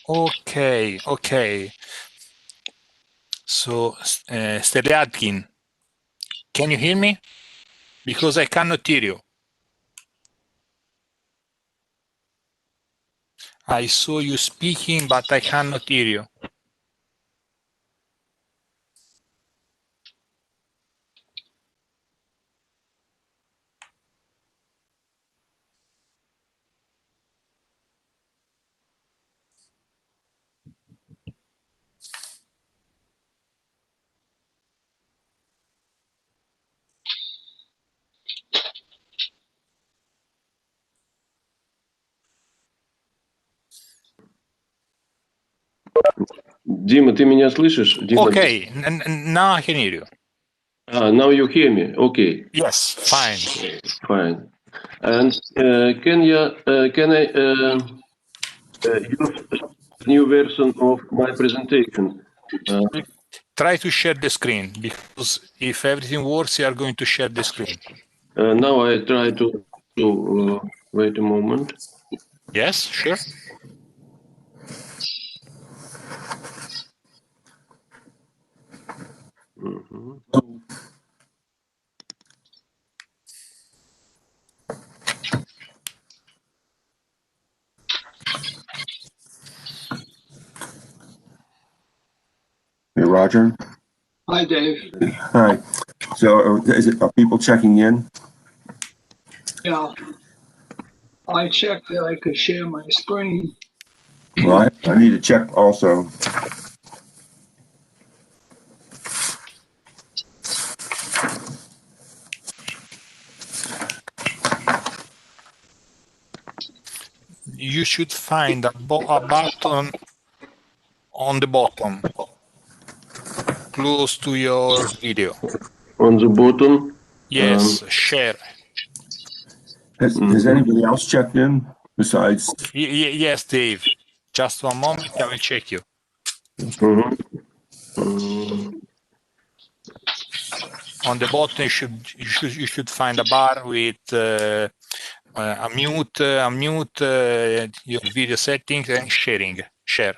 Okay, okay. So, Steliadkin, can you hear me? Because I cannot hear you. I saw you speaking, but I cannot hear you. Дима, ты меня слышишь? Дима. Okay, now I can hear you. Now you hear me? Okay. Yes, fine. Fine. And can I use new version of my presentation? Try to share the screen, because if everything works, you are going to share the screen. Now I try to wait a moment. Yes, sure. Hey, Roger. Hi, Dave. Hi. So are people checking in? Yeah. I checked that I could share my screen. Well, I need to check also. You should find a button on the bottom, close to your video. On the bottom? Yes, share. Has anybody else checked in besides? Yes, Dave. Just one moment, I will check you. On the bottom, you should find a bar with unmute your video settings and sharing. Share.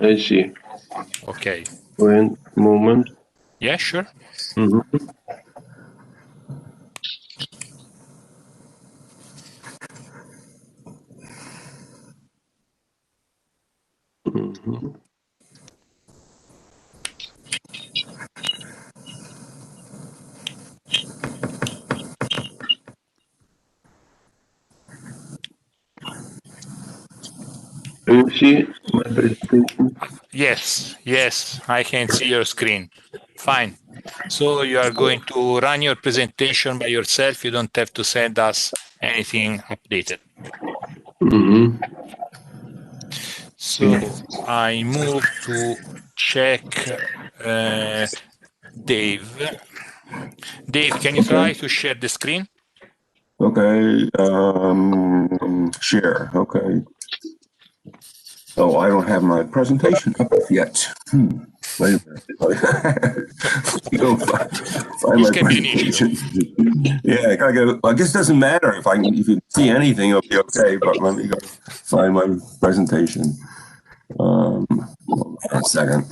I see. Okay. One moment. Yeah, sure. Do you see my presentation? Yes, I can see your screen. Fine. So you are going to run your presentation by yourself. You don't have to send us anything updated. So I move to check Dave. Dave, can you try to share the screen? Okay. Share. Okay. Oh, I don't have my presentation up yet. Wait a minute. Go find my presentation. Yeah, I gotta go. I guess it doesn't matter if you can see anything, it'll be okay. But let me go find my presentation. A second.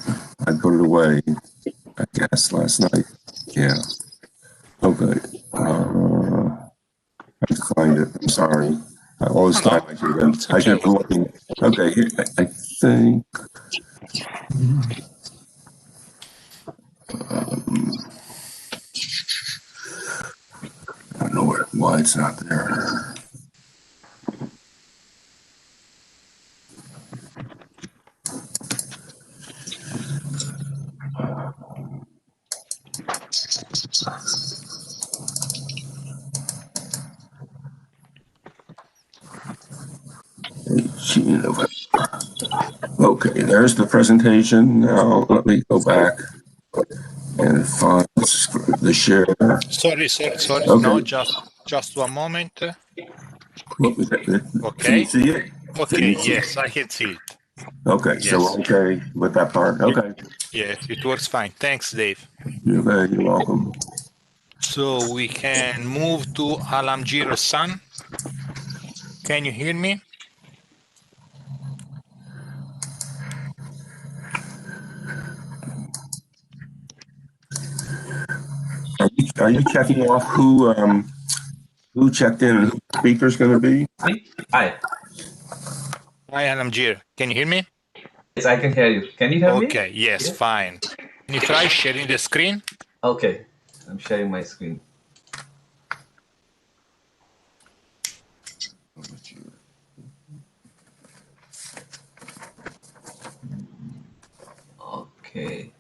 I put it away, I guess, last night. Yeah. Okay. I have to find it. I'm sorry. All this time I should have been looking. Okay, here, I think. I don't know why it's not there. Okay, there's the presentation. Now let me go back and find the share. Sorry. Okay. No, just one moment. Okay. Okay. Can you see it? Okay, yes, I can see it. Okay, yes. So okay with that part. Okay. Yes, it works fine. Thanks, Dave. You're welcome. So we can move to Alamgir San. Can you hear me? are you checking off who checked in and who the speaker's going to be? Hi. Hi, Alamjir. Can you hear me? Yes, I can hear you. Can you hear me? Okay, yes, fine. Can you try sharing the screen? Okay. I'm sharing my screen. Okay.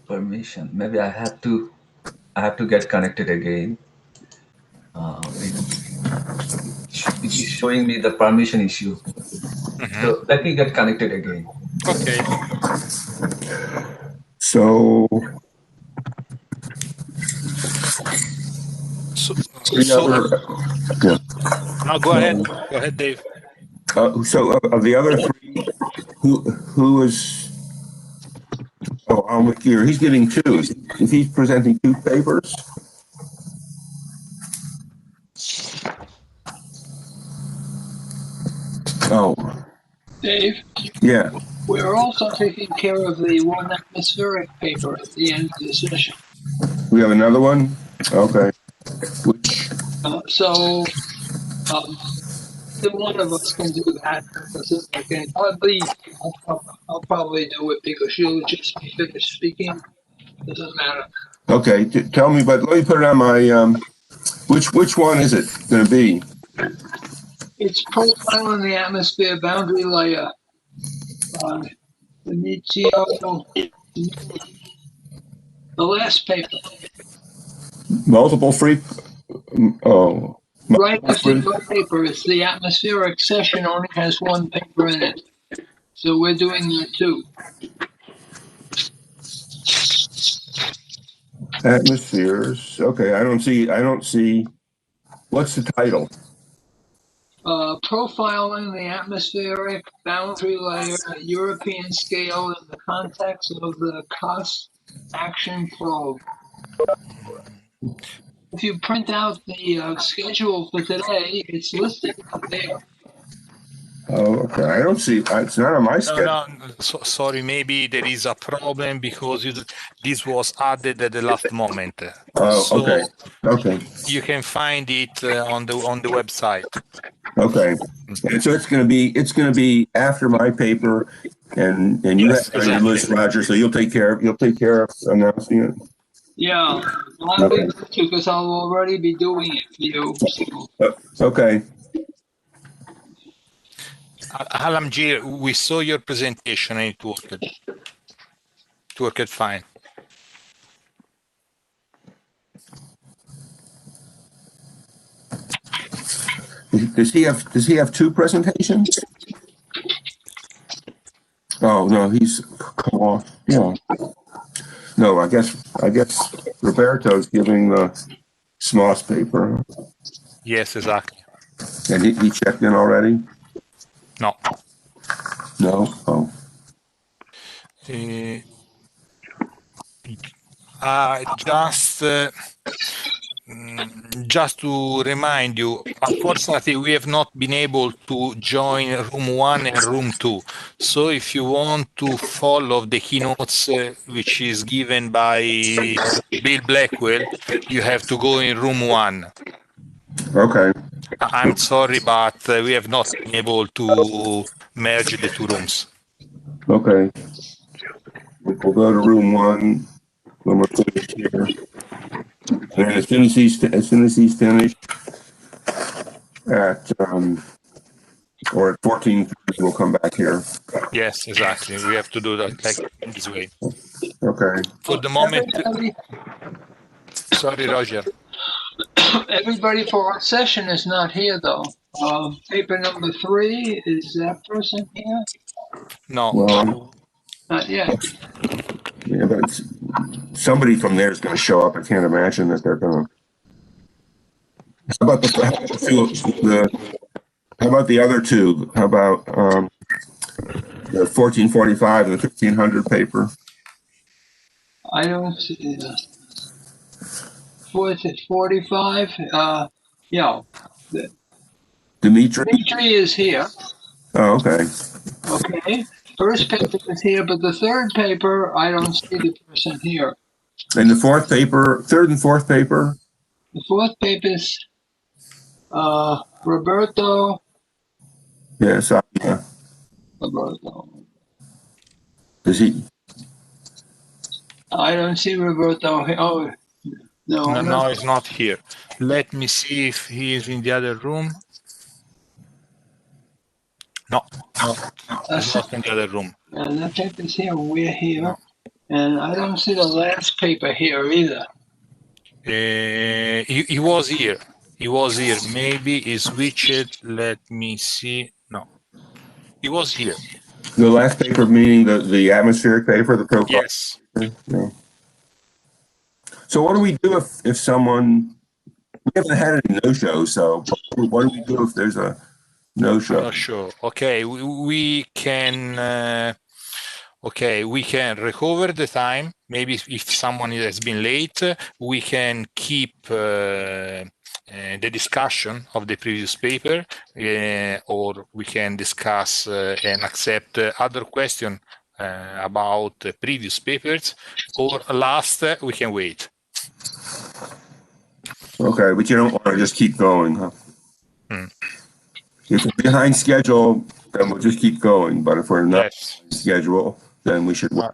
Permission. Maybe I have to get connected again. It is showing me the permission issue. So let me get connected again. Okay. So, the other, yeah. No, go ahead. Go ahead, Dave. So of the other three, who is? Oh, Al McGear. He's getting two. Is he presenting two papers? Oh, Dave, yeah. we're also taking care of the one atmospheric paper at the end of the session. We have another one. Okay. Which? So either one of us can do that. I can probably, I'll probably do it because you'll just be finished speaking. Doesn't matter. Okay. Tell me, but let me put it on my. Which one is it going to be? It's profiling the atmosphere boundary layer. The last paper. Multiple free. Oh. Right after your paper, it's the atmospheric session only has one paper in it. So we're doing that too. Atmospheres. Okay. I don't see. What's the title? Profiling the atmospheric boundary layer at European scale in the context of the cost action probe. If you print out the schedule for today, it's listed up there. Oh, okay. I don't see. It's not on my schedule. No, sorry. Maybe there is a problem because this was added at the last moment. Oh, So okay. Okay. you can find it on the website. Okay. And so it's going to be after my paper, and you Yes, have it on your exactly. list, Roger. So you'll take care of announcing it. Yeah, I'll be good too because I'll already be doing it for you. So. Okay. Alamjir, we saw your presentation and it worked. It worked fine. Does he have two presentations? Oh no, he's come off. Yeah. No, I guess Roberto's giving the Smoss paper. Yes, exactly. And he checked in already? No. No? Oh. Just to remind you, unfortunately, we have not been able to join room 1 and room 2. So if you want to follow the keynotes which is given by Bill Blackwell, you have to go in room 1. Okay. I'm sorry, but we have not been able to merge the two rooms. Okay. We'll go to room 1 when we're finished here. And as soon as he's finished at or at 14:30, we'll come back here. Yes, exactly. We have to do that like this way. Okay. For the moment, sorry, Roger. Everybody for our session is not here though. Paper number 3, is that person here? No. Well, Not yet. yeah, but somebody from there is going to show up. I can't imagine that they're going to. How about how about the other two? How about the 1445 and the 1500 paper? I don't see 45. Yeah. Dimitri? Dimitri is here. Oh, okay. Okay. first paper is here, but the third paper, I don't see the person here. And the fourth paper, third and fourth paper? The fourth paper is Roberto. Yes, yeah. Roberto. Does he? I don't see Roberto. Oh, no. No, he's not here. Let me see if he is in the other room. No, he's not in the other room. And the paper's here, we're here. No. And I don't see the last paper here either. He was here. He was here. Maybe he switched. Let me see. No, he was here. The last paper meaning the atmospheric paper, the profile? Yes. No. So what do we do if someone, we haven't had any no-shows, so what do we do if there's a no-show? I'm not sure. Okay, we can. We can recover the time. Maybe if someone has been late, we can keep the discussion of the previous paper, or we can discuss and accept other questions about the previous papers, or last, we can wait. Okay, but you don't want to just keep going, huh? If we're behind schedule, then we'll just keep going. But if we're not on schedule, then we should wait.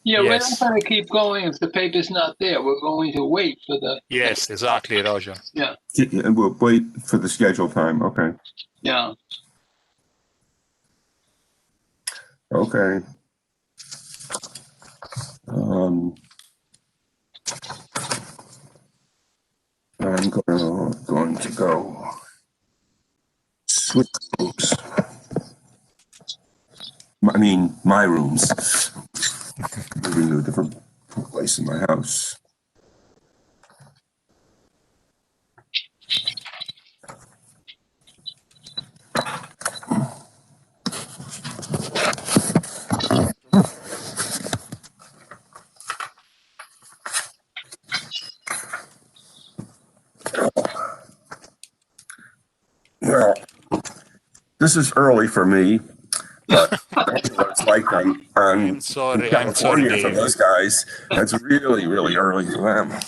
Yeah, Yes. we're not going to keep going if the paper's not there. We're going to wait for the. Yes, exactly, Roger. Yeah. And we'll wait for the schedule time. Okay. Yeah. Okay. I'm going to go switch rooms. I mean, my rooms. Moving to a different place in my house. Well, this is early for me, but it's like I'm sorry, in California Dave. for those guys. That's really, really early for them.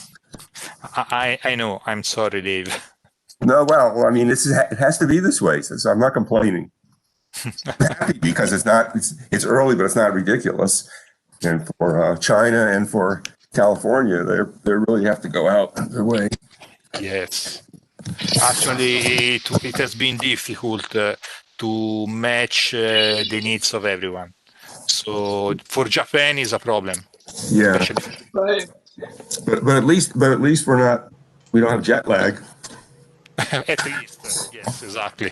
I know. I'm sorry, Dave. No, well, I mean, it has to be this way, so I'm not complaining. I'm happy because it's early, but it's not ridiculous. And for China and for California, they really have to go out their way. Yes. Actually, it has been difficult to match the needs of everyone. So for Japan is a problem. Yeah. Right. But at least we don't have jet lag. At least, yes, exactly.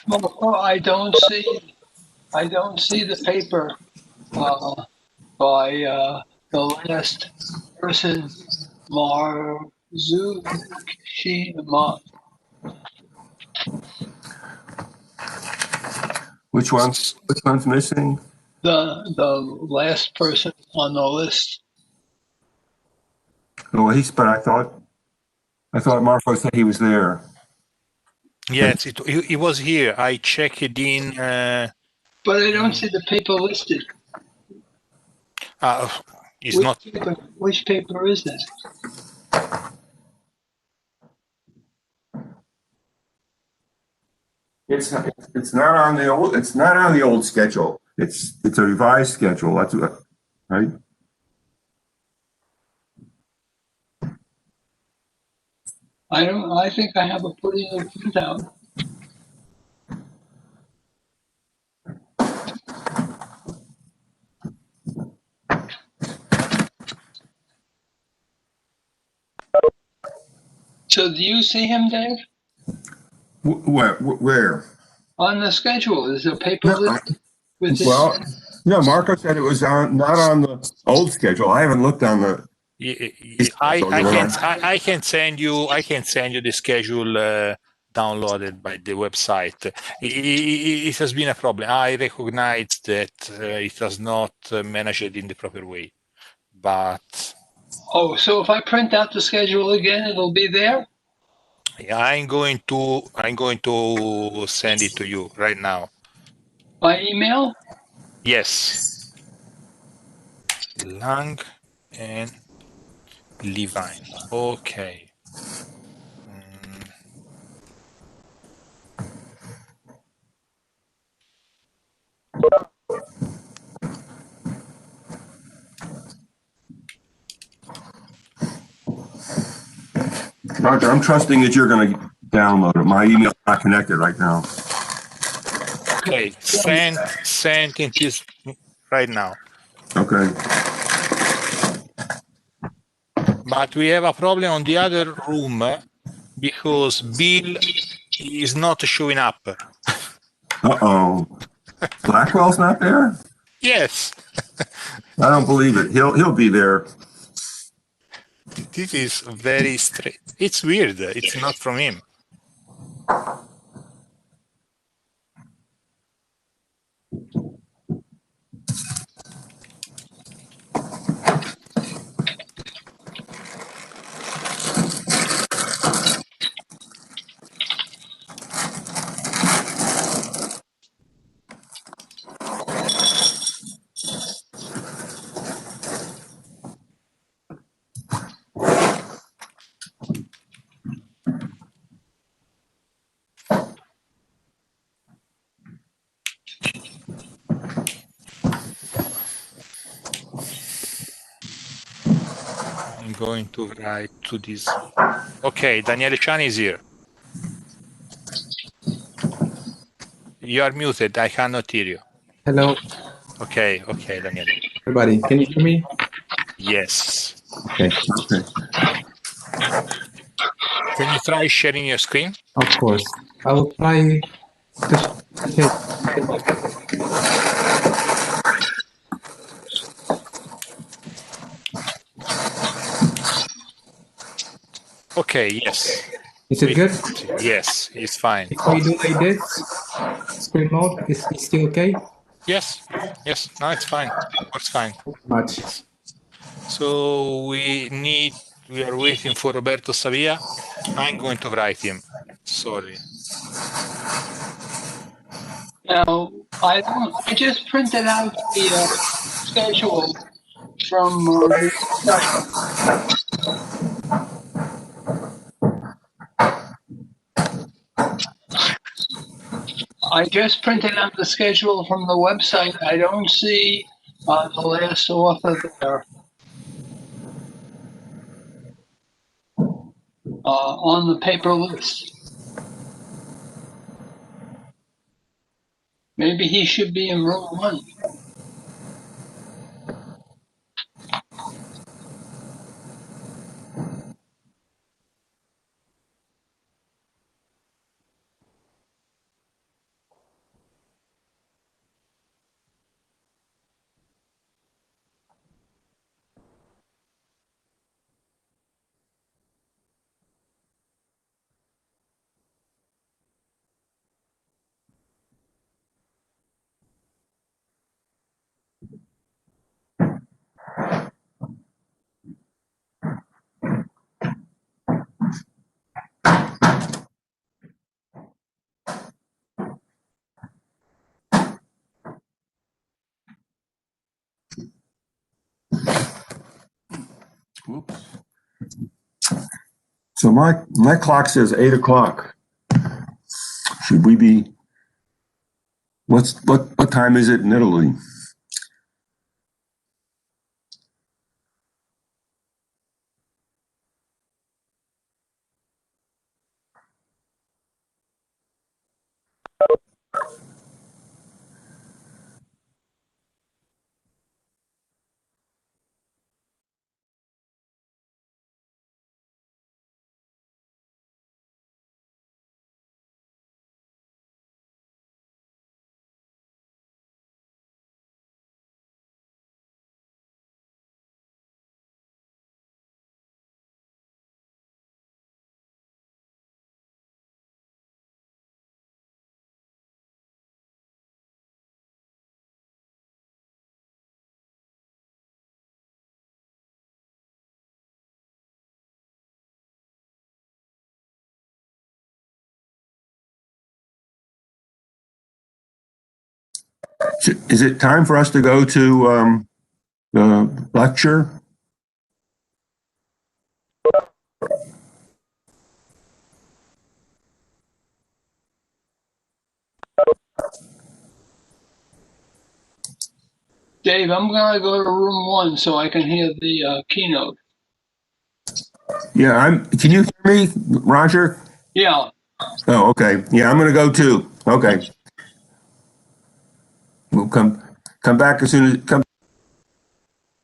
Well, I don't see the paper by the last person, Which one's missing? the last person on the list. Well, but I thought Marco said he was there. Yes, he was here. I checked in. But I don't see the paper listed. It's not. Which paper is this? It's not on the old schedule. It's a revised schedule. That's right. I think I have a pretty good printout. So do you see him, Dave? Where? On the schedule, is a paper No, list with this? well, no, Marco said it was not on the old schedule. I haven't looked on the. I can send you the schedule downloaded by the website. It has been a problem. I recognize that it was not managed in the proper way, but Oh, so if I print out the schedule again, it'll be there? I'm going to send it to you right now. By email? Yes. Lang and Levine. Okay. Roger, I'm trusting that you're going to download it. My email's not connected right now. Okay, send it is right now. Okay. But we have a problem on the other room because Bill is not showing up. Uh-oh. Blackwell's not there? Yes. I don't believe it. He'll be there. This is very strange. It's weird. It's not from him. I'm going to write to this. Okay, Daniele Chan is here. You are muted. I cannot hear you. Hello, Okay, Daniele. everybody. Can you hear me? Yes. Okay, Okay. Can you try sharing your screen? of course. I will try to share. Okay, yes. Is it good? Yes, it's fine. If I do like this, screen mode, is it still okay? Yes, no, it's fine. Works fine. Much. So we are waiting for Roberto Savia. I'm going to write him. Sorry. Now, I just printed out the schedule from the website. I just printed out the schedule from the website. I don't see the last author there on the paper list. Maybe he should be in room 1. Whoops. So my clock says 8 o'clock. Should we be? What time is it in Italy? Is it time for us to go to the lecture? Dave, I'm gonna go to room 1 so I can hear the keynote. Yeah, can you hear me, Roger? Yeah. Oh, okay. Yeah, I'm gonna go too. Okay. We'll come back as soon as come.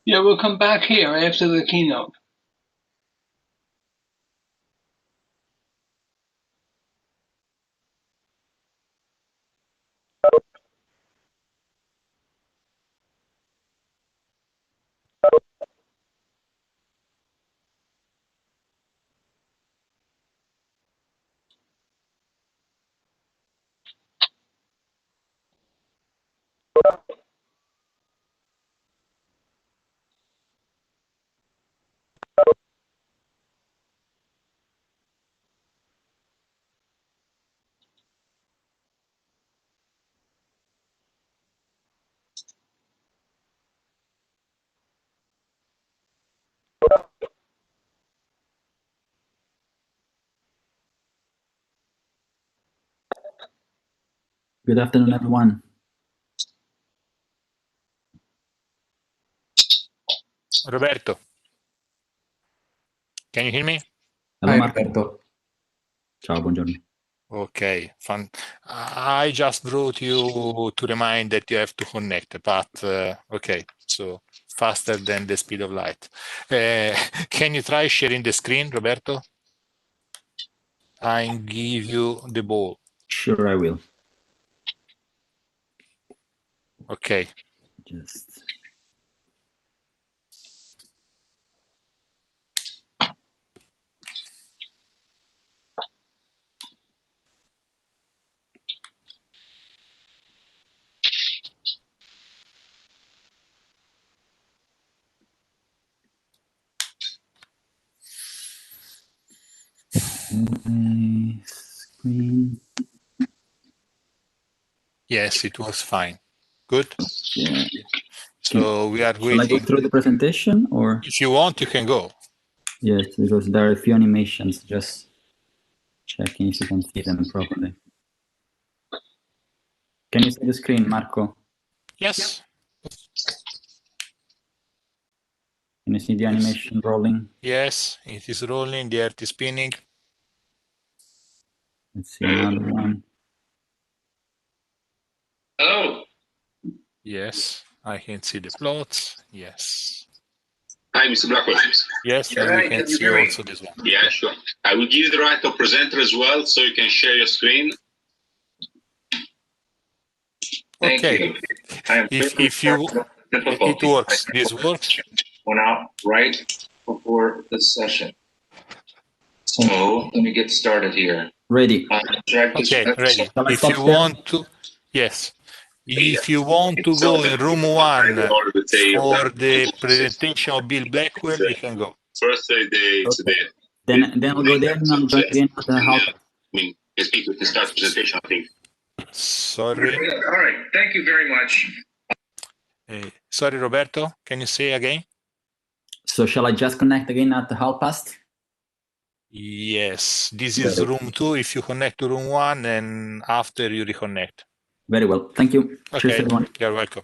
Yeah, we'll come back here after the keynote. Good afternoon, everyone. Roberto, can you hear me? Hello, Hi, Marco. Roberto. Ciao, buongiorno. Okay, fun. I just wrote you to remind that you have to connect, but okay, so faster than the speed of light. Can you try sharing the screen, Roberto? I give you the ball. Sure, I will. Okay. Just. Screen. Yes, it was fine. Good. Yeah. So we are Shall I go waiting. through the presentation, or? If you want, you can go. Yes, because there are a few animations. Just checking if you can see them properly. Can you see the screen, Marco? Yes. Can you see the animation rolling? Yes, it is rolling. The earth is spinning. Let's see another one. Hello. Yes, I can see the plots. Yes. Hi, Mr. Blackwell. Yes, and we can see also this one. Yeah, sure. I will give you the right of presenter as well, so you can share your screen. Thank Okay. you. I am If you, it works. This works. went out right before this session. So let me get started here. Ready. Okay, ready. Shall I If stop you share? want to, yes. If you want to go in room 1 for the presentation of Bill Blackwell, you can go. First day Okay. today. Then I'll go there and I'll join again at the half. I mean, can speak with the start presentation, I think. Sorry. All right. Thank you very much. Sorry, Roberto. Can you say again? So shall I just connect again at the 1:30? Yes. This is room 2. If you connect to room 1 and after you reconnect. Very well. Thank you. Okay. Cheers, everyone. You're welcome.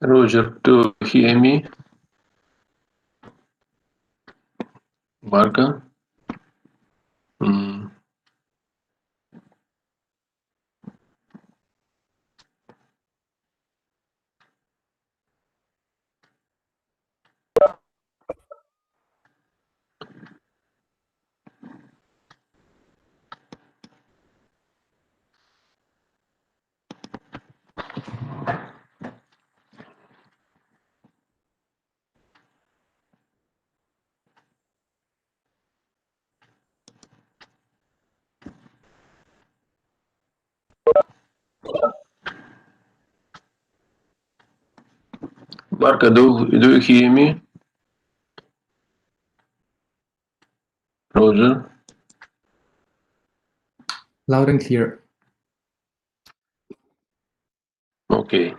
Roger, do you hear me? Marka? Marka, do you hear me? Roger? Loud and clear. Okay.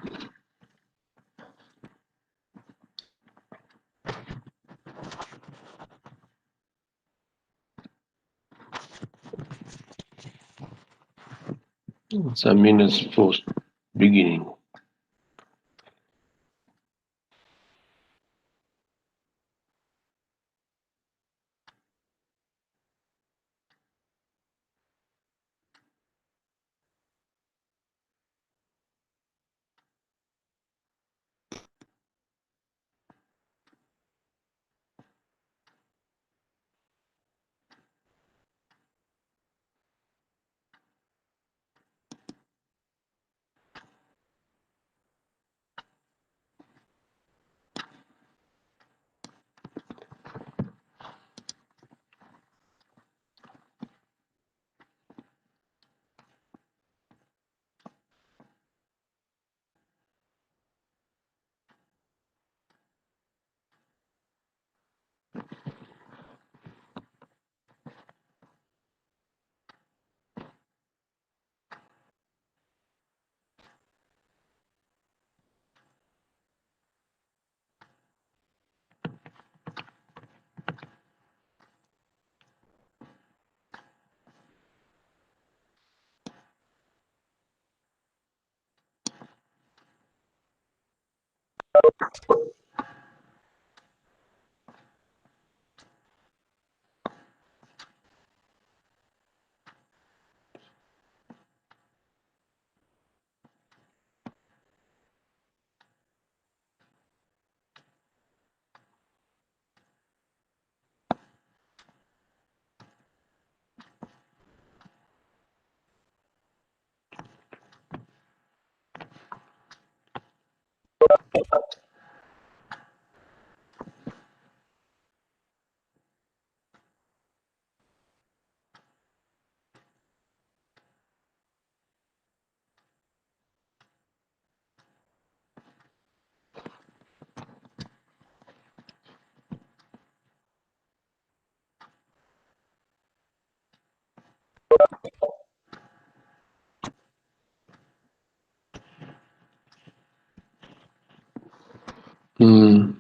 Some minutes for beginning. Hmm.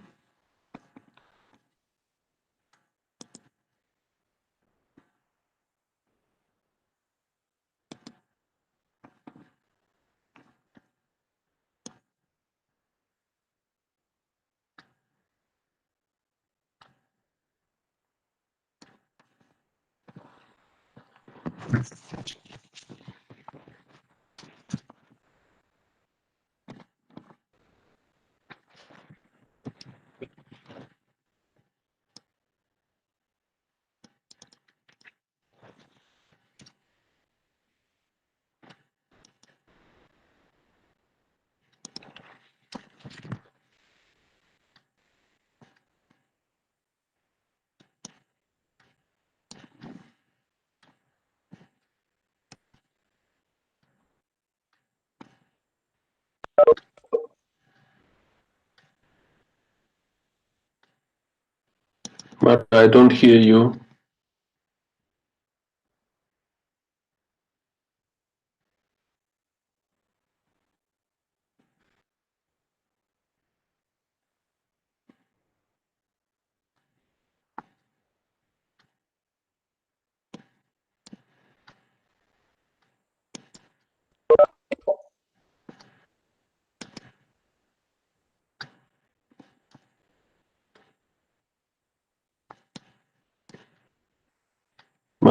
But I don't hear you.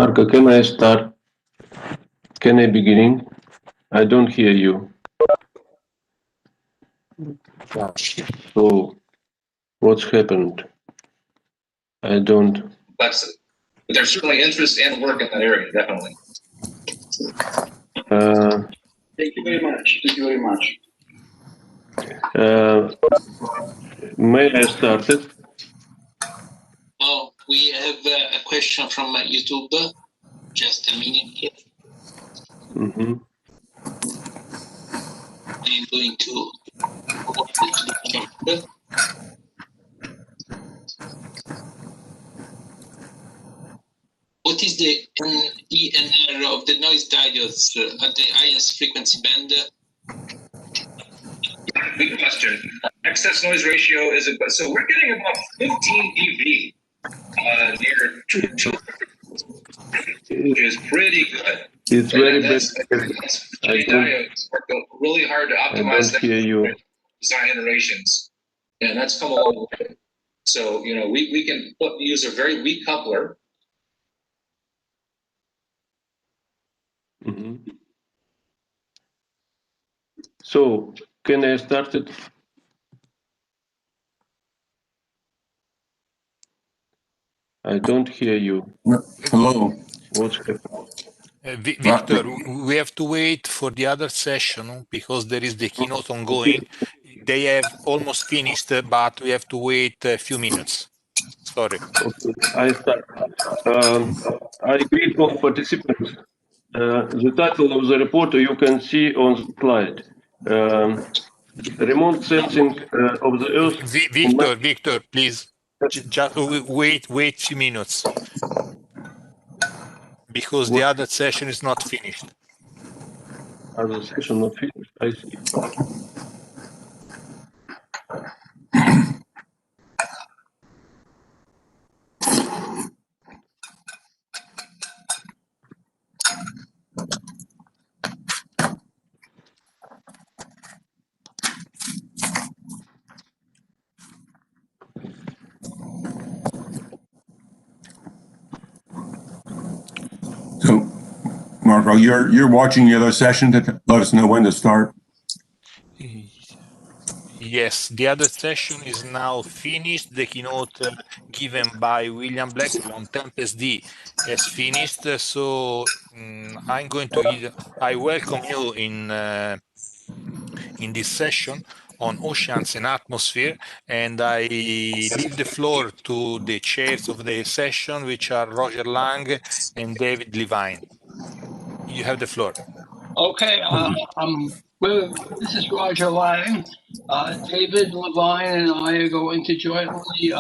Marco, can I start? Can I begin? I don't hear you. So, what's happened? I don't. But there's certainly interest and work in that area, definitely. Thank you very much. Thank you very much. May I start it? Oh, we have a question from YouTube. Just a minute. Mm-hmm. I'm going to forward it to the chat. What is the NENR of the noise diodes at the highest frequency band? Good question. Excess noise ratio is so we're getting about 15 dB near 2, which is pretty good. It's very bad. That's many diodes work really hard to optimize that design iterations, and that's come a long way. So we can use a very weak coupler. Mm-hmm. So, can I start it? I don't hear you. Hello. What's happening? Victor, we have to wait for the other session because there is the keynote ongoing. They have almost finished, but we have to wait a few minutes. Sorry. Okay, I start. I greet all participants. The title of the report you can see on the slide. Remote sensing of the Earth. Victor, please, just wait a few minutes because the other session is not finished. Other session not finished. I see. So, Marco, you're watching the other session to let us know when to start. Yes, the other session is now finished. The keynote given by William Blackwell on Tempest D is finished. So I'm going to I welcome you in this session on oceans and atmosphere, and I leave the floor to the chairs of the session, which are Roger Lang and David Levine. You have the floor. Okay, this is Roger Lang. David Levine and I are going to jointly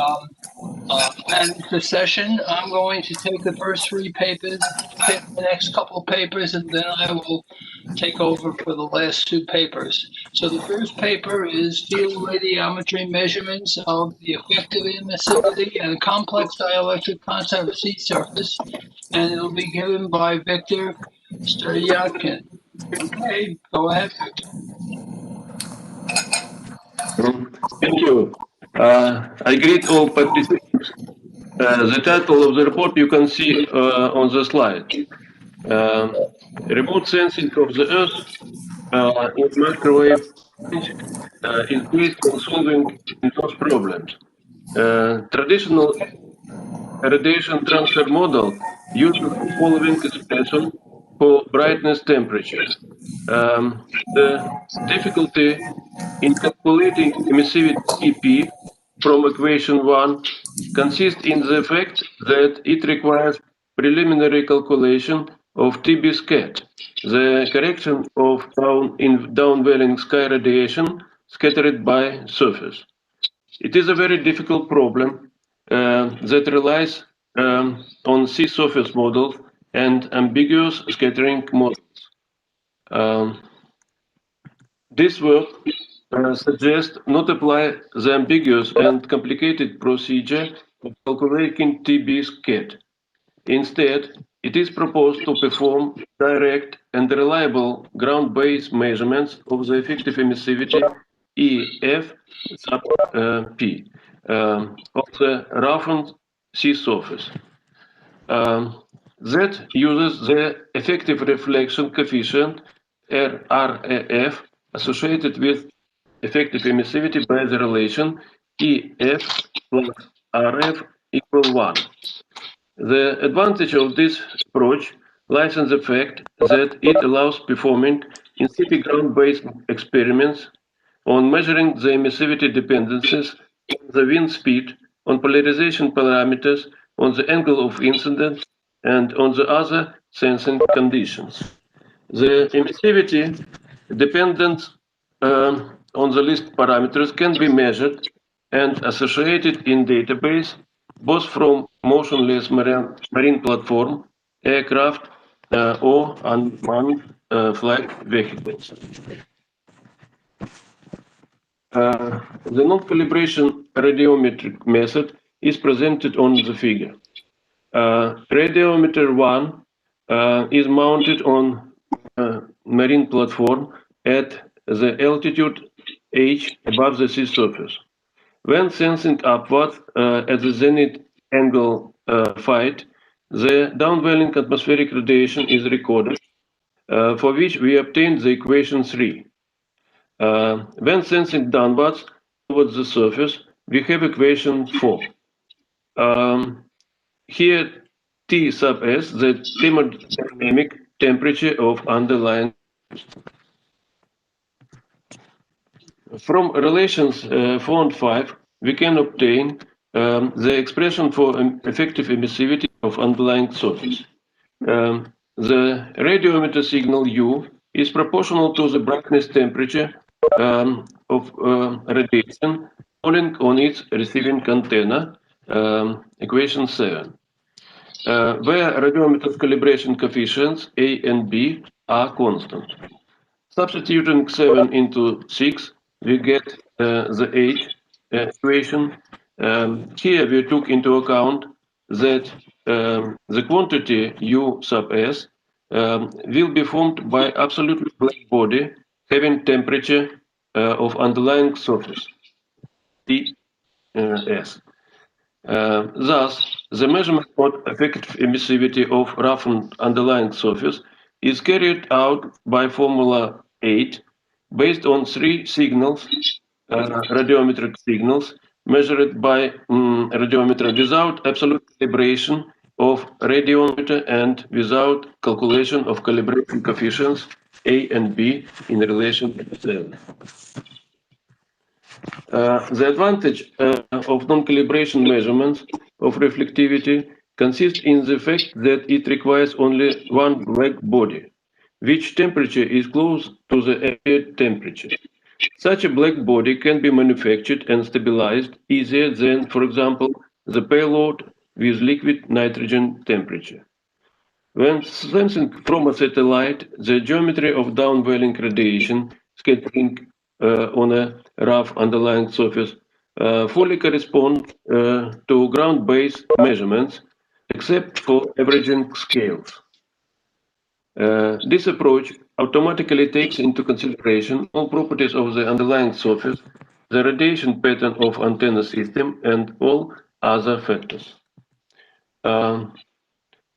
manage the session. I'm going to take the first 3 papers, take the next couple of papers, and then I will take over for the last 2 papers. So the first paper is field radiometry measurements of the effective emissivity and complex dielectric content of sea surface, and it'll be given by Victor Storyatkin. Okay, go ahead, Victor. Thank you. I greet all participants. The title of the report you can see on the slide. Remote sensing of the Earth in microwave is based on solving those problems. Traditional radiation transfer model uses the following expression for brightness temperature. The difficulty in calculating emissivity EP from equation 1 consists in the fact that it requires preliminary calculation of TB scat, the correction of downwelling sky radiation scattered by surface. It is a very difficult problem that relies on sea surface models and ambiguous scattering models. This work suggests not apply the ambiguous and complicated procedure of calculating TB scat. Instead, it is proposed to perform direct and reliable ground-based measurements of the effective emissivity EF sub P of the roughened sea surface. that uses the effective reflection coefficient RAF associated with effective emissivity by the relation EF plus RF equal 1. The advantage of this approach lies in the fact that it allows performing in situ ground-based experiments on measuring the emissivity dependencies on the wind speed, on polarization parameters, on the angle of incidence, and on the other sensing conditions. The emissivity dependence on the list parameters can be measured and associated in database both from motionless marine platform, aircraft, or unmanned flight vehicles. The non-calibration radiometric method is presented on the figure. Radiometer 1 is mounted on marine platform at the altitude h above the sea surface. When sensing upward at the zenith angle phi, the downwelling atmospheric radiation is recorded, for which we obtained the equation 3. When sensing downwards towards the surface, we have equation 4. Here, T sub S, the thermodynamic temperature of underlying. From relations 4 and 5, we can obtain the expression for effective emissivity of underlying surface. The radiometer signal U is proportional to the brightness temperature of radiation falling on its receiving antenna, equation 7, where radiometer's calibration coefficients A and B are constant. Substituting 7 into 6, we get the 8 equation. Here we took into account that the quantity U sub S will be formed by absolutely black body having temperature of underlying surface, Ts. Thus, the measurement of effective emissivity of roughened underlying surface is carried out by Formula 8 based on 3 signals, radiometric signals, measured by radiometer without absolute calibration of radiometer and without calculation of calibration coefficients A and B in relation to 7. The advantage of non-calibration measurements of reflectivity consists in the fact that it requires only one black body, which temperature is close to the ambient temperature. Such a black body can be manufactured and stabilized easier than, for example, the payload with liquid nitrogen temperature. When sensing from a satellite, the geometry of downwelling radiation scattering on a rough underlying surface fully correspond to ground-based measurements, except for averaging scales. This approach automatically takes into consideration all properties of the underlying surface, the radiation pattern of antenna system, and all other factors.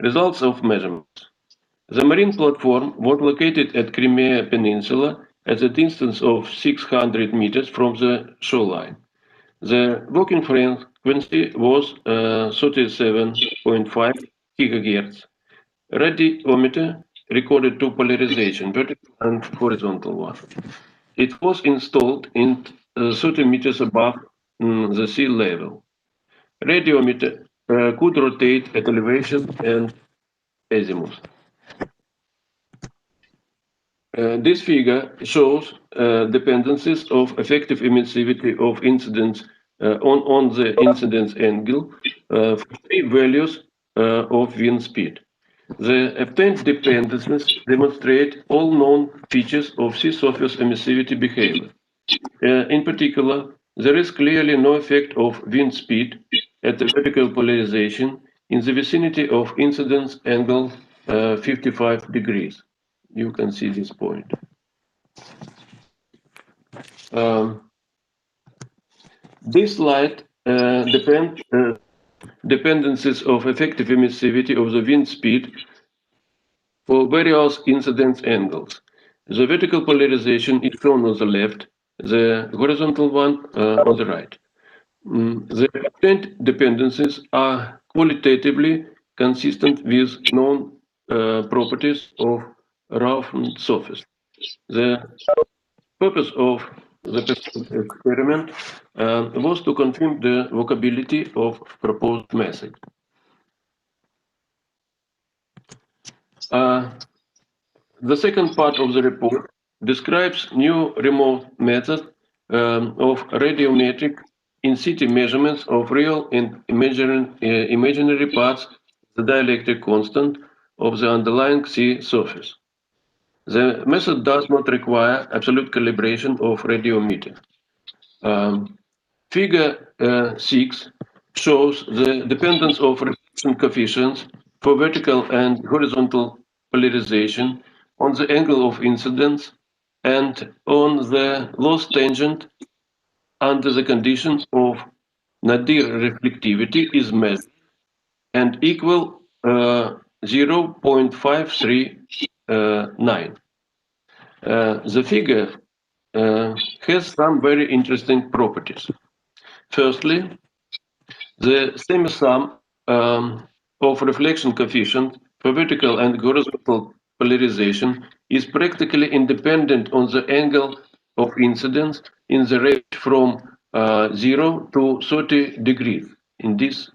Results of measurements. The marine platform was located at Crimea Peninsula at a distance of 600 meters from the shoreline. The working frequency was 37.5 gigahertz. Radiometer recorded two polarization, vertical and horizontal one. It was installed in 30 meters above the sea level. Radiometer could rotate at elevation and azimuth. This figure shows dependencies of effective emissivity of incidence on the incidence angle for 3 values of wind speed. The obtained dependencies demonstrate all known features of sea surface emissivity behavior. In particular, there is clearly no effect of wind speed at the vertical polarization in the vicinity of incidence angle 55 degrees. You can see this point. This slide depends dependencies of effective emissivity of the wind speed for various incidence angles. The vertical polarization is shown on the left, the horizontal one on the right. The obtained dependencies are qualitatively consistent with known properties of roughened surface. The purpose of the experiment was to confirm the workability of proposed method. The second part of the report describes new remote method of radiometric in situ measurements of real and imaginary parts, the dielectric constant of the underlying sea surface. The method does not require absolute calibration of radiometer. Figure 6 shows the dependence of reflection coefficients for vertical and horizontal polarization on the angle of incidence and on the loss tangent under the condition of nadir reflectivity is measured and equal 0.539. The figure has some very interesting properties. Firstly, the semi-sum of reflection coefficient for vertical and horizontal polarization is practically independent on the angle of incidence in the range from 0 to 30 degrees in this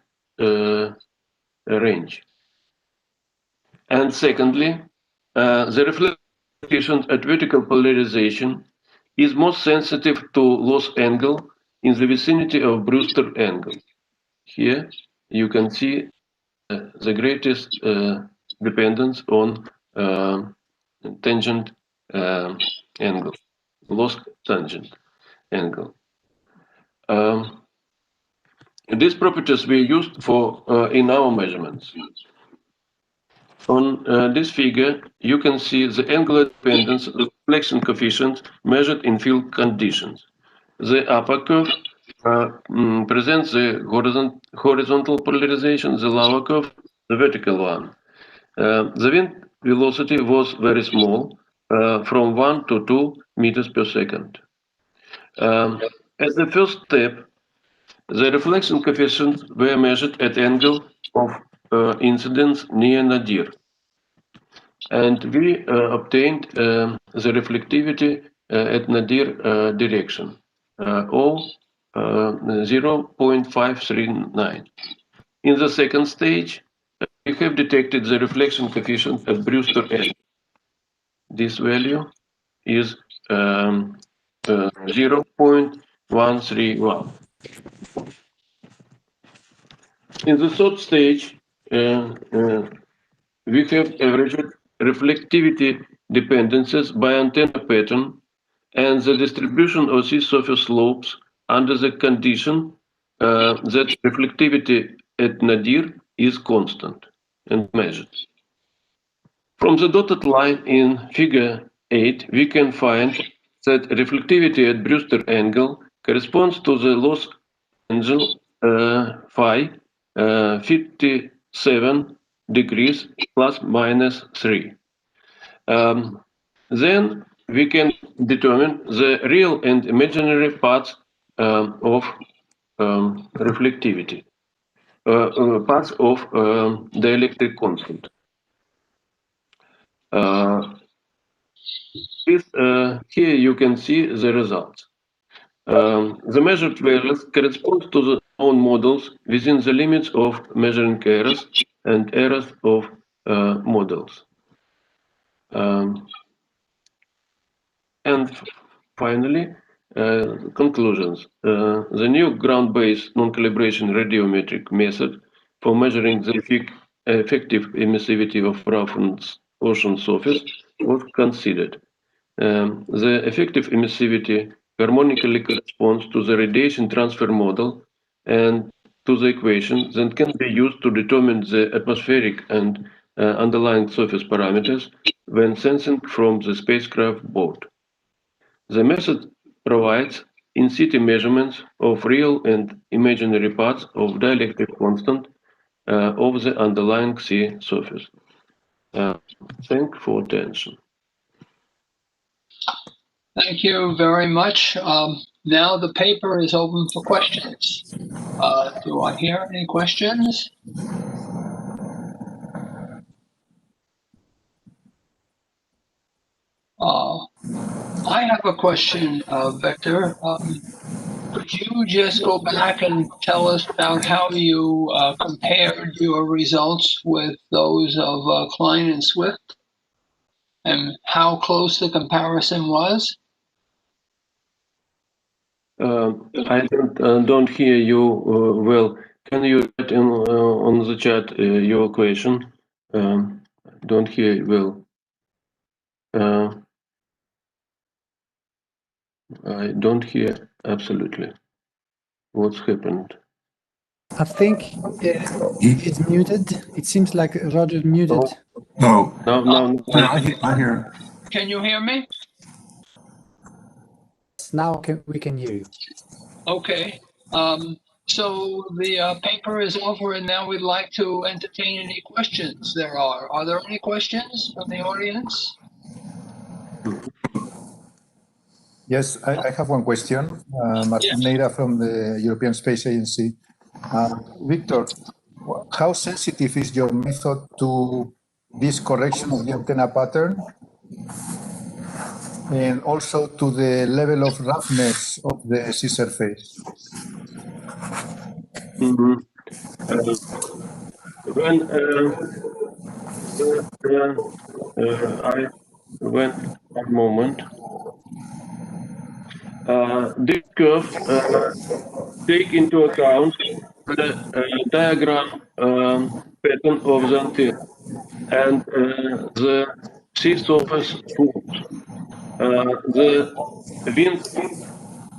range. And secondly, the reflection coefficient at vertical polarization is most sensitive to loss angle in the vicinity of Brewster angle. Here you can see the greatest dependence on tangent angle, loss tangent angle. These properties were used for in our measurements. On this figure, you can see the angular dependence reflection coefficient measured in field conditions. The upper curve presents the horizontal polarization, the lower curve, the vertical one. The wind velocity was very small, from 1 to 2 meters per second. As the first step, the reflection coefficients were measured at angle of incidence near nadir. And we obtained the reflectivity at nadir direction, or 0.539. In the second stage, we have detected the reflection coefficient at Brewster angle. This value is 0.131. In the third stage, we have averaged reflectivity dependencies by antenna pattern and the distribution of sea surface slopes under the condition that reflectivity at nadir is constant and measured. From the dotted line in figure 8, we can find that reflectivity at Brewster angle corresponds to the loss angle phi 57 degrees plus minus 3. Then we can determine the real and imaginary parts of reflectivity, parts of dielectric constant. Here you can see the results. The measured values correspond to the known models within the limits of measuring errors and errors of models. And finally, conclusions. The new ground-based non-calibration radiometric method for measuring the effective emissivity of roughened ocean surface was considered. The effective emissivity harmonically corresponds to the radiation transfer model and to the equation that can be used to determine the atmospheric and underlying surface parameters when sensing from the spacecraft board. The method provides in situ measurements of real and imaginary parts of dielectric constant of the underlying sea surface. Thank you for attention. Thank you very much. Now the paper is open for questions. Do I hear any questions? I have a question, Victor. Could you just go back and tell us about how you compared your results with those of Klein and Swift, and how close the comparison was? I don't hear you well. Can you write on the chat your question? Don't hear you well. I don't hear absolutely what's happened. I think it's muted. It seems like Roger muted. No. No. I hear. Can you hear me? Now we can hear you. Okay. So the paper is over, and now we'd like to entertain any questions there are. Are there any questions from the audience? Yes, I have one question. Martin Neira from the European Space Agency. Victor, how sensitive is your method to this correction of the antenna pattern, and also to the level of roughness of the sea surface? When one moment. This curve take into account the diagram pattern of the antenna and the sea surface forms. The wind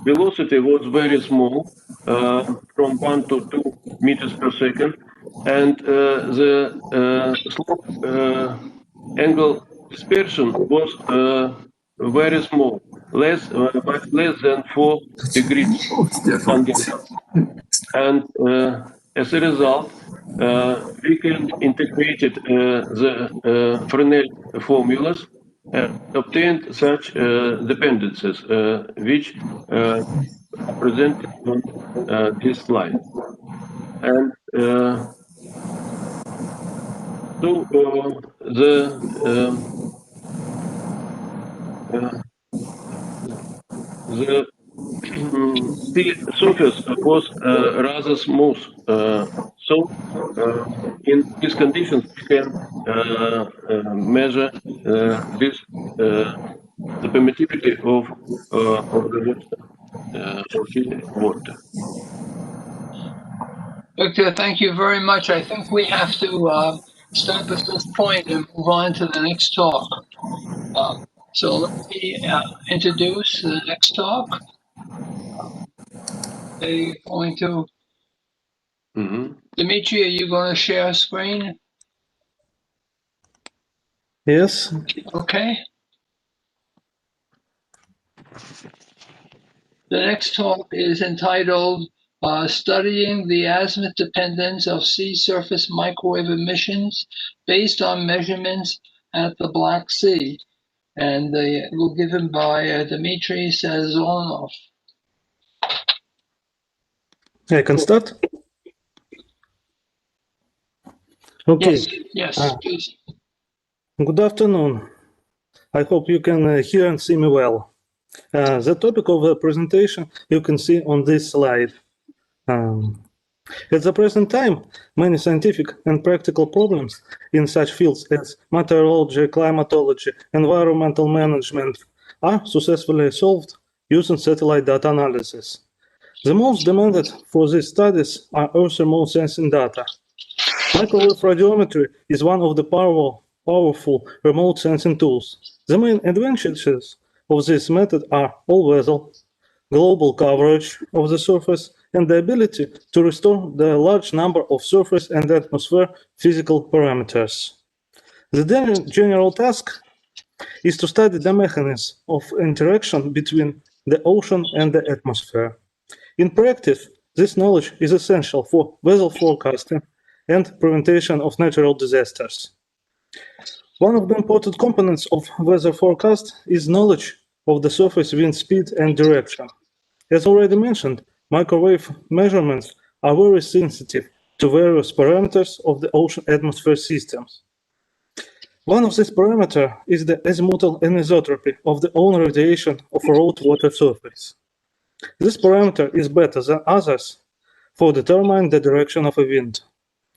velocity was very small, from 1 to 2 meters per second, and the slope angle dispersion was very small, much less than 4 degrees. And as a result, we can integrate the Fresnel formulas and obtain such dependencies, which are presented on this slide. And so the surface was rather smooth. So in these conditions, we can measure this the permittivity of the water. Victor, thank you very much. I think we have to stop at this point and move on to the next talk. So let me introduce the next talk. They're going to... Dimitri, are you going to share a screen? Yes. Okay. The next talk is entitled Studying the Azimuth Dependence of Sea Surface Microwave Emissions Based on Measurements at the Black Sea. And it will be given by Dmitry Sazonov. I can start? Okay. Yes, please. Good afternoon. I hope you can hear and see me well. The topic of the presentation you can see on this slide. At the present time, many scientific and practical problems in such fields as meteorology, climatology, environmental management are successfully solved using satellite data analysis. The most demanded for these studies are Earth remote sensing data. Microwave radiometry is one of the powerful remote sensing tools. The main advantages of this method are all-weather, global coverage of the surface, and the ability to restore the large number of surface and atmosphere physical parameters. The general task is to study the mechanism of interaction between the ocean and the atmosphere. In practice, this knowledge is essential for weather forecasting and prevention of natural disasters. One of the important components of weather forecast is knowledge of the surface wind speed and direction. As already mentioned, microwave measurements are very sensitive to various parameters of the ocean atmosphere systems. One of these parameters is the azimuthal anisotropy of the own radiation of a road water surface. This parameter is better than others for determining the direction of a wind.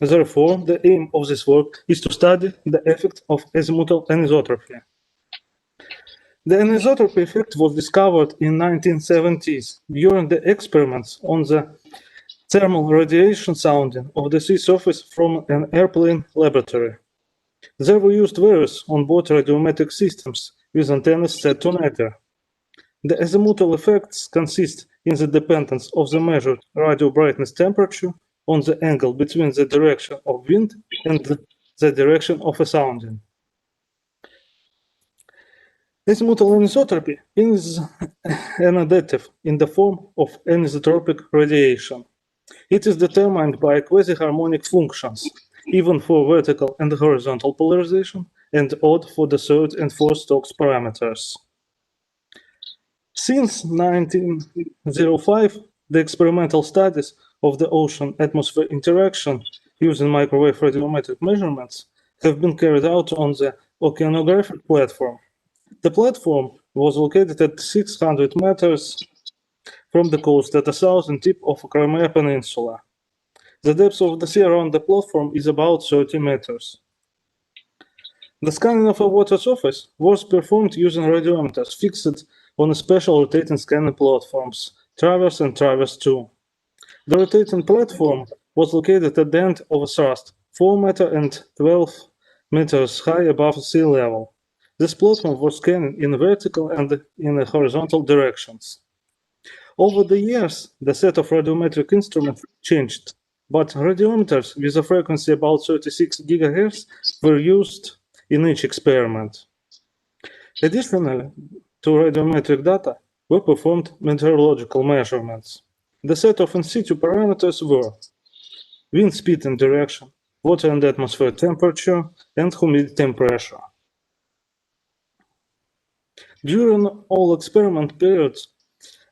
Therefore, the aim of this work is to study the effect of azimuthal anisotropy. The anisotropy effect was discovered in 1970s during the experiments on the thermal radiation sounding of the sea surface from an airplane laboratory. There were used various onboard radiometric systems with antennas set to nadir. The azimuthal effects consist in the dependence of the measured radio brightness temperature on the angle between the direction of wind and the direction of a sounding. Azimuthal anisotropy is an additive in the form of anisotropic radiation. It is determined by quasi-harmonic functions, even for vertical and horizontal polarization, and odd for the third and fourth Stokes parameters. Since 1905, the experimental studies of the ocean-atmosphere interaction using microwave radiometric measurements have been carried out on the oceanographic platform. The platform was located at 600 meters from the coast at the southern tip of Crimea Peninsula. The depth of the sea around the platform is about 30 meters. The scanning of a water surface was performed using radiometers fixed on a special rotating scanning platforms, Traverse and Traverse 2. The rotating platform was located at the end of a thrust, 4 meters and 12 meters high above sea level. This platform was scanning in vertical and in horizontal directions. Over the years, the set of radiometric instruments changed, but radiometers with a frequency about 36 GHz were used in each experiment. Additionally to radiometric data were performed meteorological measurements. The set of in situ parameters were wind speed and direction, water and atmosphere temperature, and humidity and pressure. During all experiment periods,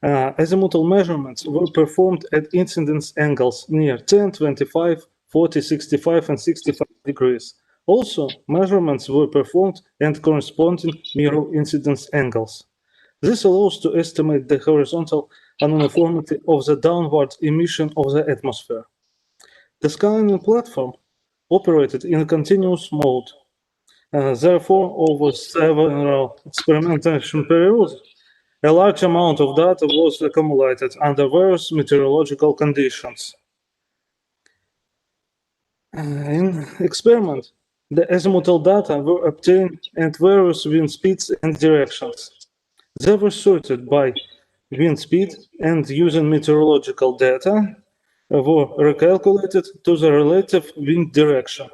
azimuthal measurements were performed at incidence angles near 10, 25, 40, 65, and 65 degrees. Also, measurements were performed at corresponding mirror incidence angles. This allows to estimate the horizontal uniformity of the downward emission of the atmosphere. The scanning platform operated in a continuous mode. Therefore, over several experimentation periods, a large amount of data was accumulated under various meteorological conditions. In experiment, the azimuthal data were obtained at various wind speeds and directions. They were sorted by wind speed and using meteorological data were recalculated to the relative wind direction.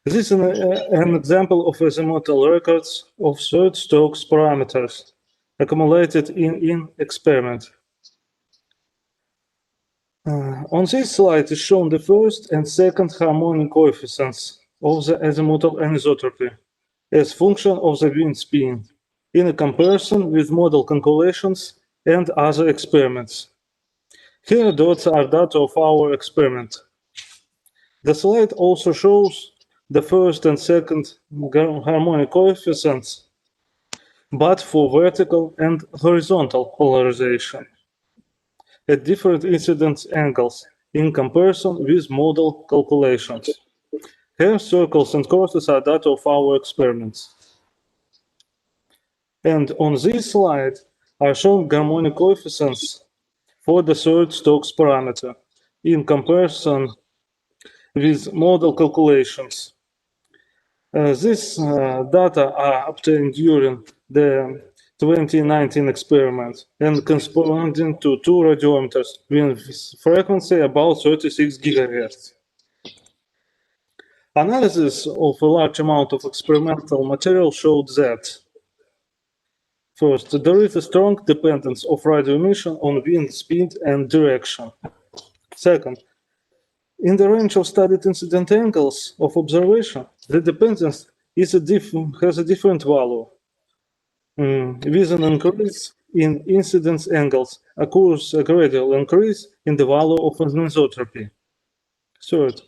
This is an example of azimuthal records of third Stokes parameters accumulated in experiment. On this slide is shown the first and second harmonic coefficients of the azimuthal anisotropy as function of the wind speed in a comparison with model calculations and other experiments. Here dots are data of our experiment. The slide also shows the first and second harmonic coefficients, but for vertical and horizontal polarization at different incidence angles in comparison with model calculations. Here, circles and crosses are data of our experiments. And on this slide are shown harmonic coefficients for the third Stokes parameter in comparison with model calculations. These data are obtained during the 2019 experiment and corresponding to two radiometers with frequency about 36 GHz. Analysis of a large amount of experimental material showed that first, there is a strong dependence of radio emission on wind speed and direction. Second, In the range of studied incident angles of observation, the dependence has a different value. With an increase in incidence angles occurs a gradual increase in the value of anisotropy. Third,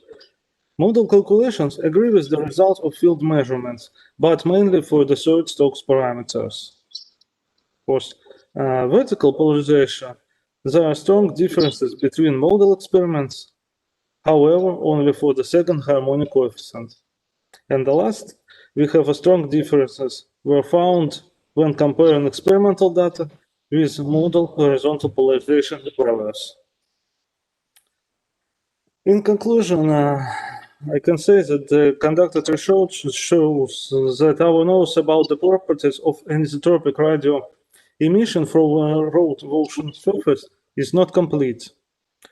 model calculations agree with the result of field measurements, but mainly for the third Stokes parameters. Fourth, vertical polarization. There are strong differences between model experiments, however, only for the second harmonic coefficient. And the last, we have strong differences were found when comparing experimental data with model horizontal polarization values. In conclusion, I can say that the conducted research shows that our knowledge about the properties of anisotropic radio emission from a road ocean surface is not complete.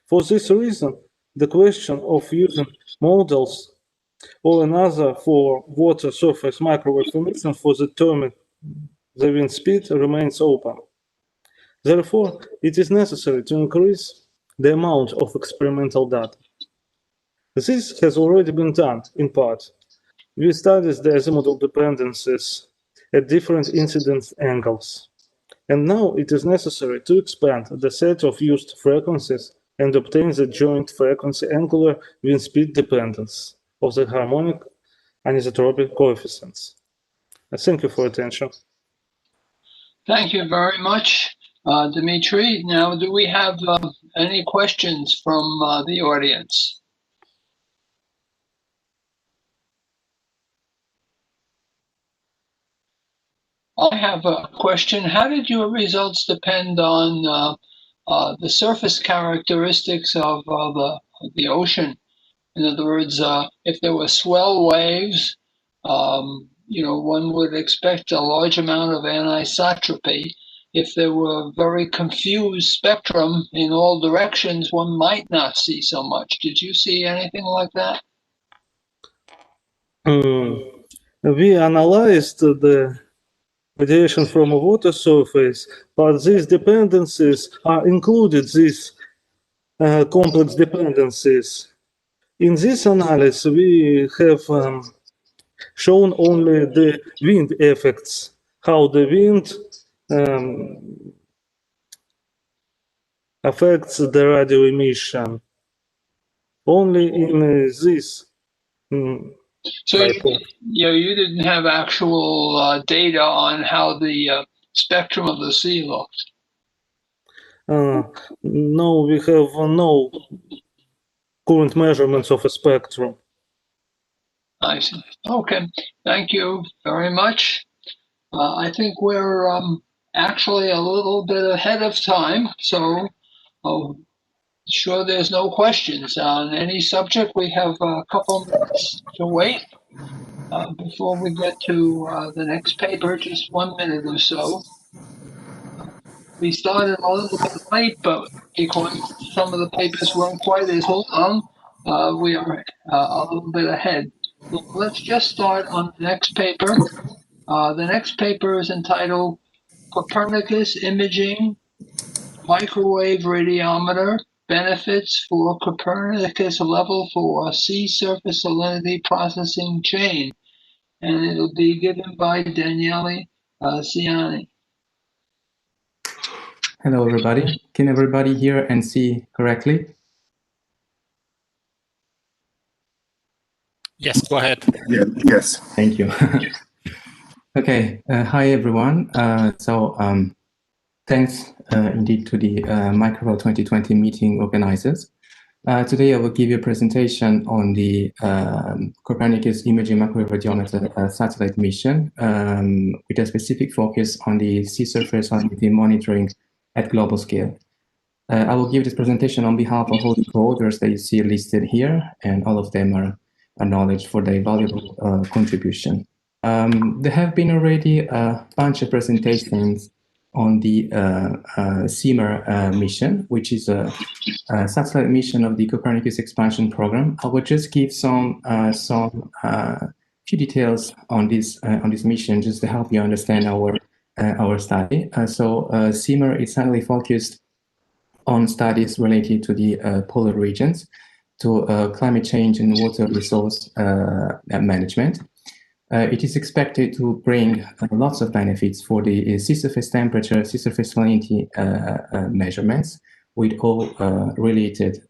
For this reason, the question of using models or another for water surface microwave emission for determining the wind speed remains open. Therefore, it is necessary to increase the amount of experimental data. This has already been done, in part. We studied the azimuthal dependencies at different incidence angles. And now it is necessary to expand the set of used frequencies and obtain the joint frequency angular wind speed dependence of the harmonic anisotropic coefficients. Thank you for attention. Thank you very much, Dmitry. Now, do we have any questions from the audience? I have a question. How did your results depend on the surface characteristics of the ocean? In other words, if there were swell waves, one would expect a large amount of anisotropy. If there were very confused spectrum in all directions, one might not see so much. Did you see anything like that? We analyzed the radiation from a water surface, but these dependencies are included, these complex dependencies. In this analysis, we have shown only the wind effects, how the wind affects the radio emission. Only in this. So you didn't have actual data on how the spectrum of the sea looked? No, we have no current measurements of a spectrum. I see. Okay, thank you very much. I think we're actually a little bit ahead of time, so sure there's no questions on any subject. We have a couple minutes to wait before we get to the next paper, just 1 minute or so. We started a little bit late, but because some of the papers weren't quite as long, we are a little bit ahead. Let's just start on the next paper. The next paper is entitled Copernicus Imaging Microwave Radiometer Benefits for Copernicus Level for Sea Surface Salinity Processing Chain. And it'll be given by Daniele Ciani. Hello, everybody. Can everybody hear and see correctly? Yes, go ahead. Yeah, yes. Thank you. Okay. Hi, everyone. Thanks indeed to the MicroRad 2020 meeting organizers. Today, I will give you a presentation on the Copernicus Imaging Microwave Radiometer satellite mission with a specific focus on the sea surface salinity monitoring at global scale. I will give this presentation on behalf of all the co-authors that you see listed here, and all of them are acknowledged for their valuable contribution. There have been already a bunch of presentations on the CIMER mission, which is a satellite mission of the Copernicus expansion program. I will just give some few details on this mission, just to help you understand our study. CIMER is highly focused on studies related to the polar regions. to climate change and water resource management. It is expected to bring lots of benefits for the sea surface temperature, sea surface salinity measurements, with all related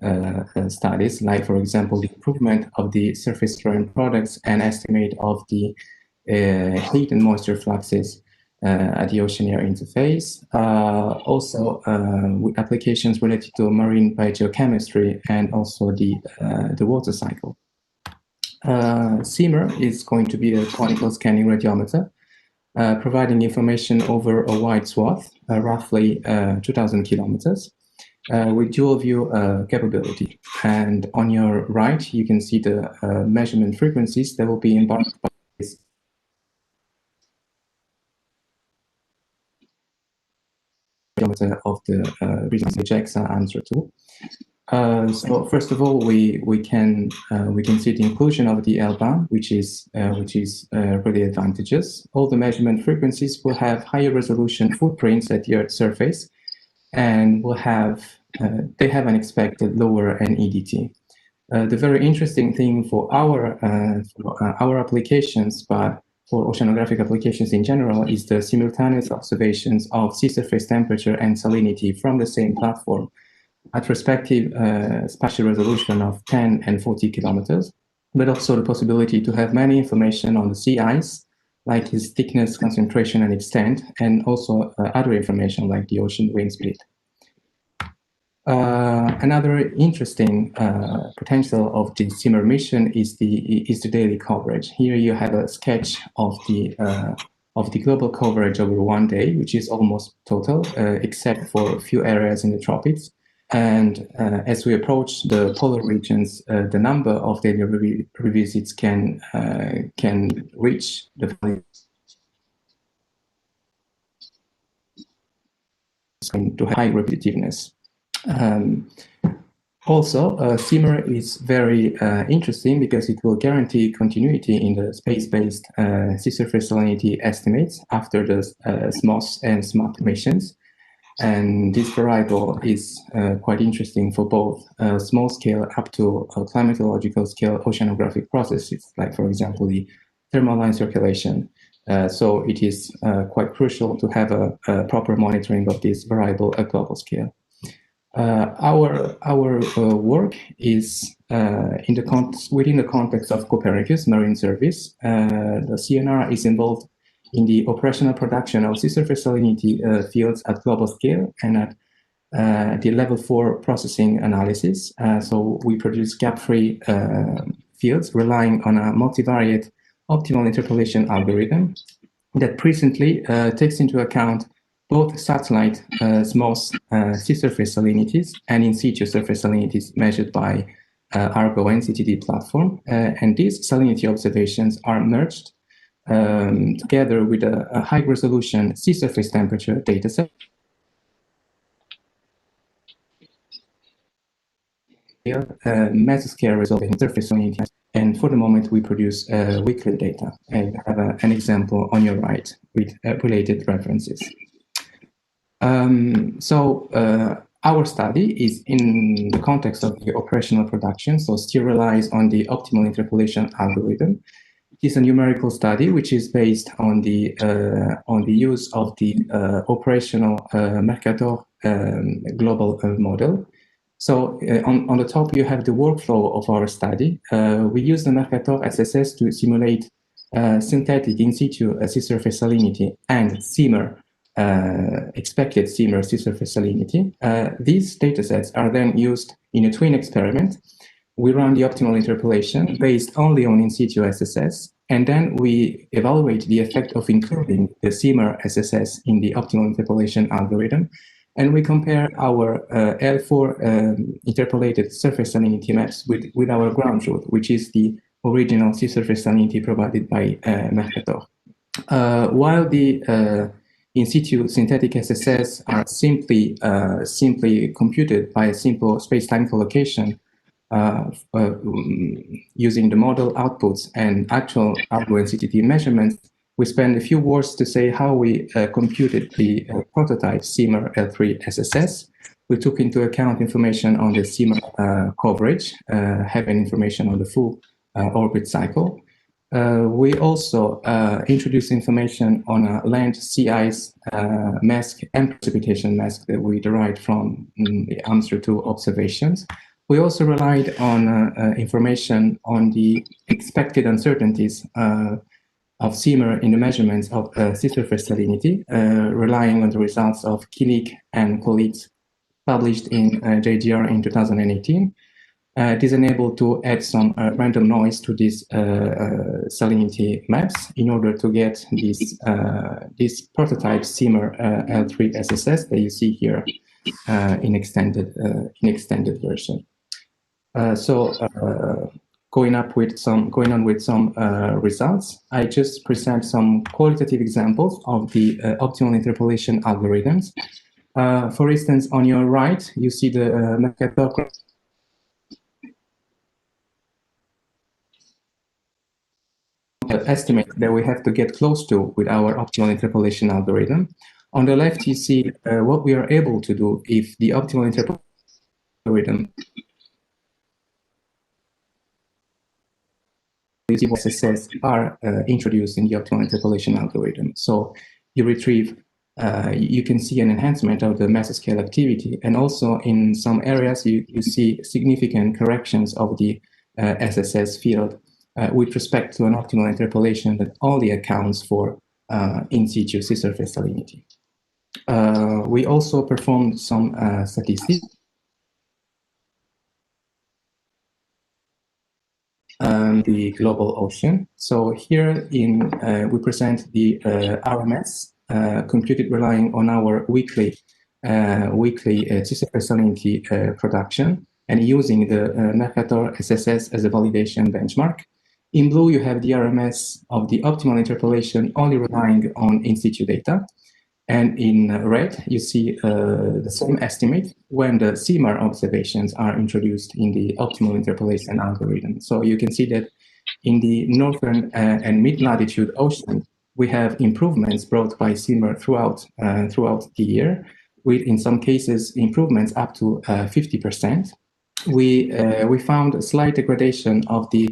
studies, like, for example, the improvement of the surface current products and estimate of the heat and moisture fluxes at the ocean air interface. Also, with applications related to marine biogeochemistry and also the water cycle. CIMR is going to be a conical scanning radiometer, providing information over a wide swath, roughly 2,000 kilometers, with dual view capability. And on your right, you can see the measurement frequencies that will be embarked by this of the regions JAXA answer to. So first of all, we can see the inclusion of the L-band, which is really advantageous. All the measurement frequencies will have higher resolution footprints at the Earth's surface, and will have they have an expected lower NEDT. The very interesting thing for our applications, but for oceanographic applications in general, is the simultaneous observations of sea surface temperature and salinity from the same platform at respective spatial resolution of 10 and 40 kilometers, but also the possibility to have many information on the sea ice, like its thickness, concentration, and extent, and also other information like the ocean wind speed. Another interesting potential of the CIMR mission is the daily coverage. Here you have a sketch of the global coverage over one day, which is almost total, except for a few areas in the tropics. And as we approach the polar regions, the number of daily revisits can reach the value to high repetitiveness. Also, CIMR is very interesting because it will guarantee continuity in the space-based sea surface salinity estimates after the SMOS and SMAP missions. And this variable is quite interesting for both small scale up to climatological scale oceanographic processes, like, for example, the thermal line circulation. So it is quite crucial to have a proper monitoring of this variable at global scale. Our work is within the context of Copernicus Marine Service. The CNR is involved in the operational production of sea surface salinity fields at global scale and at the level 4 processing analysis. So we produce gap-free fields relying on a multivariate optimal interpolation algorithm that presently takes into account both satellite SMOS sea surface salinities and in situ surface salinities measured by Argo NCTD platform. And these salinity observations are merged together with a high resolution sea surface temperature dataset. Mesoscale resolving surface salinity. And for the moment, we produce weekly data. And you have an example on your right with related references. Our study is in the context of the operational production, so still relies on the optimal interpolation algorithm. It is a numerical study which is based on the use of the operational Mercator global model. So on the top you have the workflow of our study. We use the Mercator SSS to simulate synthetic in situ sea surface salinity and CIMR. Expected CIMR sea surface salinity. These datasets are then used in a twin experiment. We run the optimal interpolation based only on in situ SSS, and then we evaluate the effect of including the CIMR SSS in the optimal interpolation algorithm, and we compare our L4 interpolated surface salinity maps with our ground truth, which is the original sea surface salinity provided by Mercator. While the in situ synthetic SSS are simply computed by a simple space-time collocation using the model outputs and actual Argo NCTD measurements. We spend a few words to say how we computed the prototype CIMR L3 SSS. We took into account information on the CIMA coverage, having information on the full orbit cycle. We also introduced information on a land sea ice mask and precipitation mask that we derived from the AMSR 2 observations. We also relied on information on the expected uncertainties of CIMA in the measurements of sea surface salinity, relying on the results of Kilik and colleagues published in JGR in 2018. It is enabled to add some random noise to these salinity maps in order to get this prototype CIMA L3 SSS that you see here in extended version. Going on with some results, I just present some qualitative examples of the optimal interpolation algorithms. For instance, on your right, you see the Mercator estimate that we have to get close to with our optimal interpolation algorithm. On the left, you see what we are able to do if the optimal interpolation algorithm SSS are introduced in the optimal interpolation algorithm. So you retrieve, you can see an enhancement of the mesoscale activity, and also in some areas you see significant corrections of the SSS field with respect to an optimal interpolation that only accounts for in situ sea surface salinity. We also performed some statistics. The global ocean. So here we present the RMS computed relying on our weekly sea surface salinity production and using the Mercator SSS as a validation benchmark. In blue, you have the RMS of the optimal interpolation only relying on in situ data. And in red, you see the same estimate when the CIMA observations are introduced in the optimal interpolation algorithm. So you can see that in the northern and mid-latitude ocean, we have improvements brought by CIMA throughout the year, with in some cases improvements up to 50%. We found a slight degradation of the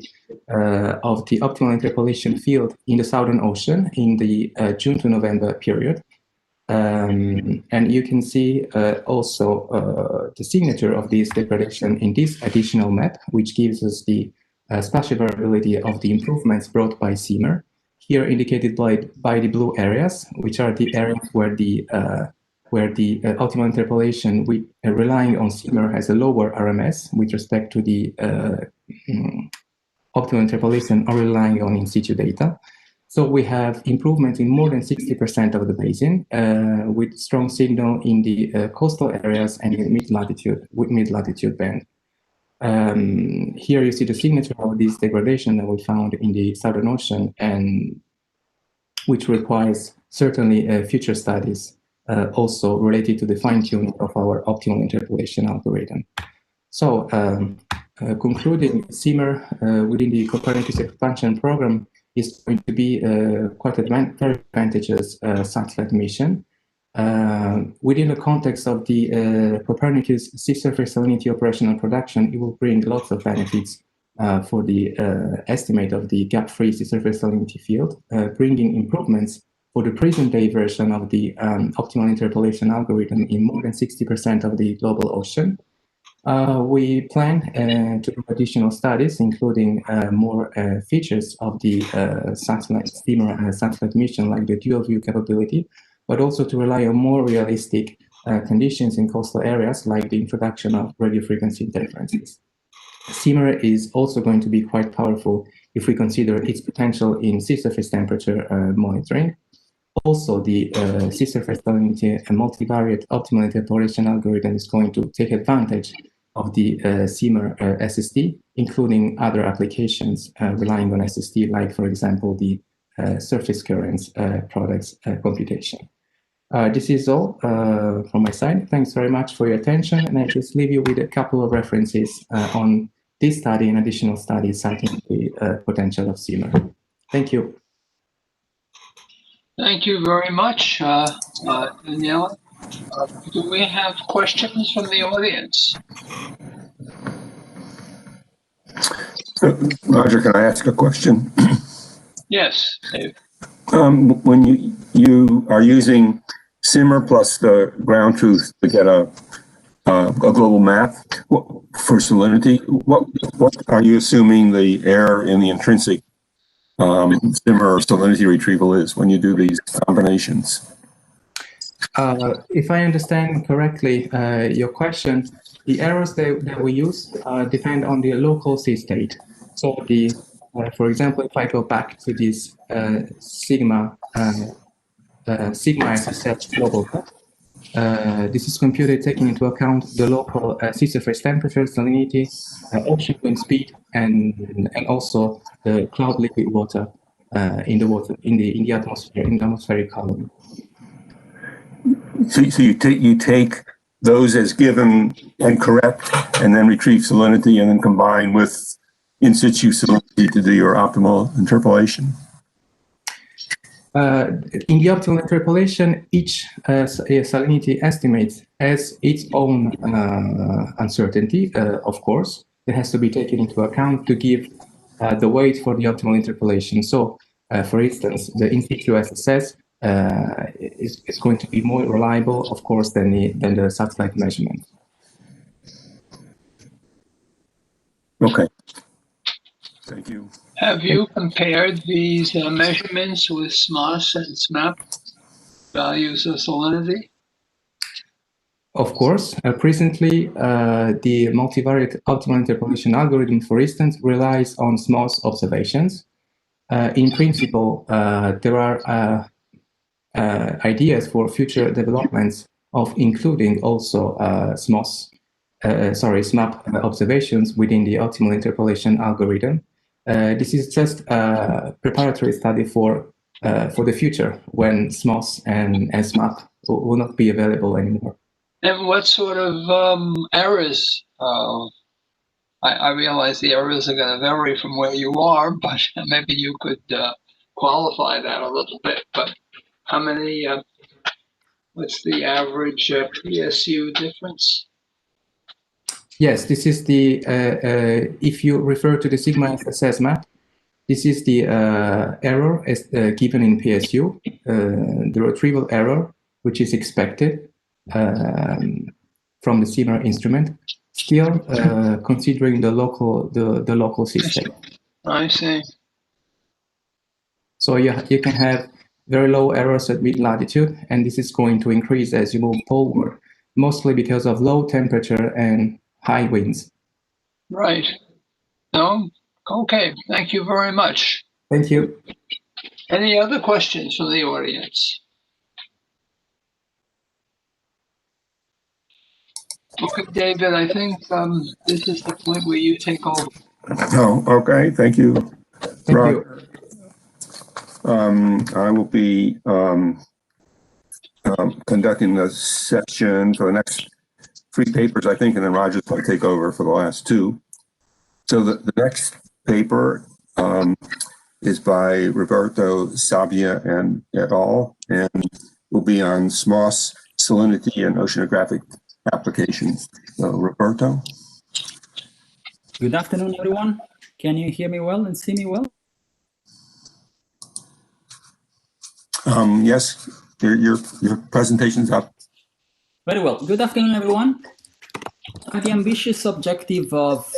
optimal interpolation field in the Southern Ocean in the June to November period. And you can see also the signature of this degradation in this additional map, which gives us the spatial variability of the improvements brought by CIMA, here indicated by the blue areas, which are the areas where the optimal interpolation relying on CIMA has a lower RMS with respect to the optimal interpolation or relying on in situ data. So we have improvement in more than 60% of the basin, with strong signal in the coastal areas and in mid-latitude band. Here you see the signature of this degradation that we found in the Southern Ocean, and which requires certainly future studies, also related to the fine-tuning of our optimal interpolation algorithm. So concluding, CIMA within the Copernicus expansion program is going to be quite very advantageous satellite mission. Within the context of the Copernicus sea surface salinity operational production, it will bring lots of benefits for the estimate of the gap-free sea surface salinity field, bringing improvements for the present-day version of the optimal interpolation algorithm in more than 60% of the global ocean. We plan to do additional studies, including more features of the CIMA satellite mission, like the dual view capability, but also to rely on more realistic conditions in coastal areas, like the introduction of radio frequency interferences. CIMA is also going to be quite powerful if we consider its potential in sea surface temperature monitoring. Also, the sea surface salinity and multivariate optimal interpolation algorithm is going to take advantage of the CIMA SST, including other applications relying on SST, like, for example, the surface currents products computation. This is all from my side. Thanks very much for your attention, and I just leave you with a couple of references on this study and additional studies citing the potential of CIMA. Thank you. Thank you very much, Daniela. Do we have questions from the audience? Roger, can I ask a question? Yes, Dave. When you are using Simmer plus the ground truth to get a global map for salinity, what are you assuming the error in the intrinsic Simmer salinity retrieval is when you do these combinations? If I understand correctly your question, the errors that we use depend on the local sea state. So for example, if I go back to this sigma SSH global map, this is computed taking into account the local sea surface temperature, salinity, ocean wind speed, and also the cloud liquid water in the atmosphere, in the atmospheric column. So you take those as given and correct, and then retrieve salinity, and then combine with in situ salinity to do your optimal interpolation. In the optimal interpolation, each salinity estimate has its own uncertainty, of course. It has to be taken into account to give the weight for the optimal interpolation. So, for instance, the in situ SSS is going to be more reliable, of course, than the satellite measurement. Okay. Thank you. Have you compared these measurements with SMOS and SMAP values of salinity? Of course, presently, the multivariate optimal interpolation algorithm, for instance, relies on SMOS observations. In principle, there are ideas for future developments of including also SMAP observations within the optimal interpolation algorithm. This is just a preparatory study for the future when SMOS and SMAP will not be available anymore. And what sort of errors? I realize the errors are going to vary from where you are, but maybe you could qualify that a little bit. But how many? What's the average PSU difference? Yes, this is the, if you refer to the sigma SSS map, this is the error as given in PSU, the retrieval error, which is expected from the Simmer instrument, still considering the local system. I see. So you can have very low errors at mid-latitude, and this is going to increase as you move forward, mostly because of low temperature and high winds. Right. No? Okay. Thank you very much. Thank you. Any other questions from the audience? Okay, David, I think this is the point where you take over. Oh, okay. Thank you. Thank you. I will be conducting the session for the next 3 papers, I think, and then Roger's going to take over for the last 2. So the next paper is by Roberto Sabbia and et al., and will be on SMOS, salinity, and oceanographic applications. So, Roberto? Good afternoon, everyone. Can you hear me well and see me well? Yes, your presentation's up. Very well. Good afternoon, everyone. The ambitious objective of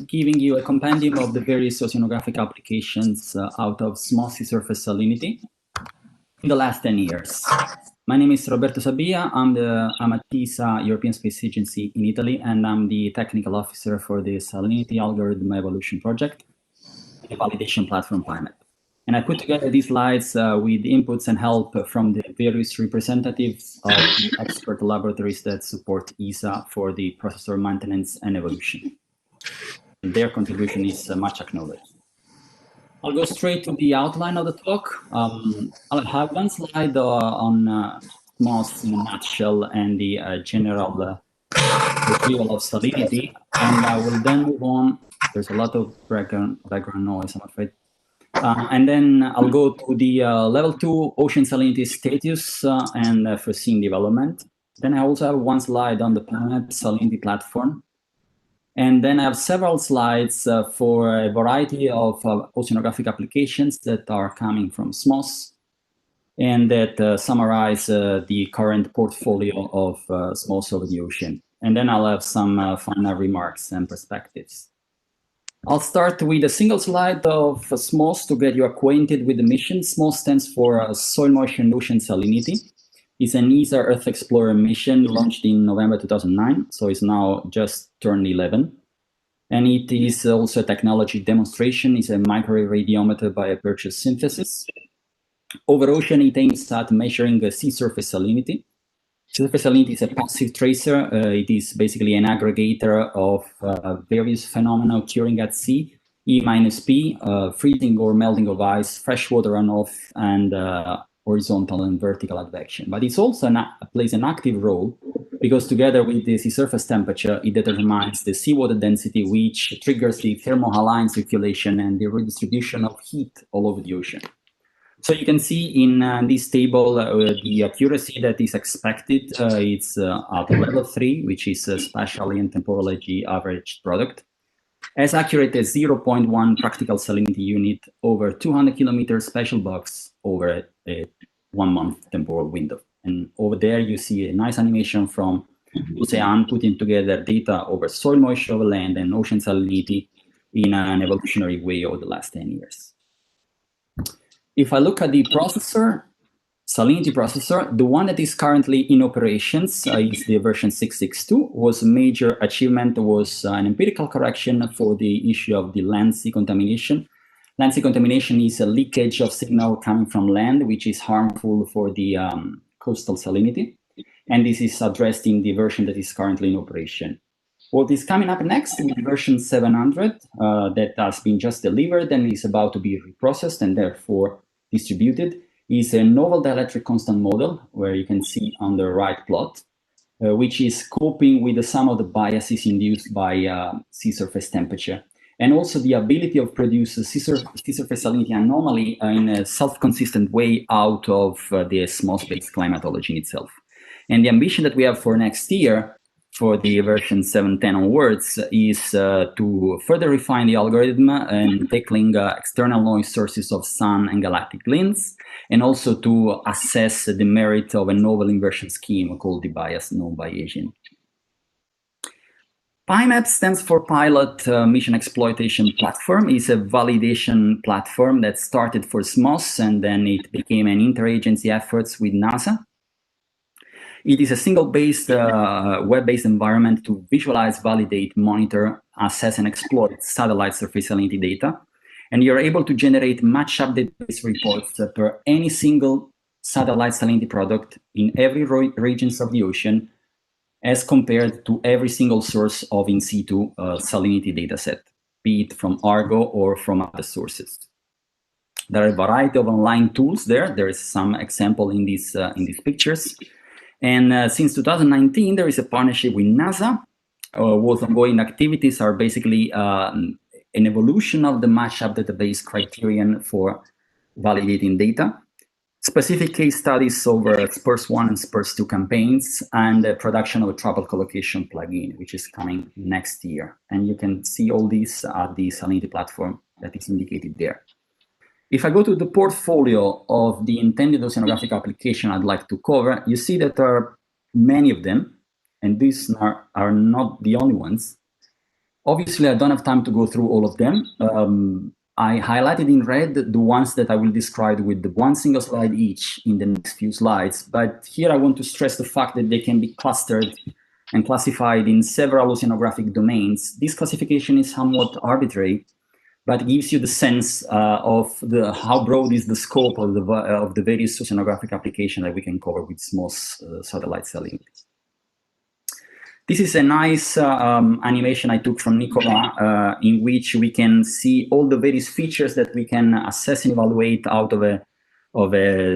giving you a compendium of the various oceanographic applications out of small sea surface salinity in the last 10 years. My name is Roberto Sabbia. I'm at ESA, European Space Agency in Italy, and I'm the technical officer for the Salinity Algorithm Evolution Project, the validation platform PIMET. And I put together these slides with inputs and help from the various representatives of the expert laboratories that support ESA for the processor maintenance and evolution. And their contribution is much acknowledged. I'll go straight to the outline of the talk. I'll have one slide on SMOS in a nutshell and the general retrieval of salinity, and I will then move on. There's a lot of background noise, I'm afraid. And then I'll go to the level 2 ocean salinity status and foreseen development. Then I also have one slide on the PyMap salinity platform. And then I have several slides for a variety of oceanographic applications that are coming from SMOS and that summarize the current portfolio of SMOS over the ocean. And then I'll have some final remarks and perspectives. I'll start with a single slide of SMOS to get you acquainted with the mission. SMOS stands for Soil Moisture and Ocean Salinity. It's an ESA Earth Explorer mission launched in November 2009, so it's now just turned 11. And it is also a technology demonstration. It's a microradiometer by aperture synthesis. Over ocean, it aims at measuring the sea surface salinity. Surface salinity is a passive tracer. It is basically an aggregator of various phenomena occurring at sea, E minus P, freezing or melting of ice, freshwater runoff, and horizontal and vertical advection. But it's also plays an active role because together with the sea surface temperature, it determines the seawater density, which triggers the thermohaline circulation and the redistribution of heat all over the ocean. So you can see in this table the accuracy that is expected. It's at level 3, which is a spatially and temporally averaged product. As accurate as 0.1 practical salinity unit over 200 kilometers special box over a 1 month temporal window. And over there you see a nice animation from Ocean putting together data over soil moisture over land and ocean salinity in an evolutionary way over the last 10 years. If I look at the processor, salinity processor, the one that is currently in operations is the version 662. Was a major achievement was an empirical correction for the issue of the land sea contamination. Land sea contamination is a leakage of signal coming from land, which is harmful for the coastal salinity. And this is addressed in the version that is currently in operation. What is coming up next with version 700 that has been just delivered and is about to be reprocessed and therefore distributed is a novel dielectric constant model, where you can see on the right plot, which is coping with the sum of the biases induced by sea surface temperature, and also the ability of produce a sea surface salinity anomaly in a self-consistent way out of the SMOS-based climatology in itself. And the ambition that we have for next year, for the version 710 onwards, is to further refine the algorithm and tackling external noise sources of sun and galactic glints, and also to assess the merit of a novel inversion scheme called the bias known by Asian. PyMap stands for Pilot Mission Exploitation Platform. It's a validation platform that started for SMOS and then it became an interagency effort with NASA. It is a single-based, web-based environment to visualize, validate, monitor, assess, and exploit satellite surface salinity data. And you're able to generate match-up database reports per any single satellite salinity product in every regions of the ocean, as compared to every single source of in situ salinity dataset, be it from Argo or from other sources. There are a variety of online tools there. There is some example in these pictures. And since 2019, there is a partnership with NASA. What ongoing activities are basically an evolution of the match-up database criterion for validating data, specific case studies over SPURS 1 and SPURS 2 campaigns, and the production of a trouble collocation plugin, which is coming next year. And you can see all these at the Salinity platform that is indicated there. If I go to the portfolio of the intended oceanographic application I'd like to cover, you see that there are many of them, and these are not the only ones. Obviously, I don't have time to go through all of them. I highlighted in red the ones that I will describe with the one single slide each in the next few slides. But here I want to stress the fact that they can be clustered and classified in several oceanographic domains. This classification is somewhat arbitrary, but it gives you the sense of how broad is the scope of the various oceanographic application that we can cover with SMOS satellite salinity. This is a nice animation I took from Nicola, in which we can see all the various features that we can assess and evaluate out of a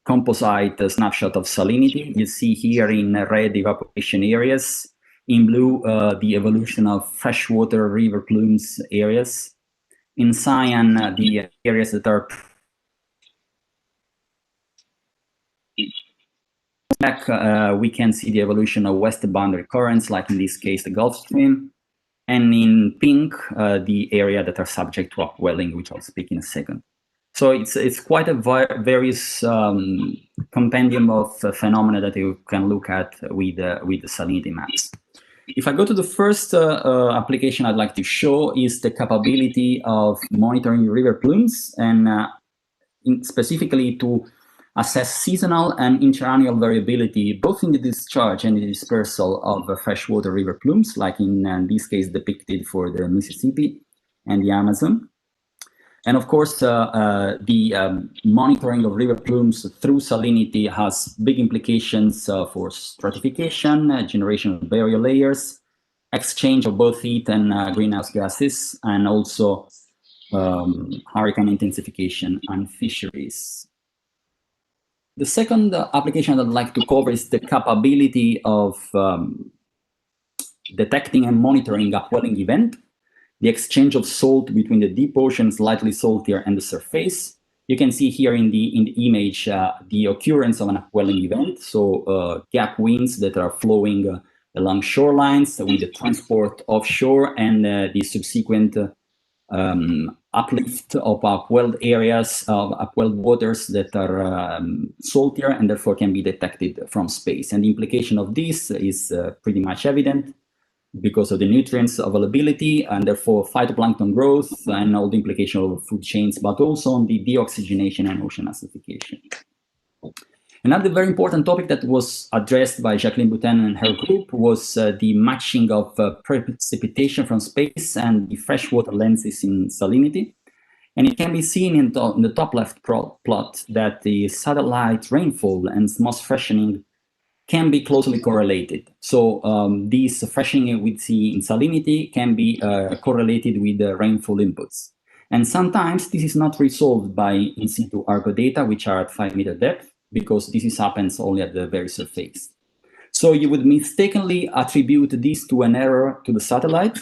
composite snapshot of salinity. You see here in red evaporation areas, in blue the evolution of freshwater river plumes areas, In cyan, the areas that are back, we can see the evolution of west boundary currents, like in this case, the Gulf Stream. And in pink, the area that are subject to upwelling, which I'll speak in a second. So it's quite a various compendium of phenomena that you can look at with the salinity maps. If I go to the first application I'd like to show is the capability of monitoring river plumes and specifically to assess seasonal and interannual variability, both in the discharge and the dispersal of freshwater river plumes, like in this case depicted for the Mississippi and the Amazon. And of course, the monitoring of river plumes through salinity has big implications for stratification, generation of barrier layers, exchange of both heat and greenhouse gases, and also hurricane intensification and fisheries. The second application I'd like to cover is the capability of detecting and monitoring upwelling event, the exchange of salt between the deep ocean, slightly saltier, and the surface. You can see here in the image the occurrence of an upwelling event, so gap winds that are flowing along shorelines with the transport offshore and the subsequent uplift of upwelled areas, of upwelled waters that are saltier and therefore can be detected from space. And the implication of this is pretty much evident because of the nutrients availability and therefore phytoplankton growth and all the implication of food chains, but also on the deoxygenation and ocean acidification. Another very important topic that was addressed by Jacqueline Boutin and her group was the matching of precipitation from space and the freshwater lenses in salinity. And it can be seen in the top left plot that the satellite rainfall and moss freshening can be closely correlated. So this freshening we see in salinity can be correlated with the rainfall inputs. And sometimes this is not resolved by in situ Argo data, which are at 5 meter depth, because this happens only at the very surface. So you would mistakenly attribute this to an error to the satellite,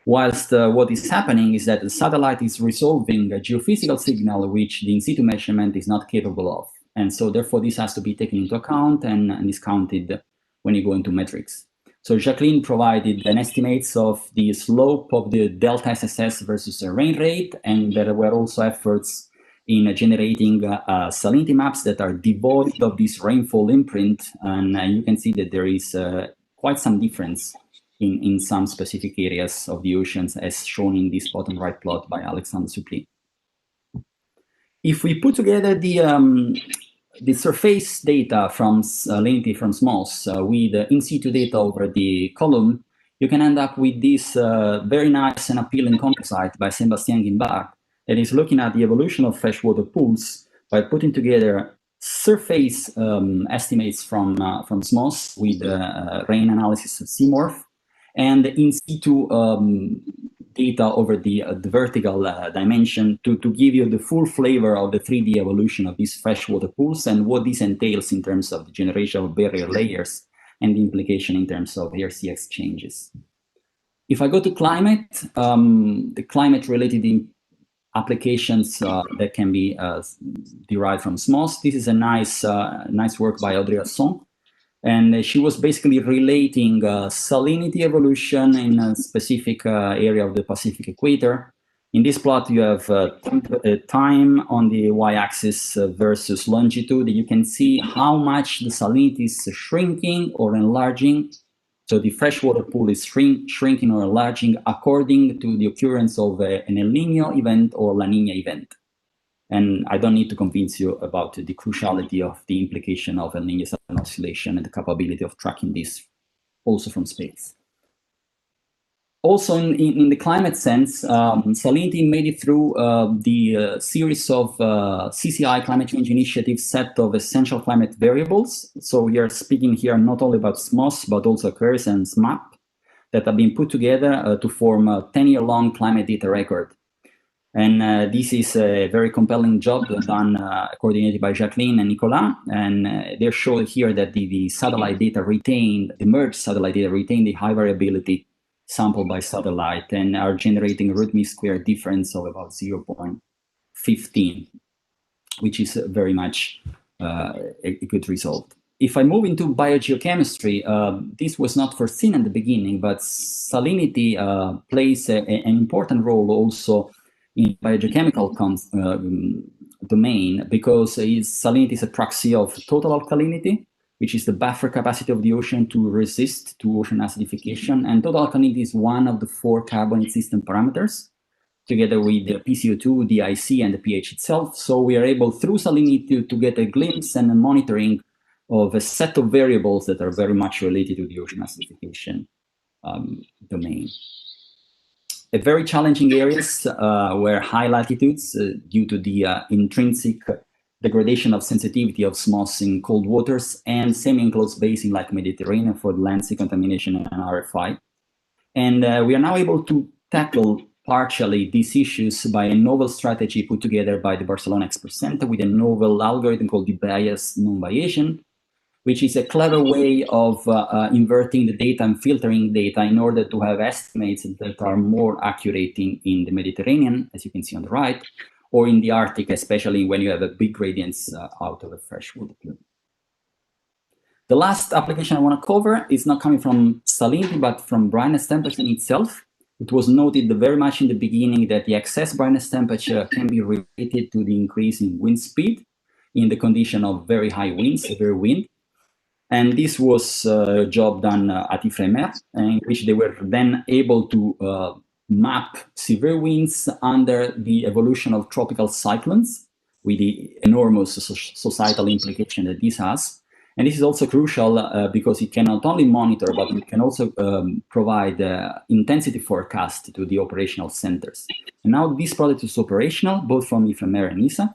whilst what is happening is that the satellite is resolving a geophysical signal which the in situ measurement is not capable of. And so therefore this has to be taken into account and discounted when you go into metrics. So Jacqueline provided an estimates of the slope of the delta SSS versus the rain rate, and there were also efforts in generating salinity maps that are devoid of this rainfall imprint, and you can see that there is quite some difference in some specific areas of the oceans, as shown in this bottom right plot by Alexandre Supli. If we put together the surface data from salinity from SMOS with in situ data over the column, you can end up with this very nice and appealing composite by Sébastien Guimbard that is looking at the evolution of freshwater pools by putting together surface estimates from SMOS with rain analysis of CMORPH and in situ data over the vertical dimension to give you the full flavor of the 3D evolution of these freshwater pools and what this entails in terms of the generation of barrier layers and the implication in terms of air-sea exchanges. If I go to climate, the climate-related applications that can be derived from SMOS. This is a nice work by Audrey Asson. And she was basically relating salinity evolution in a specific area of the Pacific equator. In this plot, you have time on the y-axis versus longitude. You can see how much the salinity is shrinking or enlarging. So the freshwater pool is shrinking or enlarging according to the occurrence of an El Niño event or La Niña event. And I don't need to convince you about the cruciality of the implication of El Niño sudden oscillation and the capability of tracking this also from space. Also in the climate sense, salinity made it through the series of CCI Climate Change Initiative set of essential climate variables. So we are speaking here not only about SMOS, but also CURS and SMAP that have been put together to form a 10-year-long climate data record. And this is a very compelling job done, coordinated by Jacqueline and Nicolas. And they're showing here that the satellite data retained, the merged satellite data retained the high variability sampled by satellite and are generating a root mean square difference of about 0.15, which is very much a good result. If I move into biogeochemistry, this was not foreseen at the beginning, but salinity plays an important role also in biogeochemical domain, because salinity is a proxy of total alkalinity, which is the buffer capacity of the ocean to resist to ocean acidification. And total alkalinity is one of the 4 carbonate system parameters, together with the PCO2, the IC, and the pH itself. So we are able, through salinity, to get a glimpse and a monitoring of a set of variables that are very much related to the ocean acidification domain. A very challenging areas were high latitudes due to the intrinsic degradation of sensitivity of SMOS in cold waters, and semi-enclosed basin like Mediterranean for land sea contamination and RFI. And we are now able to tackle partially these issues by a novel strategy put together by the Barcelona Expert Center with a novel algorithm called the bias non-Bayesian, which is a clever way of inverting the data and filtering data in order to have estimates that are more accurate in the Mediterranean, as you can see on the right, or in the Arctic, especially when you have a big gradients out of a freshwater plume. The last application I want to cover is not coming from salinity, but from brightness temperature itself. It was noted very much in the beginning that the excess brightness temperature can be related to the increase in wind speed in the condition of very high winds, severe wind. And this was a job done at IFREMER, in which they were then able to map severe winds under the evolution of tropical cyclones, with the enormous societal implication that this has. And this is also crucial because it can not only monitor, but it can also provide intensity forecast to the operational centers. And now this product is operational, both from IFREMER and ESA.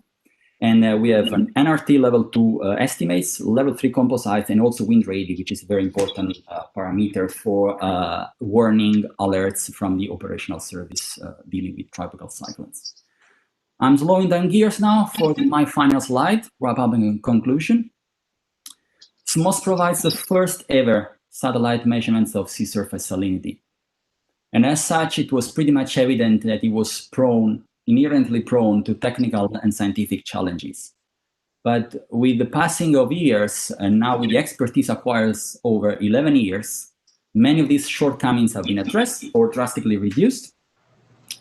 And we have an NRT level 2 estimates, level 3 composites, and also wind radius, which is a very important parameter for warning alerts from the operational service dealing with tropical cyclones. I'm slowing down gears now for my final slide, wrap up and conclusion. SMOS provides the first ever satellite measurements of sea surface salinity. And as such, it was pretty much evident that it was inherently prone to technical and scientific challenges. But with the passing of years, and now with the expertise acquired over 11 years, many of these shortcomings have been addressed or drastically reduced.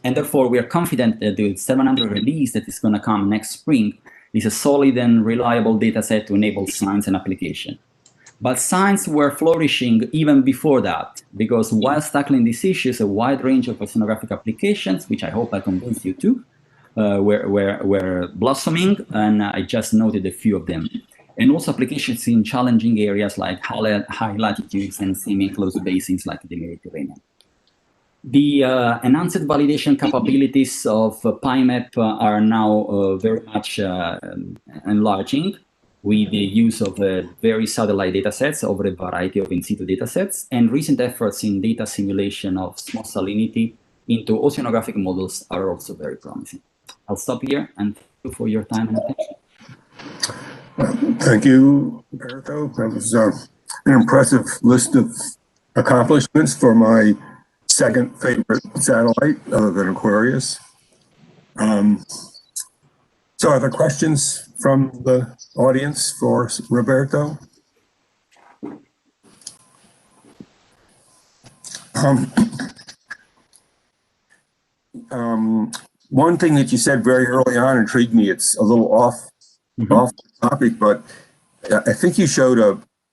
And therefore, we are confident that the 700 release that is going to come next spring is a solid and reliable data set to enable science and application. But science were flourishing even before that, because whilst tackling these issues, a wide range of oceanographic applications, which I hope I convinced you to, were blossoming, and I just noted a few of them. And also applications in challenging areas like high latitudes and semi-enclosed basins like the Mediterranean. The enhanced validation capabilities of PyMap are now very much enlarging, with the use of various satellite datasets over a variety of in situ datasets, and recent efforts in data simulation of SMOS salinity into oceanographic models are also very promising. I'll stop here, and thank you for your time and attention. Thank you, Roberto. That was an impressive list of accomplishments for my second favorite satellite, other than Aquarius. So are there questions from the audience for Roberto? One thing that you said very early on intrigued me. It's a little off topic, but I think you showed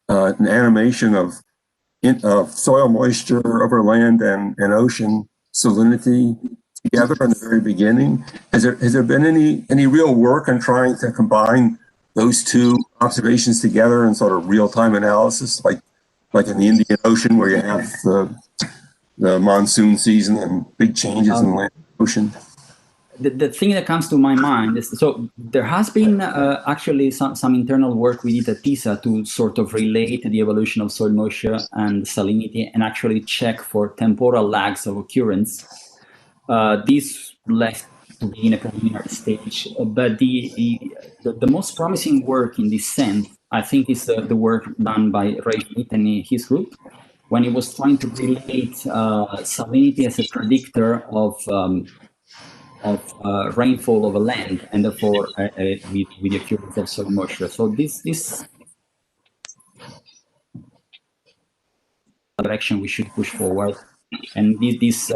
an animation of soil moisture over land and ocean salinity together in the very beginning. Has there been any real work on trying to combine those two observations together in sort of real-time analysis, like in the Indian Ocean, where you have the monsoon season and big changes in the land and ocean? The thing that comes to my mind is, so there has been actually some internal work we did at ESA to sort of relate the evolution of soil moisture and salinity and actually check for temporal lags of occurrence. This left to be in a preliminary stage, but the most promising work in this sense, I think, is the work done by Ray Smith and his group, when it was trying to relate salinity as a predictor of rainfall over land, and therefore with the occurrence of soil moisture. So this direction we should push forward, and this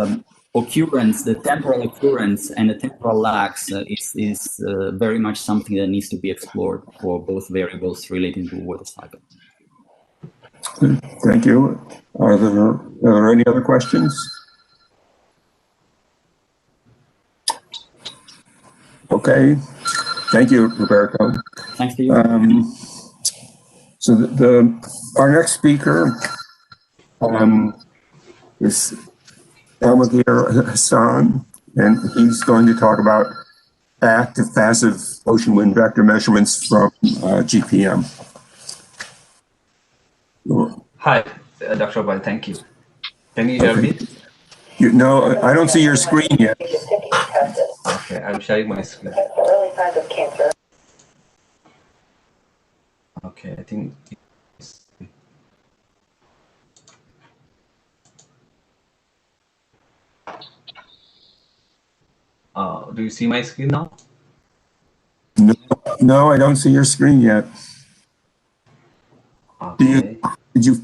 occurrence, the temporal occurrence and the temporal lags is very much something that needs to be explored for both variables relating to water cycle. Thank you. Are there any other questions? Okay. Thank you, Roberto. Thanks to you. So our next speaker is Elmagir Hassan, and he's going to talk about active passive ocean wind vector measurements from GPM. Hi, Dr. Bai, thank you. Can you hear me? No, I don't see your screen yet. Okay, I'm sharing my screen. Okay, I think. Do you see my screen now? No, I don't see your screen yet. Okay. Did you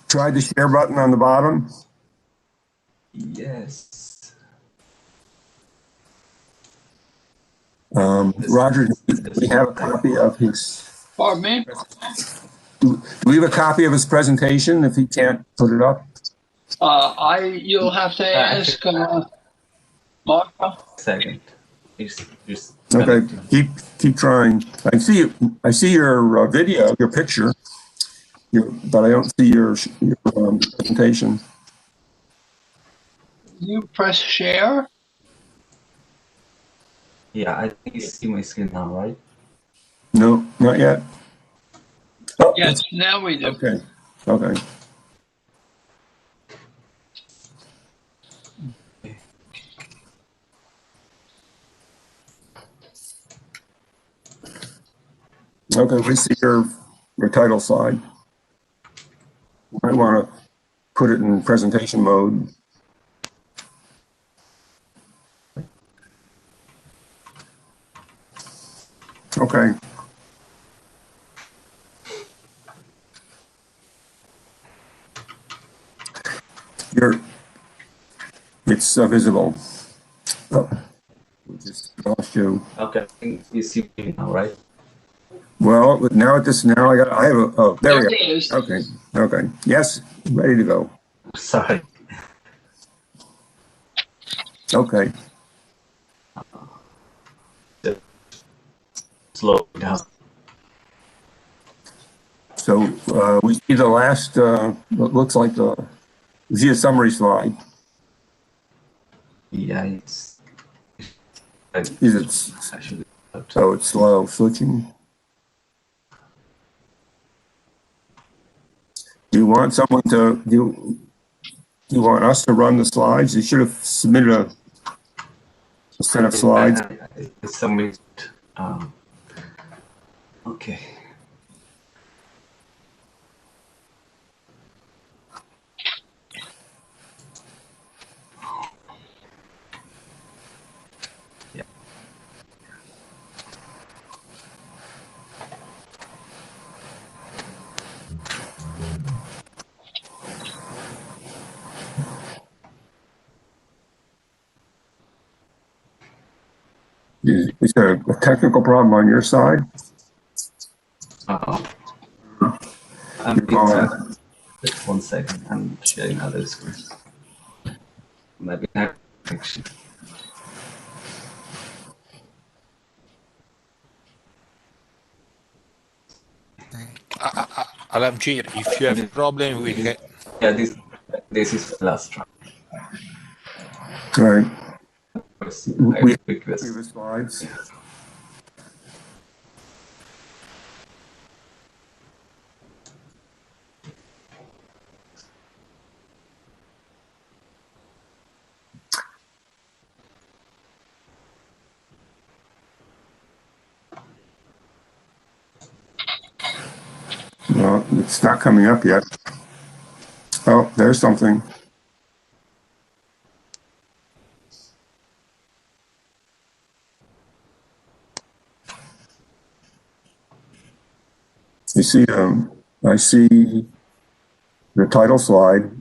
try the share button on the bottom? Yes. Roger, do we have a copy of his? Pardon me? Do we have a copy of his presentation if he can't put it up? You'll have to ask Marco. Second. Okay, keep trying. I see your video, your picture, but I don't see your presentation. You press share. Yeah, I think you see my screen now, right? No, not yet. Oh, yes, now we do. Okay. Okay. Okay, we see your title slide. You might want to put it in presentation mode. Okay. It's visible. Oh, we just lost you. Okay, I think you see me now, right? Well, now I have a, oh, there we go. It is. Okay, okay. Yes, ready to go. Sorry. Okay. Slow down. So we see the last, what looks like we see a summary slide. Yeah, it's so it's slow switching. Do you want someone to do you want us to run the slides? You should have submitted a set of slides. Submit. Okay. Is there a technical problem on your side? Just 1 second. I'm sharing other screen. Maybe not connection. Alamjir, if you have a problem, we can. Yeah, this is the last try. Right. We previous slides. No, it's not coming up yet. there's something. You see, I see the title slide,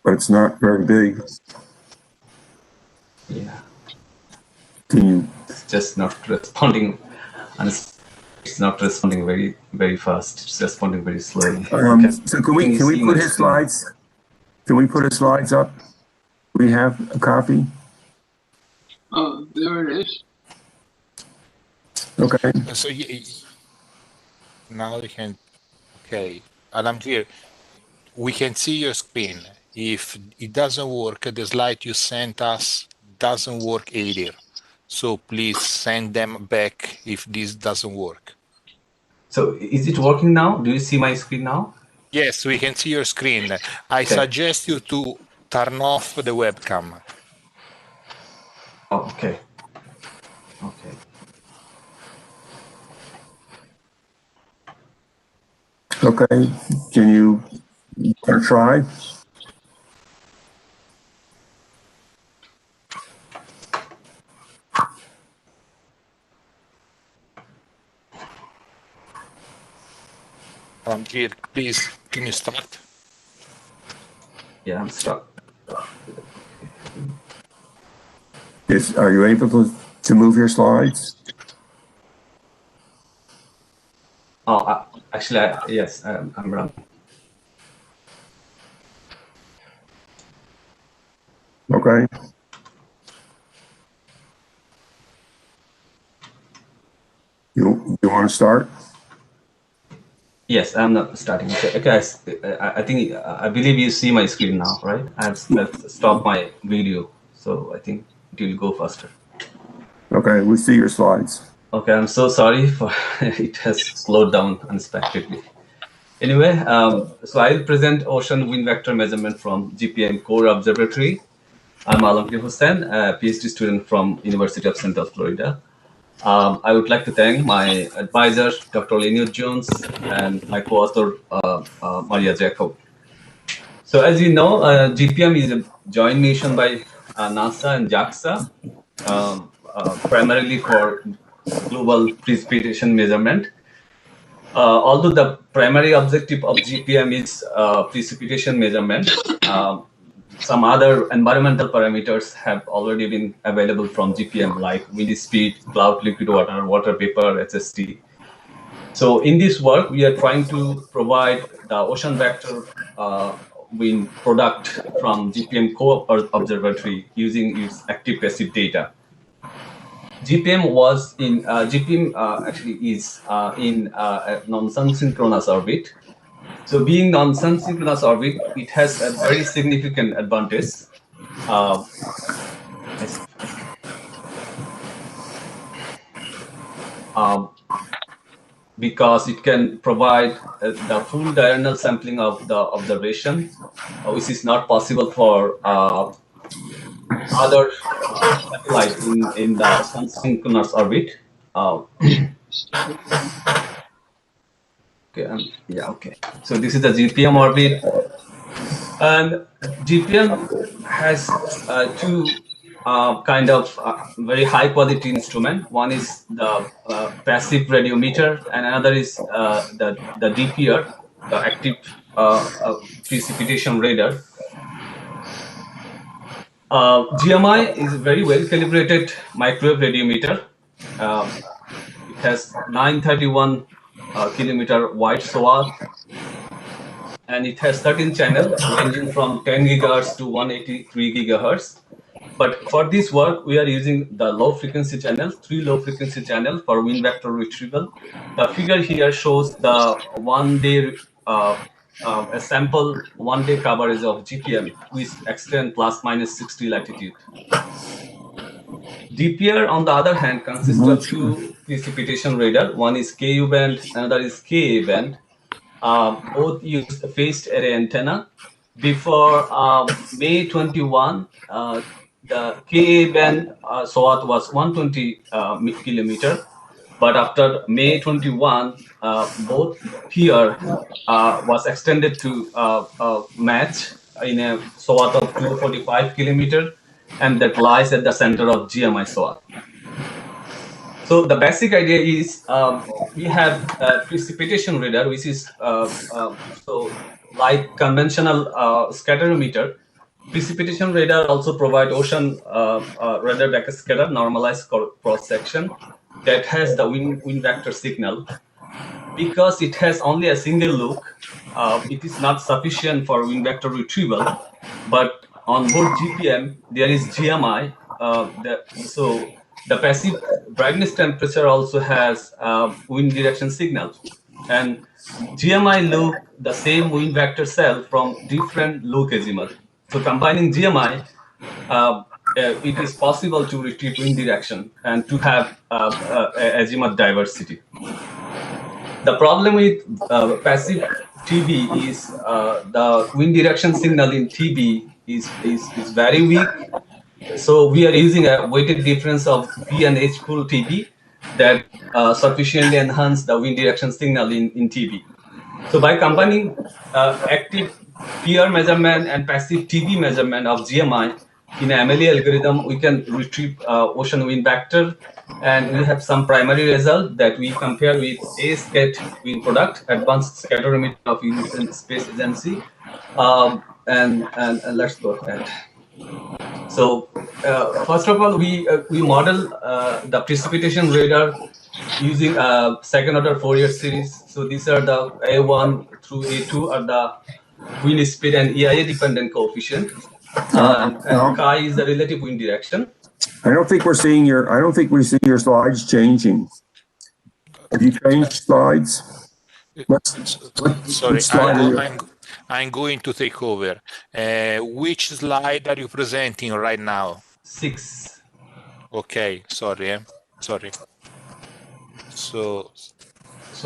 but it's not very big. Yeah. Can you? It's just not responding, and it's not responding very fast. It's responding very slowly. So can we put his slides? Can we put his slides up? We have a copy. Oh, there it is. Okay. So now we can. Okay, Alamgir, we can see your screen. If it doesn't work, the slide you sent us doesn't work either. So please send them back if this doesn't work. So is it working now? Do you see my screen now? Yes, we can see your screen. I suggest you to turn off the webcam. Oh, okay. Okay. Okay. Can you try? Here, please, can you start? Yeah, I'm stuck. Are you able to move your slides? Oh, actually, yes, I'm running. Okay. You want to start? Yes, I'm not starting. Okay, I believe you see my screen now, right? I've stopped my video, so I think it will go faster. Okay, we see your slides. Okay, I'm so sorry for it has slowed down unexpectedly. Anyway, so I'll present ocean wind vector measurement from GPM Core Observatory. I'm Alamgir Hussain, a PhD student from University of Central Florida. I would like to thank my advisor, Dr. Lynette Jones, and my co-author, Maria Jacob. So as you know, GPM is a joint mission by NASA and JAXA, primarily for global precipitation measurement. Although the primary objective of GPM is precipitation measurement, some other environmental parameters have already been available from GPM, like wind speed, cloud liquid water, water vapor, HST. So in this work, we are trying to provide the ocean vector wind product from GPM Core Observatory using its active passive data. GPM was in actually is in a non-sun synchronous orbit. So being non-sun synchronous orbit, it has a very significant advantage. Because it can provide the full diurnal sampling of the observation, which is not possible for other satellite in the sun synchronous orbit. Okay, yeah, okay. So this is the GPM orbit, and GPM has two kind of very high quality instrument. One is the passive radiometer, and another is the DPR, the active precipitation radar. GMI is a very well calibrated microwave radiometer. It has 931 kilometer wide swath, and it has 13 channels ranging from 10 gigahertz to 183 gigahertz. But for this work, we are using the low frequency channels, 3 low frequency channels for wind vector retrieval. The figure here shows the 1 day a sample 1 day coverage of GPM, which extend plus minus 60 latitude. DPR, on the other hand, consists of 2 precipitation radar. One is KU band, another is KA band. Both use a phased array antenna. Before May 21, the KA band SOAT was 120 kilometer, but after May 21, both here was extended to match in a swath of 245 kilometer, and that lies at the center of GMI swath. So the basic idea is we have a precipitation radar, which is so like conventional scatterometer. Precipitation radar also provide ocean radar backscatter normalized cross section that has the wind vector signal. Because it has only a single look, it is not sufficient for wind vector retrieval. But on board GPM, there is GMI. So the passive brightness temperature also has wind direction signal. And GMI look the same wind vector cell from different look azimuth. So combining GMI, it is possible to retrieve wind direction and to have azimuth diversity. The problem with passive TB is the wind direction signal in TB is very weak. So we are using a weighted difference of P and H pool TB that sufficiently enhance the wind direction signal in TB. So by combining active PR measurement and passive TB measurement of GMI in an MLE algorithm, we can retrieve ocean wind vector, and we have some primary result that we compare with ASCAT wind product, Advanced Scatterometer of European Space Agency, and let's go ahead. So first of all, we model the precipitation radar using a second order Fourier series. So these are the A1 through A2 are the wind speed and EIA dependent coefficient. And chi is the relative wind direction. I don't think we see your slides changing. Have you changed slides? Sorry, I'm going to take over. Which slide are you presenting right now? 6. Okay, sorry. Sorry. So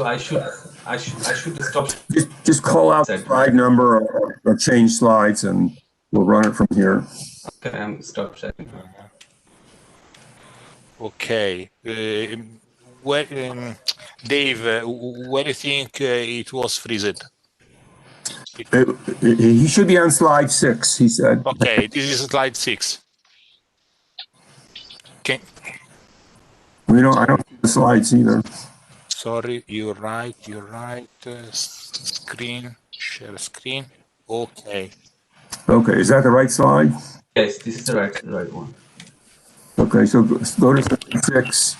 I should stop. Just call out the slide number or change slides, and we'll run it from here. Okay, I'm stop sharing. Okay. Dave, where do you think it was freezed? He should be on slide 6, he said. Okay, this is slide 6. Okay. I don't see the slides either. Sorry, you're right. Screen, share screen. Okay. Okay, is that the right slide? Yes, this is the right one. Okay, so go to slide 6.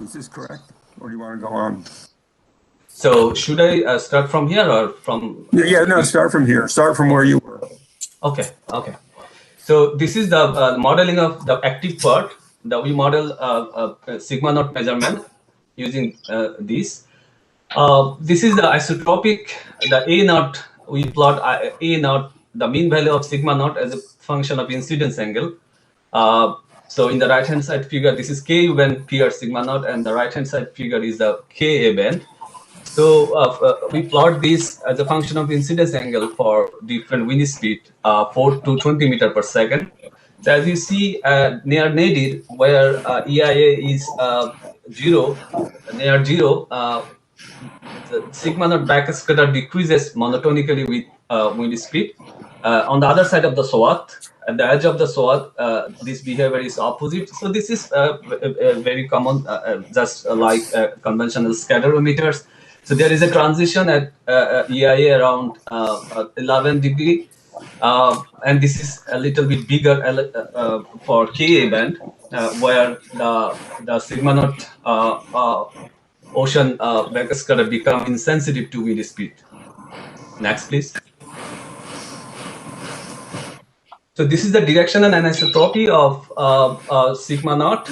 Is this correct, or do you want to go on? So should I start from here or from? Yeah, no, start from here. Start from where you were. Okay. So this is the modeling of the active part that we model sigma naught measurement using this. This is the isotropic, the A naught. We plot A naught, the mean value of sigma naught as a function of incidence angle. So in the right hand side figure, this is K band PR sigma naught, and the right hand side figure is the Ka band. So we plot this as a function of incidence angle for different wind speed, 4 to 20 meter per second. So as you see near nadir, where EIA is 0, near 0, the sigma naught backscatter decreases monotonically with wind speed. On the other side of the swath, at the edge of the swath, this behavior is opposite. So this is very common, just like conventional scatterometers. So there is a transition at EIA around 11 degree, and this is a little bit bigger for Ka band, where the sigma naught ocean backscatter become insensitive to wind speed. Next, please. So this is the direction and anisotropy of sigma naught,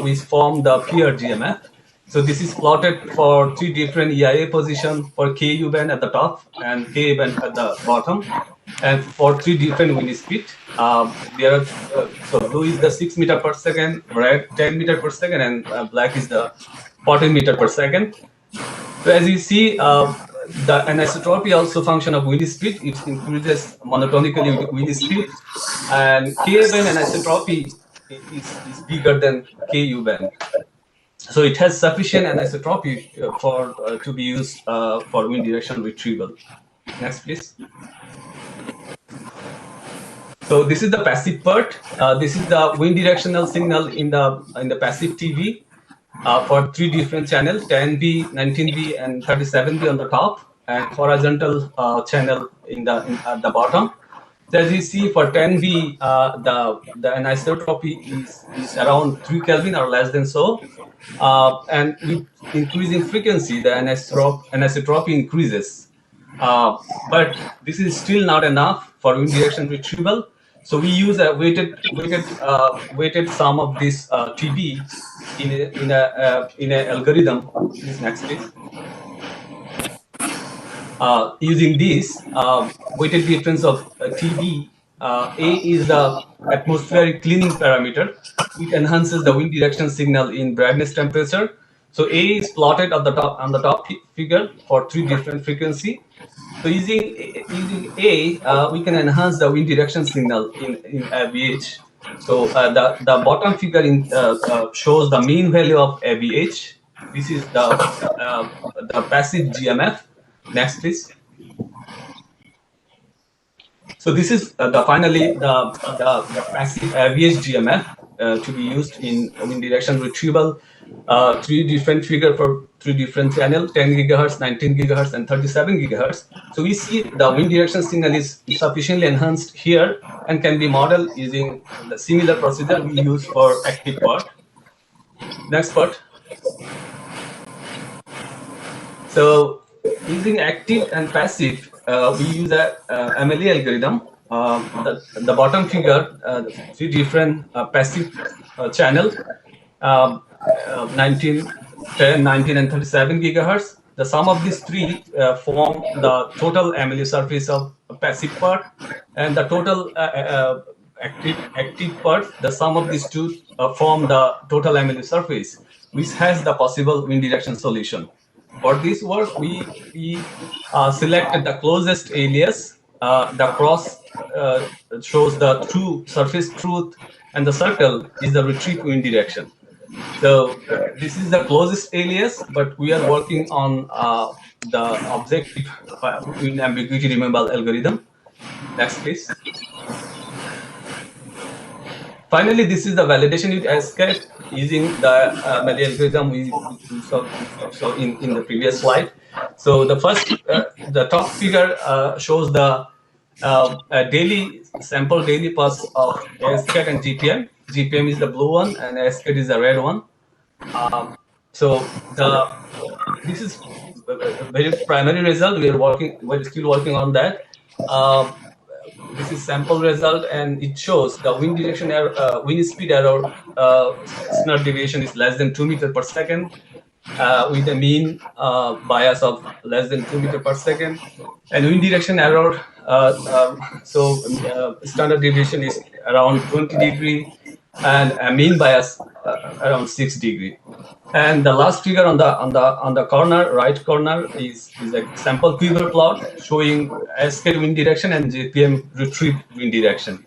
which form the PR GMF. So this is plotted for 3 different EIA positions for Ku band at the top and Ka band at the bottom, and for 3 different wind speed. There are so blue is the 6 meter per second, red 10 meter per second, and black is the 14 meter per second. So as you see, the anisotropy also function of wind speed. It increases monotonically with wind speed, and Ka band anisotropy is bigger than Ku band. So it has sufficient anisotropy to be used for wind direction retrieval. Next, please. So this is the passive part. This is the wind directional signal in the passive TV for 3 different channels: 10V, 19V, and 37V on the top, and horizontal channel at the bottom. So as you see, for 10V, the anisotropy is around 3 Kelvin or less than so. And with increasing frequency, the anisotropy increases. But this is still not enough for wind direction retrieval. So we use a weighted sum of this TB in a algorithm. Please, next, please. Using this weighted difference of TB, A is the atmospheric cleaning parameter. It enhances the wind direction signal in brightness temperature. So A is plotted on the top figure for 3 different frequency. So using A, we can enhance the wind direction signal in AVH. So the bottom figure shows the mean value of AVH. This is the passive GMF. Next, please. So this is finally the passive AVH GMF to be used in wind direction retrieval. 3 different figure for 3 different channels: 10 gigahertz, 19 gigahertz, and 37 gigahertz. So we see the wind direction signal is sufficiently enhanced here and can be modeled using the similar procedure we use for active part. Next part. So using active and passive, we use a MLE algorithm. The bottom figure, 3 different passive channels, 19, 10, 19, and 37 gigahertz. The sum of these 3 form the total MLE surface of a passive part, and the total active part. The sum of these 2 form the total MLE surface, which has the possible wind direction solution. For this work, we selected the closest alias. The cross shows the true surface truth, and the circle is the retrieve wind direction. So this is the closest alias, but we are working on the objective wind ambiguity removal algorithm. Next, please. Finally, this is the validation with escape using the MLE algorithm we saw in the previous slide. So the first, the top figure shows the daily sample daily pass of ASCAD and GPM. GPM is the blue one, and ASCAD is the red one. So this is a very primary result. We're still working on that. This is sample result, and it shows the wind direction error, wind speed error, standard deviation is less than 2 meters per second, with a mean bias of less than 2 meters per second, and wind direction error. Standard deviation is around 20 degree, and a mean bias around 6 degree. And the last figure on the corner, right corner, is a sample quiver plot showing ASCAD wind direction and JPM retrieve wind direction.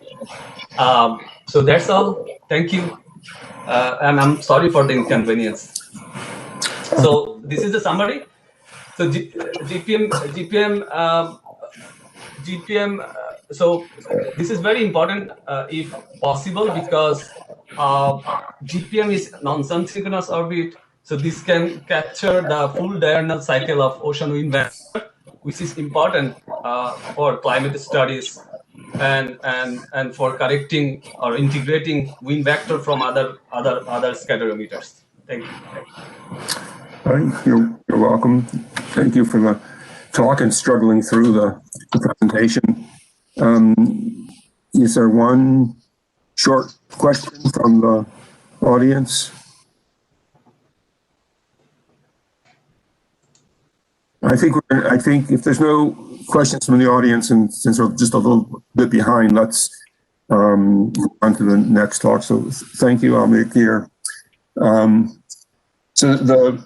So that's all. Thank you, and I'm sorry for the inconvenience. So this is the summary. So GPM. So this is very important if possible, because GPM is non-synchronous orbit, so this can capture the full diurnal cycle of ocean wind vector, which is important for climate studies and for correcting or integrating wind vector from other scatterometers. Thank you. You're welcome. Thank you for the talk and struggling through the presentation. Is there one short question from the audience? I think if there's no questions from the audience, and since we're just a little bit behind, let's go on to the next talk. So thank you, Amir. So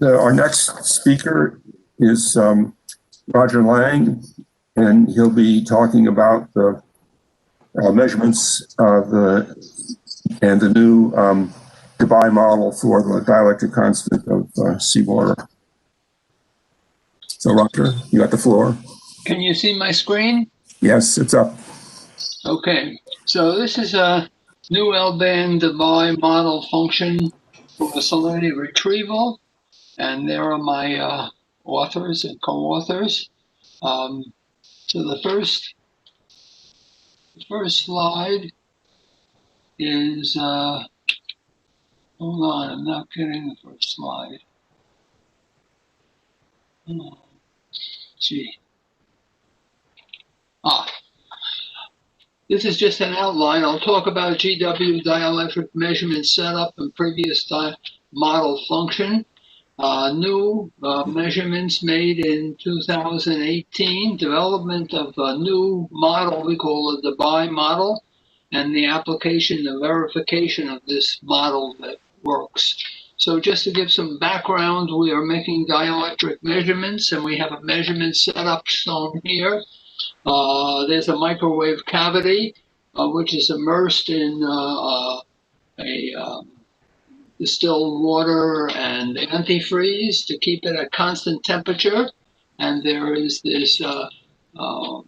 our next speaker is Roger Lang, and he'll be talking about the measurements of and the new Debye model for the dielectric constant of seawater. So, Roger, you got the floor. Can you see my screen? Yes, it's up. Okay, so this is a new L-band Debye model function for salinity retrieval, and there are my authors and co-authors. So the first slide is, hold on, I'm not getting the first slide. Oh, gee. This is just an outline. I'll talk about GW dielectric measurement setup and previous model function. New measurements made in 2018, development of a new model we call the Debye model, and the application, the verification of this model that works. So just to give some background, we are making dielectric measurements, and we have a measurement setup shown here. There's a microwave cavity, which is immersed in distilled water and antifreeze to keep it at constant temperature. And there is this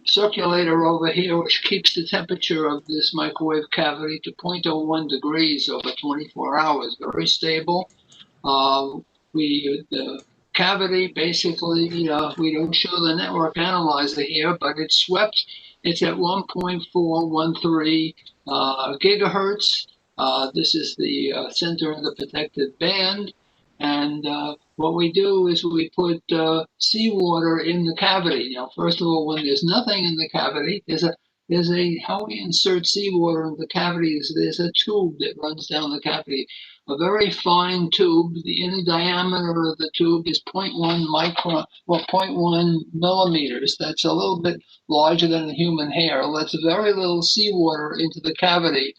circulator over here which keeps the temperature of this microwave cavity to 0.01 degrees over 24 hours, very stable. The cavity, basically, we don't show the network analyzer here, but it's swept. It's at 1.413 gigahertz. This is the center of the protected band. And what we do is we put seawater in the cavity. Now, first of all, when there's nothing in the cavity, how we insert seawater in the cavity is there's a tube that runs down the cavity, a very fine tube. The inner diameter of the tube is 0.1 micron, well, 0.1 millimeters. That's a little bit larger than a human hair. Lets very little seawater into the cavity.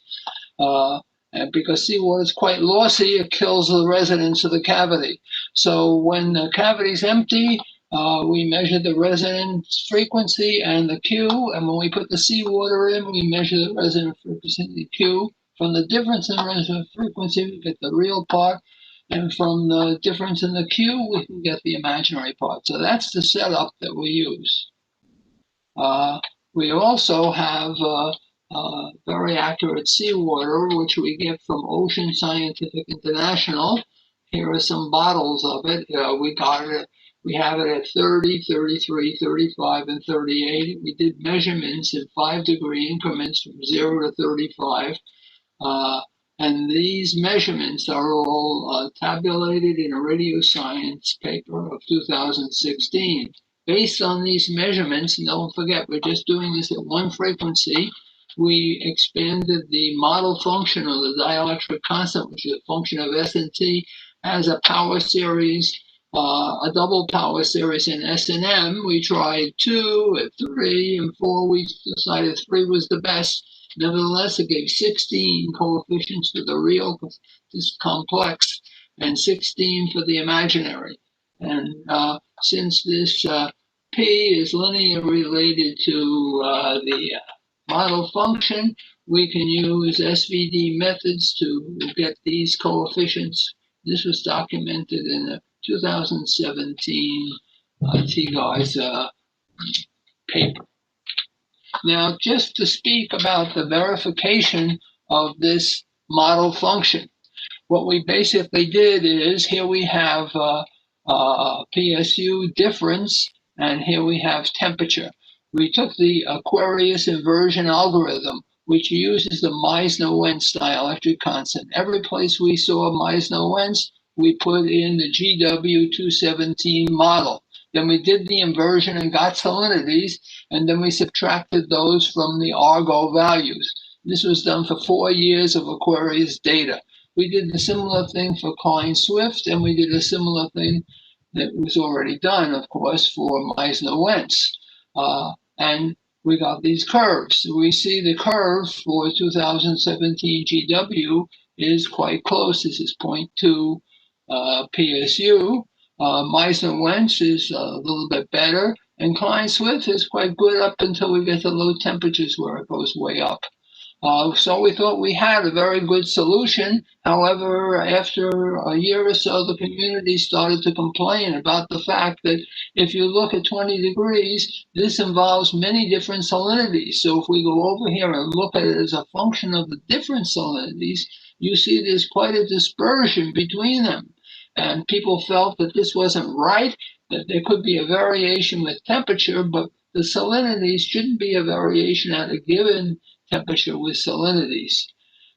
And because seawater is quite lossy, it kills the resonance of the cavity. So when the cavity is empty, we measure the resonance frequency and the Q, and when we put the seawater in, we measure the resonance frequency and the Q. From the difference in resonance frequency, we get the real part, and from the difference in the Q, we can get the imaginary part. So that's the setup that we use. We also have very accurate seawater, which we get from Ocean Scientific International. Here are some bottles of it. We have it at 30, 33, 35, and 38. We did measurements in 5-degree increments from 0 to 35. And these measurements are all tabulated in a radio science paper of 2016. Based on these measurements, and don't forget, we're just doing this at one frequency, we expanded the model function of the dielectric constant, which is a function of S&T, as a power series, a double power series in S&M. We tried 2, 3, and 4. We decided 3 was the best. Nevertheless, it gave 16 coefficients for the real, because it's complex, and 16 for the imaginary. And since this P is linearly related to the model function, we can use SVD methods to get these coefficients. This was documented in a 2017 TGUI's paper. Now, just to speak about the verification of this model function, what we basically did is here we have PSU difference, and here we have temperature. We took the Aquarius inversion algorithm, which uses the Meissner-Wentz dielectric constant. Every place we saw Meissner-Wentz, we put in the GW217 model. Then we did the inversion and got salinities, and then we subtracted those from the Argo values. This was done for 4 years of Aquarius data. We did a similar thing for Klein-Swift, and we did a similar thing that was already done, of course, for Meissner-Wentz. And we got these curves. We see the curve for 2017 GW is quite close. This is 0.2 PSU. Meissner-Wentz is a little bit better, and Klein-Swift is quite good up until we get to low temperatures where it goes way up. So we thought we had a very good solution. However, after a year or so, the community started to complain about the fact that if you look at 20 degrees, this involves many different salinities. So if we go over here and look at it as a function of the different salinities, you see there's quite a dispersion between them. And people felt that this wasn't right, that there could be a variation with temperature, but the salinities shouldn't be a variation at a given temperature with salinities.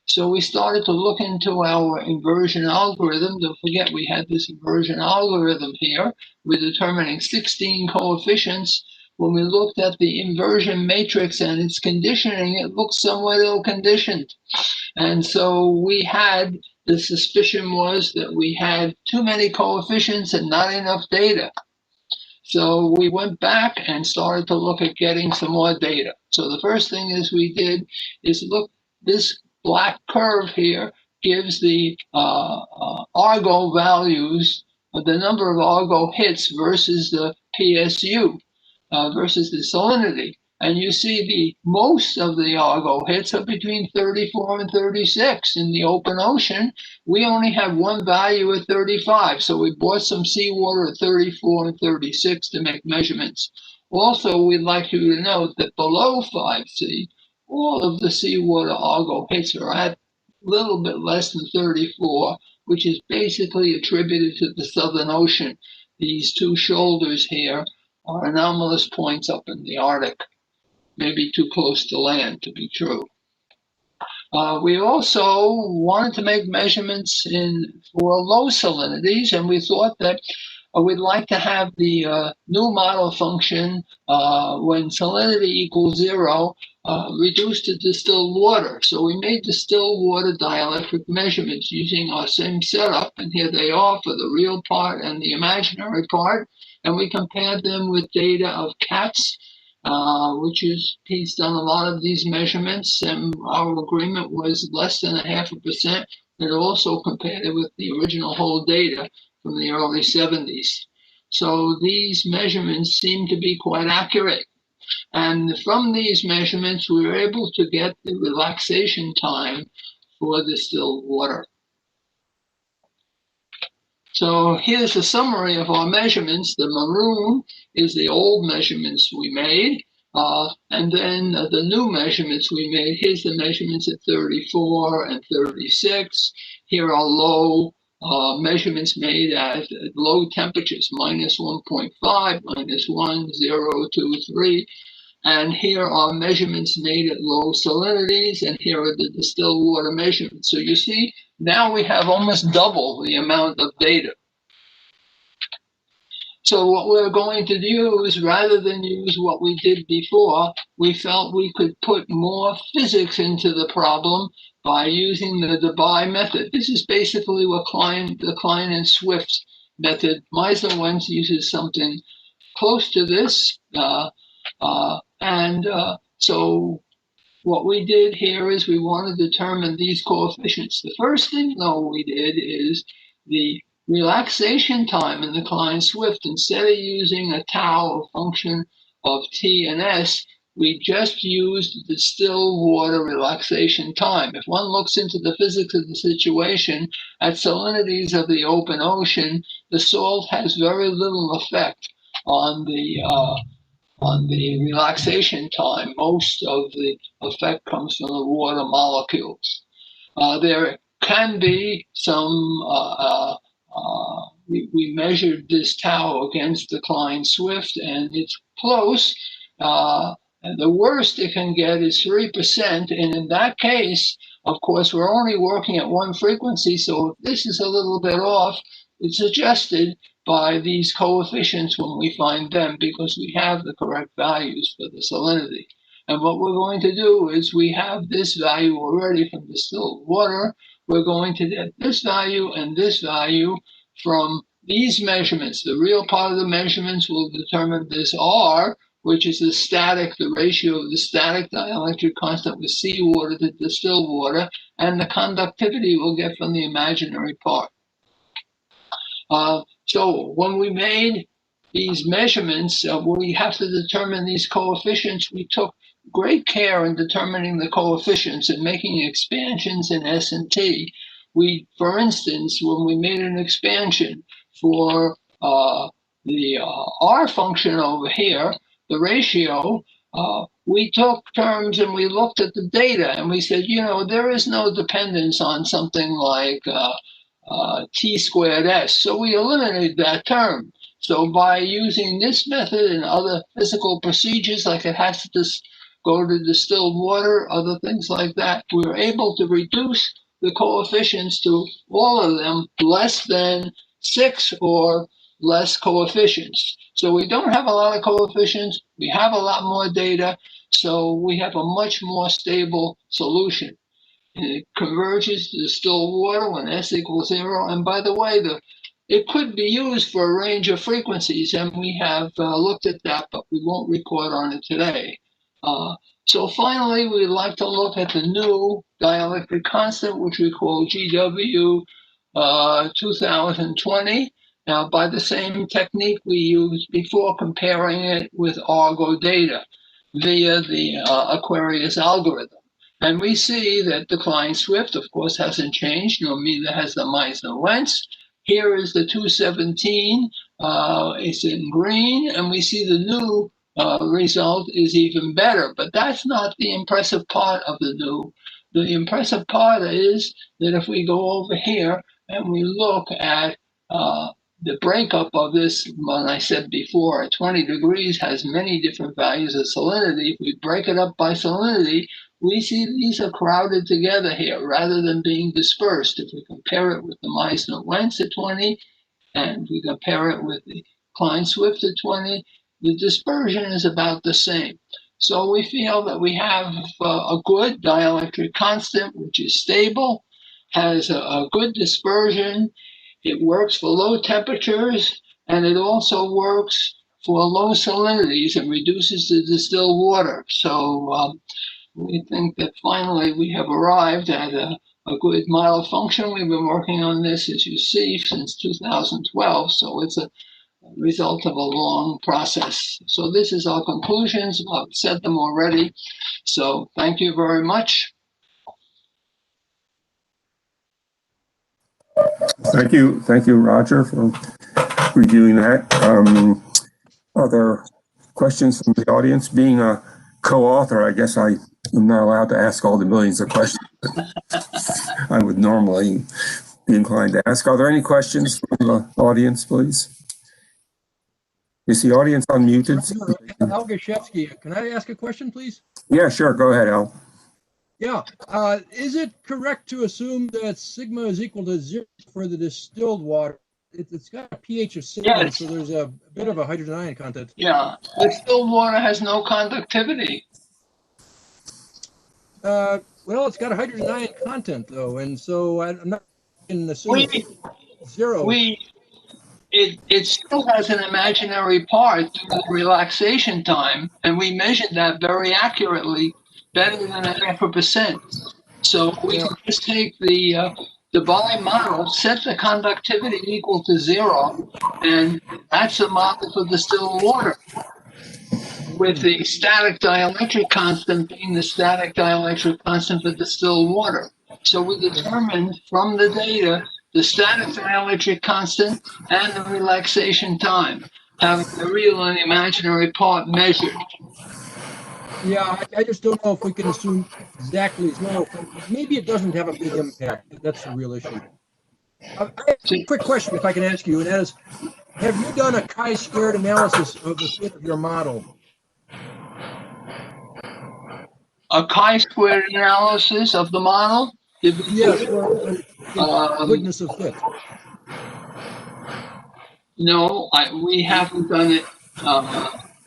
So we started to look into our inversion algorithm. Don't forget we had this inversion algorithm here. We're determining 16 coefficients. When we looked at the inversion matrix and its conditioning, it looked somewhat ill-conditioned. And so we had, the suspicion was that we had too many coefficients and not enough data. So we went back and started to look at getting some more data. So the first thing we did is look, this black curve here gives the Argo values, the number of Argo hits versus the PSU, versus the salinity. And you see most of the Argo hits are between 34 and 36. In the open ocean, we only have one value at 35. So we bought some seawater at 34 and 36 to make measurements. Also, we'd like you to note that below 5C, all of the seawater Argo hits are at a little bit less than 34, which is basically attributed to the Southern Ocean. These two shoulders here are anomalous points up in the Arctic, maybe too close to land to be true. We also wanted to make measurements for low salinities, and we thought that we'd like to have the new model function when salinity equals 0 reduced to distilled water. So we made distilled water dielectric measurements using our same setup, and here they are for the real part and the imaginary part, and we compared them with data of cats, he's done a lot of these measurements, and our agreement was less than 0.5%, and also compared it with the original whole data from the early 70s. So these measurements seem to be quite accurate. And from these measurements, we were able to get the relaxation time for distilled water. So here's a summary of our measurements. The maroon is the old measurements we made. And then the new measurements we made. Here's the measurements at 34 and 36. Here are low measurements made at low temperatures, minus 1.5, minus 1, 0, 2, 3. And here are measurements made at low salinities, and here are the distilled water measurements. So you see, now we have almost double the amount of data. So what we're going to do is, rather than use what we did before, we felt we could put more physics into the problem by using the Debye method. This is basically what the Klein and Swift method. Meisner-Wenz uses something close to this. So what we did here is we want to determine these coefficients. The first thing, though, we did is the relaxation time in the Klein-Swift. Instead of using a tau, a function of T and S, we just used the still water relaxation time. If one looks into the physics of the situation, at salinities of the open ocean, the salt has very little effect on the relaxation time. Most of the effect comes from the water molecules. There can be some, we measured this tau against the Klein-Swift, and it's close. And the worst it can get is 3%. And in that case, of course, we're only working at one frequency. So if this is a little bit off, it's adjusted by these coefficients when we find them, because we have the correct values for the salinity. And what we're going to do is, we have this value already from distilled water. We're going to get this value and this value from these measurements. The real part of the measurements will determine this R, which is the ratio of the static dielectric constant with seawater to distilled water, and the conductivity we'll get from the imaginary part. So when we made these measurements, we have to determine these coefficients. We took great care in determining the coefficients and making expansions in S&T. For instance, when we made an expansion for the R function over here, the ratio, we took terms and we looked at the data and we said, there is no dependence on something like T squared S. So we eliminated that term. So by using this method and other physical procedures, like it has to go to distilled water, other things like that, we were able to reduce the coefficients to all of them less than 6 or less coefficients. So we don't have a lot of coefficients, we have a lot more data, so we have a much more stable solution. And it converges to distilled water when S equals 0. And by the way, it could be used for a range of frequencies, and we have looked at that, but we won't report on it today. So finally, we'd like to look at the new dielectric constant, which we call GW 2020. Now, by the same technique we used before, comparing it with Argo data via the Aquarius algorithm. And we see that the Klein-Swift, of course, hasn't changed, nor neither has the Meissner-Wentz. Here is the 217, it's in green, and we see the new result is even better. But that's not the impressive part of the new. The impressive part is that if we go over here and we look at the breakup of this, when I said before, at 20 degrees has many different values of salinity. If we break it up by salinity, we see these are crowded together here rather than being dispersed. If we compare it with the Meissner-Wentz at 20, and we compare it with the Klein-Swift at 20, the dispersion is about the same. So we feel that we have a good dielectric constant, which is stable, has a good dispersion. It works for low temperatures, and it also works for low salinities and reduces the distilled water. So we think that finally we have arrived at a good model function. We've been working on this, as you see, since 2012, so it's a result of a long process. So this is our conclusions. I've said them already. So thank you very much. Thank you, Roger, for reviewing that. Are there questions from the audience? Being a co-author, I guess I am not allowed to ask all the millions of questions that I would normally be inclined to ask. Are there any questions from the audience, please? Is the audience unmuted? Al Gashevsky, can I ask a question, please? Yeah, sure. Go ahead, Al. Yeah. Is it correct to assume that sigma is equal to 0 for the distilled water? It's got a pH of 7, yes. So there's a bit of a hydrogen ion content. Yeah. Distilled water has no conductivity. Well, it's got a hydrogen ion content, though, and so I'm not assuming 0. It still has an imaginary part due to relaxation time, and we measured that very accurately, better than 0.5%. So we can just take the Dubai model, set the conductivity equal to 0, and that's a model for distilled water, with the static dielectric constant being the static dielectric constant for distilled water. So we determined from the data the static dielectric constant and the relaxation time, having the real and imaginary part measured. Yeah, I just don't know if we can assume exactly 0. Maybe it doesn't have a big impact. That's the real issue. I have a quick question, if I can ask you, and that is, have you done a chi-squared analysis of the fit of your model? A chi-squared analysis of the model? Yes, for goodness of fit. No, we haven't done it.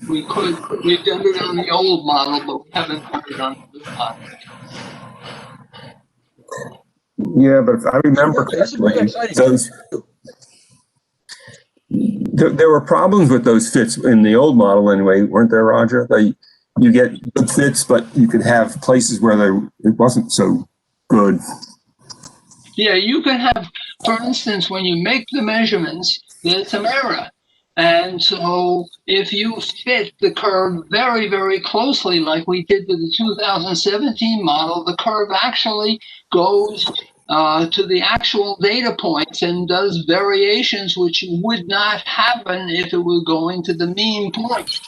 We've done it on the old model, but we haven't done it on the new model. Yeah, but if I remember correctly, there were problems with those fits in the old model anyway, weren't there, Roger? You get good fits, but you could have places where it wasn't so good. Yeah, you can have, for instance, when you make the measurements, there's some error. And so if you fit the curve very, very closely, like we did with the 2017 model, the curve actually goes to the actual data points and does variations which would not happen if it were going to the mean point.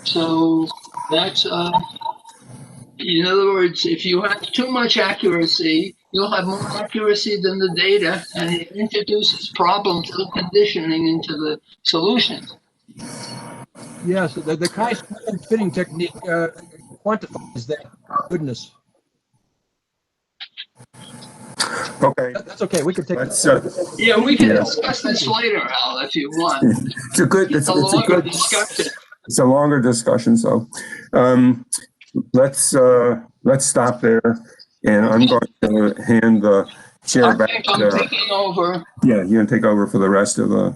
So that's, in other words, if you have too much accuracy, you'll have more accuracy than the data, and it introduces problems of conditioning into the solutions. Yes, the chi-square fitting technique quantifies that. Goodness. Okay. That's okay. We can take. Yeah, we can discuss this later, Al, if you want. It's a good. It's a good discussion. It's a longer discussion. So, let's stop there, and I'm going to hand the chair back. I'm taking over. Yeah, you're going to take over for the rest of the.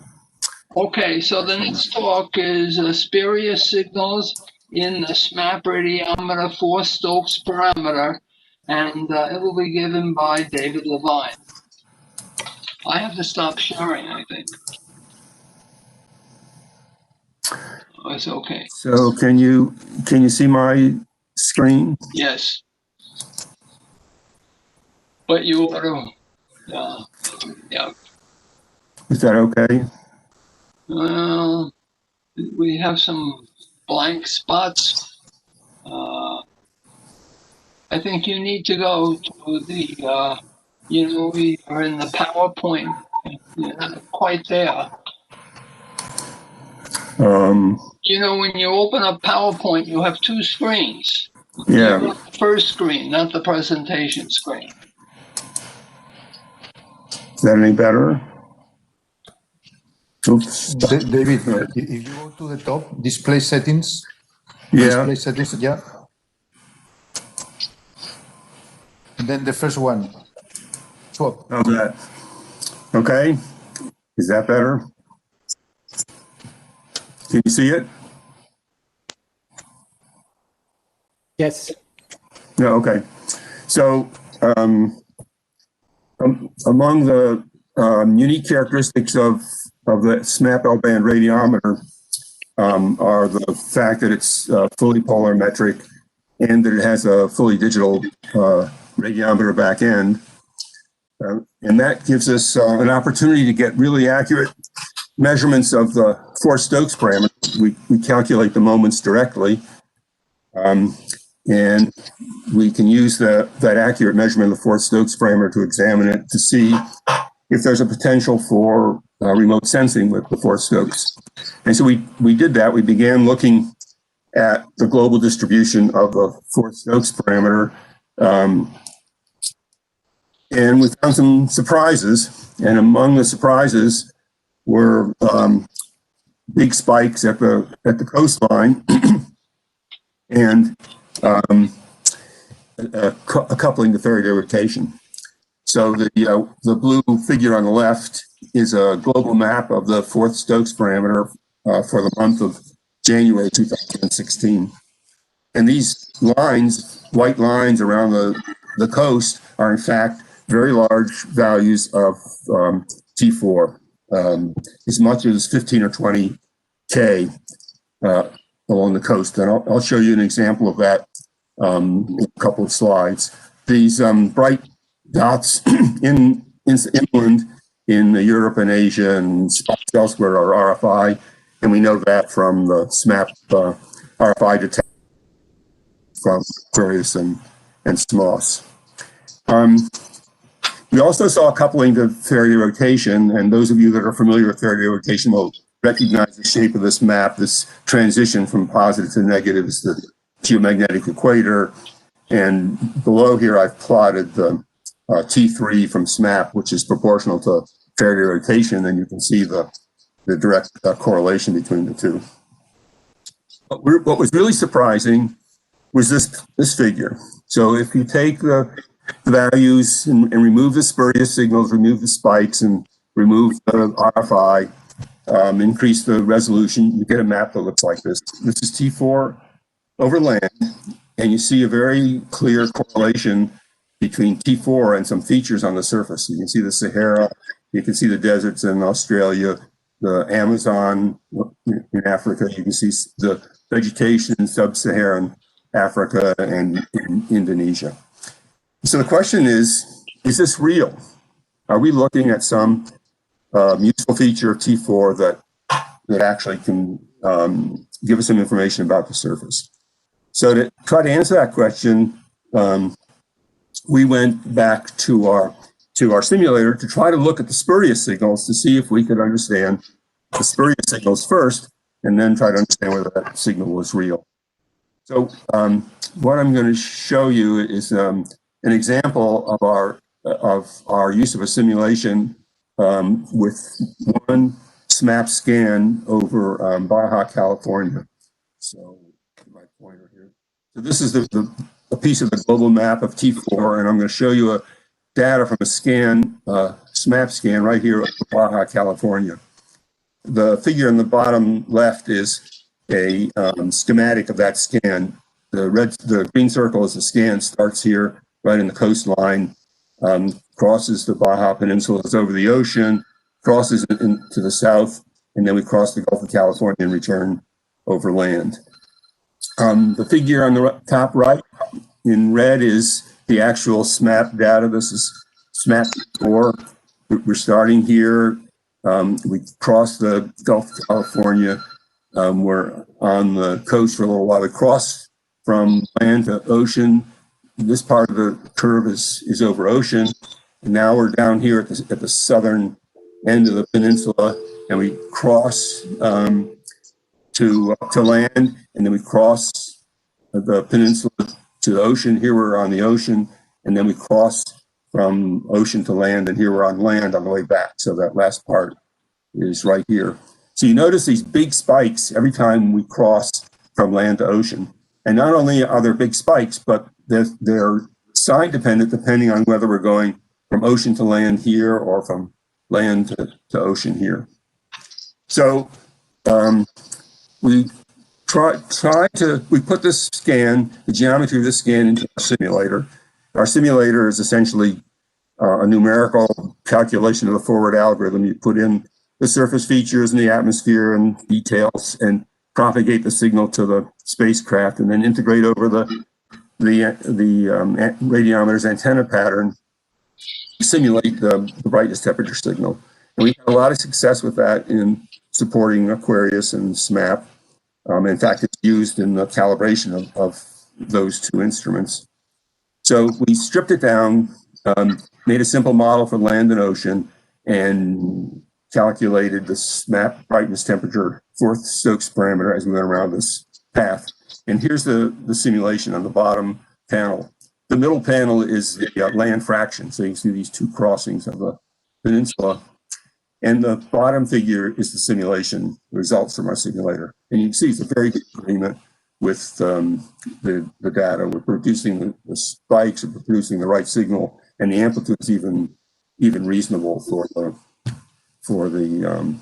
Okay, so the next talk is spurious signals in the SMAP radiometer 4 Stokes parameter, and it will be given by David Levine. I have to stop sharing, I think. Oh, it's okay. So can you see my screen? Yes. But you ought to, yeah. Is that okay? Well, we have some blank spots. I think you need to go to the, we are in the PowerPoint. You're not quite there. When you open up PowerPoint, you have two screens. Yeah. You have the first screen, not the presentation screen. Is that any better? Oops. David, if you go to the top, display settings. Yeah. Display settings, yeah. And then the first one. Swap. How's that? Okay. Is that better? Can you see it? Yes. No, okay. So among the unique characteristics of the SMAP L-band radiometer are the fact that it's fully polarimetric and that it has a fully digital radiometer back end. And that gives us an opportunity to get really accurate measurements of the four Stokes parameter. We calculate the moments directly. And we can use that accurate measurement of the fourth Stokes parameter to examine it to see if there's a potential for remote sensing with the fourth Stokes. And so we did that. We began looking at the global distribution of the fourth Stokes parameter. And we found some surprises. And among the surprises were big spikes at the coastline and a coupling to Faraday rotation. So the blue figure on the left is a global map of the fourth Stokes parameter for the month of January 2016. And these lines, white lines around the coast, are in fact very large values of T4, as much as 15 or 20 K along the coast. And I'll show you an example of that in a couple of slides. These bright dots inland in Europe and Asia and spots elsewhere are RFI, and we know that from the SMAP RFI detection from Aquarius and SMOS. We also saw a coupling to Faraday rotation, and those of you that are familiar with Faraday rotation will recognize the shape of this map, this transition from positive to negative is the geomagnetic equator. And below here, I've plotted the T3 from SMAP, which is proportional to Faraday rotation, and you can see the direct correlation between the two. But what was really surprising was this figure. So if you take the values and remove the spurious signals, remove the spikes, and remove the RFI, increase the resolution, you get a map that looks like this. This is T4 over land, and you see a very clear correlation between T4 and some features on the surface. You can see the Sahara, you can see the deserts in Australia, the Amazon in Africa. You can see the vegetation in sub-Saharan Africa and in Indonesia. So the question is this real? Are we looking at some useful feature of T4 that actually can give us some information about the surface? So to try to answer that question, we went back to our simulator to try to look at the spurious signals to see if we could understand the spurious signals first, and then try to understand whether that signal was real. So what I'm going to show you is an example of our use of a simulation with one SMAP scan over Baja, California. So my pointer here. So this is a piece of the global map of T4, and I'm going to show you data from a scan, SMAP scan right here of Baja, California. The figure on the bottom left is a schematic of that scan. The green circle is the scan, starts here right in the coastline, crosses the Baja Peninsula, is over the ocean, crosses to the south, and then we cross the Gulf of California and return over land. The figure on the top right in red is the actual SMAP data. This is SMAP 4. We're starting here. We cross the Gulf of California. We're on the coast for a little while. We cross from land to ocean. This part of the curve is over ocean. And now we're down here at the southern end of the peninsula, and we cross to land, and then we cross the peninsula to the ocean. Here we're on the ocean, and then we cross from ocean to land, and here we're on land on the way back. So that last part is right here. So you notice these big spikes every time we cross from land to ocean. And not only are there big spikes, but they're sign dependent depending on whether we're going from ocean to land here or from land to ocean here. So we put this scan, the geometry of this scan, into our simulator. Our simulator is essentially a numerical calculation of the forward algorithm. You put in the surface features and the atmosphere and details and propagate the signal to the spacecraft, and then integrate over the radiometer's antenna pattern, simulate the brightness temperature signal. And we had a lot of success with that in supporting Aquarius and SMAP. In fact, it's used in the calibration of those two instruments. So we stripped it down, made a simple model for land and ocean, and calculated the SMAP brightness temperature fourth Stokes parameter as we went around this path. And here's the simulation on the bottom panel. The middle panel is the land fraction. So you can see these two crossings of the peninsula. And the bottom figure is the simulation results from our simulator. And you can see it's a very good agreement with the data. We're producing the spikes, we're producing the right signal, and the amplitude is even reasonable for the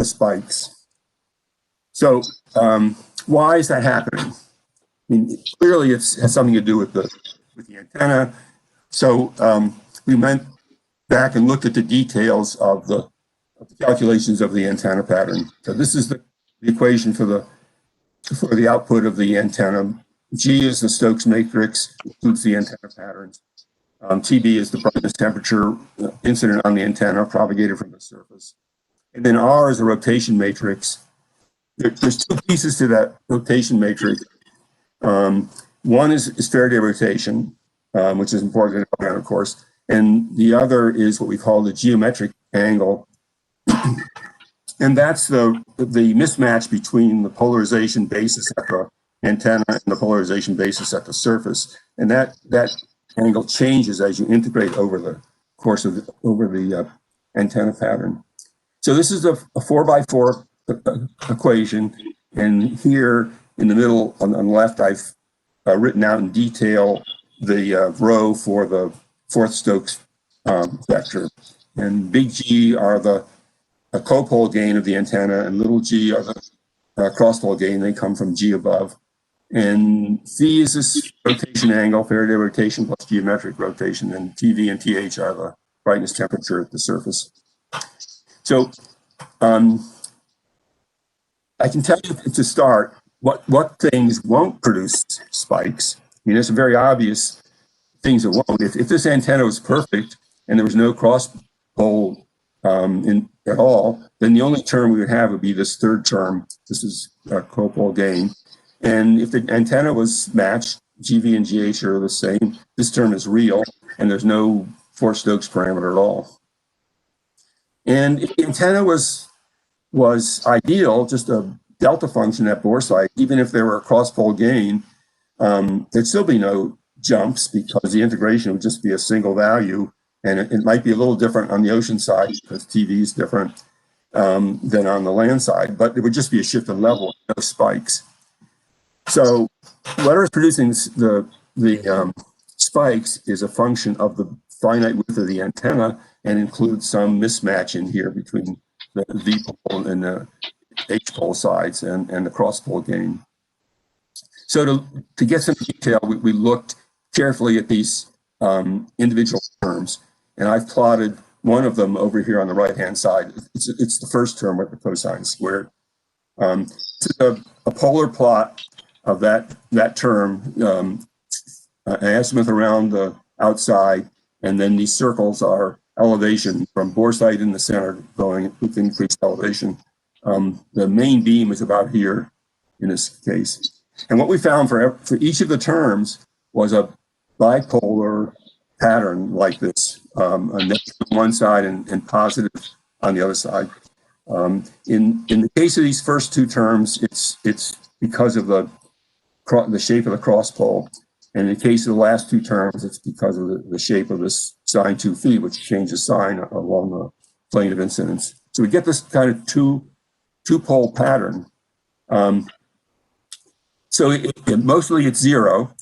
spikes. So why is that happening? I mean, clearly it has something to do with the antenna. So we went back and looked at the details of the calculations of the antenna pattern. So this is the equation for the output of the antenna. G is the Stokes matrix, includes the antenna patterns. TB is the brightness temperature incident on the antenna propagated from the surface. And then R is a rotation matrix. There's two pieces to that rotation matrix. One is Faraday rotation, which is important to know, of course. And the other is what we call the geometric angle. And that's the mismatch between the polarization basis at the antenna and the polarization basis at the surface. And that angle changes as you integrate over the course of the antenna pattern. So this is a 4x4 equation. And here in the middle on the left, I've written out in detail the rho for the fourth Stokes vector. And big G are the copole gain of the antenna, and little g are the crosspole gain. They come from G above. And phi is this rotation angle, Faraday rotation plus geometric rotation, and TV and TH are the brightness temperature at the surface. So I can tell you to start what things won't produce spikes. I mean, there's some very obvious things that won't. If this antenna was perfect and there was no cross pole at all, then the only term we would have would be this third term. This is copole gain. And if the antenna was matched, GV and GH are the same, this term is real, and there's no Force-Stokes parameter at all. And if the antenna was ideal, just a delta function at bore site, even if there were a cross-pole gain, there'd still be no jumps because the integration would just be a single value, and it might be a little different on the ocean side because TV is different than on the land side, but it would just be a shift in level, no spikes. So whatever's producing the spikes is a function of the finite width of the antenna and includes some mismatch in here between the V pole and the H pole sides and the cross pole gain. So to get some detail, we looked carefully at these individual terms, and I've plotted one of them over here on the right-hand side. It's the first term with the cosine squared. This is a polar plot of that term, an azimuth around the outside, and then these circles are elevation from bore site in the center going with increased elevation. The main beam is about here in this case. And what we found for each of the terms was a bipolar pattern like this, a negative on one side and positive on the other side. In the case of these first two terms, it's because of the shape of the cross pole. And in the case of the last two terms, it's because of the shape of this sine 2 phi, which changes sign along the plane of incidence. So we get this kind of two-pole pattern. So mostly it's zero.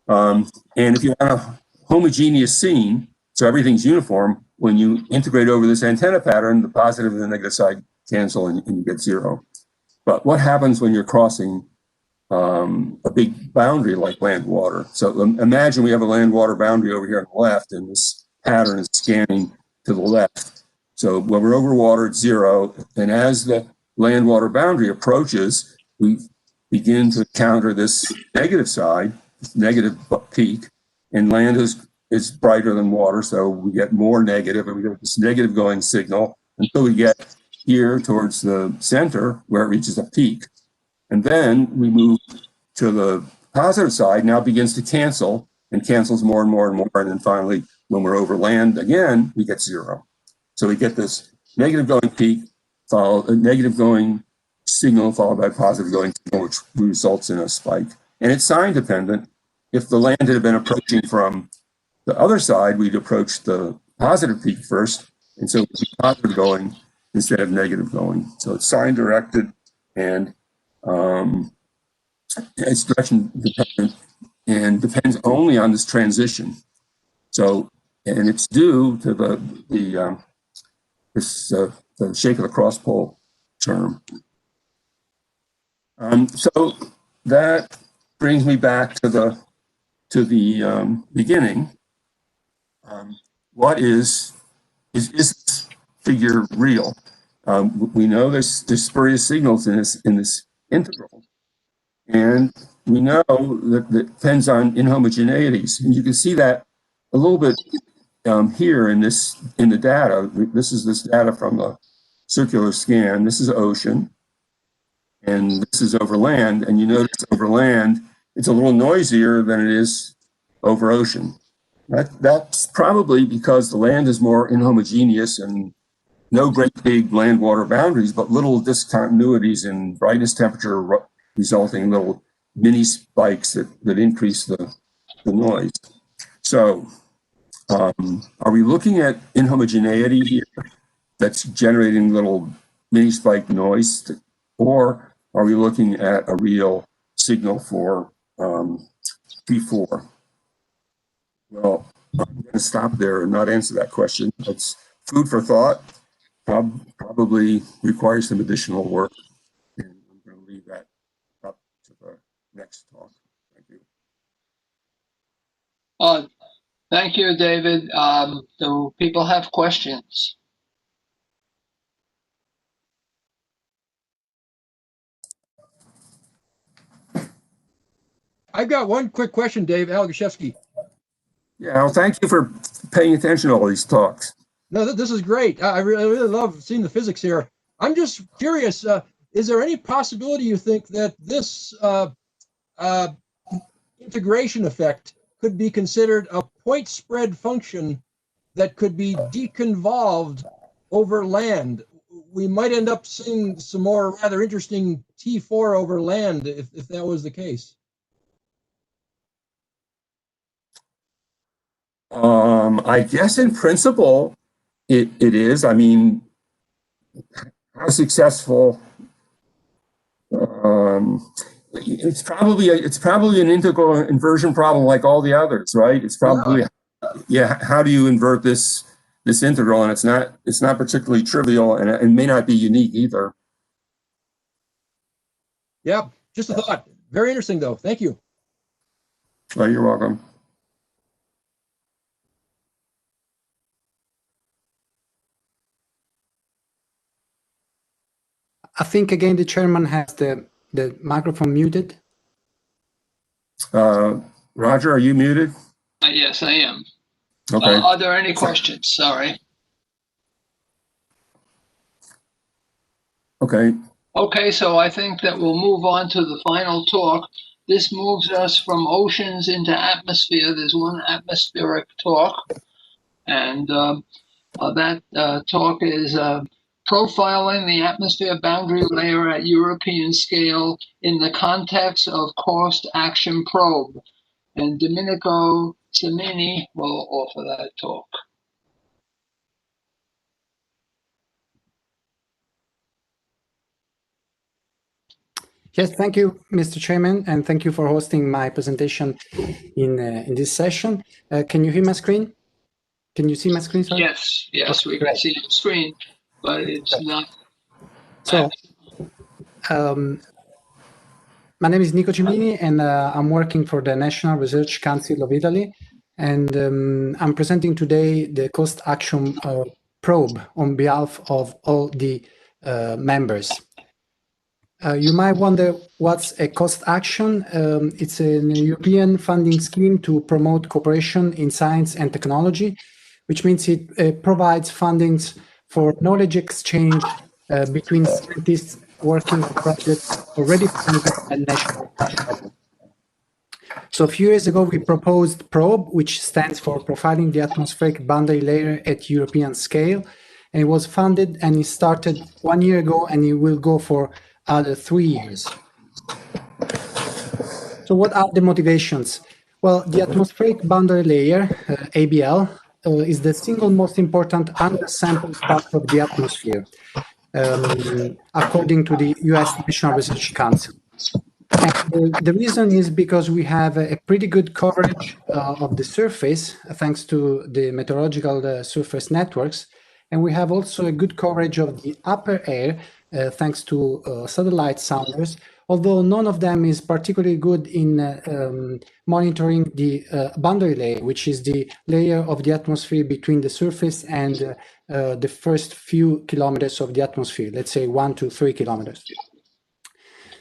And if you have a homogeneous scene, so everything's uniform, when you integrate over this antenna pattern, the positive and the negative side cancel and you get zero. But what happens when you're crossing a big boundary like land-water? So imagine we have a land-water boundary over here on the left, and this pattern is scanning to the left. So when we're over water, it's zero. And as the land-water boundary approaches, we begin to encounter this negative side, this negative peak, and land is brighter than water, so we get more negative, and we get this negative going signal until we get here towards the center where it reaches a peak. And then we move to the positive side, now begins to cancel, and cancels more and more and more, and then finally, when we're over land again, we get zero. So we get this negative going peak, a negative going signal followed by positive going signal, which results in a spike. And it's sign dependent. If the land had been approaching from the other side, we'd approach the positive peak first, and so it's positive going instead of negative going. So it's sign directed, and it's direction dependent and depends only on this transition. So, and it's due to the shape of the cross pole term. So that brings me back to the beginning. What is this figure real? We know there's spurious signals in this integral, and we know that it depends on inhomogeneities, and you can see that a little bit here in the data. This is this data from the circular scan. This is ocean, and this is over land, and you notice over land it's a little noisier than it is over ocean. That's probably because the land is more inhomogeneous and no great big land-water boundaries, but little discontinuities in brightness, temperature, resulting in little mini spikes that increase the noise. So are we looking at inhomogeneity here that's generating little mini spike noise, or are we looking at a real signal for P4? Well, I'm going to stop there and not answer that question. It's food for thought. Probably requires some additional work, and I'm going to leave that up to the next talk. Thank you. Thank you, David. Do people have questions? I've got one quick question, Dave Algashevsky. Yeah, well, thank you for paying attention to all these talks. No, this is great. I really love seeing the physics here. I'm just curious, is there any possibility you think that this integration effect could be considered a point spread function that could be deconvolved over land? We might end up seeing some more rather interesting T4 over land if that was the case. I guess in principle, it is. I mean, how successful? It's probably an integral inversion problem like all the others, right? It's probably how do you invert this integral? And it's not particularly trivial, and it may not be unique either. Yeah, just a thought. Very interesting, though. Thank you. Oh, you're welcome. I think again the chairman has the microphone muted. Roger, are you muted? Yes, I am. Okay. Are there any questions? Sorry. Okay. Okay, so I think that we'll move on to the final talk. This moves us from oceans into atmosphere. There's one atmospheric talk, and that talk is profiling the atmosphere boundary layer at European scale in the context of cost action probe. And Domenico Cimini will offer that talk. Yes, thank you, Mr. Chairman, and thank you for hosting my presentation in this session. Can you hear my screen? Can you see my screen, sorry? Yes, Okay, we can see the screen, but it's not. So, my name is Nico Cimini, and I'm working for the National Research Council of Italy, and I'm presenting today the cost action probe on behalf of all the members. You might wonder what's a cost action. It's a European funding scheme to promote cooperation in science and technology, which means it provides fundings for knowledge exchange between scientists working on projects already funded at national level. So a few years ago, we proposed PROBE, which stands for Profiling the Atmospheric Boundary Layer at European Scale. And it was funded and it started 1 year ago, and it will go for other 3 years. So what are the motivations? Well, the atmospheric boundary layer, ABL, is the single most important undersampled part of the atmosphere, according to the US National Research Council. And the reason is because we have a pretty good coverage of the surface, thanks to the meteorological surface networks. And we have also a good coverage of the upper air, thanks to satellite sounders, although none of them is particularly good in monitoring the boundary layer, which is the layer of the atmosphere between the surface and the first few kilometers of the atmosphere, let's say 1 to 3 kilometers.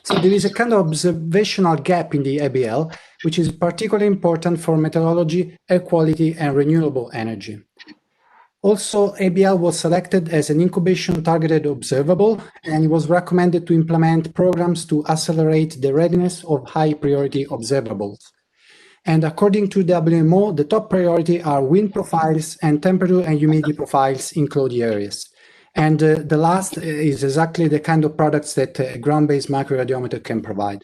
So there is a kind of observational gap in the ABL, which is particularly important for meteorology, air quality, and renewable energy. Also, ABL was selected as an incubation targeted observable, and it was recommended to implement programs to accelerate the readiness of high priority observables. And according to WMO, the top priority are wind profiles and temperature and humidity profiles in cloudy areas. And the last is exactly the kind of products that a ground-based microradiometer can provide.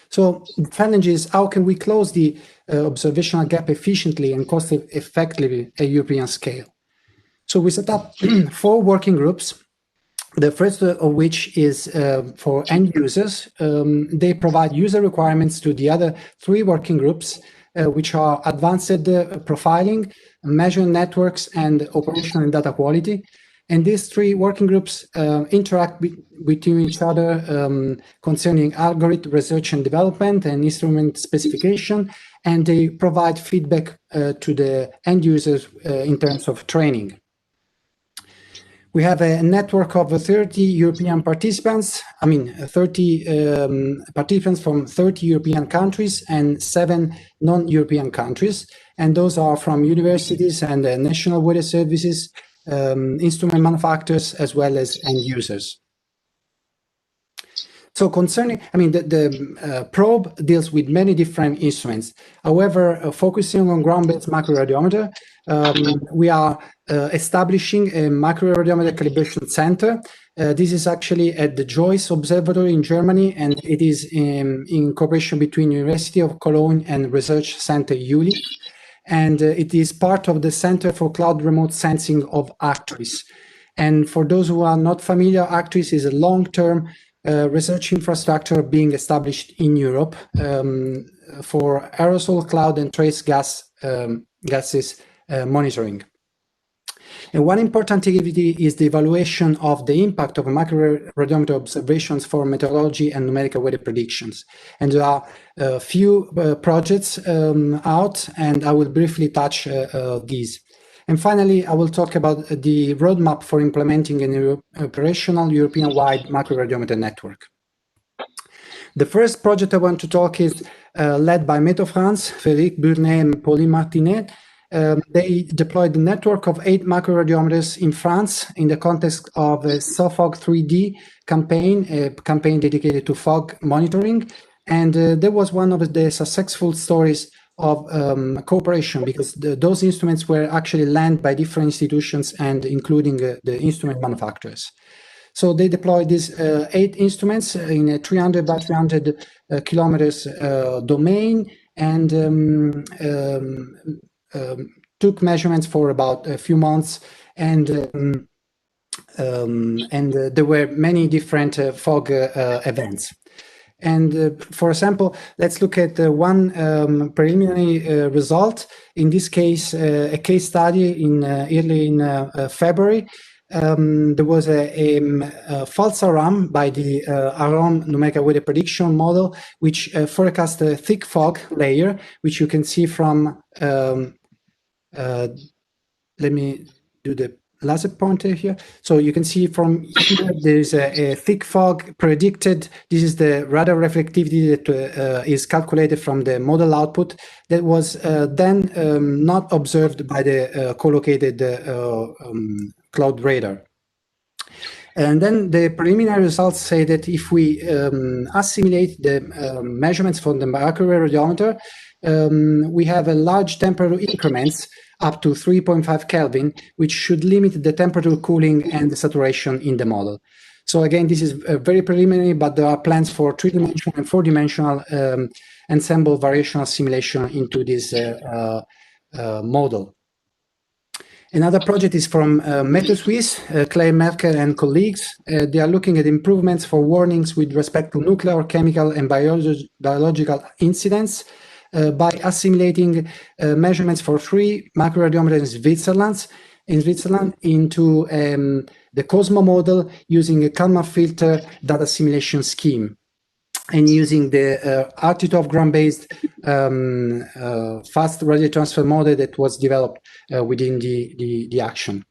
So the challenge is, how can we close the observational gap efficiently and cost-effectively at European scale? So we set up 4 working groups. The first of which is for end users. They provide user requirements to the other 3 working groups, which are advanced profiling, measuring networks, and operational and data quality. And these 3 working groups interact between each other concerning algorithm research and development and instrument specification, and they provide feedback to the end users in terms of training. We have a network of 30 European participants, 30 participants from 30 European countries and 7 non-European countries. And those are from universities and national weather services, instrument manufacturers, as well as end users. So concerning, the probe deals with many different instruments. However, focusing on ground-based microradiometer, we are establishing a microradiometer calibration center. This is actually at the Joyce Observatory in Germany, and it is in cooperation between University of Cologne and Research Center Jülich. And it is part of the Center for Cloud Remote Sensing of Actris. And for those who are not familiar, Actris is a long-term research infrastructure being established in Europe for aerosol, cloud, and trace gases monitoring. And one important activity is the evaluation of the impact of microradiometer observations for meteorology and numerical weather predictions. And there are a few projects out, and I will briefly touch these. And finally, I will talk about the roadmap for implementing an operational European-wide microradiometer network. The first project I want to talk is led by Meteo France, Frédéric Burnet and Pauline Martinet. They deployed a network of 8 microradiometers in France in the context of a SOFOG 3D campaign, a campaign dedicated to fog monitoring. And that was one of the successful stories of cooperation, because those instruments were actually lent by different institutions and including the instrument manufacturers. So they deployed these 8 instruments in a 300 by 300 kilometers domain, and took measurements for about a few months, and there were many different fog events. And for example, let's look at one preliminary result. In this case, a case study early in February. There was a false alarm by the AROM numerical weather prediction model, which forecast a thick fog layer, which you can see from, let me do the laser pointer here. So you can see from here, there's a thick fog predicted. This is the radar reflectivity that is calculated from the model output that was then not observed by the co-located cloud radar. And then the preliminary results say that if we assimilate the measurements from the microradiometer, we have a large temperature increments up to 3.5 Kelvin, which should limit the temperature cooling and the saturation in the model. So again, this is very preliminary, but there are plans for 3-dimensional and 4-dimensional ensemble variational simulation into this model. Another project is from Meteo Suisse, Claire Merkel and colleagues. They are looking at improvements for warnings with respect to nuclear, chemical, and biological incidents by assimilating measurements for 3 microradiometers in Switzerland into the COSMO model using a Kalman filter data simulation scheme, and using the RT12 ground-based fast radio transfer model that was developed within the action.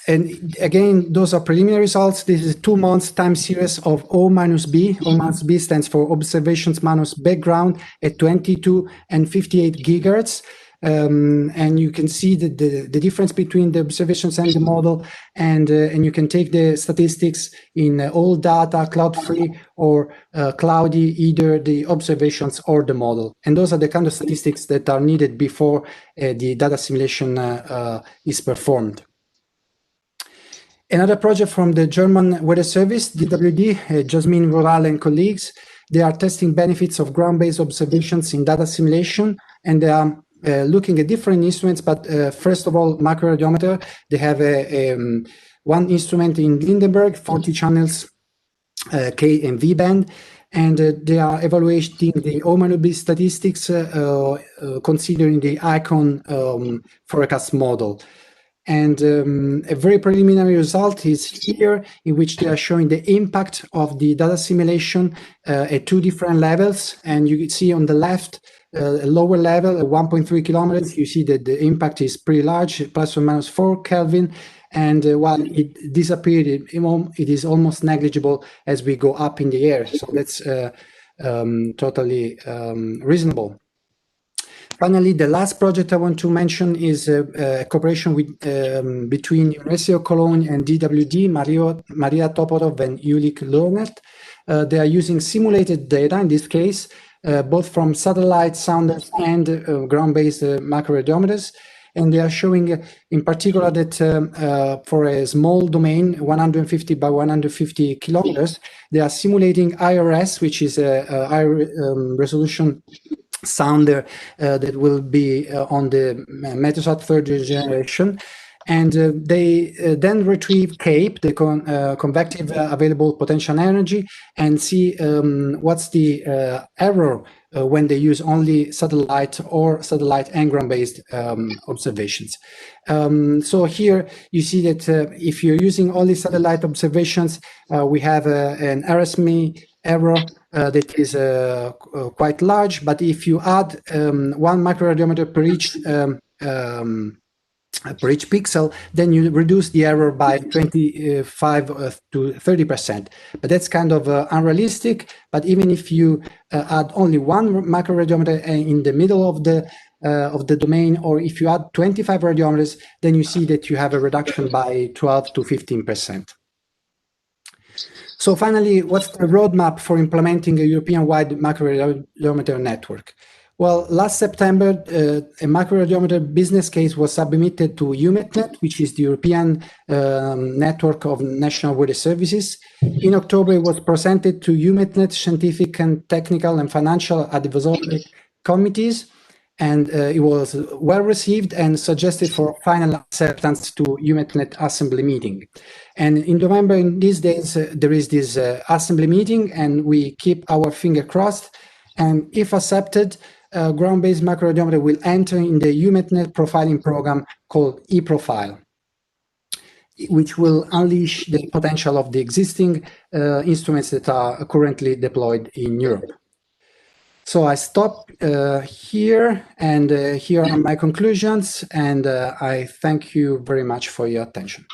And again, those are preliminary results. This is a 2-month time series of O-B. O-B stands for observations minus background at 22 and 58 gigahertz. And you can see the difference between the observations and the model, and you can take the statistics in all data, cloud-free or cloudy, either the observations or the model. And those are the kind of statistics that are needed before the data simulation is performed. Another project from the German Weather Service, DWD, Jasmine Rural and colleagues, they are testing benefits of ground-based observations in data simulation, and they are looking at different instruments, but first of all, microradiometer. They have one instrument in Lindenberg, 40 channels, K and V band, and they are evaluating the O-B statistics considering the ICON forecast model. And a very preliminary result is here, in which they are showing the impact of the data simulation at two different levels. And you can see on the left, a lower level at 1.3 kilometers, you see that the impact is pretty large, plus or minus 4 Kelvin. And while it disappeared, it is almost negligible as we go up in the air. So that's totally reasonable. Finally, the last project I want to mention is a cooperation between University of Cologne and DWD, Maria Toporov and Julik Lohnet. They are using simulated data, in this case, both from satellite sounders and ground-based microradiometers. And they are showing in particular that for a small domain, 150 by 150 kilometers, they are simulating IRS, which is a high resolution sounder that will be on the Meteosat third generation. And they then retrieve CAPE, the convective available potential energy, and see what's the error when they use only satellite or satellite and ground-based observations. So here you see that if you're using only satellite observations, we have an RSME error that is quite large, but if you add 1 microradiometer per each pixel, then you reduce the error by 25 to 30%. But that's kind of unrealistic. But even if you add only 1 microradiometer in the middle of the domain, or if you add 25 radiometers, then you see that you have a reduction by 12 to 15%. So finally, what's the roadmap for implementing a European-wide microradiometer network? Well, last September, a microradiometer business case was submitted to EUMETNet, which is the European network of national weather services. In October, it was presented to EUMETNet scientific and technical and financial advisory committees, and it was well received and suggested for final acceptance to EUMETNet assembly meeting. And in November, in these days, there is this assembly meeting, and we keep our finger crossed. And if accepted, ground-based microradiometer will enter in the EUMETNet profiling program called eProfile, which will unleash the potential of the existing instruments that are currently deployed in Europe. So I stop here, and here are my conclusions, and I thank you very much for your attention.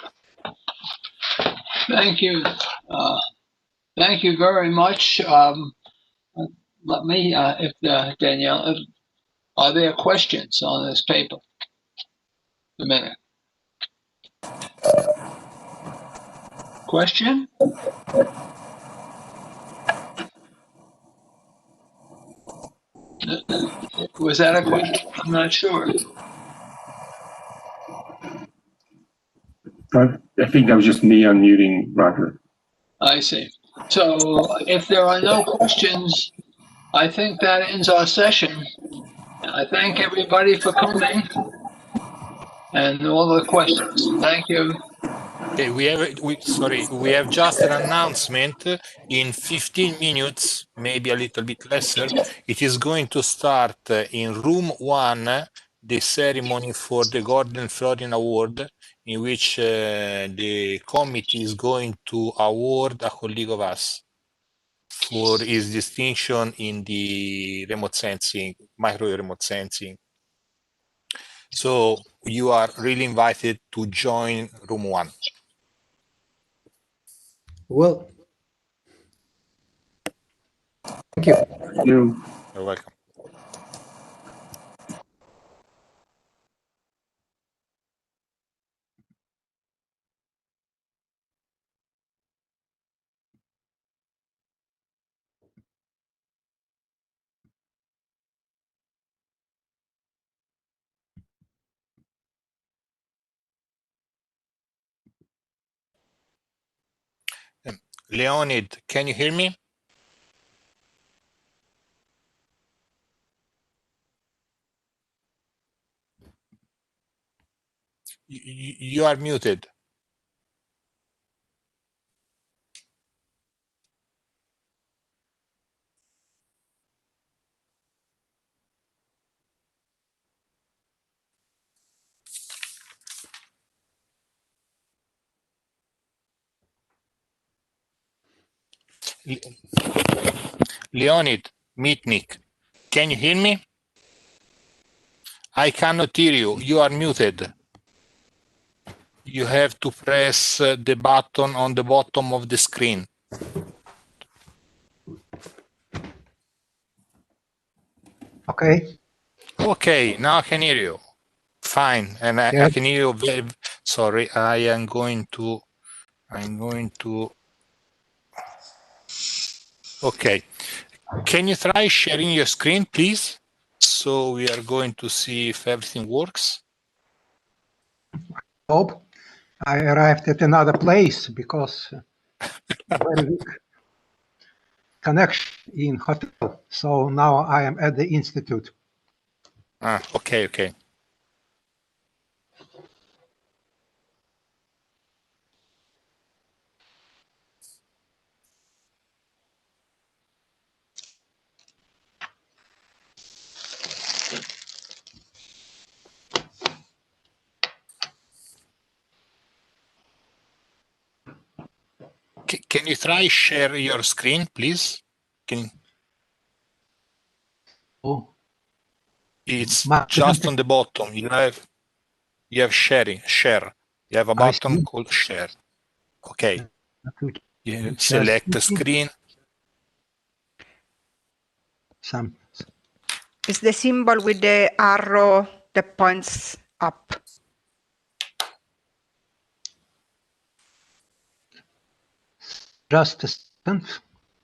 Thank you. Thank you very much. Let me, Danielle, are there questions on this paper? A minute. Question? Was that a question? I'm not sure. I think that was just me unmuting, Roger. I see. So if there are no questions, I think that ends our session. I thank everybody for coming and all the questions. Thank you. Okay, we have just an announcement. In 15 minutes, maybe a little bit lesser, it is going to start in room 1, the ceremony for the Gordon Florin Award, in which the committee is going to award a colleague of us for his distinction in the remote sensing, micro remote sensing. So you are really invited to join room 1. Well, thank you. You're welcome. Leonid, can you hear me? You are muted. Leonid Mitnik, can you hear me? I cannot hear you. You are muted. You have to press the button on the bottom of the screen. Okay. Okay, now I can hear you. Fine, and I can hear you very. Sorry, I'm going to. Okay, can you try sharing your screen, please? So we are going to see if everything works. Hope I arrived at another place because very weak connection in hotel. So now I am at the institute. Ah, okay. Can you try share your screen, please? It's just on the bottom. You have share. You have a button called share. Okay. You select the screen. It's the symbol with the arrow that points up. Just a second.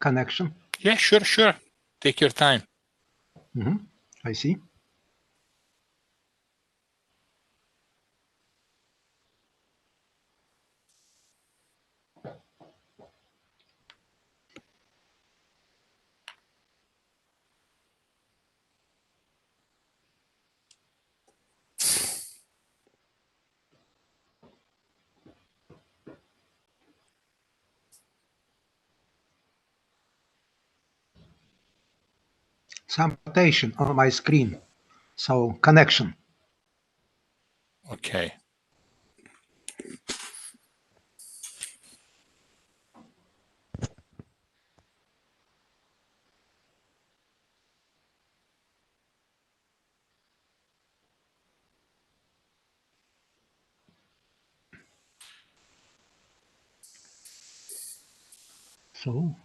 Connection. Yeah, sure. Take your time. I see. Some rotation on my screen. So connection. Okay. So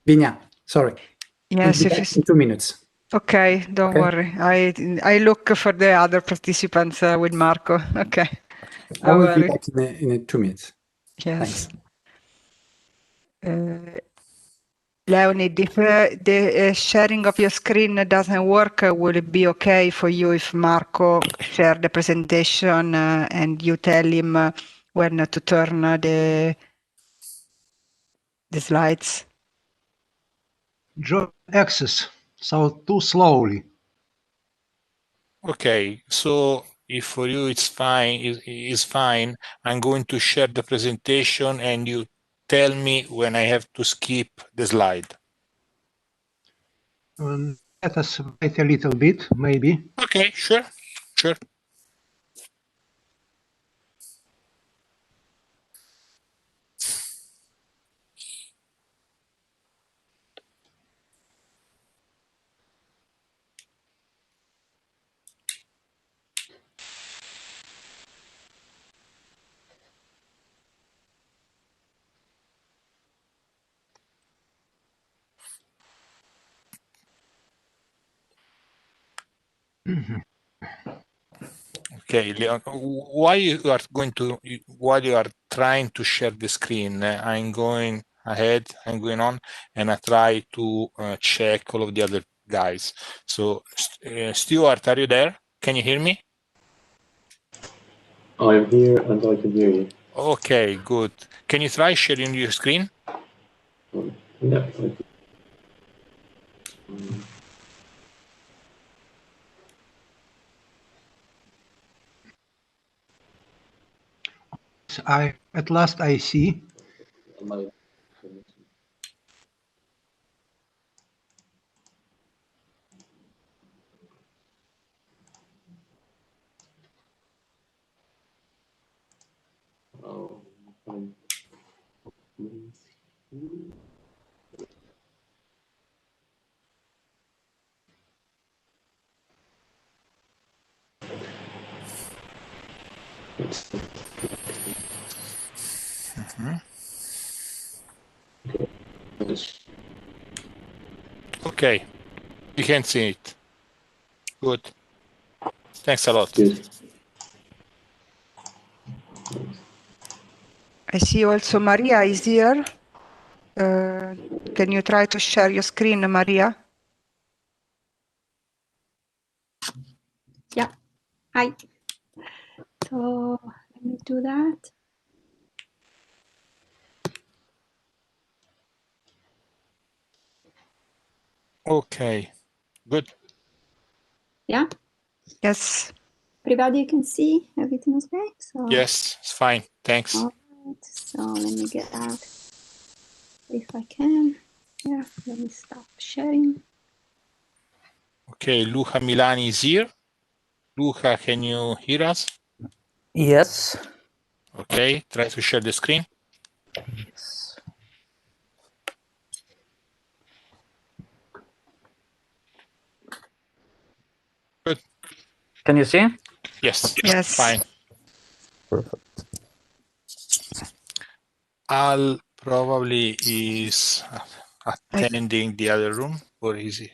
Vigna, sorry. Yes, if it's in 2 minutes. Okay, don't worry. I look for the other participants with Marco. Okay. I will be back in 2 minutes. Yes. Leonid, if the sharing of your screen doesn't work, will it be okay for you if Marco share the presentation and you tell him when to turn the slides? join access. So too slowly. Okay, so if for you it's fine, I'm going to share the presentation and you tell me when I have to skip the slide. Let us wait a little bit, maybe. Okay, sure. Okay, Leon, while you are trying to share the screen, I'm going ahead, I'm going on, and I try to check all of the other guys. So, Stuart, are you there? Can you hear me? I'm here and I can hear you. Okay, good. Can you try sharing your screen? Yeah. At last I see Okay, you can see it. Good. Thanks a lot. I see also Maria is here. Can you try to share your screen, Maria? Yeah. Hi. So let me do that. Okay, good. Yeah. Yes. Everybody can see everything is okay. So Yes, it's fine. Thanks. all right. So let me get out if I can. Yeah. Let me stop sharing. Okay, Luca Milani is here. Luca, can you hear us? Yes. Okay, try to share the screen. Yes. Good. Can you see? Yes. Yes. Fine. Perfect. Al probably is attending the other room, or is he?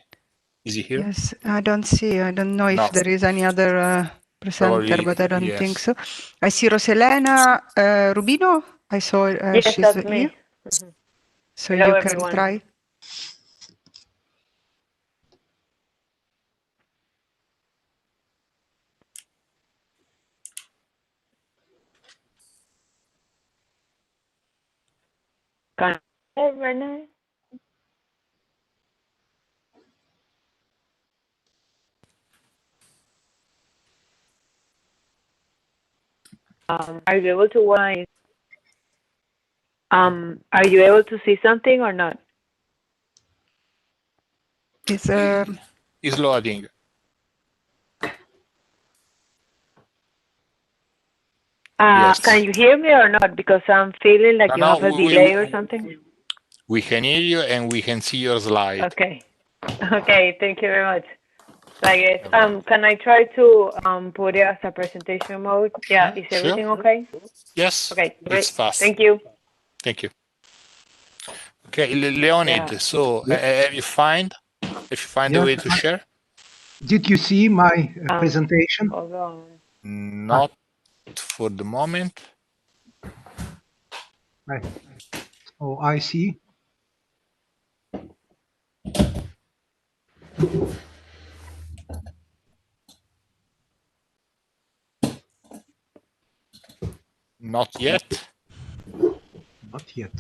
Is he here? Yes, I don't see. I don't know if No. there is any other presenter, Probably, but I don't think yes. so. I see Roselena Rubino. I saw Yes, she's that's here. me. Mhm. So Hello, you can everyone. try. Can you hear me right now? Are you able to are you able to see something or not? It's Is loading. Yes. Can you hear me or not? Because I'm feeling like you No, have a delay or something. we can hear you and we can see your slide. Okay. Okay, thank you very much. Like it. Can I try to put it as a presentation mode? Yeah, is everything Sure. okay? Yes. Okay, great. It's fast. Thank you. Thank you. Okay, Leonid. Yeah. So have you find the Yes, way to share? Did you see my presentation? Hold on. Not for the moment. Right. Oh, I see. Not yet. Not yet.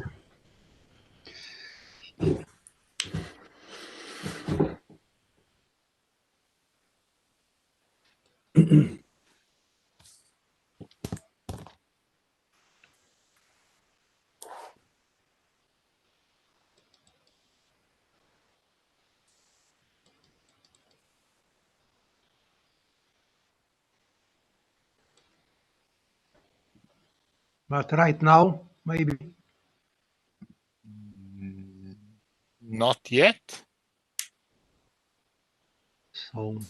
But right now, maybe. Not yet. So.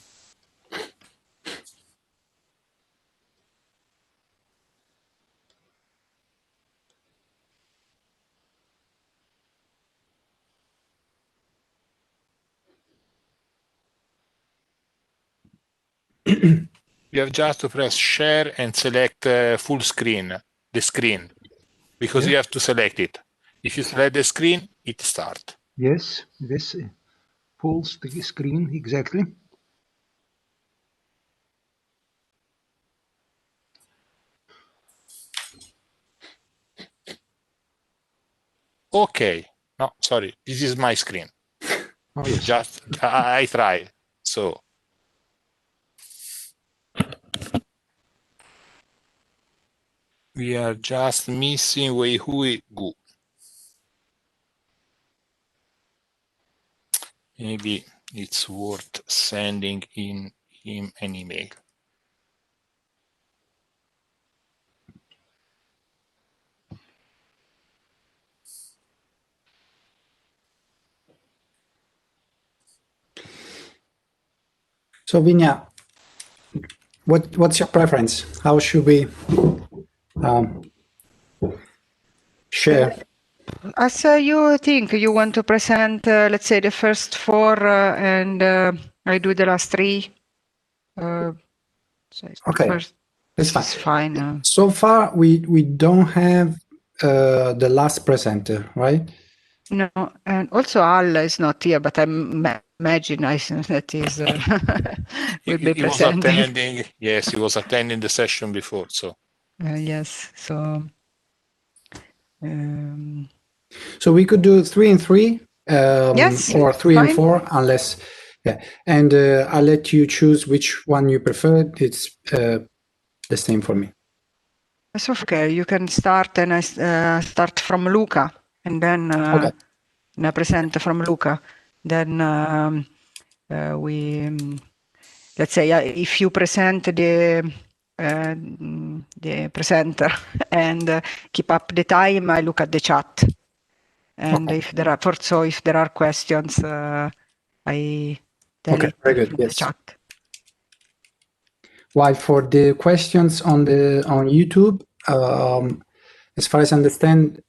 You have just to press share and select full screen, the screen, because Yeah. you have to select it. If you select the screen, it starts. Yes, this full screen, exactly. Okay. No, sorry. This is my screen. Oh, yes. Just I tried. So we are just missing Wei Hui Gu. Maybe it's worth sending him an email. So Vinya, what's your preference? How should we share? As you think, you want to present, let's say, the first four, and I do the last three. So Okay, first, that's this is fine. So far, we don't have the last presenter, right? No, and also Al is not here, but I imagine that is will be He was presenting. attending. Yes, he was attending the session before. So yes, so. So we could do 3 and 3, Yes, or 3 and fine. 4, unless, yeah. And I'll let you choose which one you prefer. It's the same for me. That's okay. You can start, and I start from Luca, and then Okay. and I present from Luca. Then we, let's say, if you present the presenter and keep up the time, I look at the chat. And if there are, if there are questions, I tell it very good. in the Yes. chat. While for the questions on YouTube, as far as I understand,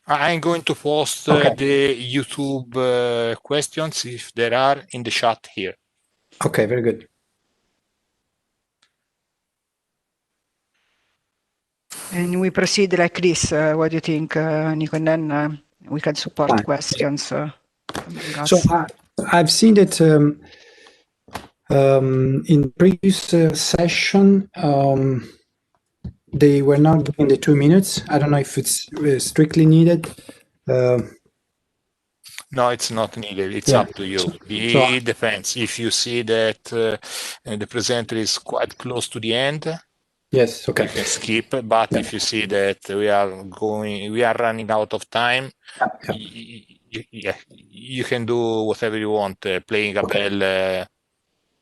I'm going to post the YouTube questions, if there are, in the chat here. Okay, very good. And we proceed like this. What do you think, Nico? And then we can support Fine. questions among us. So I've seen that in previous session, they were not given the 2 minutes. I don't know if it's strictly needed. No, it's not needed. It's Yeah. up to you. So- It depends. If you see that the presenter is quite close to the end, yes, okay. you can skip. But if you see that we are running out of time, you can do whatever you want. Playing a bell,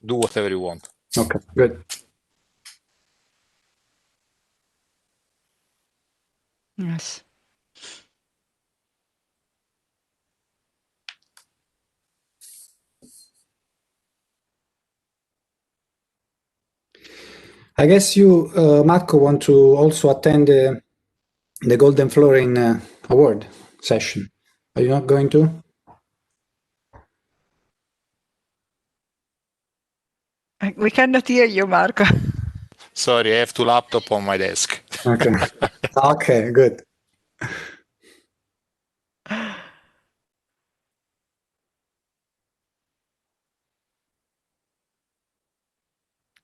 do whatever you want. Okay, good. Yes. I guess you, Marco, want to also attend the Golden Florin Award session. Are you not going to? We cannot hear you, Marco. Sorry, I have two laptops on my desk. Okay. Okay, good.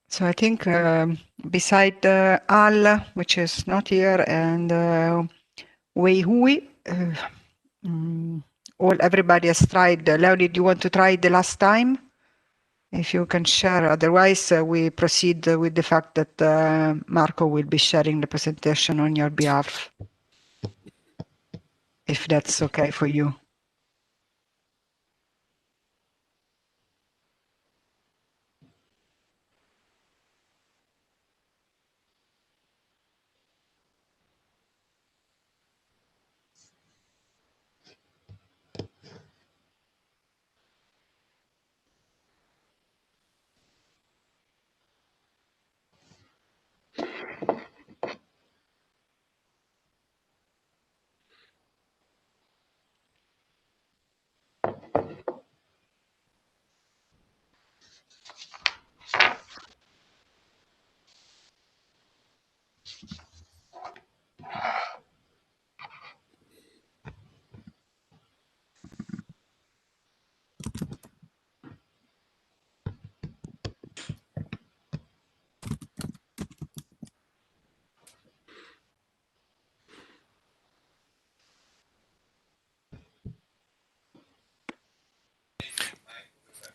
So I think beside Al, which is not here, and Wei Hui, everybody has tried. Leonid, do you want to try the last time? If you can share. Otherwise, we proceed with the fact that Marco will be sharing the presentation on your behalf. If that's okay for you.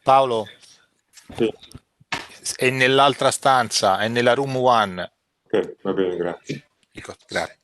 Paolo, è nell'altra stanza, è nella room one. Ok, va bene, grazie. Grazie.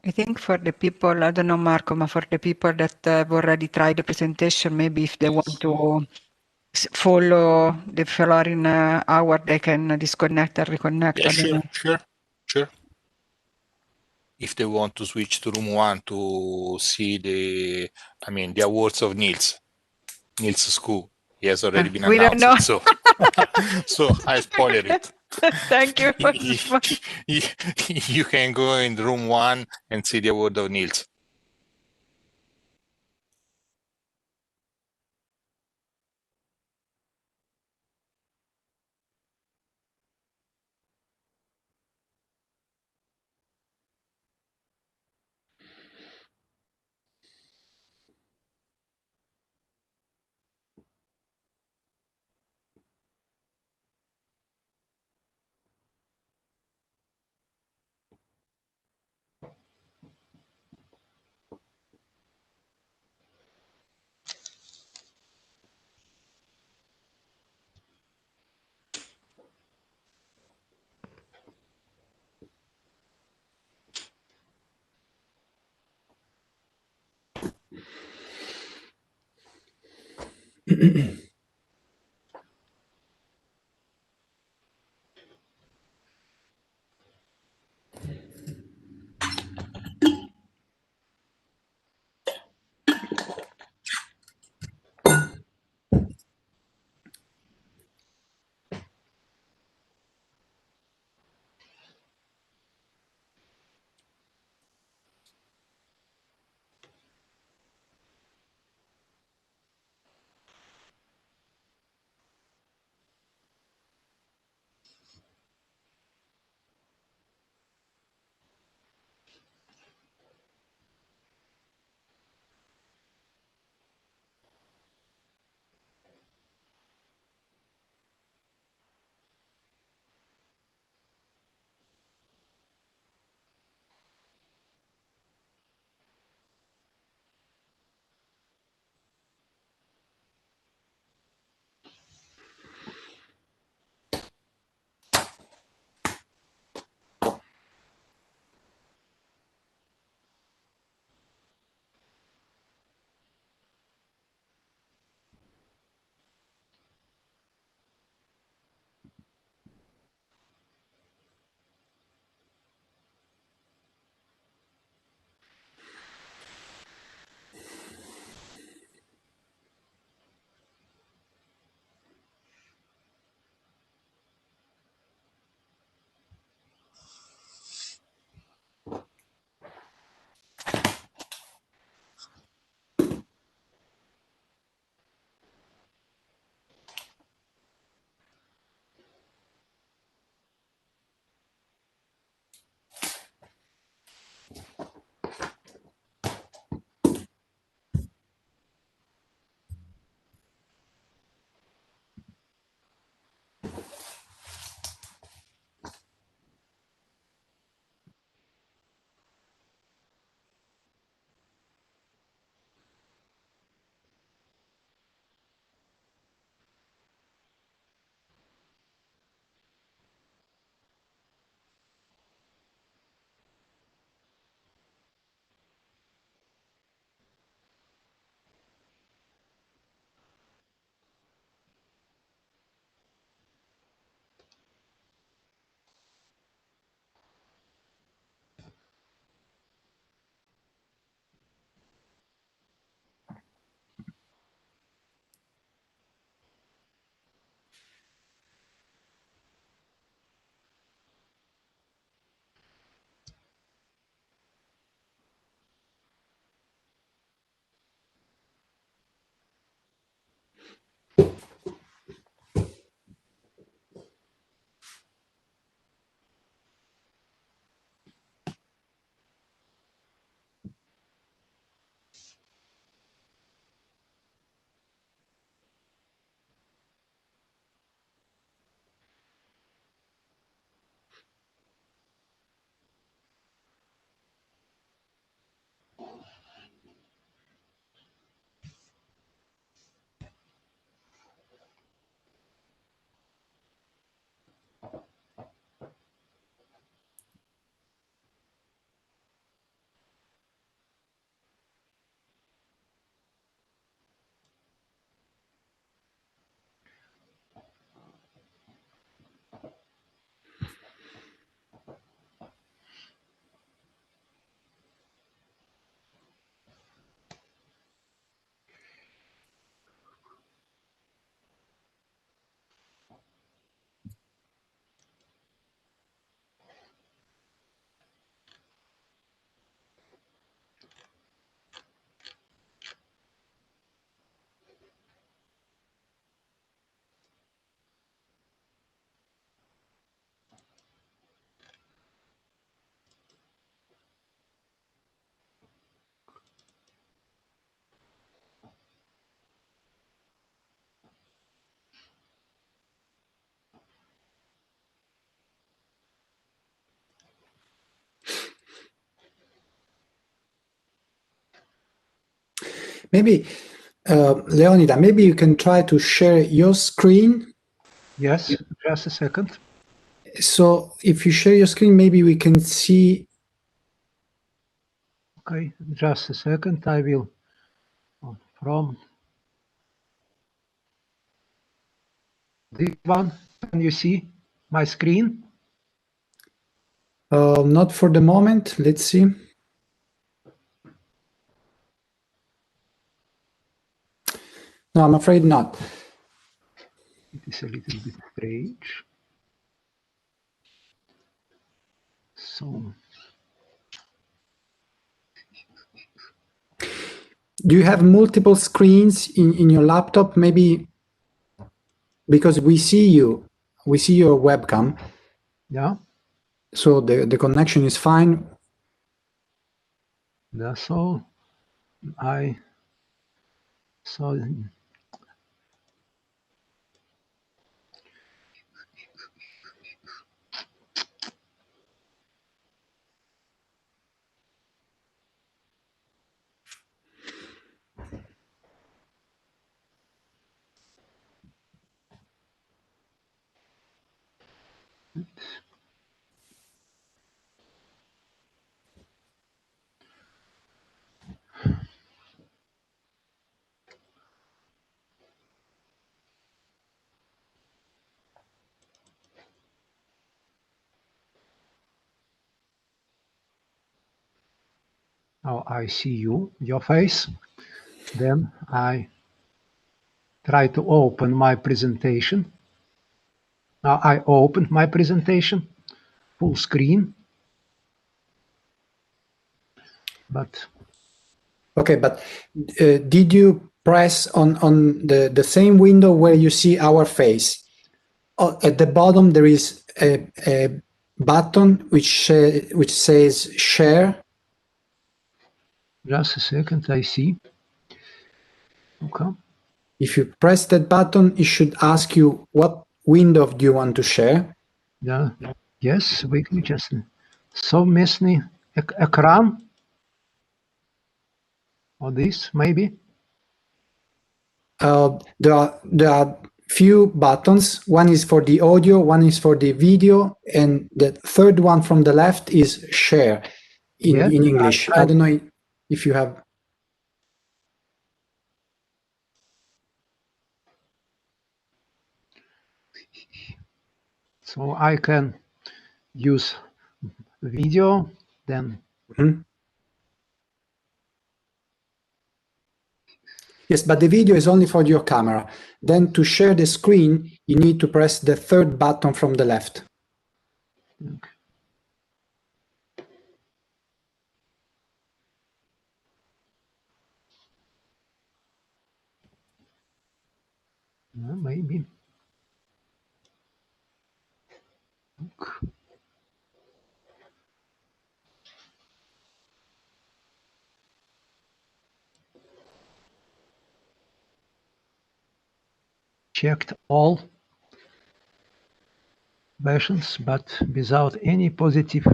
I think for the people, I don't know, Marco, but for the people that have already tried the presentation, maybe if they want to follow the following hour, they can disconnect and reconnect. Yeah, I don't know. sure. If they want to switch to room 1 to see the awards of Niels school. He has already been We don't know. announced, so I spoiled it. Thank you for the You can go in room 1 and see the award of Niels. Maybe, Leonida, maybe you can try to share your screen. Yes, just a second. So if you share your screen, maybe we can see. Okay, just a second. I will from this one. Can you see my screen? Not for the moment. Let's see. No, I'm afraid not. It is a little bit strange. So, do you have multiple screens in your laptop? Maybe because we see your webcam. yeah. So the connection is fine. That's all. So now I see your face. Then I try to open my presentation. Now I opened my presentation, full screen. But okay, but did you press on the same window where you see our face? At the bottom there is a button which says share. Just a second, I see. Okay. If you press that button, it should ask you what window do you want to share. Yeah. Yes, we just совместный экран. Or this, maybe? There are few buttons. One is for the audio, one is for the video, and the third one from the left is share in English. I don't know if you have. So I can use video, then. Yes, but the video is only for your camera. Then to share the screen, you need to press the third button from the left. Okay. Maybe. Okay. Checked all versions, but without any positive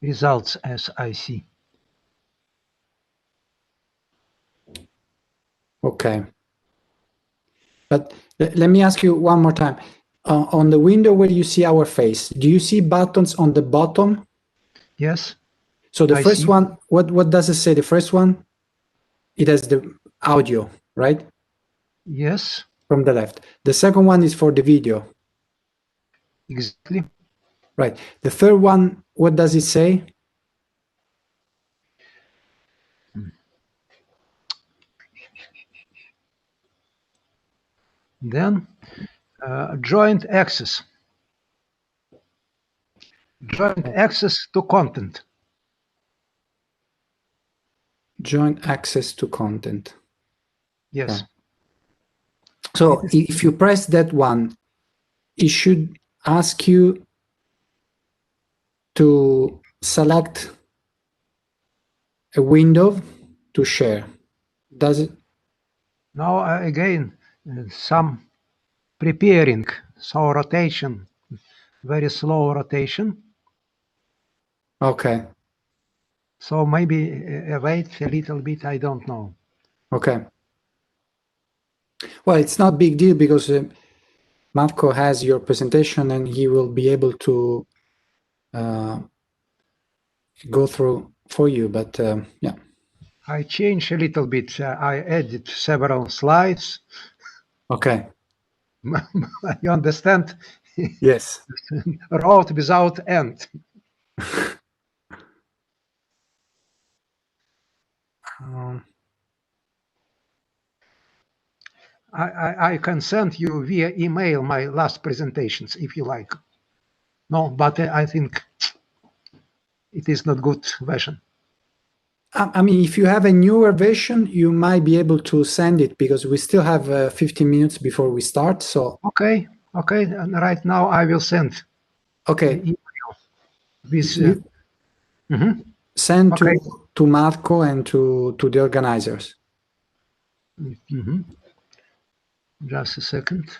results as I see. Okay. But let me ask you one more time. On the window where you see our face, do you see buttons on the bottom? Yes. So the I first see. one, what does it say? The first one, it has the audio, right? Yes. From the left. The second one is for the video. Exactly. Right. The third one, what does it say? Then joint access. Joint access to content. Joint access to content. Yes. Okay. So if you press that one, it should ask you to select a window to share. Does it? Now again, some preparing, so rotation, very slow rotation. Okay. So maybe wait a little bit, I don't know. Okay. Well, it's not a big deal because Marco has your presentation and he will be able to go through for you, but yeah. I changed a little bit. I added several slides. Okay. You understand? Yes. Wrote without end. I can send you via email my last presentations if you like. No, but I think it is not good version. I mean, if you have a newer version, you might be able to send it because we still have 15 minutes before we start. So okay, and right now I will send. Okay. The email with, send okay. to Marco and to the organizers. Just a second.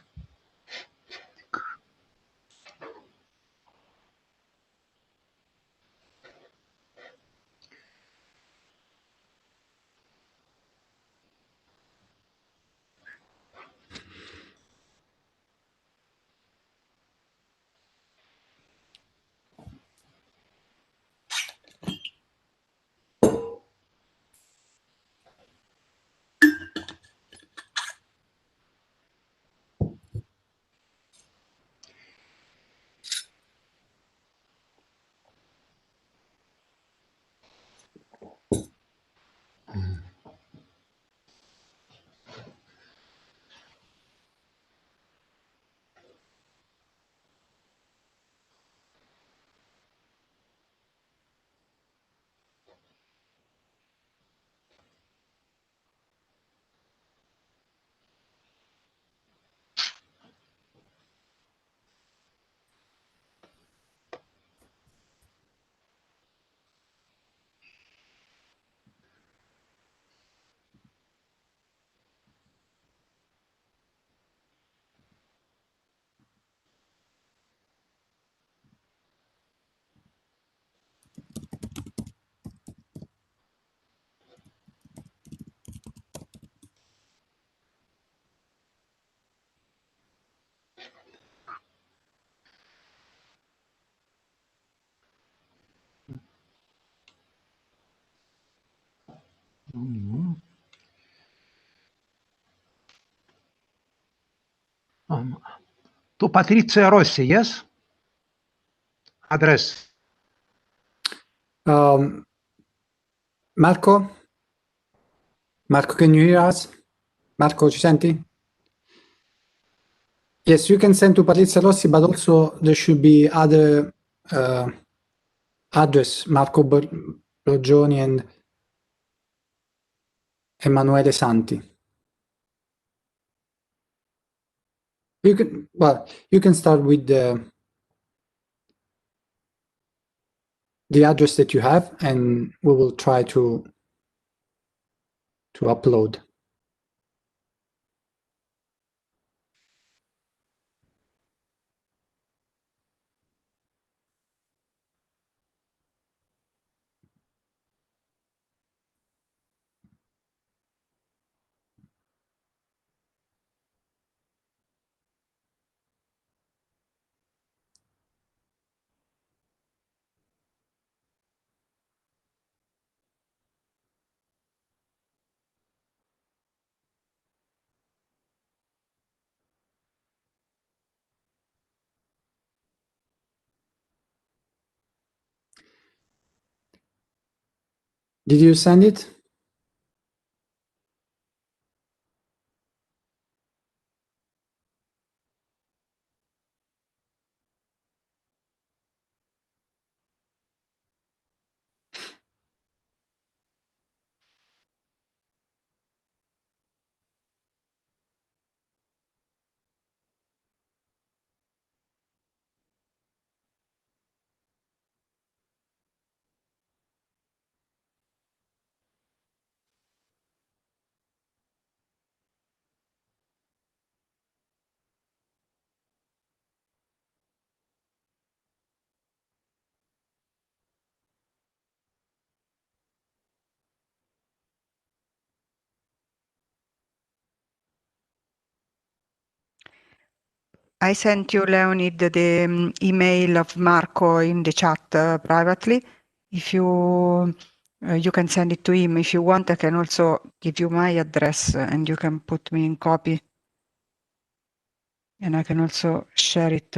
To Patrizia Rossi, yes? Address. Marco? Marco, can you hear us? Marco, ci senti? Yes, you can send to Patrizia Rossi, but also there should be other address, Marco Borgioni and Emanuele Santi. You can start with the address that you have, and we will try to upload. Did you send it? I sent you, Leonid, the email of Marco in the chat privately. If you you can send it to him. If you want, I can also give you my address and you can put me in copy. And I can also share it.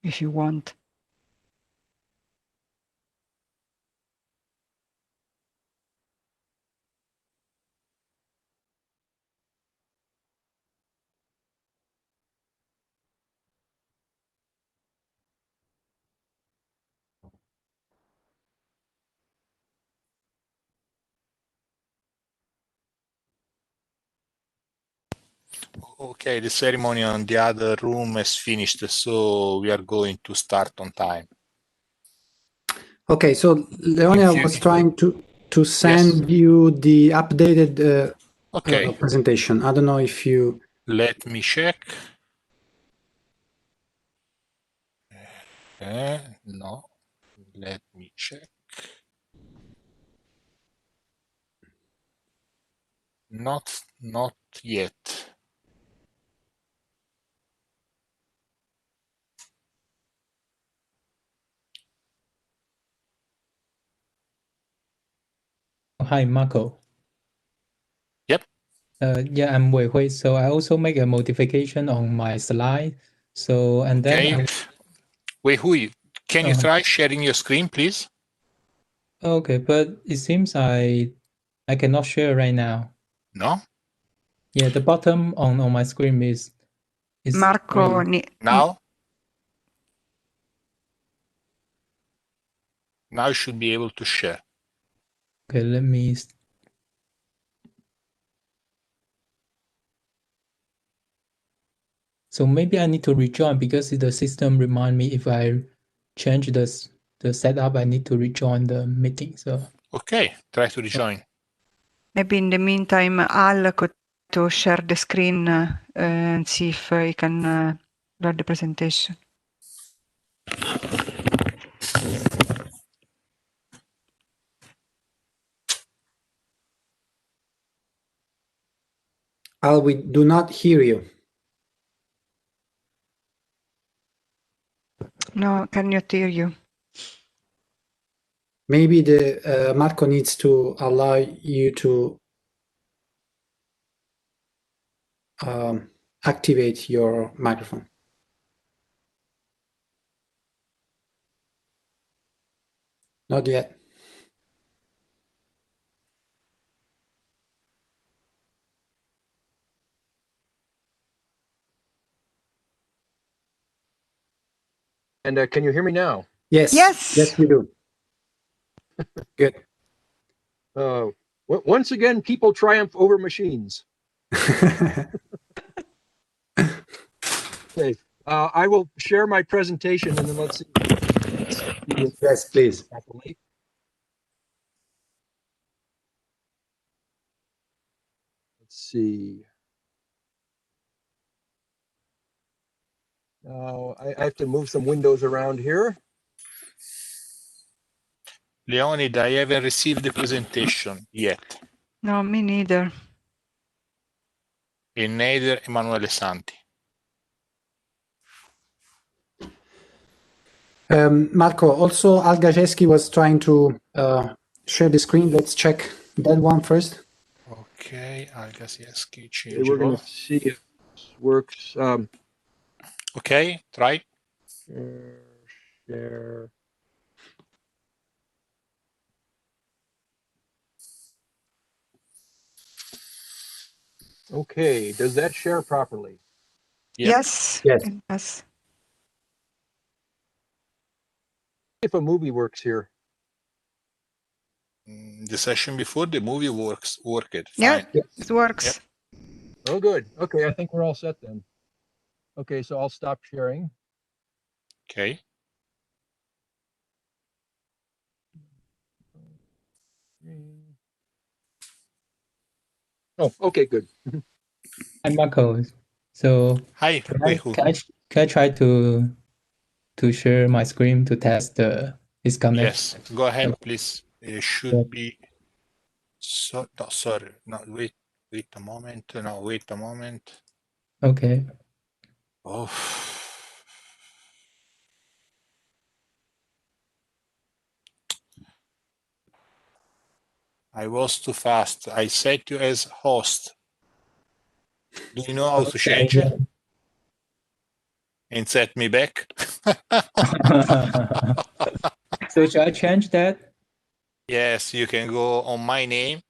If you want. Okay, the ceremony on the other room is finished, so we are going to start on time. Okay, so Leonia was trying to send you the updated presentation. I don't know if you... Let me check. No, let me check. Not yet. Hi, Marco. Yep. Yeah, I'm Wei Hui. So I also make a modification on my slide. So, and then... Wei Hui, can you try sharing your screen, please? Okay, but it seems I cannot share right now. No? Yeah, the bottom on my screen is Marco... Now? Now you should be able to share. Okay, let me... So maybe I need to rejoin because the system remind me if I change the setup, I need to rejoin the meeting. So Okay, try to rejoin. Maybe in the meantime, Al could to share the screen and see if he can run the presentation. Al, we do not hear you. No, cannot hear you. Maybe the Marco needs to allow you to activate your microphone. Not yet. And can you hear me now? Yes. Yes, we do. Good. Once again, people triumph over machines. Okay, I will share my presentation and then let's see. Yes, please. Properly. Let's see. Now I have to move some windows around here. Leonid, I haven't received the presentation yet. No, me neither. And neither Emanuele Santi. Marco, also Al Gajeski was trying to share the screen. Let's check that one first. Okay, Al Gajeski, Okay, we're going to see if this works. Okay, try. Share. Okay, does that share properly? Yes. Yes. Yes. If a movie works here. The session before the movie worked fine. Yeah, it works. Yep. Oh, good. Okay, I think we're all set then. Okay, so I'll stop sharing. Okay. Oh, okay, good. Hi, Marco. So Hi, can I try to share my screen to test this connection? Yes, go ahead, Okay. please. It should be. So, no, sorry. No, wait a moment. No, wait a moment. Okay. Oh. I was too fast. I set you as host. Do you know how to change it? And set me back? So should I change that? Yes, you can go on my name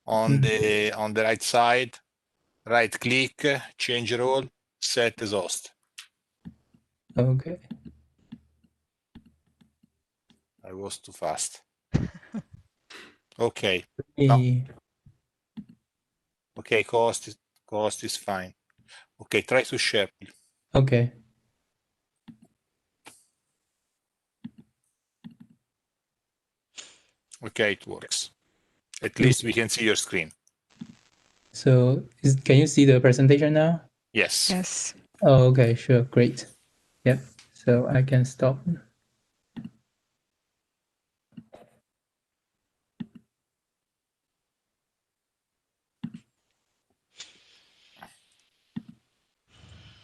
on the right side, right click, change role, set as host. Okay. I was too fast. Okay. No. Okay, cost is fine. Okay, try to share. Okay. Okay, it works. At least we can see your screen. So can you see the presentation now? Yes. Yes. Oh, okay, sure, great. Yep. So I can stop.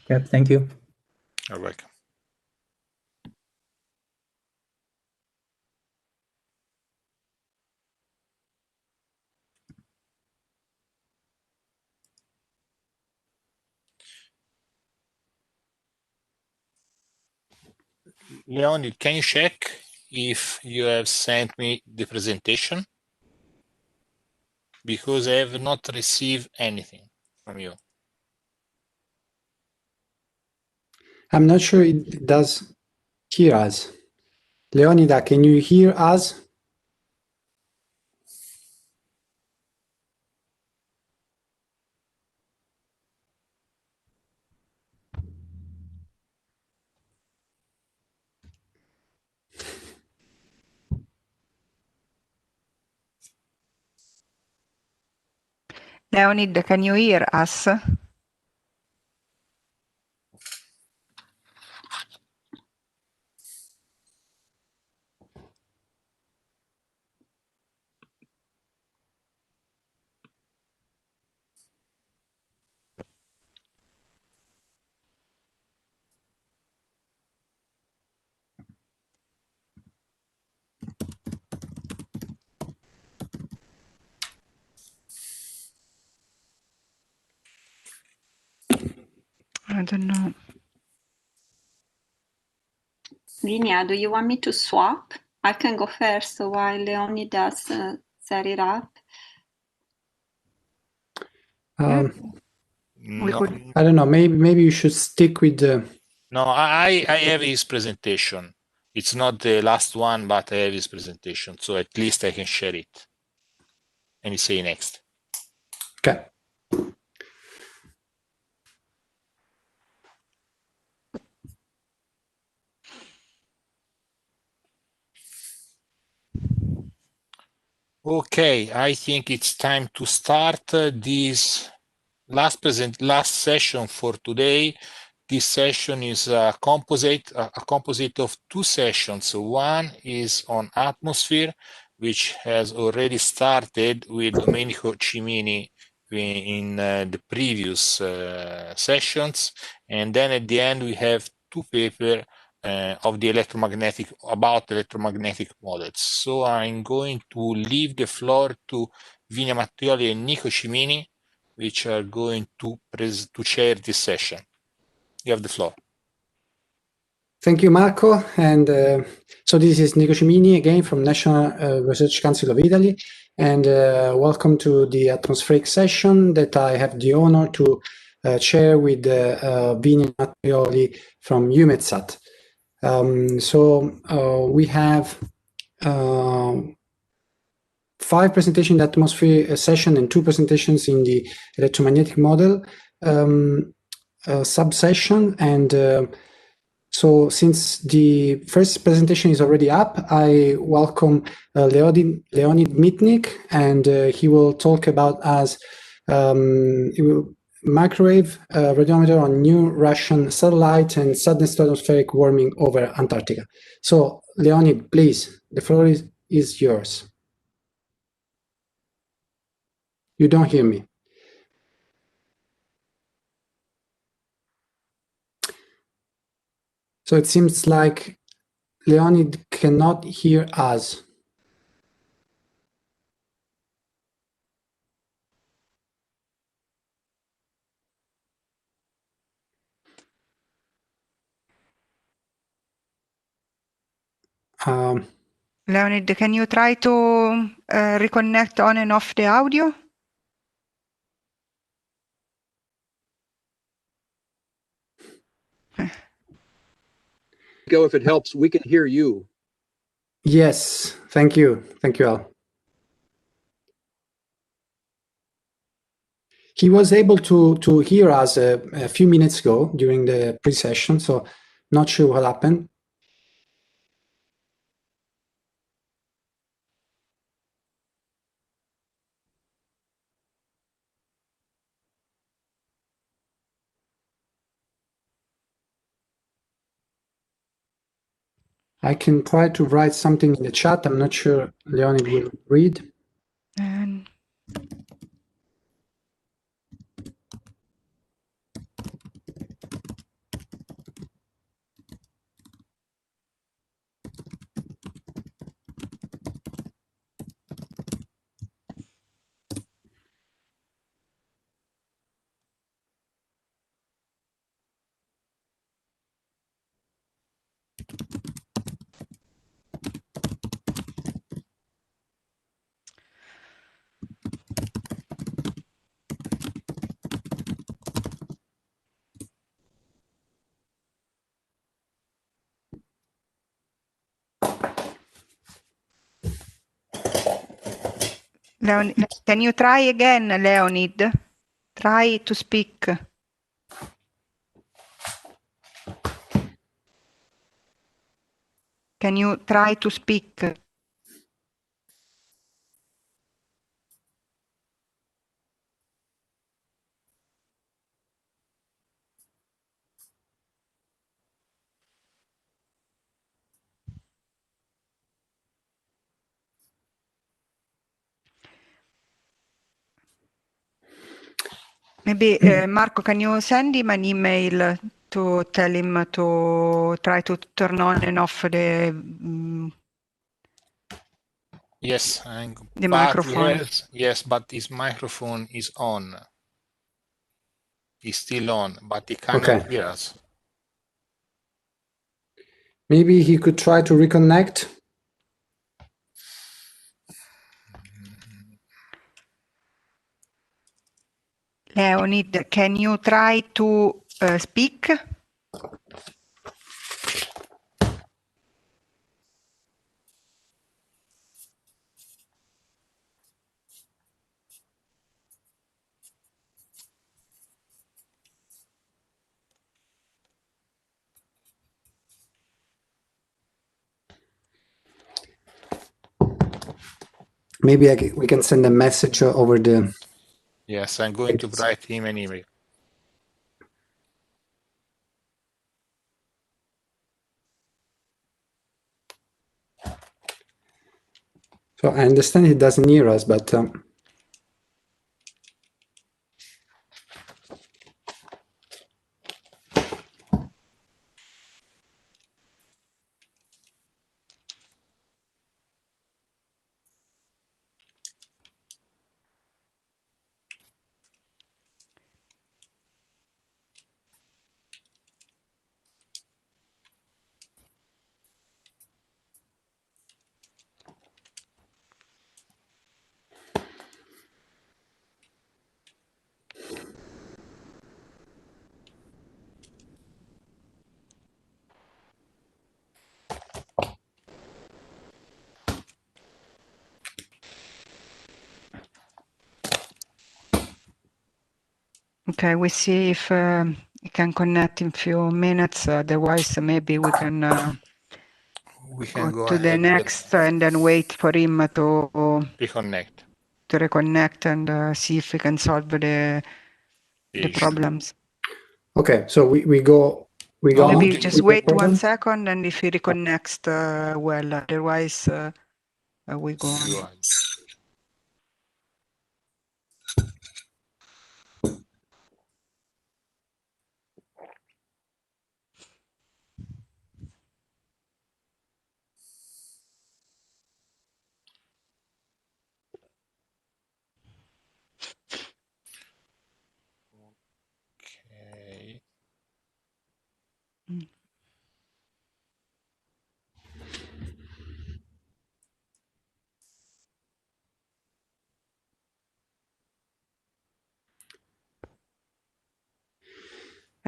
Yep, thank you. You're welcome. Leonid, can you check if you have sent me the presentation? Because I have not received anything from you. I'm not sure it does hear us. Leonida, can you hear us? Leonid, can you hear us? I don't know. Linnea, do you want me to swap? I can go first while Leonidas set it up. No. Could... I don't know. Maybe you should stick with the. No, I have his presentation. It's not the last one, but I have his presentation, so at least I can share it. And you say next. Okay. Okay, I think it's time to start this last session for today. This session is a composite of two sessions. One is on atmosphere, which has already started with Domenico Cimini in the previous sessions, and then at the end we have two papers of the electromagnetic models. So I'm going to leave the floor to Vinia Mattioli and Nico Cimini, which are going to chair this session. You have the floor. Thank you, Marco. And so this is Nico Cimini again from National Research Council of Italy. And welcome to the atmospheric session that I have the honor to chair with Vinia Mattioli from EUMETSAT. We have 5 presentations in the atmosphere session and 2 presentations in the electromagnetic model sub-session. And so since the first presentation is already up, I welcome Leonid Mitnik, and he will talk about microwave radiometer on new Russian satellite and sudden stratospheric warming over Antarctica. So Leonid, please, the floor is yours. You don't hear me. So it seems like Leonid cannot hear us. Leonid, can you try to reconnect on and off the audio? Go if it helps. We can hear you. Yes, thank you. Thank you, Al. He was able to hear us a few minutes ago during the pre-session, so not sure what happened. I can try to write something in the chat. I'm not sure Leonid will read. And Leonid, can you try again, Leonid? Try to speak. Can you try to speak? Maybe, Marco, can you send him an email to tell him to try to turn on and off the Yes, the but microphone? yes, but his microphone is on. He's still on, but he cannot hear us. Maybe he could try to reconnect. Leonid, can you try to speak? Maybe we can send a message over the... Yes, I'm going to write him an email. So I understand he doesn't hear us, but... Okay, we see if we can connect in a few minutes. Otherwise, maybe we can go to the ahead next and then wait for him to reconnect. To reconnect and see if we can solve the problems. Okay, so we go Maybe on. just wait 1 second, and if he reconnects, well, otherwise we go on.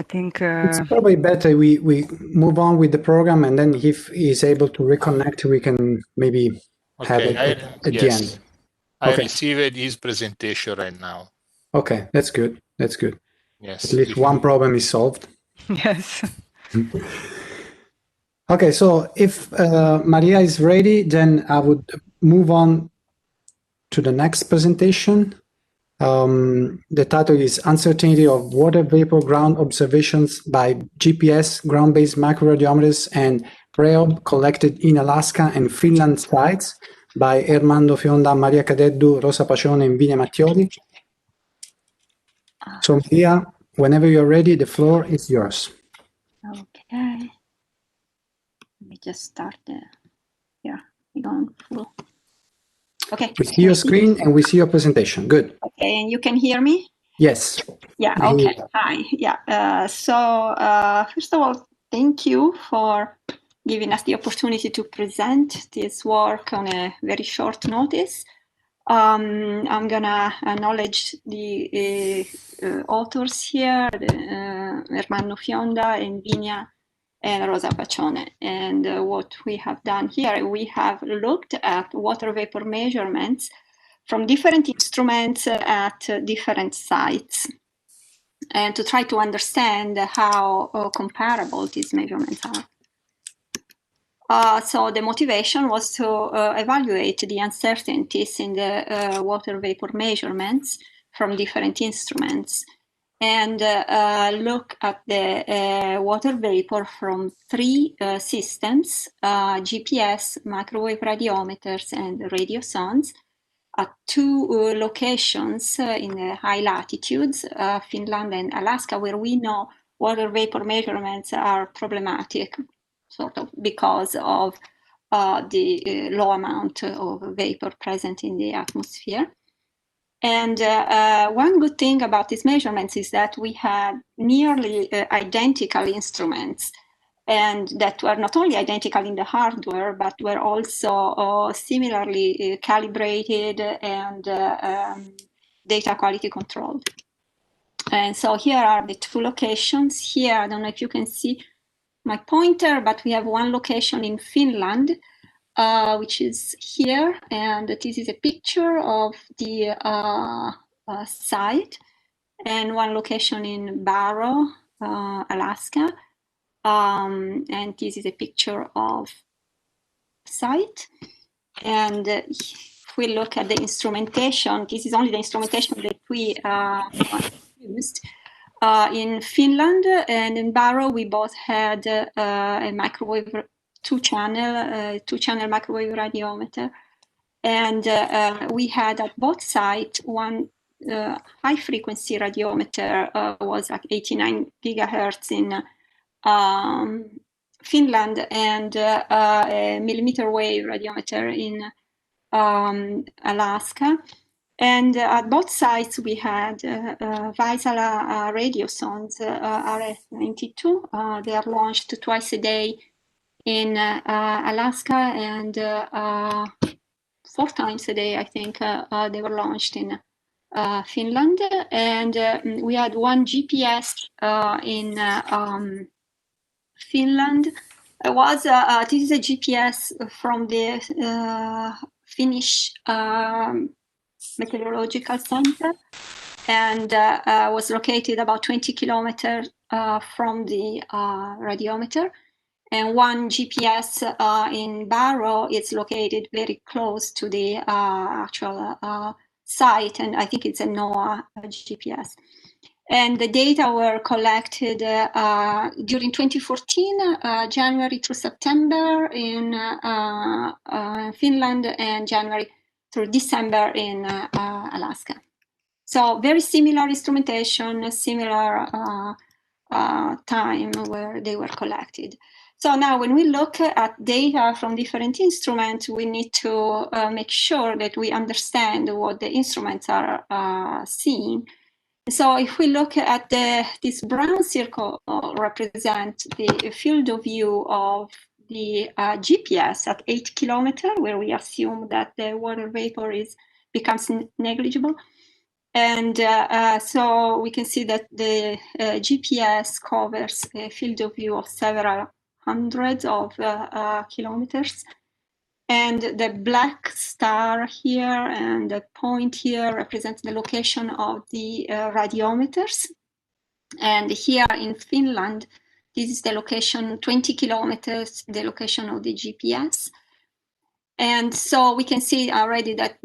I think it's probably better we move on with the program, and then if he's able to reconnect, we can maybe have it at the end. I Okay. received his presentation right now. Okay, that's good. That's good. Yes. At least one problem is solved. Yes. Okay, so if Maria is ready, then I would move on to the next presentation. The title is Uncertainty of Water Vapor Ground Observations by GPS Ground-Based Microradiometers and PREOB collected in Alaska and Finland sites by Ermando Fionda, Maria Cadeddu, Rosa Pacione, and Vine Mattioli. So Maria, whenever you're ready, the floor is yours. Okay. Let me just start here. We're going full. Okay. We see your screen and we see your presentation. Good. Okay, and you can hear me? Yes. Yeah, okay. Hi. Yeah. First of all, thank you for giving us the opportunity to present this work on a very short notice. I'm gonna acknowledge the authors here, Ermanno Fionda and Vigna and Rosa Pacione. And what we have done here, we have looked at water vapor measurements from different instruments at different sites, and to try to understand how comparable these measurements are. So the motivation was to evaluate the uncertainties in the water vapor measurements from different instruments, and look at the water vapor from three systems, GPS, microwave radiometers, and radiosondes, at two locations in the high latitudes, Finland and Alaska, where we know water vapor measurements are problematic, sort of because of the low amount of vapor present in the atmosphere. And one good thing about these measurements is that we had nearly identical instruments, and that were not only identical in the hardware, but were also similarly calibrated and data quality controlled. And so here are the two locations. Here, I don't know if you can see my pointer, but we have one location in Finland, which is here, and this is a picture of the site, and one location in Barrow, Alaska. And this is a picture of site. And if we look at the instrumentation, this is only the instrumentation that we used. In Finland and in Barrow, we both had a microwave two-channel microwave radiometer. And we had at both sites one high-frequency radiometer, was like 89 gigahertz in Finland, and a millimeter wave radiometer in Alaska. And at both sites, we had Vaisala radiosondes, RS-92. They are launched twice a day in Alaska, and 4 times a day, I think, they were launched in Finland. And we had one GPS in Finland. This is a GPS from the Finnish Meteorological Center, and was located about 20 kilometers from the radiometer. And one GPS in Barrow is located very close to the actual site, and I think it's a NOAA GPS. And the data were collected during 2014, January through September in Finland, and January through December in Alaska. So very similar instrumentation, similar time where they were collected. So now when we look at data from different instruments, we need to make sure that we understand what the instruments are seeing. So if we look at this brown circle represent the field of view of the GPS at 8 kilometers, where we assume that the water vapor becomes negligible. And so we can see that the GPS covers a field of view of several hundreds of kilometers. And the black star here and the point here represents the location of the radiometers. And here in Finland, this is the location, 20 kilometers, the location of the GPS. And so we can see already that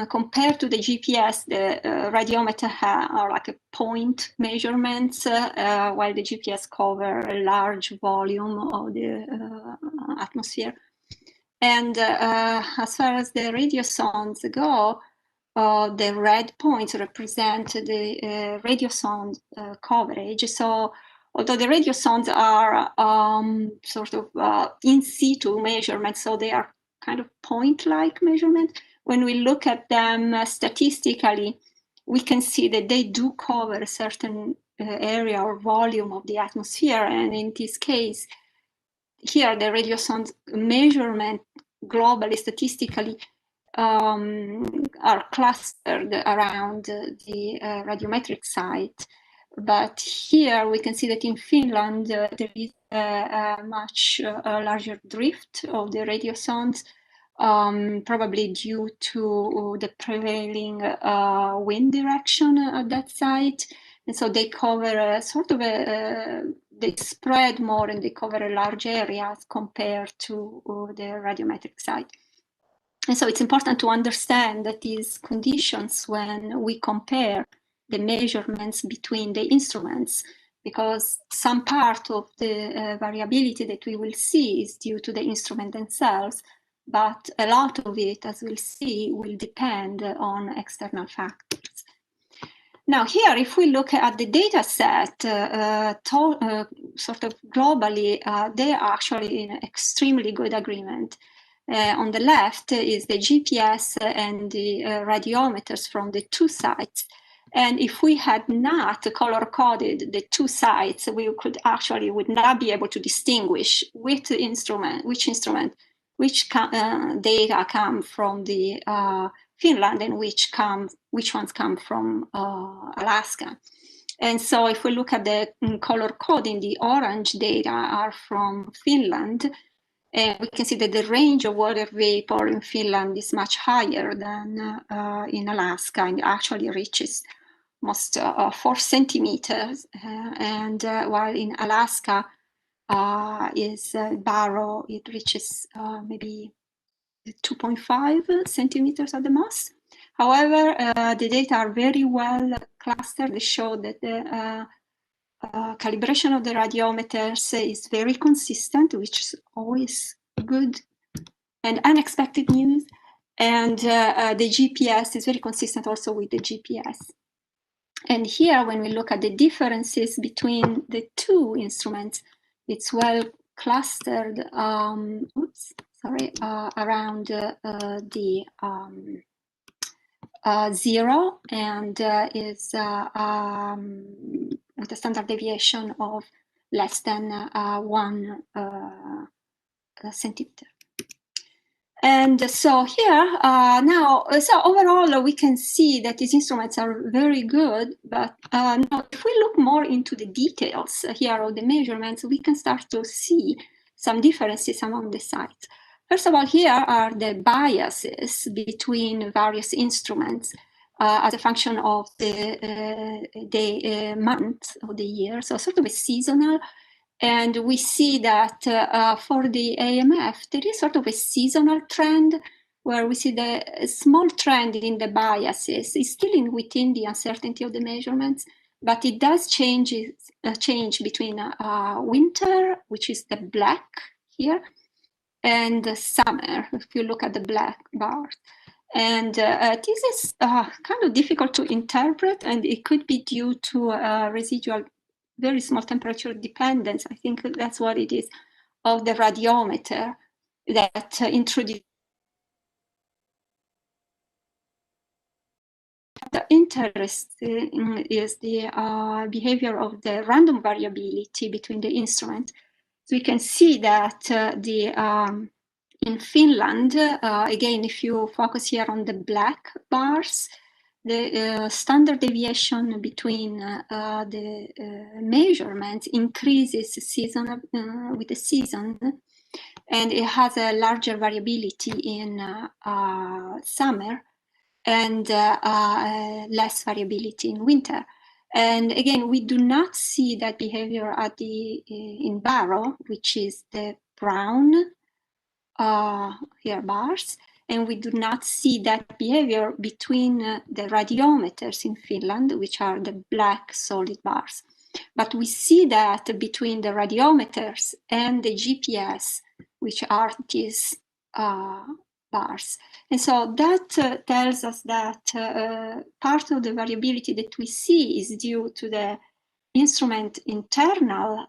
compared to the GPS, the radiometer are like a point measurements, while the GPS cover a large volume of the atmosphere. And as far as the radiosondes go, the red points represent the radiosonde coverage. So although the radiosondes are sort of in situ measurements, so they are kind of point-like measurement, when we look at them statistically, we can see that they do cover a certain area or volume of the atmosphere. And in this case, here the radiosonde measurement globally, statistically, are clustered around the radiometric site. But here we can see that in Finland, there is a much larger drift of the radiosondes, probably due to the prevailing wind direction at that site. And so they cover a sort of they spread more and they cover a large area compared to the radiometric site. And so it's important to understand that these conditions when we compare the measurements between the instruments, because some part of the variability that we will see is due to the instrument themselves, but a lot of it, as we'll see, will depend on external factors. Now here, if we look at the data set, sort of globally, they are actually in extremely good agreement. On the left is the GPS and the radiometers from the two sites. And if we had not color-coded the two sites, we would not be able to distinguish which data come from the Finland and which ones come from Alaska. And so if we look at the color coding, the orange data are from Finland. And we can see that the range of water vapor in Finland is much higher than in Alaska, and actually reaches almost 4 centimeters. And while in Alaska is Barrow, it reaches maybe 2.5 centimeters at the most. However, the data are very well clustered. They show that the calibration of the radiometers is very consistent, which is always good and unexpected news. And the GPS is very consistent also with the GPS. And here, when we look at the differences between the two instruments, it's well clustered, around the 0 and is at a standard deviation of less than 1 centimeter. And so here so overall we can see that these instruments are very good, but now if we look more into the details here of the measurements, we can start to see some differences among the sites. First of all, here are the biases between various instruments as a function of the month of the year, so sort of a seasonal. And we see that for the AMF, there is sort of a seasonal trend where we see the small trend in the biases is still within the uncertainty of the measurements, but it does change between winter, which is the black here, and the summer, if you look at the black bars. And this is kind of difficult to interpret, and it could be due to residual very small temperature dependence. I think that's what it is, of the radiometer that introduced. The interest is the behavior of the random variability between the instruments. So we can see that in Finland, again, if you focus here on the black bars, the standard deviation between the measurements increases with the season, and it has a larger variability in summer and less variability in winter. And again, we do not see that behavior at the in Barrow, which is the brown here bars, and we do not see that behavior between the radiometers in Finland, which are the black solid bars. But we see that between the radiometers and the GPS, which are these bars. And so that tells us that part of the variability that we see is due to the instrument internal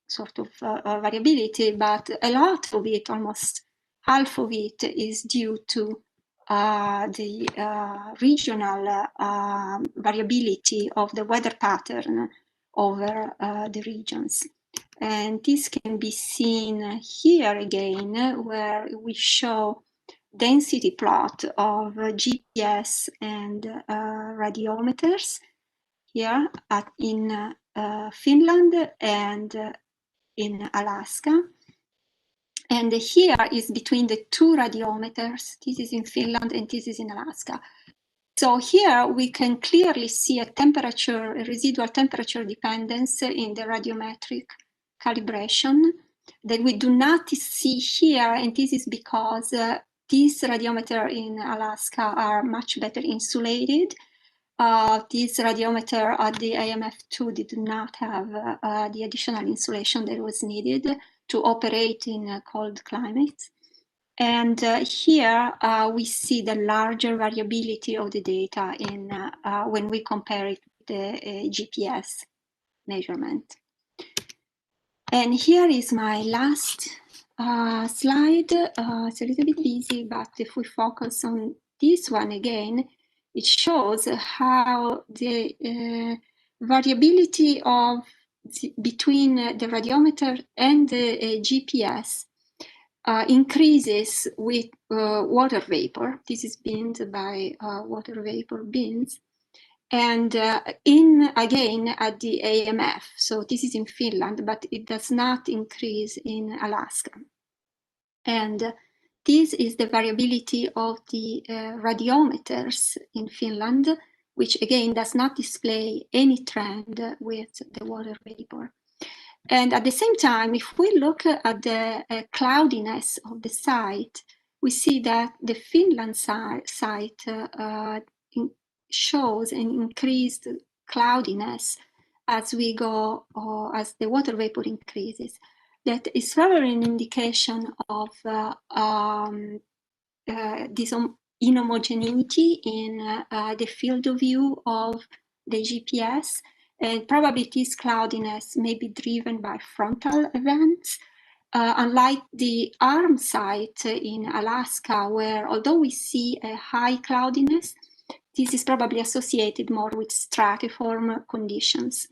sort of variability, but a lot of it, almost half of it, is due to the regional variability of the weather pattern over the regions. And this can be seen here again, where we show density plot of GPS and radiometers here in Finland and in Alaska. And here is between the two radiometers. This is in Finland and this is in Alaska. So here we can clearly see a residual temperature dependence in the radiometric calibration that we do not see here. And this is because these radiometers in Alaska are much better insulated. This radiometer at the AMF2 did not have the additional insulation that was needed to operate in cold climates. And here we see the larger variability of the data in when we compare it with the GPS measurement. And here is my last slide. It's a little bit busy, but if we focus on this one again, it shows how the variability of between the radiometer and the GPS increases with water vapor. This is binned by water vapor bins. And again at the AMF. So this is in Finland, but it does not increase in Alaska. And this is the variability of the radiometers in Finland, which again does not display any trend with the water vapor. And at the same time, if we look at the cloudiness of the site, we see that the Finland site shows an increased cloudiness as we go, as the water vapor increases. That is rather an indication of this inhomogeneity in the field of view of the GPS. And probably this cloudiness may be driven by frontal events, unlike the arm site in Alaska, where although we see a high cloudiness, this is probably associated more with stratiform conditions.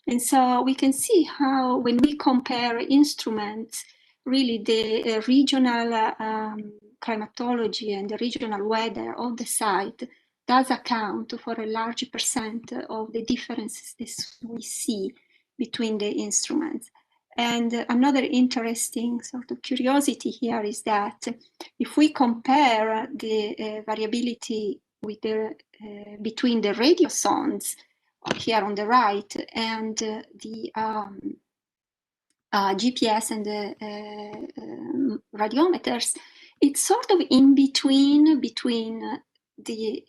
And so we can see how when we compare instruments, really the regional climatology and the regional weather of the site does account for a large percent of the differences that we see between the instruments. And another interesting sort of curiosity here is that if we compare the variability with the, between the radiosondes here on the right and the GPS and the radiometers, it's sort of in between the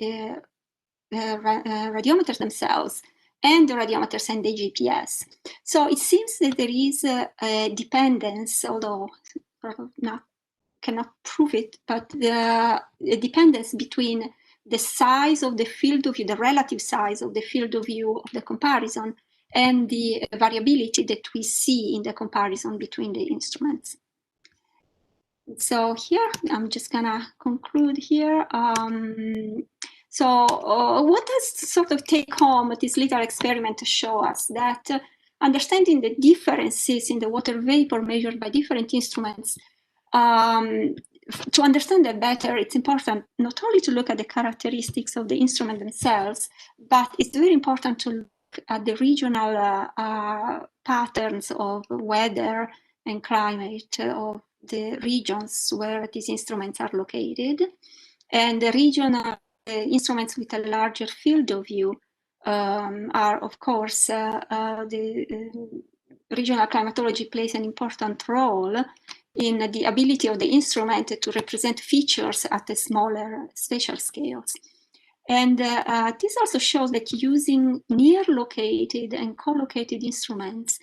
radiometers themselves and the radiometers and the GPS. So it seems that there is a dependence, although cannot prove it, but the dependence between the size of the field of view, the relative size of the field of view of the comparison, and the variability that we see in the comparison between the instruments. So here, I'm just gonna conclude here. So what does sort of take home this little experiment to show us? That understanding the differences in the water vapor measured by different instruments to understand that better, it's important not only to look at the characteristics of the instrument themselves, but it's very important to look at the regional patterns of weather and climate of the regions where these instruments are located. And the regional instruments with a larger field of view are, of course, regional climatology plays an important role in the ability of the instrument to represent features at a smaller spatial scales. And this also shows that using near located and co-located instruments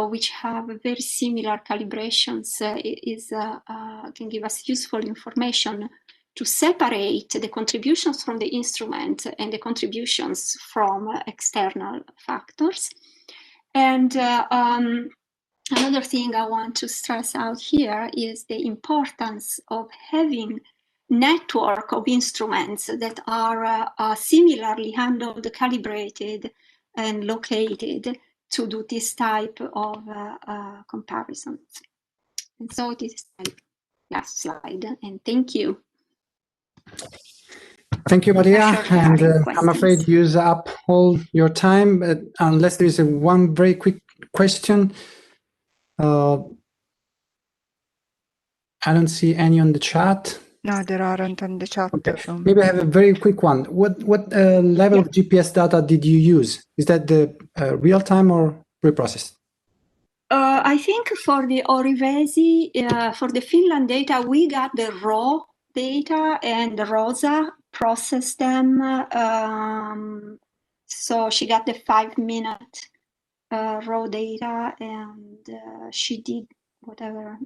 which have very similar calibrations can give us useful information to separate the contributions from the instrument and the contributions from external factors. And another thing I want to stress out here is the importance of having network of instruments that are similarly handled, calibrated, and located to do this type of comparisons. And so this is my last slide, and thank you. Thank you, Maria. And I'm afraid you use up all your time, but unless there is one very quick question. I don't see any on the chat. No, there aren't on the chat. Okay. Maybe I have a very quick one. What level of GPS data did you use? Is that the real time or preprocessed? I think for the Orivesi, for the Finland data, we got the raw data and Rosa processed them. So she got the 5-minute raw data and she did whatever.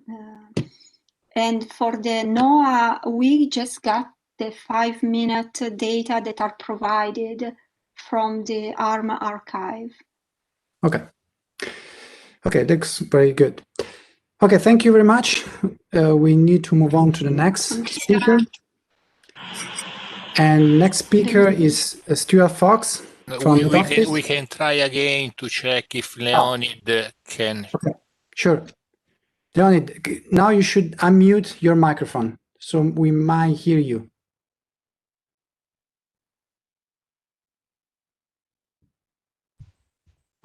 And for the NOAA, we just got the 5-minute data that are provided from the ARM archive. Okay. Okay, that's very good. Okay, thank you very much. We need to move on to the next speaker. And next speaker is Stuart Fox from the office. We can try again to check if Leonid can. Okay, sure. Leonid, now you should unmute your microphone so we might hear you.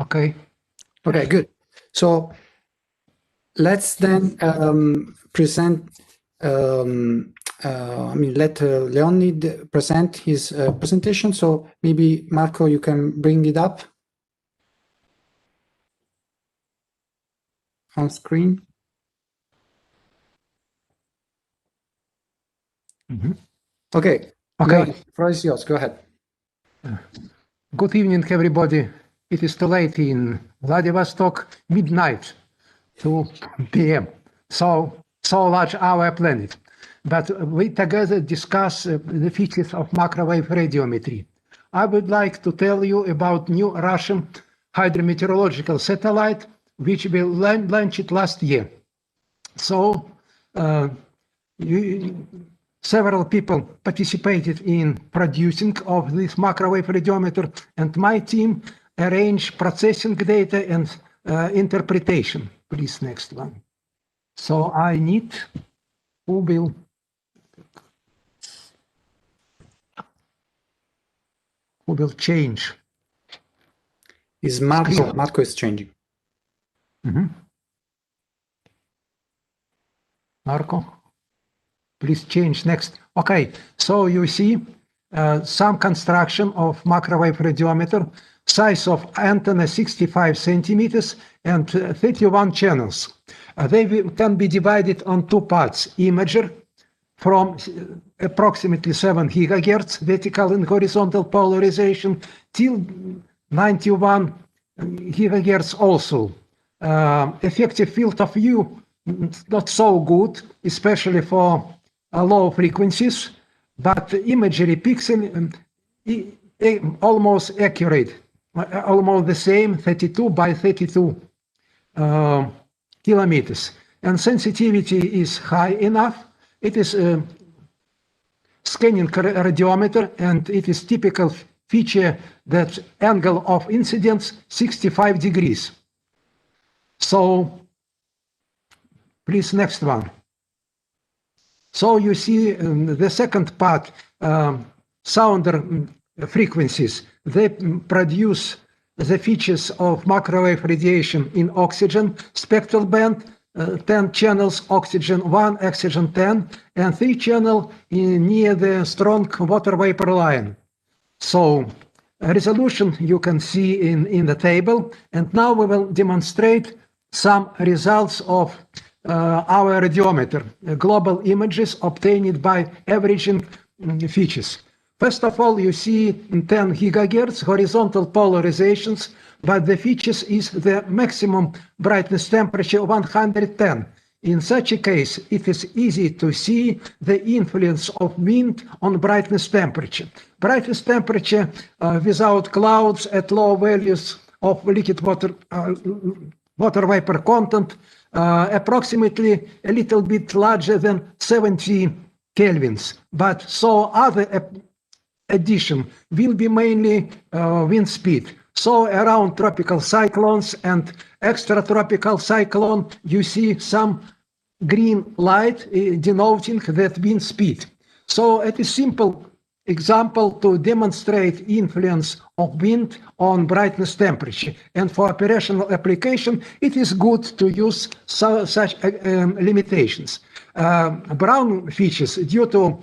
Okay. Okay, good. So let's then present, let Leonid present his presentation. So maybe Marco, you can bring it up on screen. Mm-hmm. Okay. Okay. Leonid, the floor is yours. Go ahead. Good evening, everybody. It is too late in Vladivostok, midnight, 2 p.m. So large our planet. But we together discuss the features of microwave radiometry. I would like to tell you about new Russian hydrometeorological satellite, which we launched last year. So several people participated in producing of this microwave radiometer, and my team arranged processing data and interpretation. Please, next one. So I need who will change. Is Marco? Marco is changing. Mm-hmm. Marco, please change next. Okay, so you see some construction of microwave radiometer, size of antenna 65 centimeters and 31 channels. They can be divided on two parts: imager from approximately 7 gigahertz vertical and horizontal polarization till 91 gigahertz also. Effective field of view, not so good, especially for low frequencies, but imagery pixel almost accurate, almost the same, 32 by 32 kilometers. And sensitivity is high enough. It is a scanning radiometer, and it is typical feature that angle of incidence 65 degrees. So please, next one. So you see the second part, sounder frequencies, they produce the features of microwave radiation in oxygen spectral band, 10 channels oxygen 1, oxygen 10, and 3 channel near the strong water vapor line. So resolution you can see in the table, and now we will demonstrate some results of our radiometer, global images obtained by averaging features. First of all, you see 10 gigahertz horizontal polarizations, but the features is the maximum brightness temperature 110. In such a case, it is easy to see the influence of wind on brightness temperature. Brightness temperature without clouds at low values of liquid water vapor content, approximately a little bit larger than 70 kelvins. But so other addition will be mainly wind speed. So around tropical cyclones and extratropical cyclone, you see some green light denoting that wind speed. So it is simple example to demonstrate influence of wind on brightness temperature. And for operational application, it is good to use such limitations. Brown features due to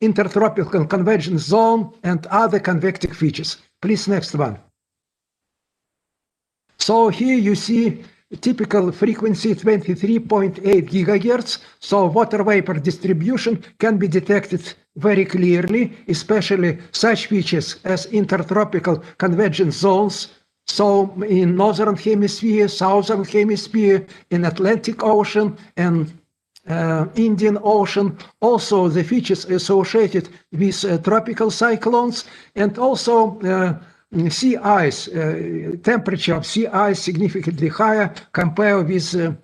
intertropical convergence zone and other convective features. Please, next one. So here you see typical frequency 23.8 gigahertz. So water vapor distribution can be detected very clearly, especially such features as intertropical convergence zones. So in Northern Hemisphere, Southern Hemisphere, in Atlantic Ocean, and Indian Ocean, also the features associated with tropical cyclones, and also sea ice, temperature of sea ice significantly higher compared with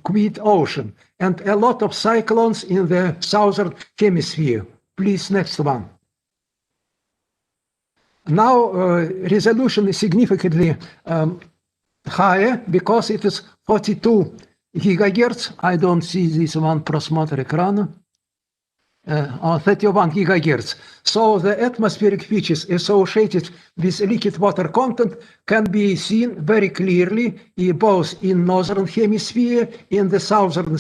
quiet ocean, and a lot of cyclones in the Southern Hemisphere. Please, next one. Now resolution is significantly higher because it is 42 gigahertz. I don't see this one просмотр экрана. 31 gigahertz. So the atmospheric features associated with liquid water content can be seen very clearly both in Northern Hemisphere and the Southern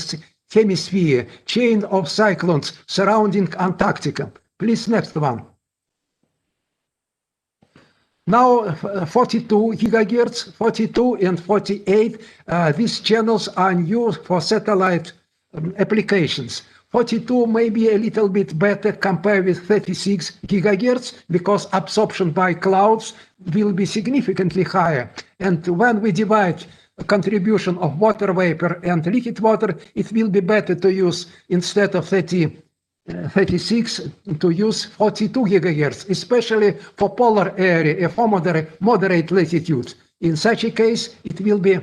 Hemisphere, chain of cyclones surrounding Antarctica. Please, next one. Now 42 gigahertz, 42 and 48, these channels are new for satellite applications. 42 may be a little bit better compared with 36 gigahertz because absorption by clouds will be significantly higher. And when we divide a contribution of water vapor and liquid water, it will be better to use, instead of 36, to use 42 gigahertz, especially for polar area, for moderate latitude. In such a case, it will be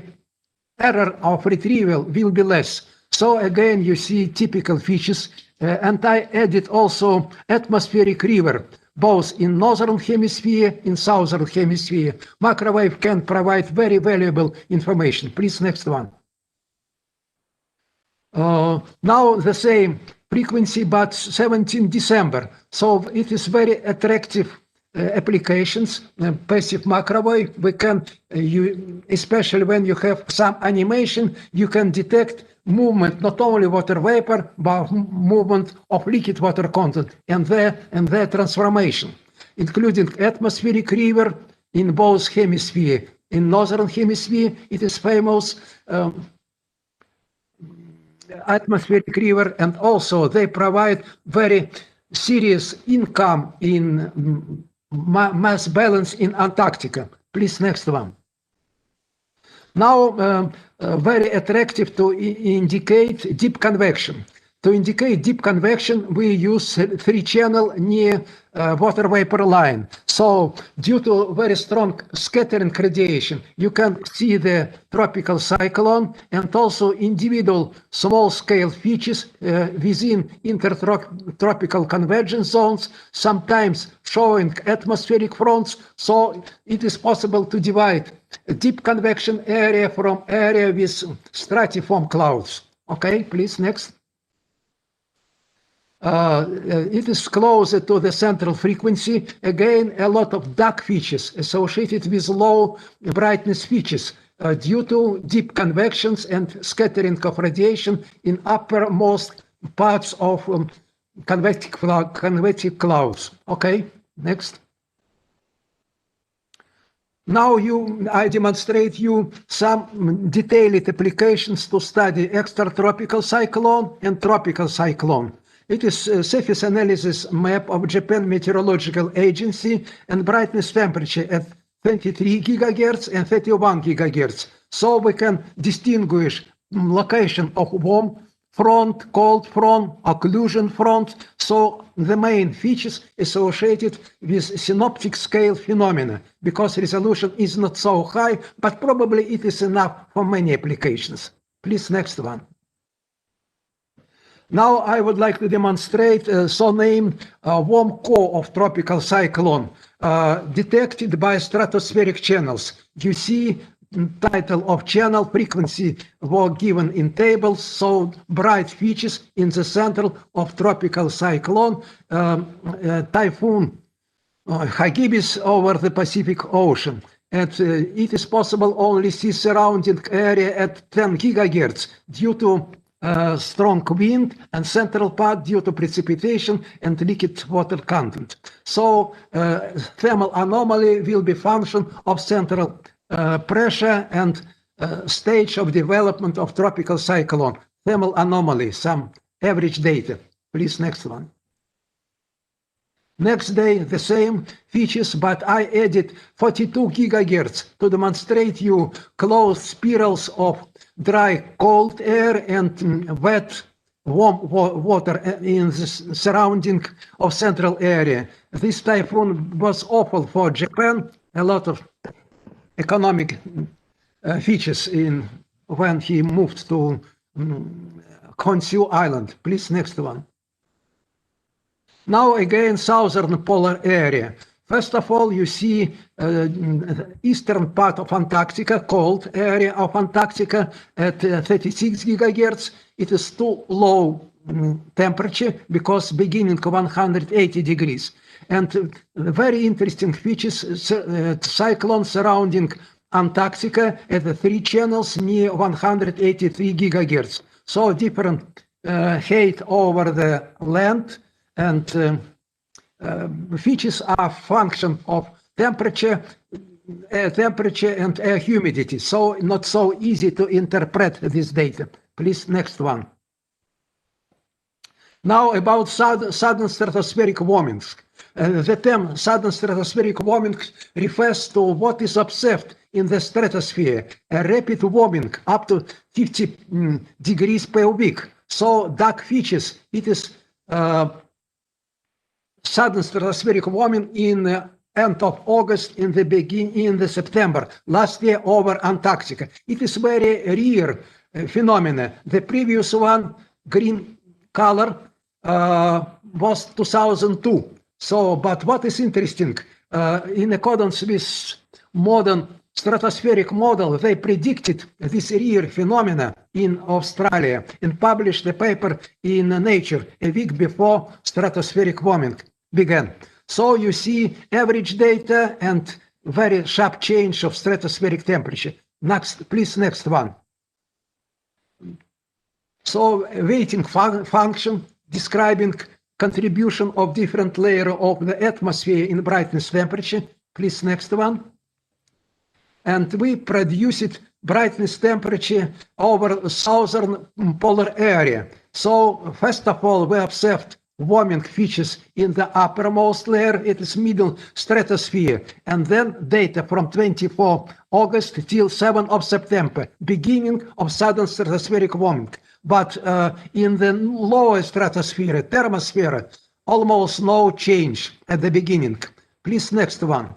error of retrieval will be less. So again, you see typical features, and I added also atmospheric river, both in Northern Hemisphere, in Southern Hemisphere. Microwave can provide very valuable information. Please, next one. Now the same frequency, but 17 December. So it is very attractive applications, passive microwave. We can, especially when you have some animation, you can detect movement, not only water vapor, but movement of liquid water content and their transformation, including atmospheric river in both hemispheres. In Northern Hemisphere, it is famous atmospheric river, and also they provide very serious income in mass balance in Antarctica. Please, next one. Now, very attractive to indicate deep convection. To indicate deep convection, we use 3-channel near water vapor line. So due to very strong scattering radiation, you can see the tropical cyclone and also individual small-scale features within intertropical convergence zones, sometimes showing atmospheric fronts. So it is possible to divide a deep convection area from area with stratiform clouds. Okay, please, next. It is closer to the central frequency. Again, a lot of dark features associated with low brightness features due to deep convections and scattering of radiation in uppermost parts of convective clouds. Okay, next. Now I demonstrate you some detailed applications to study extratropical cyclone and tropical cyclone. It is a surface analysis map of Japan Meteorological Agency and brightness temperature at 23 gigahertz and 31 gigahertz. So we can distinguish location of warm front, cold front, occlusion front. So the main features associated with synoptic scale phenomena, because resolution is not so high, but probably it is enough for many applications. Please, next one. Now I would like to demonstrate so-named warm core of tropical cyclone detected by stratospheric channels. You see title of channel, frequency were given in tables, so bright features in the center of tropical cyclone, typhoon Hagibis over the Pacific Ocean. And it is possible only see surrounding area at 10 gigahertz due to strong wind, and central part due to precipitation and liquid water content. So thermal anomaly will be function of central pressure and stage of development of tropical cyclone. Thermal anomaly, some average data. Please, next one. Next day, the same features, but I added 42 gigahertz to demonstrate you closed spirals of dry cold air and wet warm water in the surrounding of central area. This typhoon was awful for Japan, a lot of economic features in when he moved to Honshu Island. Please, next one. Now again, southern polar area. First of all, you see eastern part of Antarctica, cold area of Antarctica at 36 gigahertz. It is too low temperature because beginning 180 degrees. And very interesting features, cyclone surrounding Antarctica at the 3 channels near 183 gigahertz. So different height over the land, and features are function of temperature and air humidity. So not so easy to interpret this data. Please, next one. Now about sudden stratospheric warmings. The term sudden stratospheric warming refers to what is observed in the stratosphere, a rapid warming up to 50 degrees per week. So dark features, it is sudden stratospheric warming in the end of August, in the September, last year over Antarctica. It is very rare phenomena. The previous one, green color, was 2002. So, but what is interesting, in accordance with modern stratospheric model, they predicted this rare phenomena in Australia and published the paper in Nature a week before stratospheric warming began. So you see average data and very sharp change of stratospheric temperature. Next, please, next one. So weighting function describing contribution of different layer of the atmosphere in brightness temperature. Please, next one. And we produced brightness temperature over southern polar area. So first of all, we observed warming features in the uppermost layer, it is middle stratosphere, and then data from 24 August till 7 of September, beginning of sudden stratospheric warming. But in the lower stratosphere, thermosphere, almost no change at the beginning. Please, next one.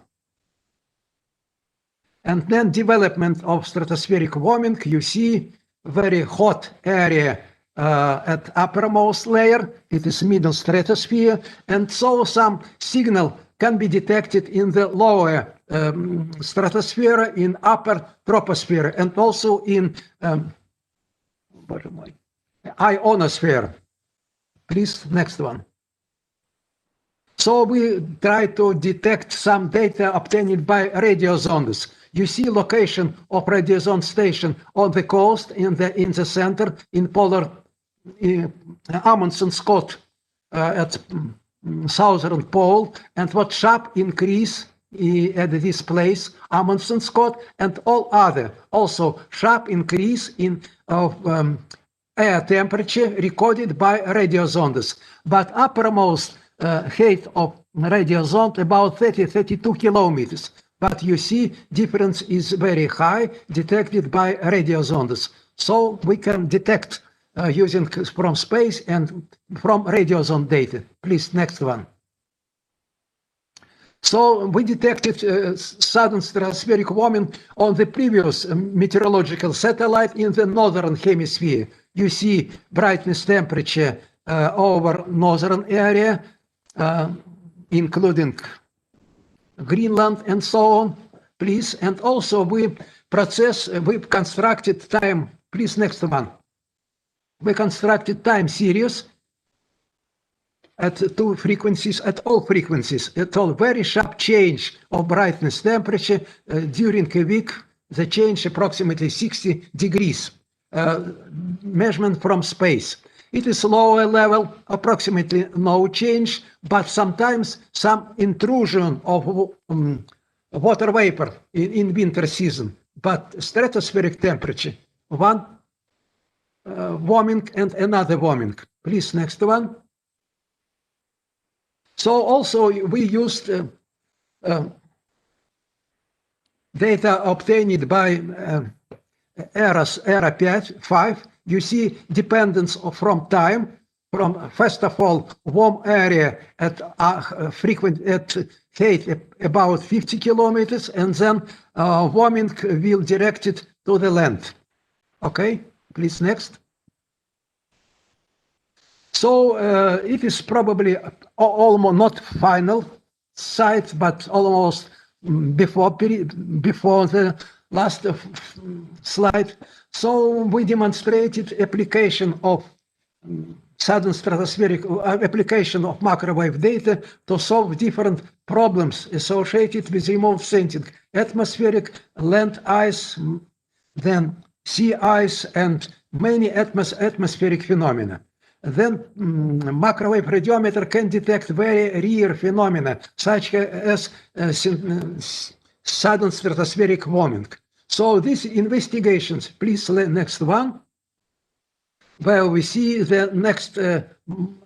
And then development of stratospheric warming, you see very hot area at uppermost layer, it is middle stratosphere, and so some signal can be detected in the lower stratosphere, in upper troposphere, and also in ionosphere. Please, next one. So we try to detect some data obtained by radio zones. You see location of radio zone station on the coast, in the center, in polar Amundsen-Scott at southern pole, and what sharp increase at this place, Amundsen-Scott, and all other also sharp increase in air temperature recorded by radio zones. But uppermost height of radio zone about 30-32 kilometers. But you see difference is very high detected by radio zones. So we can detect using from space and from radio zone data. Please, next one. So we detected sudden stratospheric warming on the previous meteorological satellite in the northern hemisphere. You see brightness temperature over northern area, including Greenland and so on, please. And also we constructed time, please, next one. We constructed time series at two frequencies, at all frequencies, at all very sharp change of brightness temperature during a week, the change approximately 60 degrees, measurement from space. It is lower level, approximately no change, but sometimes some intrusion of water vapor in winter season. But stratospheric temperature, one warming and another warming. Please, next one. So also we used data obtained by ERA 5. You see dependence from time, from first of all warm area at height about 50 kilometers, and then warming will direct it to the land. Okay, please, next. So it is probably almost not final site, but almost before the last slide. So we demonstrated application of sudden stratospheric application of microwave data to solve different problems associated with remote sensing, atmospheric, land ice, then sea ice, and many atmospheric phenomena. Then microwave radiometer can detect very rare phenomena, such as sudden stratospheric warming. So these investigations, please, next one, where we see the next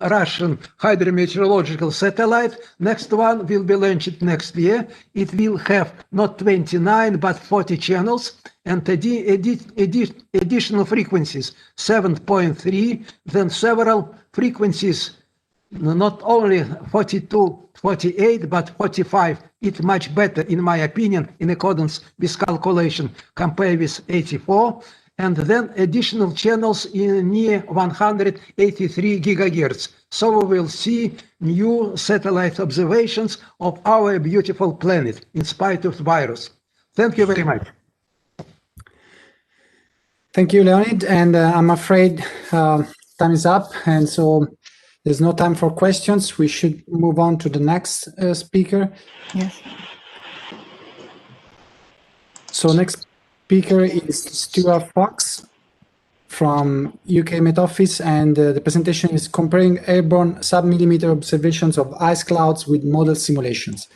Russian hydrometeorological satellite. Next one will be launched next year. It will have not 29, but 40 channels and additional frequencies, 7.3, then several frequencies, not only 42, 48, but 45. It's much better, in my opinion, in accordance with calculation, compared with 84. And then additional channels in near 183 gigahertz. So we will see new satellite observations of our beautiful planet in spite of the virus. Thank you very much. Thank you, Leonid. And I'm afraid time is up. And so there's no time for questions. We should move on to the next speaker. Yes. So next speaker is Stuart Fox from UK Met Office, and the presentation is comparing airborne sub-millimeter observations of ice clouds with model simulations.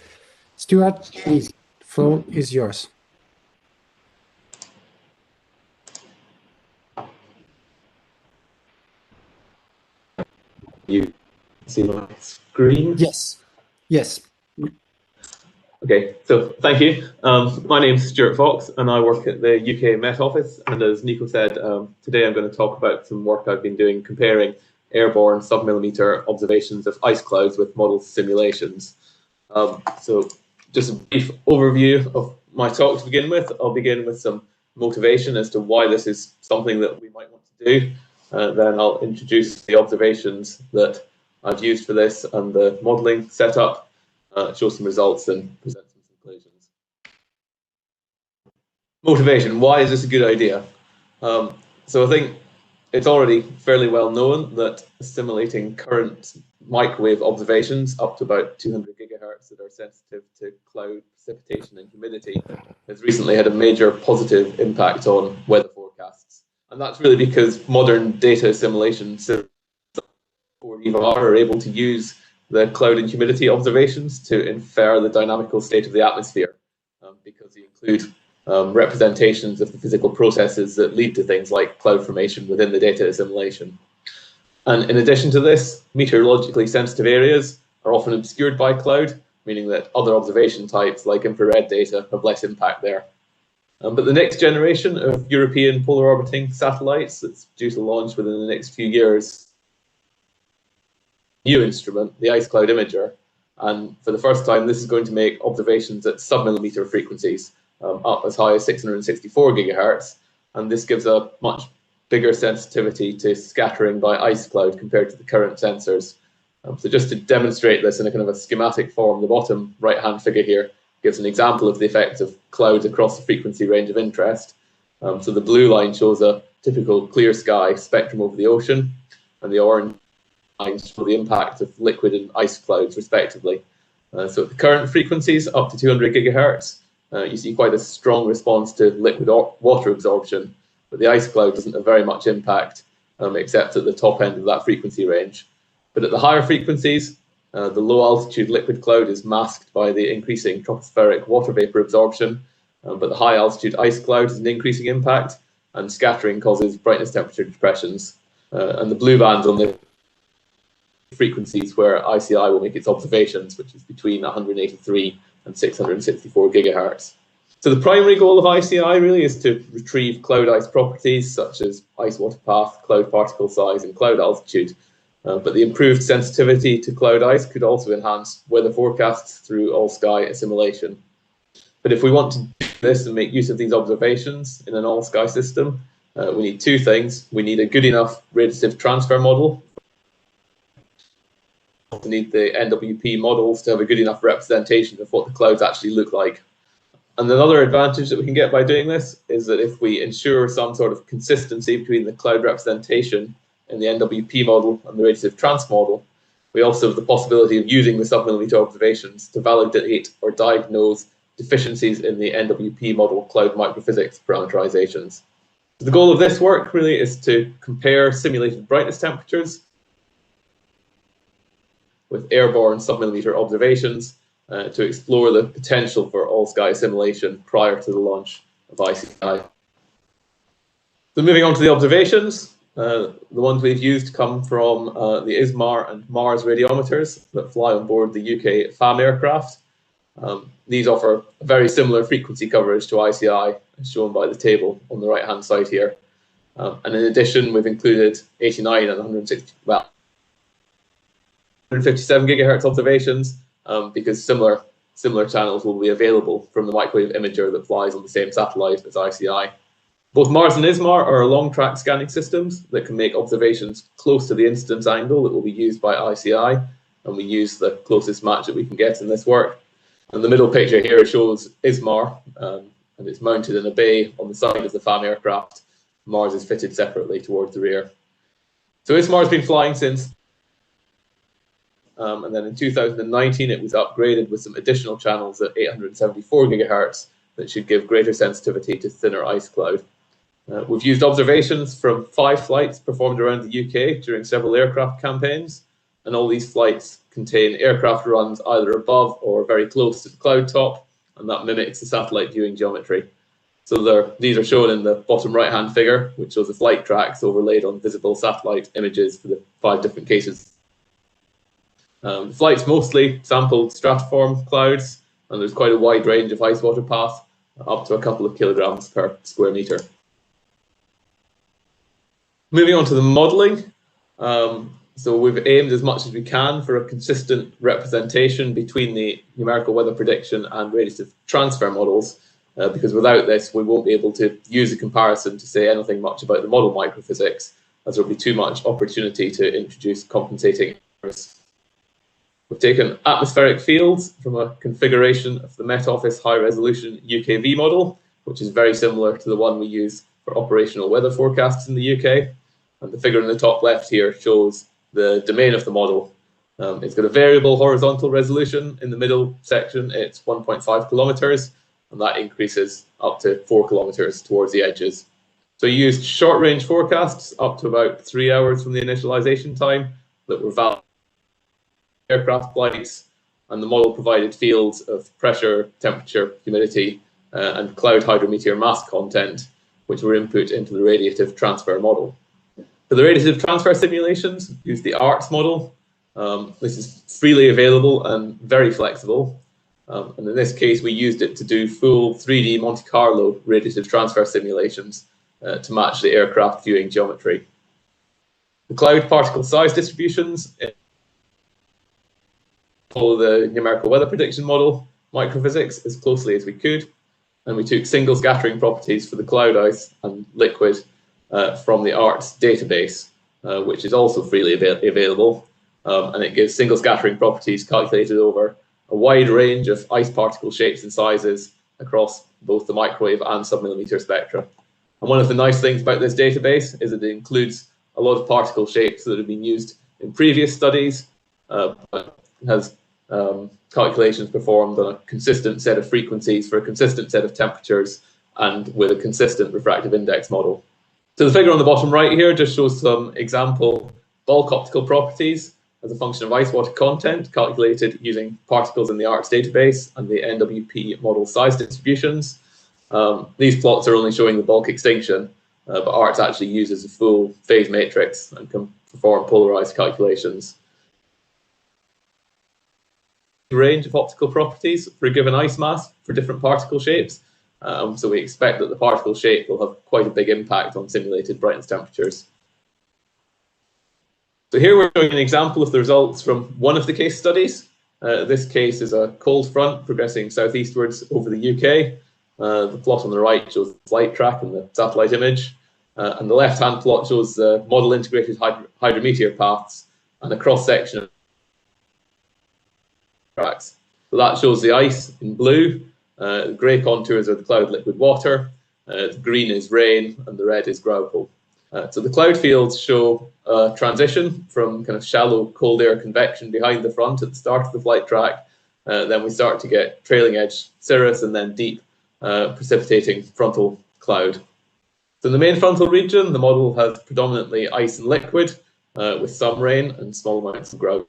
Stuart, please, the floor is yours. You see my screen? Yes. Yes. Okay, so thank you. My name's Stuart Fox and I work at the UK Met Office, and as Nico said, today I'm going to talk about some work I've been doing comparing airborne sub-millimeter observations of ice clouds with model simulations. So just a brief overview of my talk to begin with. I'll begin with some motivation as to why this is something that we might want to do. Then I'll introduce the observations that I've used for this and the modeling setup. Show some results and present some conclusions. Motivation, why is this a good idea? So I think it's already fairly well known that simulating current microwave observations up to about 200 gigahertz that are sensitive to cloud precipitation and humidity has recently had a major positive impact on weather forecasts. And that's really because modern data assimilation systems are able to use the cloud and humidity observations to infer the dynamical state of the atmosphere, because they include representations of the physical processes that lead to things like cloud formation within the data assimilation. And in addition to this, meteorologically sensitive areas are often obscured by cloud, meaning that other observation types like infrared data have less impact there. But the next generation of European polar orbiting satellites that's due to launch within the next few years, new instrument, the Ice Cloud Imager, and for the first time this is going to make observations at sub-millimeter frequencies, up as high as 664 gigahertz, and this gives a much bigger sensitivity to scattering by ice cloud compared to the current sensors. So just to demonstrate this in a kind of a schematic form, the bottom right-hand figure here gives an example of the effects of clouds across the frequency range of interest. So the blue line shows a typical clear sky spectrum over the ocean, and the orange lines show the impact of liquid and ice clouds, respectively. So at the current frequencies, up to 200 gigahertz, you see quite a strong response to liquid water absorption, but the ice cloud doesn't have very much impact, except at the top end of that frequency range. But at the higher frequencies, the low altitude liquid cloud is masked by the increasing tropospheric water vapor absorption, but the high altitude ice cloud has an increasing impact, and scattering causes brightness temperature depressions. And the blue bands on the frequencies where ICI will make its observations, which is between 183 and 664 gigahertz. So the primary goal of ICI really is to retrieve cloud ice properties such as ice water path, cloud particle size, and cloud altitude. But the improved sensitivity to cloud ice could also enhance weather forecasts through all-sky assimilation. But if we want to do this and make use of these observations in an all-sky system, we need two things. We need a good enough radiative transfer model. We need the NWP models to have a good enough representation of what the clouds actually look like. And another advantage that we can get by doing this is that if we ensure some sort of consistency between the cloud representation in the NWP model and the radiative trans model, we also have the possibility of using the sub-millimeter observations to validate or diagnose deficiencies in the NWP model cloud microphysics parameterizations. So the goal of this work really is to compare simulated brightness temperatures with airborne sub-millimeter observations to explore the potential for all-sky assimilation prior to the launch of ICI. So moving on to the observations, the ones we've used come from the ISMAR and MARS radiometers that fly on board the UK FAM aircraft. These offer a very similar frequency coverage to ICI, as shown by the table on the right-hand side here. And in addition, we've included 89 and 157 gigahertz observations because similar channels will be available from the microwave imager that flies on the same satellite as ICI. Both MARS and ISMAR are long-track scanning systems that can make observations close to the incidence angle that will be used by ICI, and we use the closest match that we can get in this work. And the middle picture here shows ISMAR, and it's mounted in a bay on the side of the FAM aircraft. MARS is fitted separately towards the rear. So ISMAR has been flying since and then in 2019 it was upgraded with some additional channels at 874 gigahertz that should give greater sensitivity to thinner ice cloud. We've used observations from 5 flights performed around the UK during several aircraft campaigns, and all these flights contain aircraft runs either above or very close to the cloud top, and that mimics the satellite viewing geometry. So these are shown in the bottom right-hand figure, which shows the flight tracks overlaid on visible satellite images for the 5 different cases. The flights mostly sampled stratiform clouds, and there's quite a wide range of ice water path, up to a couple of kilograms per square meter. Moving on to the modeling. So we've aimed as much as we can for a consistent representation between the numerical weather prediction and radiative transfer models, because without this we won't be able to use a comparison to say anything much about the model microphysics, as there will be too much opportunity to introduce compensating errors. We've taken atmospheric fields from a configuration of the Met Office high-resolution UKV model, which is very similar to the one we use for operational weather forecasts in the UK. And the figure in the top left here shows the domain of the model. It's got a variable horizontal resolution. In the middle section, it's 1.5 kilometers, and that increases up to 4 kilometers towards the edges. So you used short-range forecasts up to about 3 hours from the initialization time that were valid aircraft flights, and the model provided fields of pressure, temperature, humidity, and cloud hydrometeor mass content, which were input into the radiative transfer model. For the radiative transfer simulations, use the ARTS model. This is freely available and very flexible. And in this case, we used it to do full 3D Monte Carlo radiative transfer simulations to match the aircraft viewing geometry. The cloud particle size distributions follow the numerical weather prediction model, microphysics, as closely as we could. And we took single scattering properties for the cloud ice and liquid from the ARTS database, which is also freely available. And it gives single scattering properties calculated over a wide range of ice particle shapes and sizes across both the microwave and submillimeter spectra. And one of the nice things about this database is that it includes a lot of particle shapes that have been used in previous studies, but has calculations performed on a consistent set of frequencies for a consistent set of temperatures and with a consistent refractive index model. So the figure on the bottom right here just shows some example bulk optical properties as a function of ice water content calculated using particles in the ARTS database and the NWP model size distributions. These plots are only showing the bulk extinction, but ARTS actually uses a full phase matrix and can perform polarized calculations. Range of optical properties for a given ice mass for different particle shapes. So we expect that the particle shape will have quite a big impact on simulated brightness temperatures. So here we're showing an example of the results from one of the case studies. This case is a cold front progressing southeastwards over the UK. The plot on the right shows the flight track and the satellite image. And the left-hand plot shows the model integrated hydrometeor paths and a cross-section of tracks. So that shows the ice in blue. The grey contours are the cloud liquid water. The green is rain and the red is graupel. So the cloud fields show a transition from kind of shallow cold air convection behind the front at the start of the flight track. Then we start to get trailing edge cirrus and then deep precipitating frontal cloud. So in the main frontal region, the model has predominantly ice and liquid with some rain and small amounts of graupel.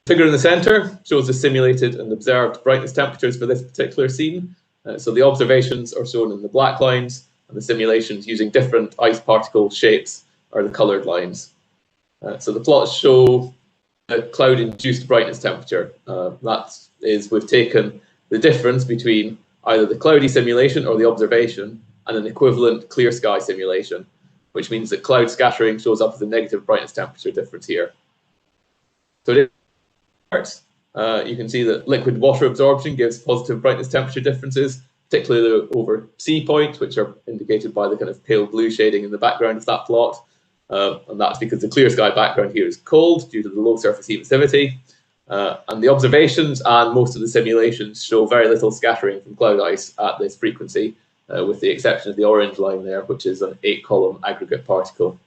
The figure in the center shows the simulated and observed brightness temperatures for this particular scene. So the observations are shown in the black lines, and the simulations using different ice particle shapes are the colored lines. So the plots show a cloud-induced brightness temperature. That is, we've taken the difference between either the cloudy simulation or the observation and an equivalent clear sky simulation, which means that cloud scattering shows up as a negative brightness temperature difference here. So you can see that liquid water absorption gives positive brightness temperature differences, particularly over C point, which are indicated by the kind of pale blue shading in the background of that plot. And that's because the clear sky background here is cold due to the low surface emissivity. And the observations and most of the simulations show very little scattering from cloud ice at this frequency, with the exception of the orange line there, which is an 8-column aggregate particle.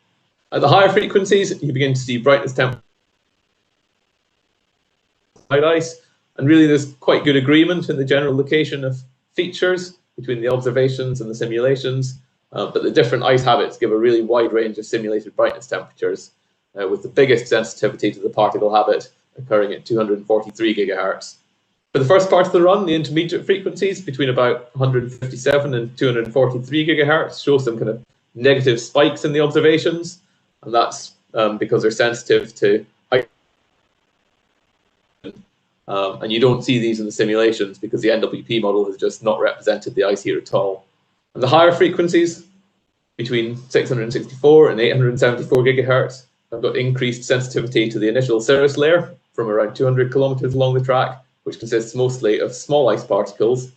At the higher frequencies, you begin to see brightness temperature cloud ice, and really there's quite good agreement in the general location of features between the observations and the simulations, but the different ice habits give a really wide range of simulated brightness temperatures, with the biggest sensitivity to the particle habit occurring at 243 gigahertz. For the first part of the run, the intermediate frequencies between about 157 and 243 gigahertz show some kind of negative spikes in the observations, and that's because they're sensitive to and you don't see these in the simulations because the NWP model has just not represented the ice here at all. And the higher frequencies between 664 and 874 gigahertz have got increased sensitivity to the initial cirrus layer from around 200 kilometers along the track, which consists mostly of small ice particles.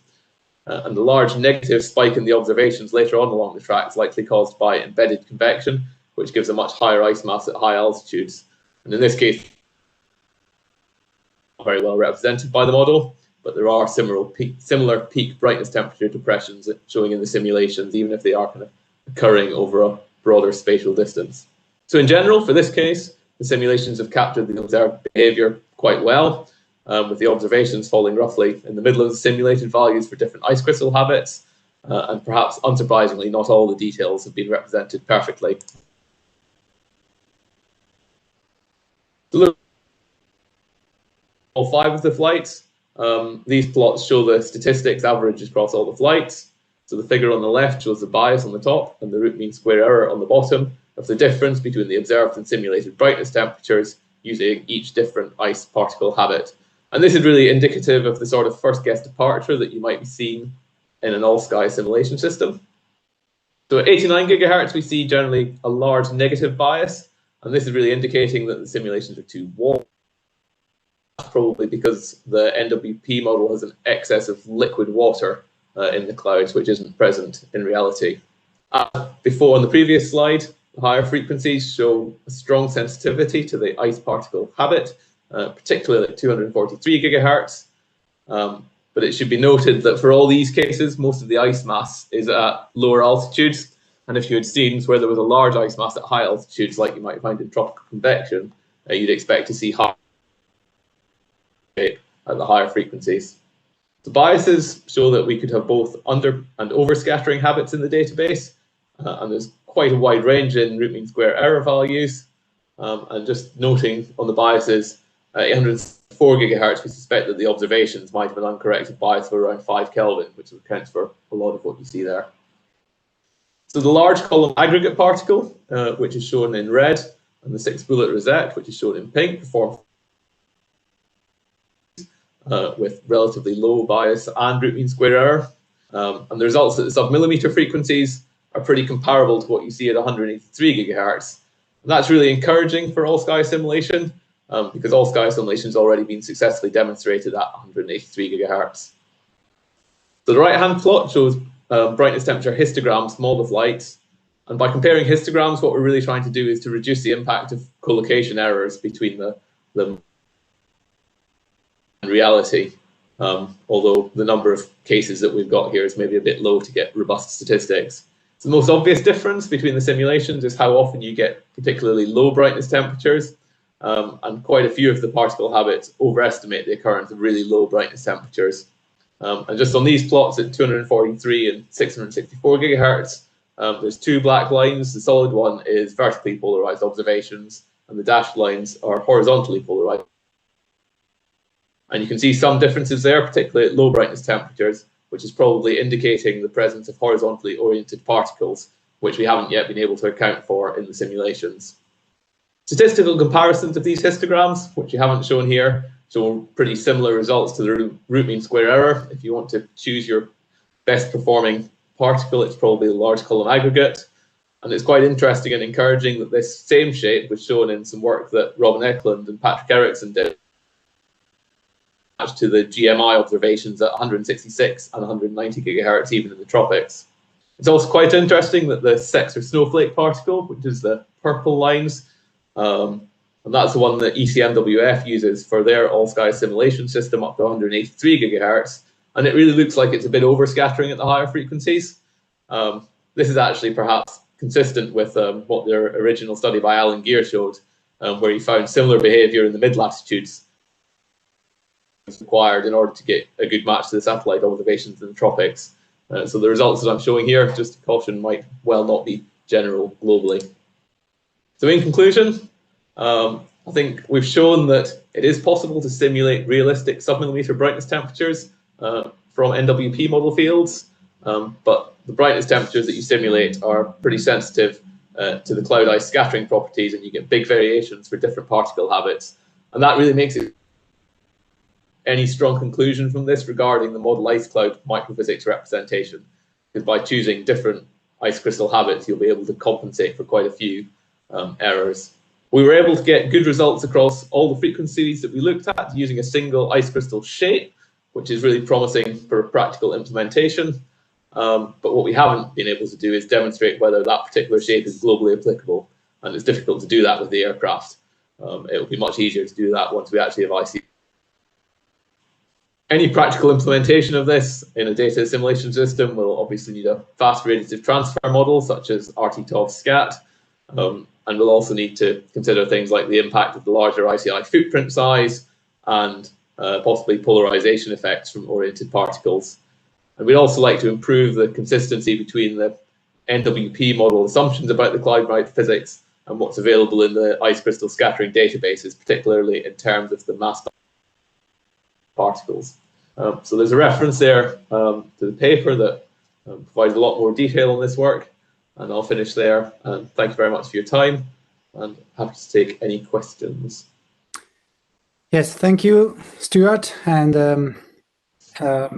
And the large negative spike in the observations later on along the track is likely caused by embedded convection, which gives a much higher ice mass at high altitudes. And in this case, very well represented by the model, but there are similar peak brightness temperature depressions showing in the simulations, even if they are kind of occurring over a broader spatial distance. So in general, for this case, the simulations have captured the observed behavior quite well, with the observations falling roughly in the middle of the simulated values for different ice crystal habits, and perhaps unsurprisingly, not all the details have been represented perfectly. To look at all 5 of the flights, these plots show the statistics averages across all the flights. So the figure on the left shows the bias on the top and the root mean square error on the bottom of the difference between the observed and simulated brightness temperatures using each different ice particle habit. And this is really indicative of the sort of first guess departure that you might be seeing in an all-sky simulation system. So at 89 gigahertz, we see generally a large negative bias, and this is really indicating that the simulations are too warm. That's probably because the NWP model has an excess of liquid water in the clouds, which isn't present in reality. Before on the previous slide, the higher frequencies show a strong sensitivity to the ice particle habit, particularly at 243 gigahertz. But it should be noted that for all these cases, most of the ice mass is at lower altitudes. And if you had scenes where there was a large ice mass at high altitudes, like you might find in tropical convection, you'd expect to see high at the higher frequencies. The biases show that we could have both under and over scattering habits in the database, and there's quite a wide range in root mean square error values. And just noting on the biases, 804 gigahertz, we suspect that the observations might have an uncorrected bias of around 5 Kelvin, which accounts for a lot of what you see there. So the large column aggregate particle, which is shown in red, and the 6-bullet rosette, which is shown in pink, perform with relatively low bias and root mean square error. And the results at the sub-millimeter frequencies are pretty comparable to what you see at 183 gigahertz. And that's really encouraging for all-sky simulation, because all-sky simulation has already been successfully demonstrated at 183 gigahertz. So the right-hand plot shows brightness temperature histograms from all the flights. And by comparing histograms, what we're really trying to do is to reduce the impact of collocation errors between the reality, although the number of cases that we've got here is maybe a bit low to get robust statistics. So the most obvious difference between the simulations is how often you get particularly low brightness temperatures, and quite a few of the particle habits overestimate the occurrence of really low brightness temperatures. And just on these plots at 243 and 664 gigahertz, there's 2 black lines. The solid one is vertically polarized observations, and the dashed lines are horizontally polarized. And you can see some differences there, particularly at low brightness temperatures, which is probably indicating the presence of horizontally oriented particles, which we haven't yet been able to account for in the simulations. Statistical comparisons of these histograms, which you haven't shown here, show pretty similar results to the root mean square error. If you want to choose your best performing particle, it's probably the large column aggregate. And it's quite interesting and encouraging that this same shape was shown in some work that Robin Eklund and Patrick Erickson did to the GMI observations at 166 and 190 gigahertz, even in the tropics. It's also quite interesting that the Sexer snowflake particle, which is the purple lines, and that's the one that ECMWF uses for their all-sky simulation system up to 183 gigahertz, and it really looks like it's a bit overscattering at the higher frequencies. This is actually perhaps consistent with what their original study by Alan Gear showed, where he found similar behavior in the mid-latitudes required in order to get a good match to the satellite observations in the tropics. So the results that I'm showing here, just to caution, might well not be general globally. So in conclusion, I think we've shown that it is possible to simulate realistic sub-millimeter brightness temperatures from NWP model fields, but the brightness temperatures that you simulate are pretty sensitive to the cloud ice scattering properties, and you get big variations for different particle habits. And that really makes it any strong conclusion from this regarding the model ice cloud microphysics representation, because by choosing different ice crystal habits, you'll be able to compensate for quite a few errors. We were able to get good results across all the frequencies that we looked at using a single ice crystal shape, which is really promising for practical implementation. But what we haven't been able to do is demonstrate whether that particular shape is globally applicable, and it's difficult to do that with the aircraft. It will be much easier to do that once we actually have IC. any practical implementation of this in a data assimilation system will obviously need a fast radiative transfer model such as RT-TOV SCAT, and we'll also need to consider things like the impact of the larger ICI footprint size and possibly polarization effects from oriented particles. And we'd also like to improve the consistency between the NWP model assumptions about the Clyde-Wright physics and what's available in the ice crystal scattering databases, particularly in terms of the mass particles. So there's a reference there to the paper that provides a lot more detail on this work, and I'll finish there. And thank you very much for your time, and happy to take any questions. Yes, thank you, Stuart. And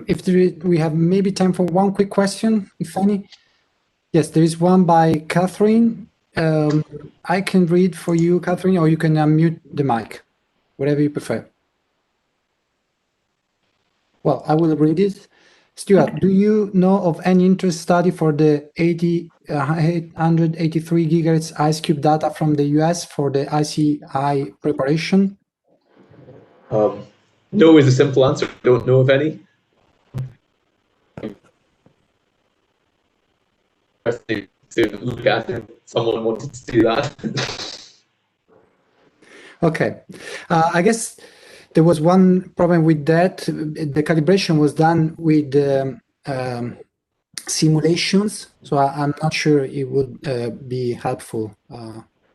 if we have maybe time for one quick question, if any. Yes, there is one by Catherine. I can read for you, Catherine, or you can unmute the mic, whatever you prefer. Well, I will read it. Stuart, do you know of any interest study for the 883 gigahertz IceCube data from the US for the ICI preparation? No is a simple answer. I don't know of any. To look at it, someone wanted to do that. Okay, I guess there was one problem with that. The calibration was done with simulations, so I'm not sure it would be helpful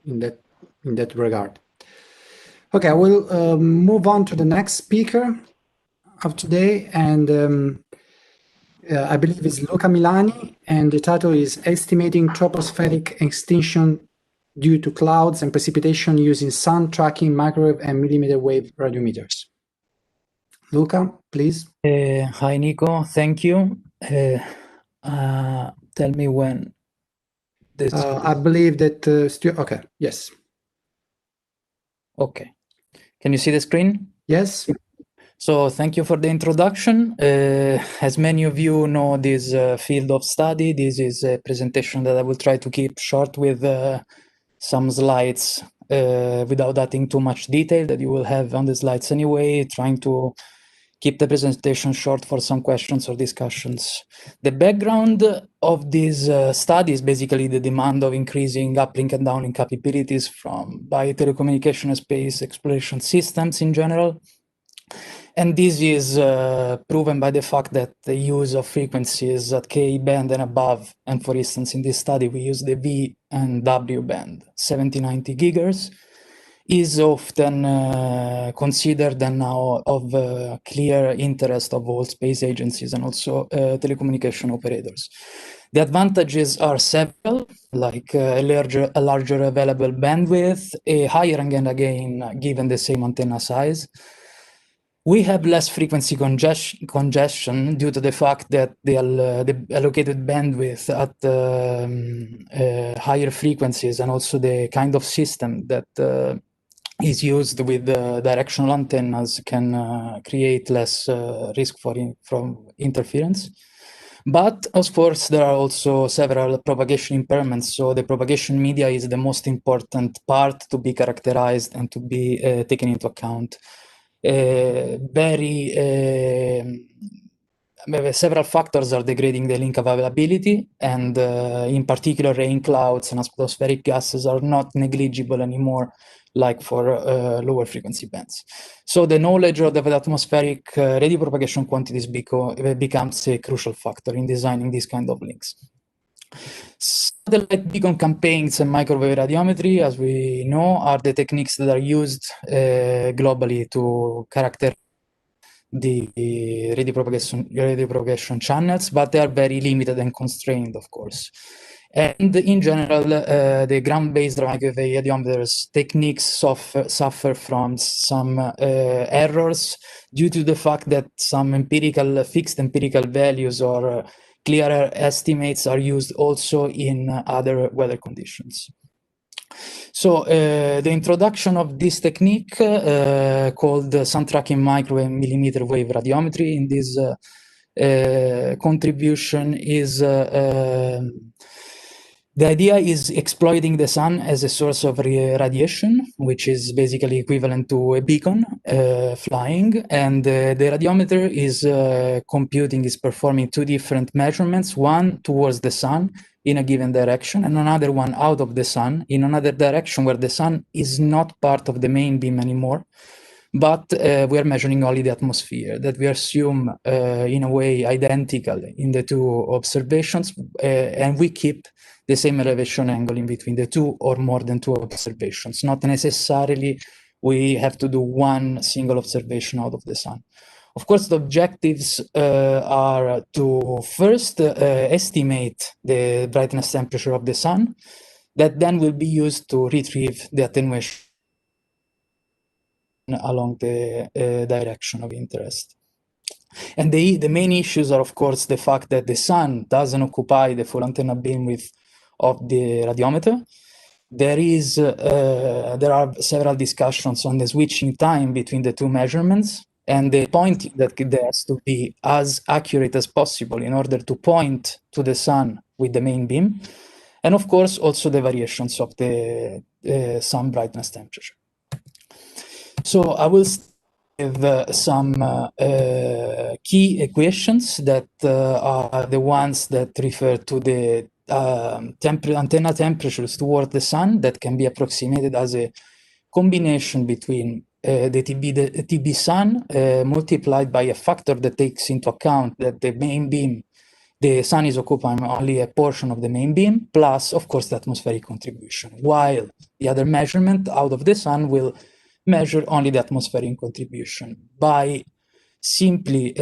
in that regard. Okay, I will move on to the next speaker of today, and I believe it's Luca Milani, and the title is Estimating Tropospheric Extinction Due to Clouds and Precipitation Using Sun Tracking Microwave and Millimeter Wave Radiometers. Luca, please. Hi, Nico. Thank you. Tell me when this. I believe that okay. Yes. Okay. Can you see the screen? Yes. So thank you for the introduction. As many of you know this field of study, this is a presentation that I will try to keep short with some slides without adding too much detail that you will have on the slides anyway, trying to keep the presentation short for some questions or discussions. The background of this study is basically the demand of increasing uplink and downlink capabilities by telecommunication and space exploration systems in general. And this is proven by the fact that the use of frequencies at K band and above, and for instance, in this study, we use the V and W band, 70-90 gigahertz, is often considered and now of clear interest of all space agencies and also telecommunication operators. The advantages are several, like a larger available bandwidth, a higher N gain given the same antenna size. We have less frequency congestion due to the fact that the allocated bandwidth at higher frequencies and also the kind of system that is used with directional antennas can create less risk from interference. But of course, there are also several propagation impairments. So the propagation media is the most important part to be characterized and to be taken into account. Several factors are degrading the link availability, and in particular, rain clouds and atmospheric gases are not negligible anymore, like for lower frequency bands. So the knowledge of the atmospheric radio propagation quantities becomes a crucial factor in designing these kind of links. Satellite beacon campaigns and microwave radiometry, as we know, are the techniques that are used globally to characterize the radio propagation channels, but they are very limited and constrained, of course. And in general, the ground-based microwave radiometers techniques suffer from some errors due to the fact that some fixed empirical values or clearer estimates are used also in other weather conditions. So the introduction of this technique called sun tracking microwave and millimeter wave radiometry in this contribution is The idea is exploiting the sun as a source of radiation, which is basically equivalent to a beacon flying. And the radiometer is performing two different measurements, one towards the sun in a given direction and another one out of the sun in another direction where the sun is not part of the main beam anymore. But we are measuring only the atmosphere that we assume in a way identical in the two observations, and we keep the same elevation angle in between the two or more than two observations. Not necessarily we have to do one single observation out of the sun. Of course, the objectives are to first estimate the brightness temperature of the sun, that then will be used to retrieve the attenuation along the direction of interest. And the main issues are, of course, the fact that the sun doesn't occupy the full antenna beamwidth of the radiometer. There are several discussions on the switching time between the two measurements, and the point that there has to be as accurate as possible in order to point to the sun with the main beam. And of course, also the variations of the sun brightness temperature. So I will start with some key equations that are the ones that refer to the antenna temperatures toward the sun that can be approximated as a combination between the TB sun multiplied by a factor that takes into account that the main beam, the sun is occupying only a portion of the main beam, plus, of course, the atmospheric contribution, while the other measurement out of the sun will measure only the atmospheric contribution. By simply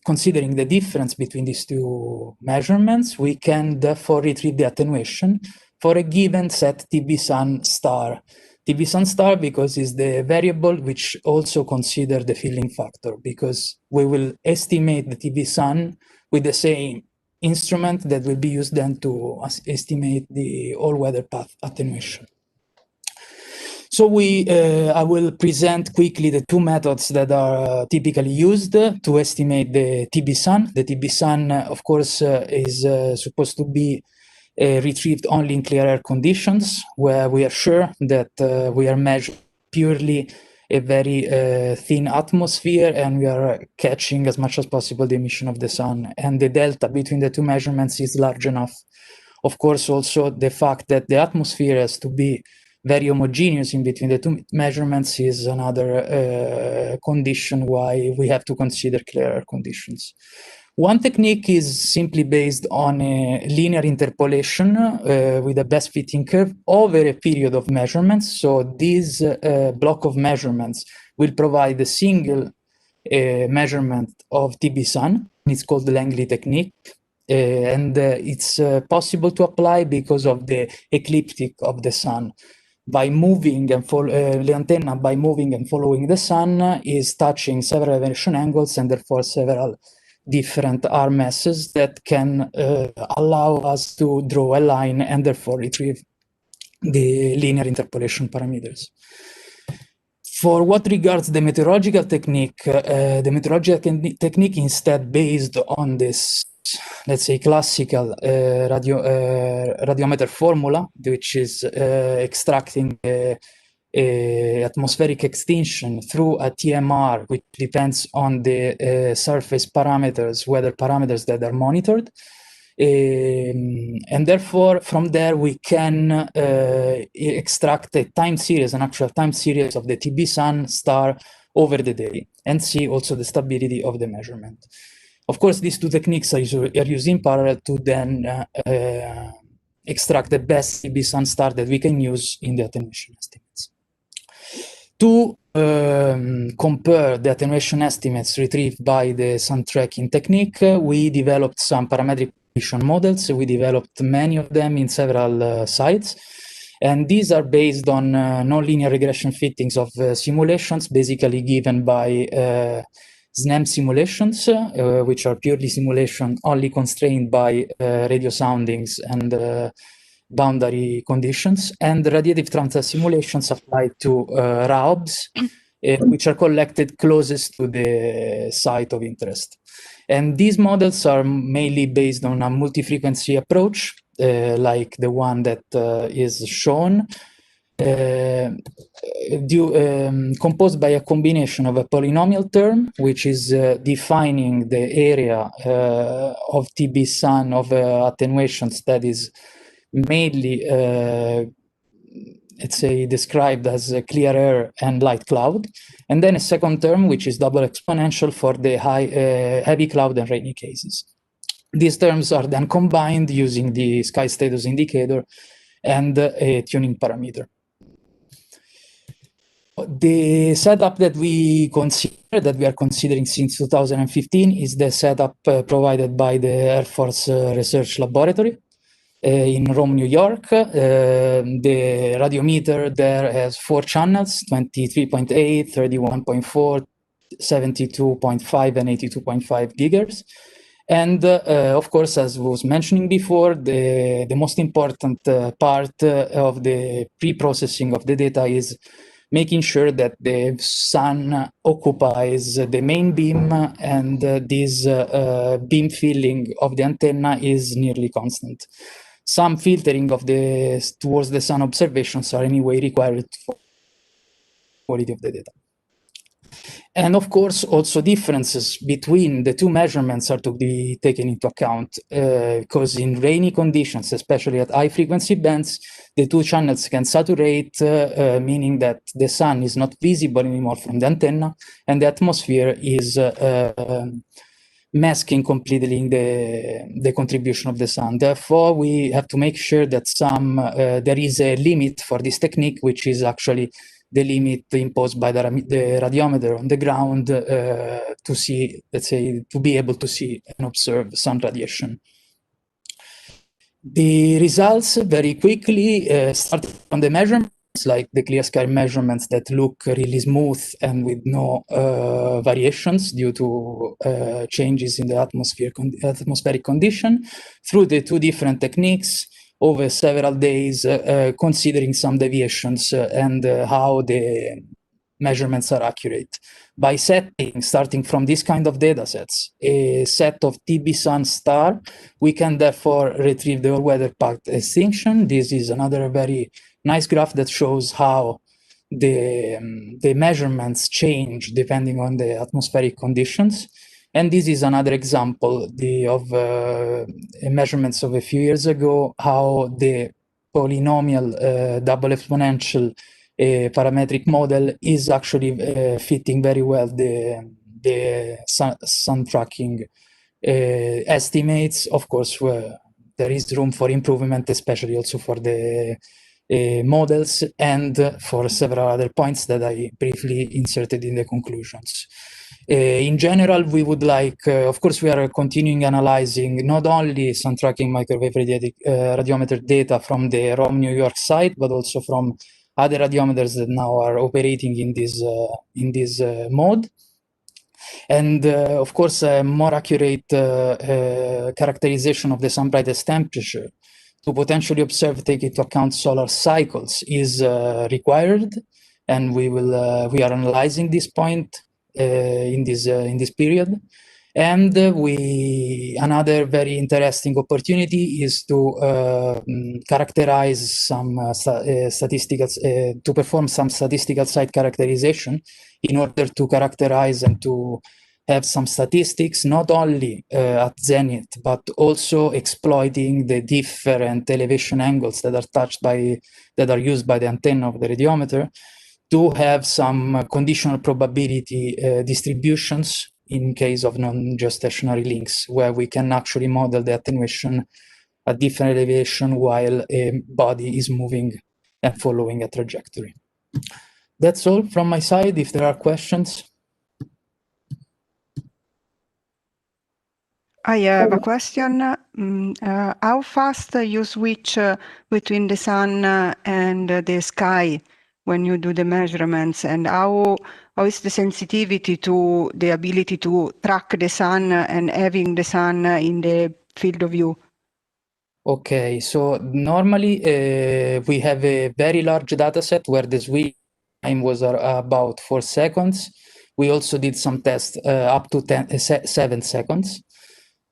considering the difference between these two measurements, we can therefore retrieve the attenuation for a given set TB sun star. TB sun star because is the variable which also consider the filling factor, because we will estimate the TB sun with the same instrument that will be used then to estimate the all-weather path attenuation. So I will present quickly the two methods that are typically used to estimate the TB sun. The TB sun, of course, is supposed to be retrieved only in clear air conditions, where we are sure that we are measuring purely a very thin atmosphere, and we are catching as much as possible the emission of the sun. And the delta between the two measurements is large enough. Of course, also the fact that the atmosphere has to be very homogeneous in between the two measurements is another condition why we have to consider clear air conditions. One technique is simply based on a linear interpolation with a best fitting curve over a period of measurements. So this block of measurements will provide a single measurement of TB sun. It's called the Langley technique. And it's possible to apply because of the ecliptic of the sun. By moving and the antenna, by moving and following the sun, is touching several elevation angles and therefore several different RMSs that can allow us to draw a line and therefore retrieve the linear interpolation parameters. For what regards the meteorological technique, instead based on this, let's say, classical radiometer formula, which is extracting atmospheric extinction through a TMR, which depends on the surface parameters, weather parameters that are monitored. And therefore, from there, we can extract a time series, an actual time series of the TB sun star over the day, and see also the stability of the measurement. Of course, these two techniques are used in parallel to then extract the best TB sun star that we can use in the attenuation estimates. To compare the attenuation estimates retrieved by the sun tracking technique, we developed some parametric models. We developed many of them in several sites. And these are based on nonlinear regression fittings of simulations, basically given by SNEM simulations, which are purely simulation only constrained by radio soundings and boundary conditions, and radiative transfer simulations applied to RAOBs, which are collected closest to the site of interest. And these models are mainly based on a multi-frequency approach, like the one that is shown, composed by a combination of a polynomial term, which is defining the area of TB sun of attenuations that is mainly, let's say, described as a clear air and light cloud, and then a second term, which is double exponential for the heavy cloud and rainy cases. These terms are then combined using the sky status indicator and a tuning parameter. The setup that we are considering since 2015 is the setup provided by the Air Force Research Laboratory in Rome, New York. The radiometer there has 4 channels, 23.8, 31.4, 72.5, and 82.5 gigahertz. And of course, as was mentioning before, the most important part of the pre-processing of the data is making sure that the sun occupies the main beam and this beam filling of the antenna is nearly constant. Some filtering of towards the sun observations are anyway required for quality of the data. And of course, also differences between the two measurements are to be taken into account, because in rainy conditions, especially at high frequency bands, the two channels can saturate, meaning that the sun is not visible anymore from the antenna, and the atmosphere is masking completely the contribution of the sun. Therefore, we have to make sure that there is a limit for this technique, which is actually the limit imposed by the radiometer on the ground to see, let's say, to be able to see and observe sun radiation. The results very quickly start from the measurements, like the clear sky measurements that look really smooth and with no variations due to changes in the atmospheric condition, through the two different techniques over several days, considering some deviations and how the measurements are accurate. By starting from this kind of data sets, a set of TB sun star, we can therefore retrieve the all-weather path extinction. This is another very nice graph that shows how the measurements change depending on the atmospheric conditions. And this is another example of measurements of a few years ago, how the polynomial double exponential parametric model is actually fitting very well the sun tracking estimates. Of course, there is room for improvement, especially also for the models and for several other points that I briefly inserted in the conclusions. In general, we would like, of course, we are continuing analyzing not only sun tracking microwave radiometer data from the ROM New York site, but also from other radiometers that now are operating in this mode. And of course, a more accurate characterization of the sun brightest temperature to potentially observe, take into account solar cycles is required, and we are analyzing this point in this period. And another very interesting opportunity is to characterize some to perform some statistical site characterization in order to characterize and to have some statistics, not only at zenith, but also exploiting the different elevation angles that are used by the antenna of the radiometer to have some conditional probability distributions in case of non-geostationary links, where we can actually model the attenuation at different elevation while a body is moving and following a trajectory. That's all from my side. If there are questions. I have a question. How fast you switch between the sun and the sky when you do the measurements, and how is the sensitivity to the ability to track the sun and having the sun in the field of view? Okay, so normally we have a very large data set where the switch time was about 4 seconds. We also did some tests up to 7 seconds.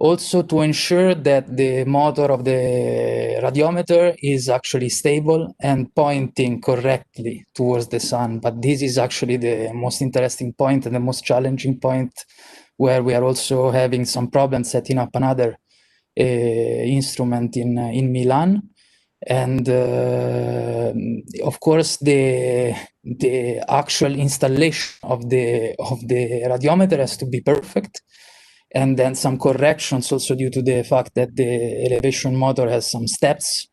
Also to ensure that the motor of the radiometer is actually stable and pointing correctly towards the sun. But this is actually the most interesting point and the most challenging point, where we are also having some problems setting up another instrument in Milan. And of course, the actual installation of the radiometer has to be perfect, and then some corrections also due to the fact that the elevation motor has some steps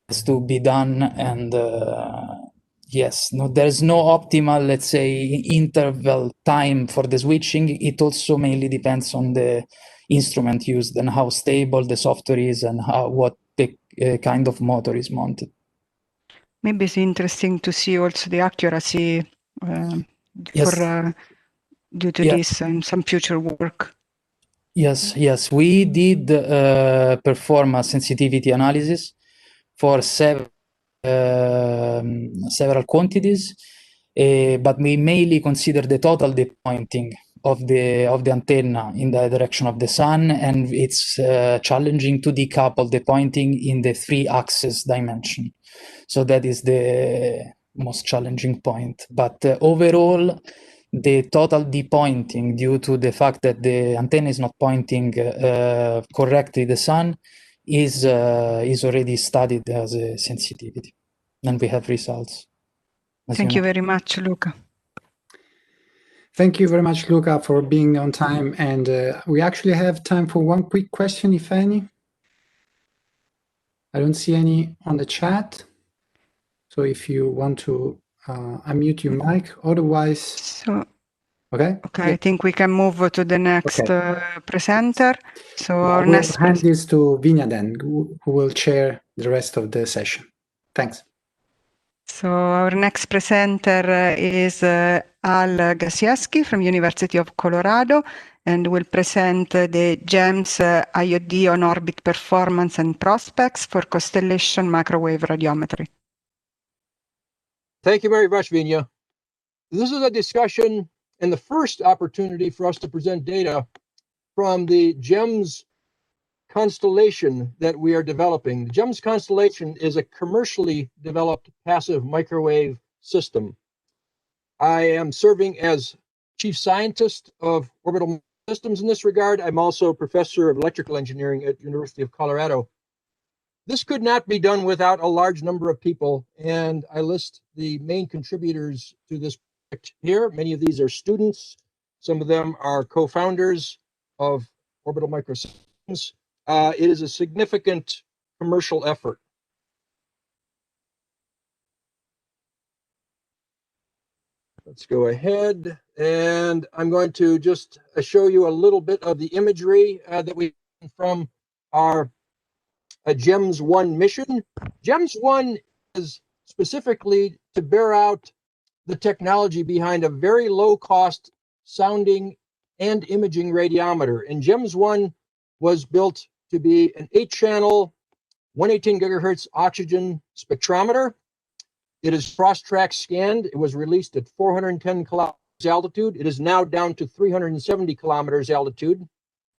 has to be done. And yes, no, there's no optimal, let's say, interval time for the switching. It also mainly depends on the instrument used and how stable the software is and what the kind of motor is mounted. Maybe it's interesting to see also the accuracy Yes. for due to this and some future work. Yes, we did perform a sensitivity analysis for several quantities, but we mainly consider the total depointing of the antenna in the direction of the sun, and it's challenging to decouple the pointing in the 3-axis dimension. So that is the most challenging point. But overall, the total depointing due to the fact that the antenna is not pointing correctly the sun is already studied as a sensitivity, and we have results. Thank you very much, Luca. Thank you very much, Luca, for being on time. And we actually have time for one quick question, if any. I don't see any on the chat. So if you want to unmute your mic, otherwise. Okay. I think we can move to the next presenter. So our We'll next hand this to Vinja then, who will chair the rest of the session. Thanks. So our next presenter is Al Gasiewski from University of Colorado, and will present the GEMS IOD on orbit performance and prospects for constellation microwave radiometry. Thank you very much, Vinja. This is a discussion and the first opportunity for us to present data from the GEMS constellation that we are developing. The GEMS constellation is a commercially developed passive microwave system. I am serving as chief scientist of orbital systems in this regard. I'm also professor of electrical engineering at University of Colorado. This could not be done without a large number of people, and I list the main contributors to this project here. Many of these are students. Some of them are co-founders of Orbital Microsystems. It is a significant commercial effort. Let's go ahead, and I'm going to just show you a little bit of the imagery that we from our GEMS 1 mission. GEMS 1 is specifically to bear out the technology behind a very low cost sounding and imaging radiometer. And GEMS 1 was built to be an 8-channel, 118 gigahertz oxygen spectrometer. It is cross-track scanned. It was released at 410 kilometers altitude. It is now down to 370 kilometers altitude.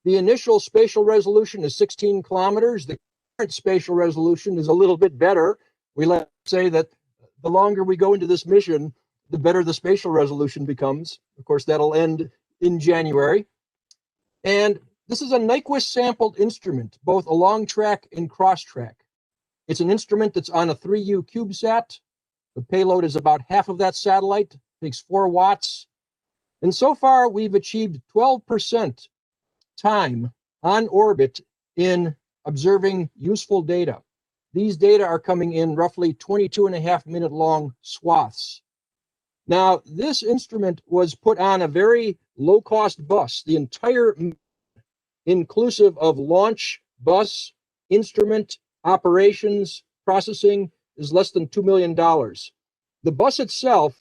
The initial spatial resolution is 16 kilometers. The current spatial resolution is a little bit better. We like to say that the longer we go into this mission, the better the spatial resolution becomes. Of course, that'll end in January. And this is a Nyquist sampled instrument, both along track and cross track. It's an instrument that's on a 3U CubeSat. The payload is about half of that satellite, takes 4 watts. And so far, we've achieved 12% time on orbit in observing useful data. These data are coming in roughly 22.5-minute long swaths. Now, this instrument was put on a very low-cost bus. The entire, inclusive of launch, bus, instrument, operations, processing, is less than $2 million. The bus itself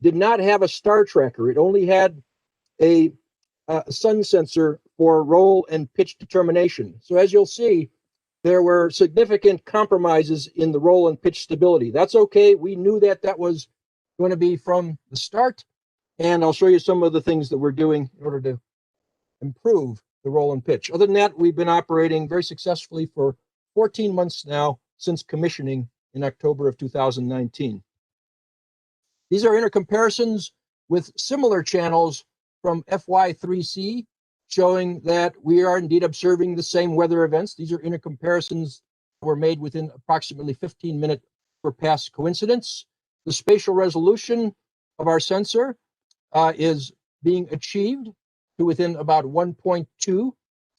did not have a star tracker. It only had a sun sensor for roll and pitch determination. So as you'll see, there were significant compromises in the roll and pitch stability. That's okay. We knew that that was going to be from the start, and I'll show you some of the things that we're doing in order to improve the roll and pitch. Other than that, we've been operating very successfully for 14 months now since commissioning in October of 2019. These are intercomparisons with similar channels from FY3C, showing that we are indeed observing the same weather events. These are intercomparisons that were made within approximately 15 minutes per pass coincidence. The spatial resolution of our sensor is being achieved to within about 1.2.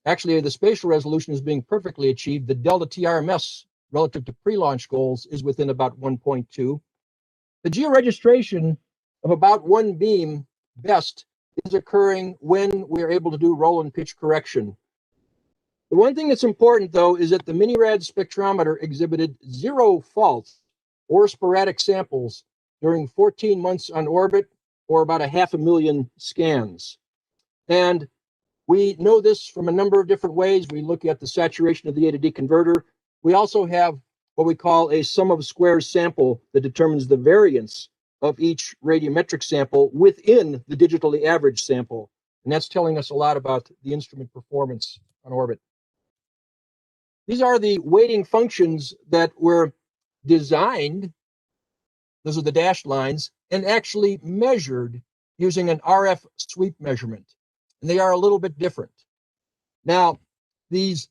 Actually, the spatial resolution is being perfectly achieved. The delta TRMS relative to pre-launch goals is within about 1.2. The georegistration of about one beam best is occurring when we're able to do roll and pitch correction. The one thing that's important, though, is that the MicroRad spectrometer exhibited 0 faults or sporadic samples during 14 months on orbit, or about 500,000 scans. And we know this from a number of different ways. We look at the saturation of the A to D converter. We also have what we call a sum of squares sample that determines the variance of each radiometric sample within the digitally averaged sample. And that's telling us a lot about the instrument performance on orbit. These are the weighting functions that were designed, those are the dashed lines, and actually measured using an RF sweep measurement. And they are a little bit different. Now, these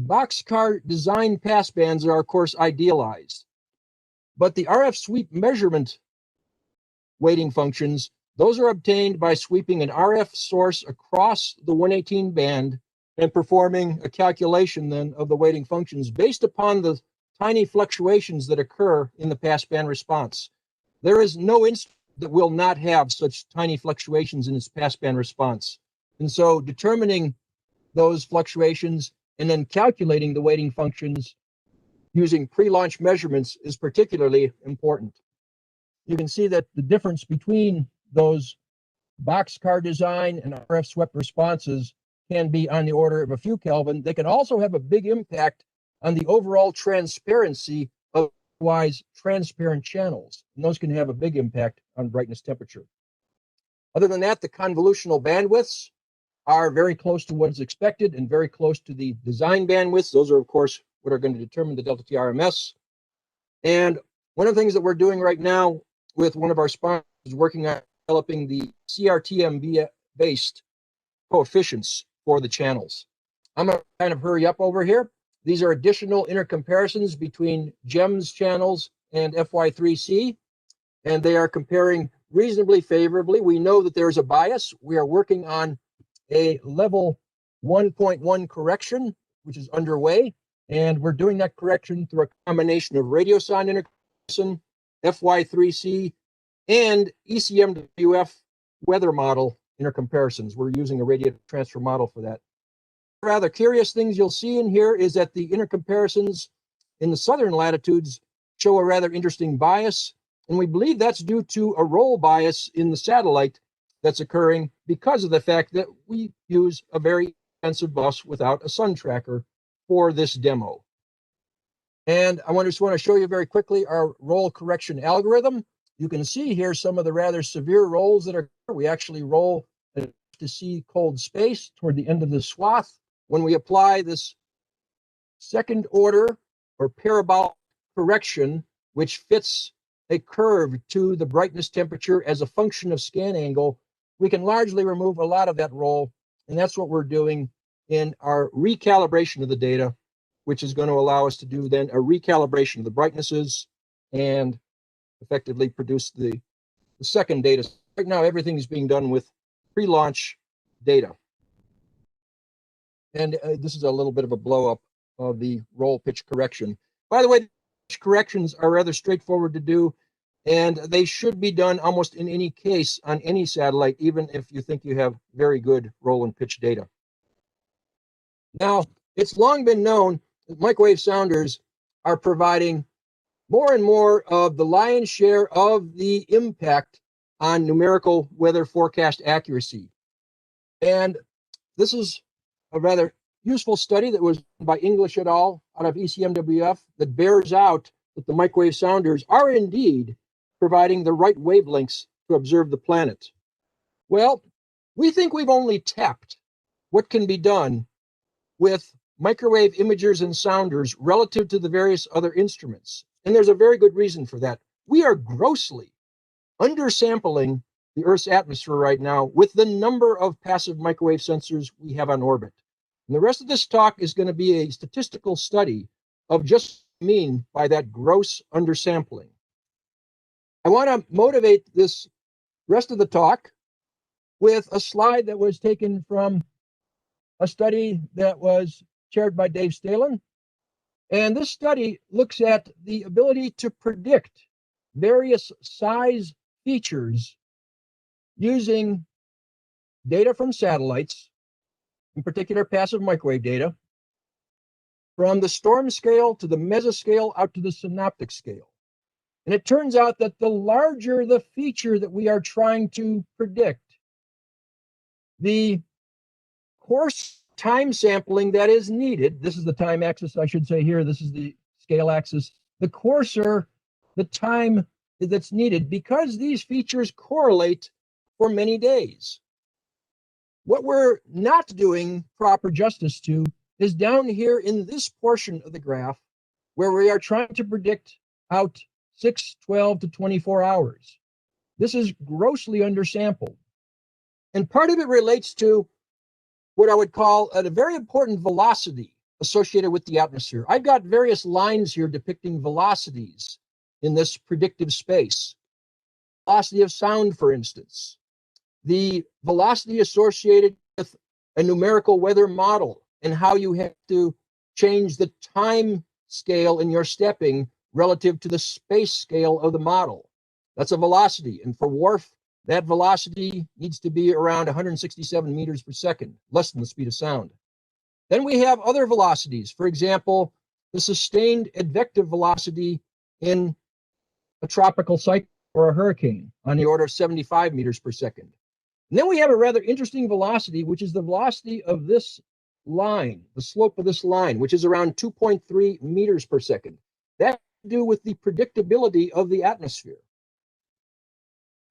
boxcar design passbands are, of course, idealized. But the RF sweep measurement weighting functions, those are obtained by sweeping an RF source across the 118 band and performing a calculation then of the weighting functions based upon the tiny fluctuations that occur in the passband response. There is no instrument that will not have such tiny fluctuations in its passband response. And so determining those fluctuations and then calculating the weighting functions using pre-launch measurements is particularly important. You can see that the difference between those boxcar design and RF swept responses can be on the order of a few Kelvin. They can also have a big impact on the overall transparency of otherwise transparent channels. And those can have a big impact on brightness temperature. Other than that, the convolutional bandwidths are very close to what is expected and very close to the design bandwidths. Those are, of course, what are going to determine the delta TRMS. And one of the things that we're doing right now with one of our sponsors is working on developing the CRTMB-based coefficients for the channels. I'm going to kind of hurry up over here. These are additional intercomparisons between GEMS channels and FY3C, and they are comparing reasonably favorably. We know that there's a bias. We are working on a level 1.1 correction, which is underway, and we're doing that correction through a combination of radiosonde intercomparison, FY3C, and ECMWF weather model intercomparisons. We're using a radiative transfer model for that. Rather curious things you'll see in here is that the intercomparisons in the southern latitudes show a rather interesting bias, and we believe that's due to a roll bias in the satellite that's occurring because of the fact that we use a very expensive bus without a sun tracker for this demo. And I just want to show you very quickly our roll correction algorithm. You can see here some of the rather severe rolls that are, we actually roll to see cold space toward the end of the swath. When we apply this second order or parabolic correction, which fits a curve to the brightness temperature as a function of scan angle, we can largely remove a lot of that roll. And that's what we're doing in our recalibration of the data, which is going to allow us to do then a recalibration of the brightnesses and effectively produce the second data. Right now, everything is being done with pre-launch data. And this is a little bit of a blow up of the roll pitch correction. By the way, pitch corrections are rather straightforward to do, and they should be done almost in any case on any satellite, even if you think you have very good roll and pitch data. Now, it's long been known that microwave sounders are providing more and more of the lion's share of the impact on numerical weather forecast accuracy. And this is a rather useful study that was done by English et al. Out of ECMWF that bears out that the microwave sounders are indeed providing the right wavelengths to observe the planet. Well, we think we've only tapped what can be done with microwave imagers and sounders relative to the various other instruments. And there's a very good reason for that. We are grossly undersampling the Earth's atmosphere right now with the number of passive microwave sensors we have on orbit. And the rest of this talk is going to be a statistical study of just what I mean by that gross undersampling. I want to motivate this rest of the talk with a slide that was taken from a study that was chaired by Dave Stalen. And this study looks at the ability to predict various size features using data from satellites, in particular passive microwave data, from the storm scale to the mesoscale out to the synoptic scale. And it turns out that the larger the feature that we are trying to predict, the coarse time sampling that is needed, this is the time axis, I should say here, this is the scale axis, the coarser the time that's needed because these features correlate for many days. What we're not doing proper justice to is down here in this portion of the graph where we are trying to predict out 6, 12 to 24 hours. This is grossly undersampled. And part of it relates to what I would call a very important velocity associated with the atmosphere. I've got various lines here depicting velocities in this predictive space. Velocity of sound, for instance. The velocity associated with a numerical weather model and how you have to change the time scale in your stepping relative to the space scale of the model. That's a velocity. And for WRF, that velocity needs to be around 167 meters per second, less than the speed of sound. Then we have other velocities. For example, the sustained advective velocity in a tropical cyclone or a hurricane on the order of 75 meters per second. And then we have a rather interesting velocity, which is the velocity of this line, the slope of this line, which is around 2.3 meters per second. That has to do with the predictability of the atmosphere.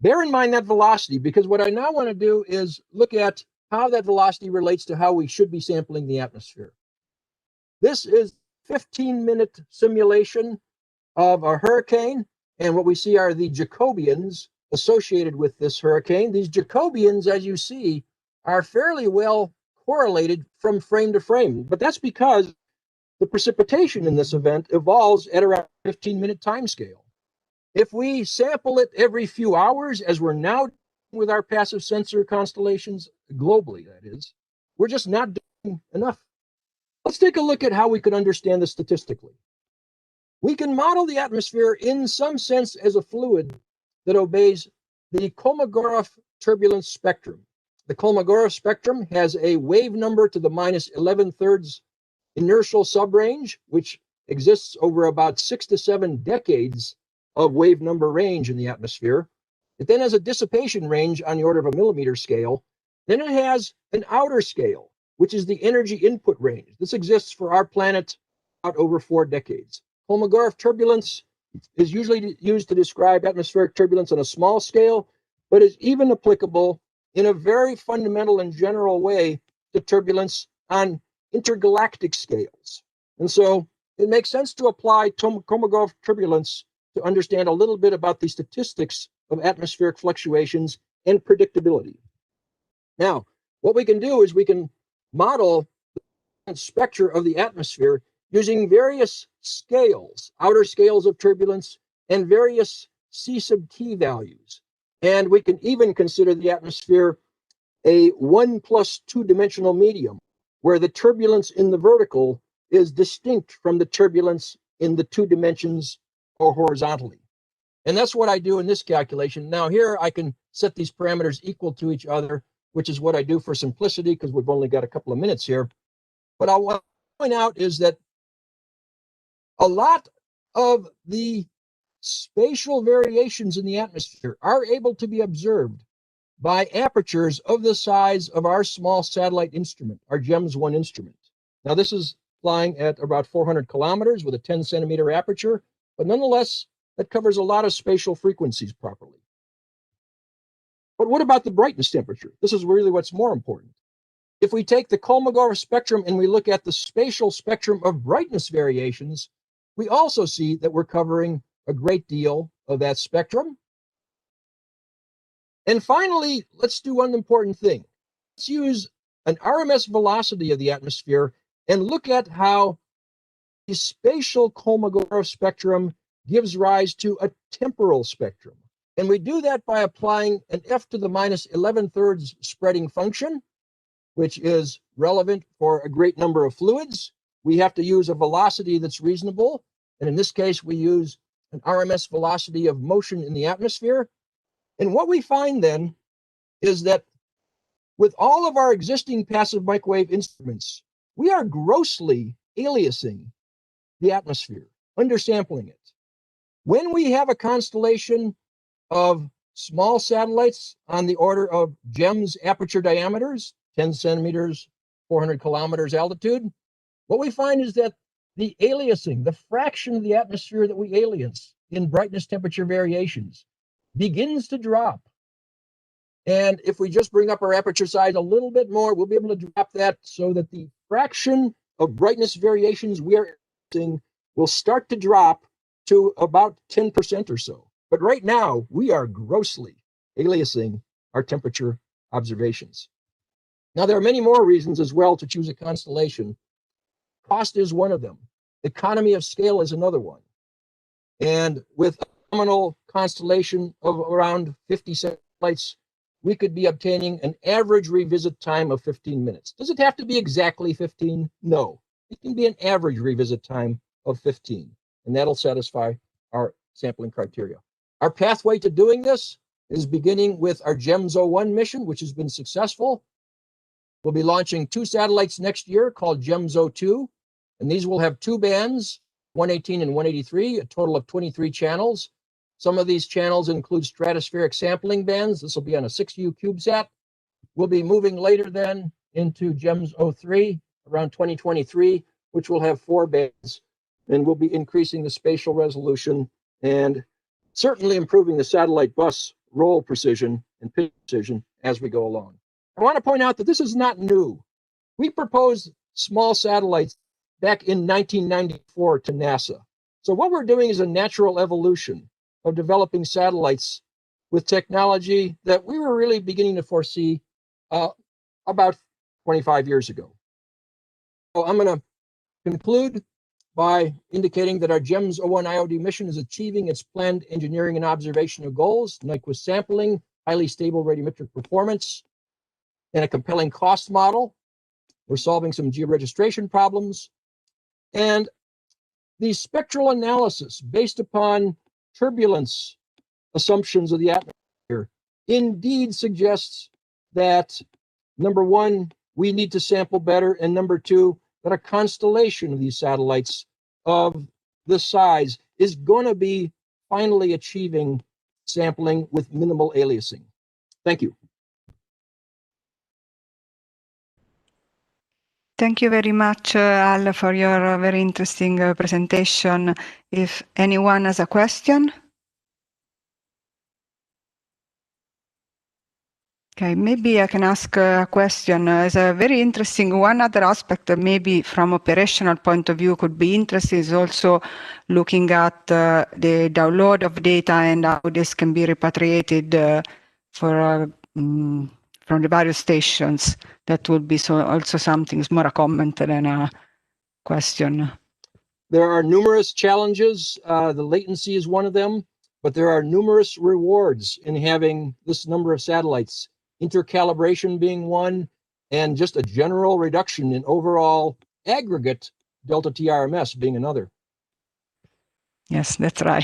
Bear in mind that velocity, because what I now want to do is look at how that velocity relates to how we should be sampling the atmosphere. This is a 15-minute simulation of a hurricane, and what we see are the Jacobians associated with this hurricane. These Jacobians, as you see, are fairly well correlated from frame to frame, but that's because the precipitation in this event evolves at around a 15-minute time scale. If we sample it every few hours, as we're now doing with our passive sensor constellations, globally that is, we're just not doing enough. Let's take a look at how we could understand this statistically. We can model the atmosphere in some sense as a fluid that obeys the Kolmogorov turbulence spectrum. The Kolmogorov spectrum has a wave number to the minus 11/3 inertial subrange, which exists over about 6 to 7 decades of wave number range in the atmosphere. It then has a dissipation range on the order of a millimeter scale. Then it has an outer scale, which is the energy input range. This exists for our planet out over 4 decades. Kolmogorov turbulence is usually used to describe atmospheric turbulence on a small scale, but is even applicable in a very fundamental and general way to turbulence on intergalactic scales. And so it makes sense to apply Kolmogorov turbulence to understand a little bit about the statistics of atmospheric fluctuations and predictability. Now, what we can do is we can model the spectra of the atmosphere using various scales, outer scales of turbulence, and various C sub t values. And we can even consider the atmosphere a 1 plus 2-dimensional medium, where the turbulence in the vertical is distinct from the turbulence in the 2 dimensions or horizontally. And that's what I do in this calculation. Now here I can set these parameters equal to each other, which is what I do for simplicity because we've only got a couple of minutes here. But I want to point out is that a lot of the spatial variations in the atmosphere are able to be observed by apertures of the size of our small satellite instrument, our GEMS-1 instrument. Now this is flying at about 400 kilometers with a 10-centimeter aperture, but nonetheless, that covers a lot of spatial frequencies properly. But what about the brightness temperature? This is really what's more important. if we take the Kolmogorov spectrum and we look at the spatial spectrum of brightness variations, we also see that we're covering a great deal of that spectrum. And finally, let's do one important thing. Let's use an RMS velocity of the atmosphere and look at how the spatial Kolmogorov spectrum gives rise to a temporal spectrum. And we do that by applying an f to the minus 11/3 spreading function, which is relevant for a great number of fluids. We have to use a velocity that's reasonable. And in this case, we use an RMS velocity of motion in the atmosphere. And what we find then is that with all of our existing passive microwave instruments, we are grossly aliasing the atmosphere, undersampling it. When we have a constellation of small satellites on the order of GEMS aperture diameters, 10 centimeters, 400 kilometers altitude, what we find is that the aliasing, the fraction of the atmosphere that we alias in brightness temperature variations, begins to drop. And if we just bring up our aperture size a little bit more, we'll be able to drop that so that the fraction of brightness variations we are aliasing will start to drop to about 10% or so. But right now, we are grossly aliasing our temperature observations. Now, there are many more reasons as well to choose a constellation. Cost is one of them. Economy of scale is another one. And with a nominal constellation of around 50 satellites, we could be obtaining an average revisit time of 15 minutes. Does it have to be exactly 15? No. It can be an average revisit time of 15, and that'll satisfy our sampling criteria. Our pathway to doing this is beginning with our GEMS-01 mission, which has been successful. We'll be launching 2 satellites next year called GEMS-02, and these will have 2 bands, 118 and 183, a total of 23 channels. Some of these channels include stratospheric sampling bands. This will be on a 6U CubeSat. We'll be moving later then into GEMS-03 around 2023, which will have 4 bands, and we'll be increasing the spatial resolution and certainly improving the satellite bus roll precision and pitch precision as we go along. I want to point out that this is not new. We proposed small satellites back in 1994 to NASA. So what we're doing is a natural evolution of developing satellites with technology that we were really beginning to foresee about 25 years ago. So I'm going to conclude by indicating that our GEMS-01 IOD mission is achieving its planned engineering and observational goals, Nyquist sampling, highly stable radiometric performance, and a compelling cost model. We're solving some georegistration problems. And the spectral analysis based upon turbulence assumptions of the atmosphere indeed suggests that, number one, we need to sample better, and number two, that a constellation of these satellites of this size is going to be finally achieving sampling with minimal aliasing. Thank you. Thank you very much, Al, for your very interesting presentation. If anyone has a question? Okay, maybe I can ask a question. It's a very interesting one other aspect that maybe from operational point of view could be interesting is also looking at the download of data and how this can be repatriated from the various stations. That would be also something, it's more a comment than a question. There are numerous challenges. The latency is one of them, but there are numerous rewards in having this number of satellites. Intercalibration being one, and just a general reduction in overall aggregate delta TRMS being another. Yes, that's right.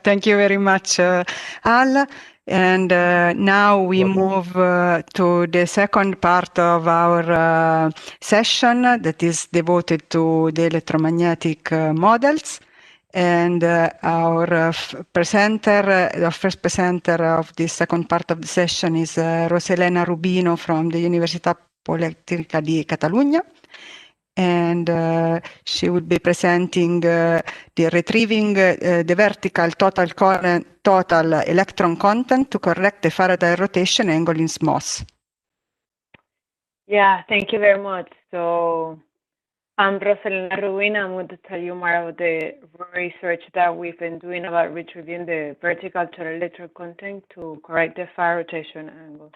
Thank you very much, Al. And now we move to the second part of our session that is devoted to the electromagnetic models. And our presenter, the first presenter of this second part of the session is Roselena Rubino from the Università Politecnica di Catalunya. And she will be presenting the retrieving the vertical total electron content to correct the Faraday rotation angle in SMOS. Yeah, thank you very much. So I'm Rosalina Rubin. I'm going to tell you more about the research that we've been doing about retrieving the vertical total electrode content to correct the fire rotation angle.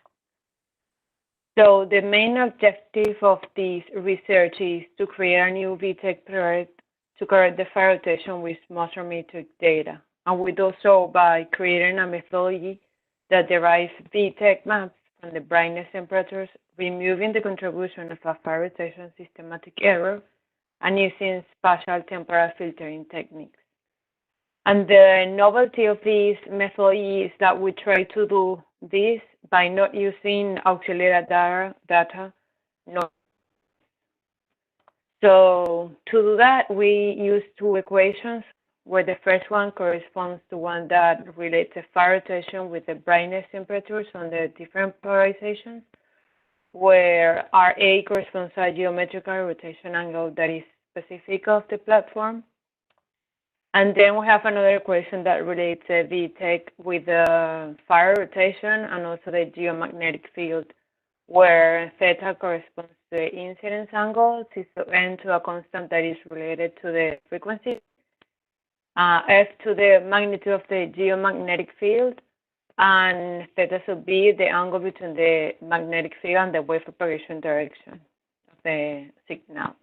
So the main objective of this research is to create a new VTEC project to correct the fire rotation with metric data. And we do so by creating a methodology that derives VTEC maps from the brightness temperatures, removing the contribution of a fire rotation systematic error, and using spatial temporal filtering techniques. And the novelty of this methodology is that we try to do this by not using auxiliary data. So to do that, we use two equations, where the first one corresponds to one that relates the fire rotation with the brightness temperatures on the different polarizations, where RA corresponds to a geometrical rotation angle that is specific of the platform. And then we have another equation that relates the VTEC with the fire rotation and also the geomagnetic field, where theta corresponds to the incidence angle, n to a constant that is related to the frequency, f to the magnitude of the geomagnetic field, and theta sub b, the angle between the magnetic field and the wave propagation direction of the signal.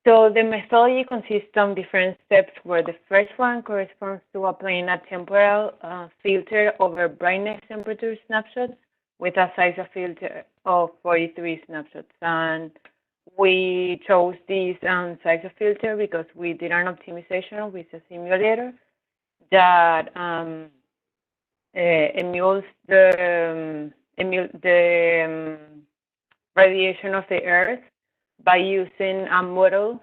So the methodology consists of different steps, where the first one corresponds to applying a temporal filter over brightness temperature snapshots with a size of filter of 43 snapshots. And we chose this size of filter because we did an optimization with a simulator that emulates the radiation of the Earth by using a model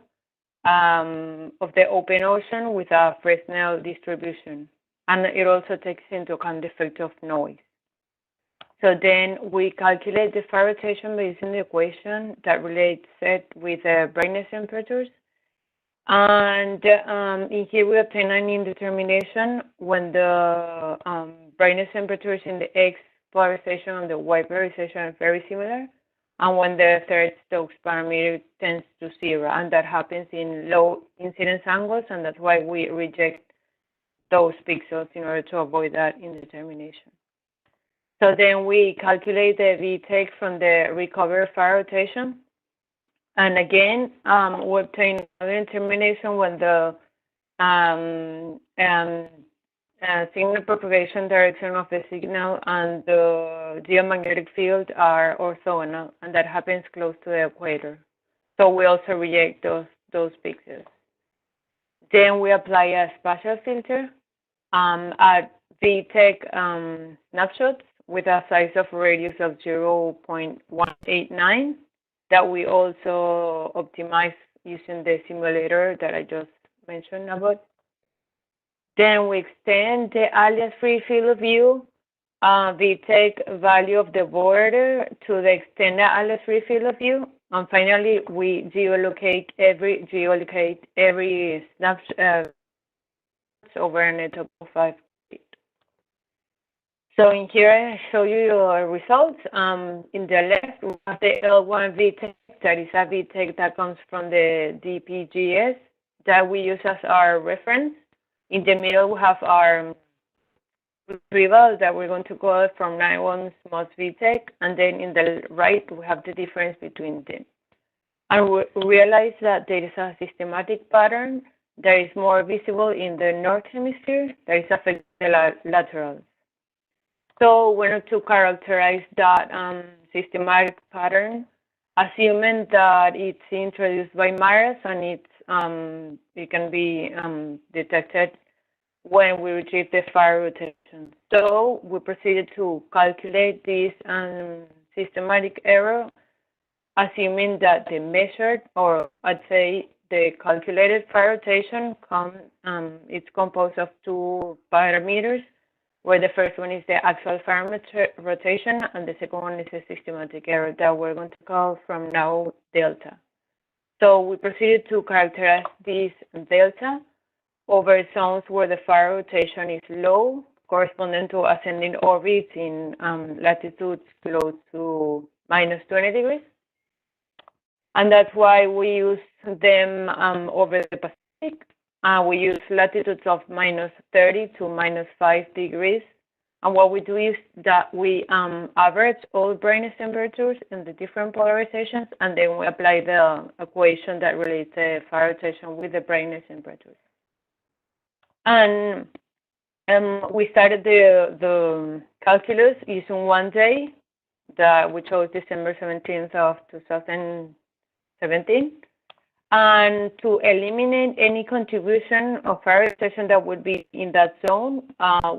of the open ocean with a Fresnel distribution. And it also takes into account the effect of noise. So then we calculate the fire rotation by using the equation that relates it with the brightness temperatures. And in here we obtain an indetermination when the brightness temperatures in the X polarization and the Y polarization are very similar, and when the third Stokes parameter tends to 0, and that happens in low incidence angles, and that's why we reject those pixels in order to avoid that indetermination. So then we calculate the VTEC from the recovered fire rotation. And again, we obtain another determination when the signal propagation direction of the signal and the geomagnetic field are orthogonal, and that happens close to the equator. So we also reject those pixels. Then we apply a spatial filter at VTEC snapshots with a size of radius of 0.189 that we also optimize using the simulator that I just mentioned about. Then we extend the alias-free field of view, VTEC value of the border to the extended alias-free field of view, and finally we geolocate every snapshot over a net of 5 feet. So in here I show you your results. In the left we have the L1 VTEC, that is a VTEC that comes from the DPGS that we use as our reference. In the middle we have our retrieval that we're going to call from 9-1's most VTEC, and then in the right we have the difference between them. And we realize that there is a systematic pattern that is more visible in the north hemisphere that is affecting the laterals. So we want to characterize that systematic pattern, assuming that it's introduced by Myers and it can be detected when we retrieve the fire rotation. So we proceeded to calculate this systematic error, assuming that the measured, or I'd say the calculated fire rotation, it's composed of 2 parameters, where the first one is the actual fire rotation, and the second one is a systematic error that we're going to call from now delta. So we proceeded to characterize this delta over zones where the fire rotation is low, corresponding to ascending orbits in latitudes close to minus 20 degrees. And that's why we use them over the Pacific. We use latitudes of minus 30 to minus 5 degrees. And what we do is that we average all brightness temperatures in the different polarizations, and then we apply the equation that relates the fire rotation with the brightness temperatures. And we started the calculus using one day, that we chose December 17th of 2017. And to eliminate any contribution of fire rotation that would be in that zone,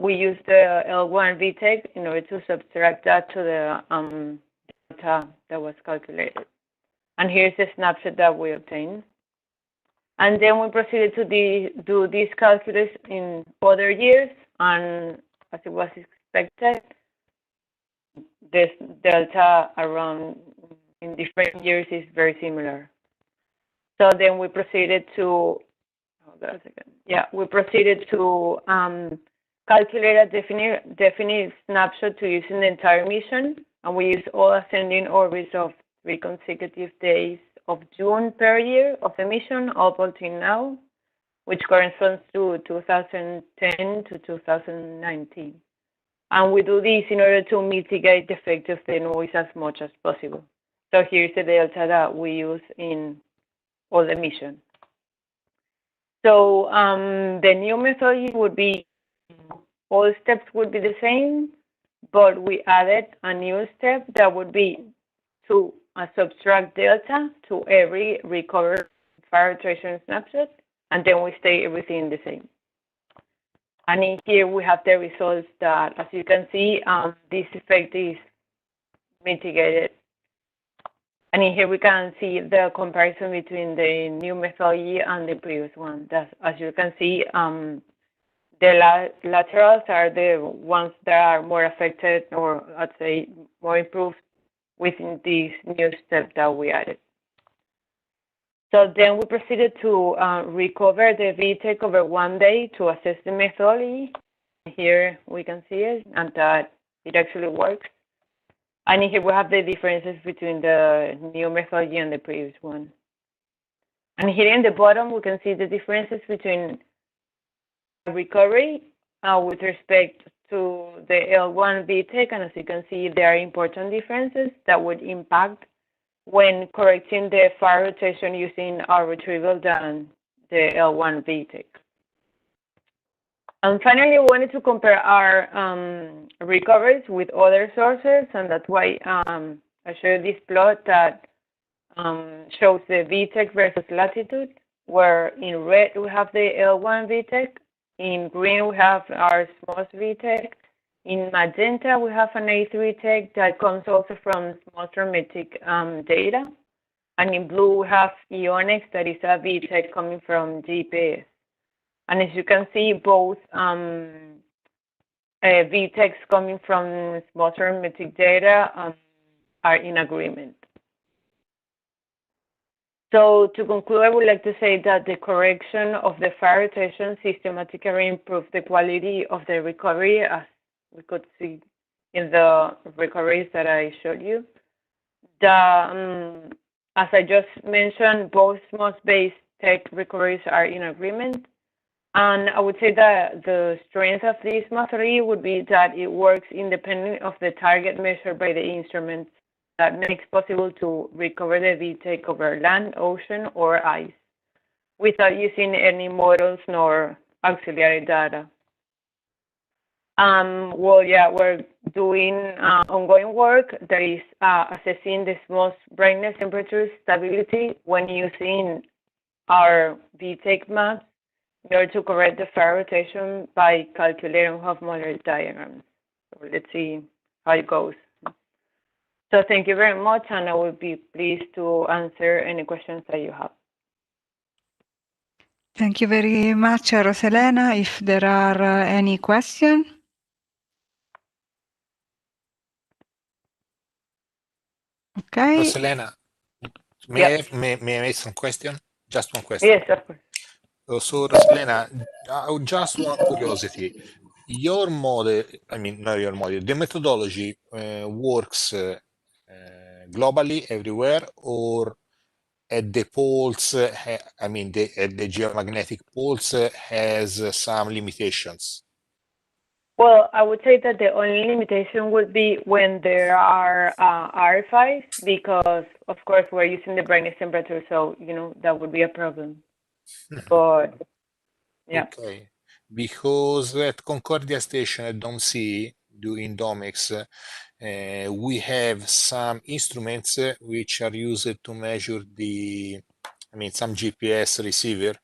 we use the L1 VTEC in order to subtract that to the data that was calculated. And here's the snapshot that we obtained. And then we proceeded to do this calculus in other years, and as it was expected, this delta around in different years is very similar. So then we proceeded to, calculate a definite snapshot to use in the entire mission, and we use all ascending orbits of 3 consecutive days of June per year of the mission up until now, which corresponds to 2010 to 2019. And we do this in order to mitigate the effect of the noise as much as possible. So here's the delta that we use in all the mission. So the new methodology would be, all steps would be the same, but we added a new step that would be to subtract delta to every recovered fire rotation snapshot, and then we stay everything the same. And in here we have the results that, as you can see, this effect is mitigated. And in here we can see the comparison between the new methodology and the previous one. As you can see, the laterals are the ones that are more affected, or I'd say more improved within this new step that we added. So then we proceeded to recover the VTEC over one day to assess the methodology. Here we can see it, and that it actually works. And here we have the differences between the new methodology and the previous one. And here in the bottom, we can see the differences between recovery with respect to the L1 VTEC. And as you can see, there are important differences that would impact when correcting the fire rotation using our retrieval than the L1 VTEC. And finally, we wanted to compare our recoveries with other sources, and that's why I showed this plot that shows the VTEC versus latitude, where in red we have the L1 VTEC, in green we have our smallest VTEC, in magenta we have an A3 VTEC that comes also from spectrometric data, and in blue we have Ionex, that is a VTEC coming from GPS. And as you can see, both VTECs coming from spectrometric data are in agreement. So to conclude, I would like to say that the correction of the fire rotation systematically improved the quality of the recovery, as we could see in the recoveries that I showed you. As I just mentioned, both SMOS-based tech recoveries are in agreement. And I would say that the strength of this methodology would be that it works independent of the target measured by the instruments. That makes possible to recover the VTEC over land, ocean, or ice without using any models nor auxiliary data. We're doing ongoing work that is assessing the SMOS brightness temperature stability when using our VTEC maps in order to correct the fire rotation by calculating Hofmüller diagrams. So let's see how it goes. So thank you very much, and I will be pleased to answer any questions that you have. Thank you very much, Roselena. If there are any questions. Okay. Roselena, may I make some question? Just one question. Yes, of course. So Roselena, just one curiosity. Your model, I mean, not your model, the methodology works globally everywhere, or at the poles, I mean, at the geomagnetic poles has some limitations? Well, I would say that the only limitation would be when there are RFIs, because of course we're using the brightness temperature, so that would be a problem. But yeah. Okay, because at Concordia Station at Dome C, doing Domex, we have some instruments which are used to measure some GPS receiver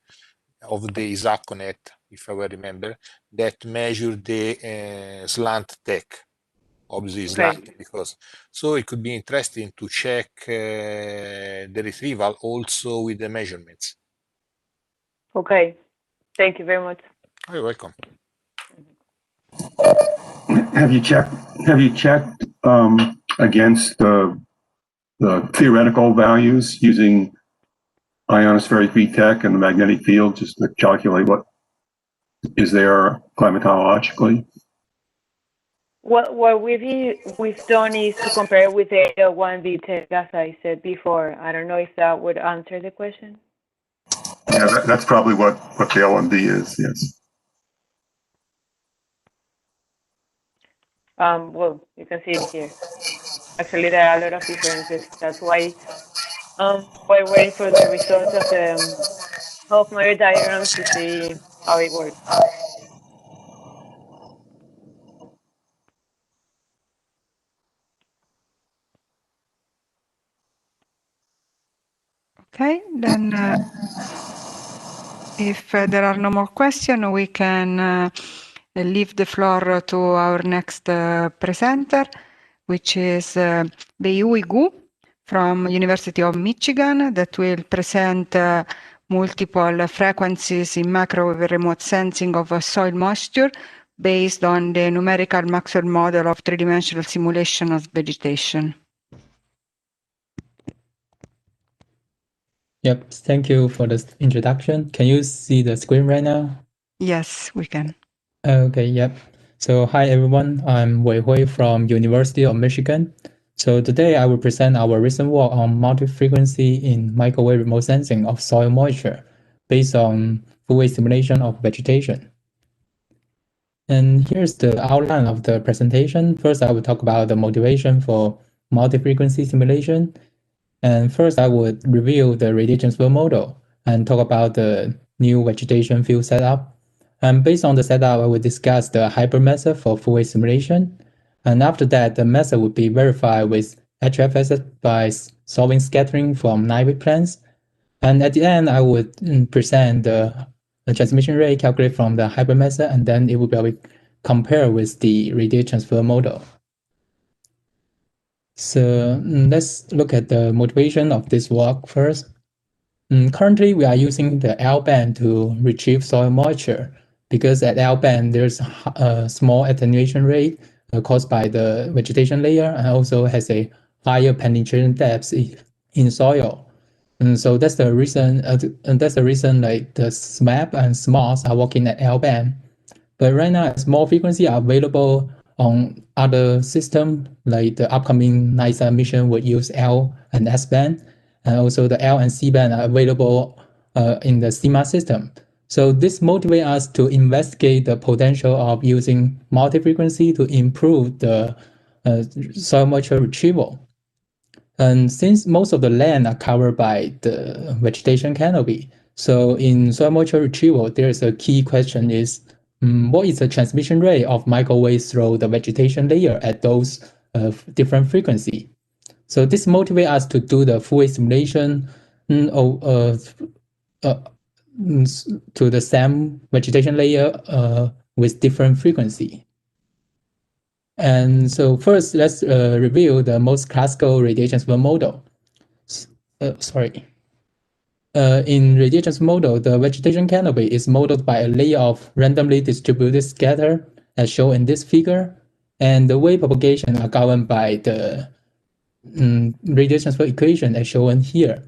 of the Isaconet, if I will remember, that measure the slant tech of the slant, because so it could be interesting to check the retrieval also with the measurements. Okay, thank you very much. You're welcome. Have you checked against the theoretical values using ionospheric VTech and the magnetic field just to calculate what is there climatologically? What we've done is to compare with the L1 VTech, as I said before. I don't know if that would answer the question. Yeah, that's probably what the L1V is, yes. Well, you can see it here. Actually, there are a lot of differences. That's why we're waiting for the results of the Hofmeier diagrams to see how it works. Okay, then if there are no more questions, we can leave the floor to our next presenter, which is Beiyui Gu from University of Michigan, that will present multiple frequencies in microwave remote sensing of soil moisture based on the numerical Maxwell model of three-dimensional simulation of vegetation. Yep, thank you for the introduction. Can you see the screen right now? Yes, we can. Okay, yep. So hi everyone, I'm Wei Hui from University of Michigan. So today I will present our recent work on multi-frequency in microwave remote sensing of soil moisture based on full-wave simulation of vegetation. And here's the outline of the presentation. First, I will talk about the motivation for multi-frequency simulation. And first, I would review the radiation flow model and talk about the new vegetation field setup. And based on the setup, I will discuss the hybrid method for full-wave simulation. And after that, the method would be verified with HFSS by solving scattering from naive planes. And at the end, I would present the transmission rate calculated from the hybrid method, and then it will be compared with the radiation transfer model. So let's look at the motivation of this work first. Currently, we are using the L band to retrieve soil moisture because at L band, there's a small attenuation rate caused by the vegetation layer and also has a higher penetration depth in soil. And so that's the reason. Like the SMAP and SMOS are working at L band. But right now, small frequency are available on other systems, like the upcoming NASA mission would use L and S band, and also the L and C band are available in the CIMA system. So this motivates us to investigate the potential of using multi-frequency to improve the soil moisture retrieval. And since most of the land are covered by the vegetation canopy, so in soil moisture retrieval, there's a key question is, what is the transmission rate of microwaves through the vegetation layer at those different frequency? So this motivates us to do the full-wave simulation to the same vegetation layer with different frequency. And so first, let's review the most classical radiation transfer model. In radiation transfer model, the vegetation canopy is modeled by a layer of randomly distributed scatter, as shown in this figure, and the wave propagation are governed by the radiation transfer equation, as shown here.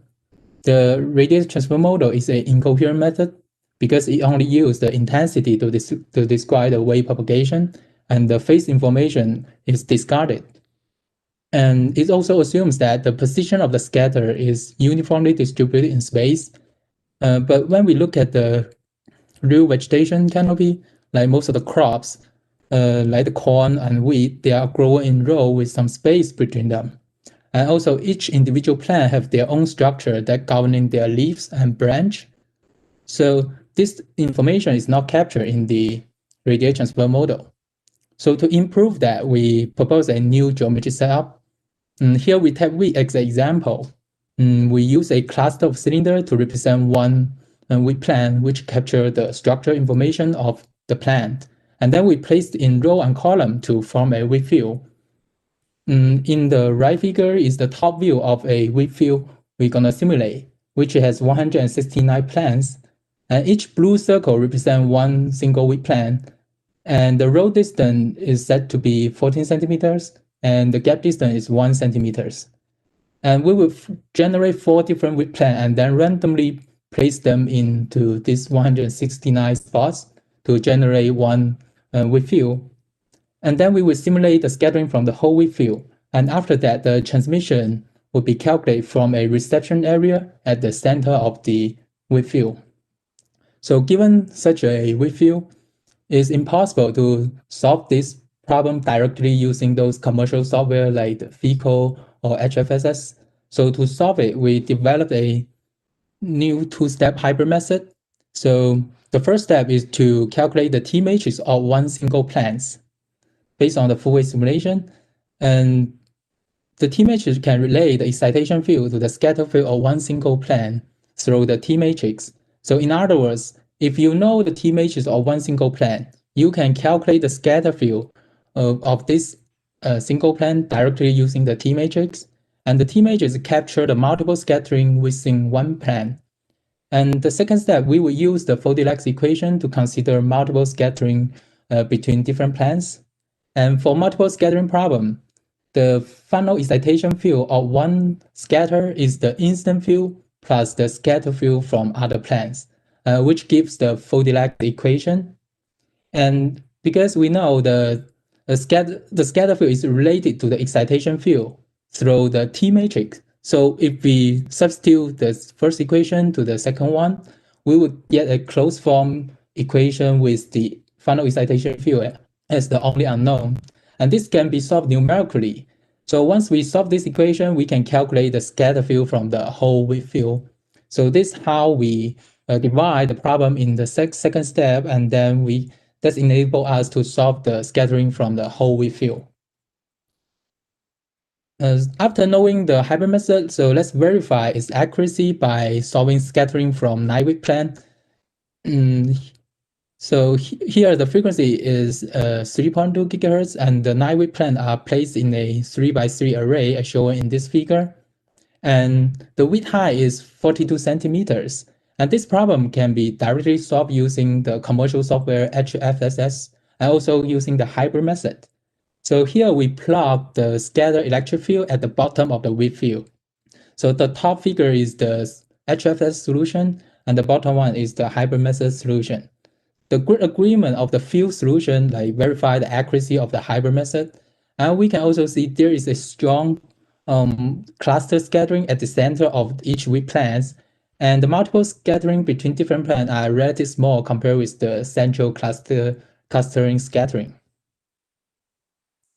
The radiation transfer model is an incoherent method because it only uses the intensity to describe the wave propagation, and the phase information is discarded. And it also assumes that the position of the scatter is uniformly distributed in space. But when we look at the real vegetation canopy, like most of the crops, like the corn and wheat, they are grown in row with some space between them. And also each individual plant have their own structure that governing their leaves and branch. So this information is not captured in the radiation transfer model. So to improve that, we propose a new geometry setup. Here we take wheat as an example. We use a cluster of cylinders to represent one wheat plant, which capture the structural information of the plant. And then we placed in row and column to form a wheat field. In the right figure is the top view of a wheat field we're going to simulate, which has 169 plants. And each blue circle represents one single wheat plant. And the row distance is set to be 14 centimeters, and the gap distance is 1 centimeters. And we will generate 4 different wheat plants and then randomly place them into these 169 spots to generate one wheat field. And then we will simulate the scattering from the whole wheat field. And after that, the transmission will be calculated from a reception area at the center of the wheat field. So given such a wheat field, it's impossible to solve this problem directly using those commercial software like FICO or HFSS. So to solve it, we developed a new two-step hybrid method. So the first step is to calculate the T matrix of one single plant based on the full-wave simulation. And the T matrix can relate the excitation field to the scatter field of one single plant through the T matrix. So in other words, if you know the T matrix of one single plant, you can calculate the scatter field of this single plant directly using the T matrix. And the T matrix captures the multiple scattering within one plant. And the second step, we will use the Goldilocks equation to consider multiple scattering between different plants. And for multiple scattering problem, the final excitation field of one scatter is the incident field plus the scatter field from other plants, which gives the Goldilocks equation. And because we know the scatter field is related to the excitation field through the T matrix, so if we substitute the first equation to the second one, we would get a closed form equation with the final excitation field as the only unknown. And this can be solved numerically. So once we solve this equation, we can calculate the scatter field from the whole wheat field. So this is how we divide the problem in the second step, and then that enable us to solve the scattering from the whole wheat field. After knowing the hybrid method, so let's verify its accuracy by solving scattering from 9 wheat plant. So here the frequency is 3.2 gigahertz, and the 9 wheat plant are placed in a 3x3 array as shown in this figure. And the width height is 42 centimeters. And this problem can be directly solved using the commercial software HFSS and also using the hybrid method. So here we plot the scattered electric field at the bottom of the wheat field. So the top figure is the HFSS solution, and the bottom one is the hybrid method solution. The grid agreement of the field solution like verify the accuracy of the hybrid method. And we can also see there is a strong cluster scattering at the center of each wheat plants, and the multiple scattering between different plants are relatively small compared with the central clustering scattering.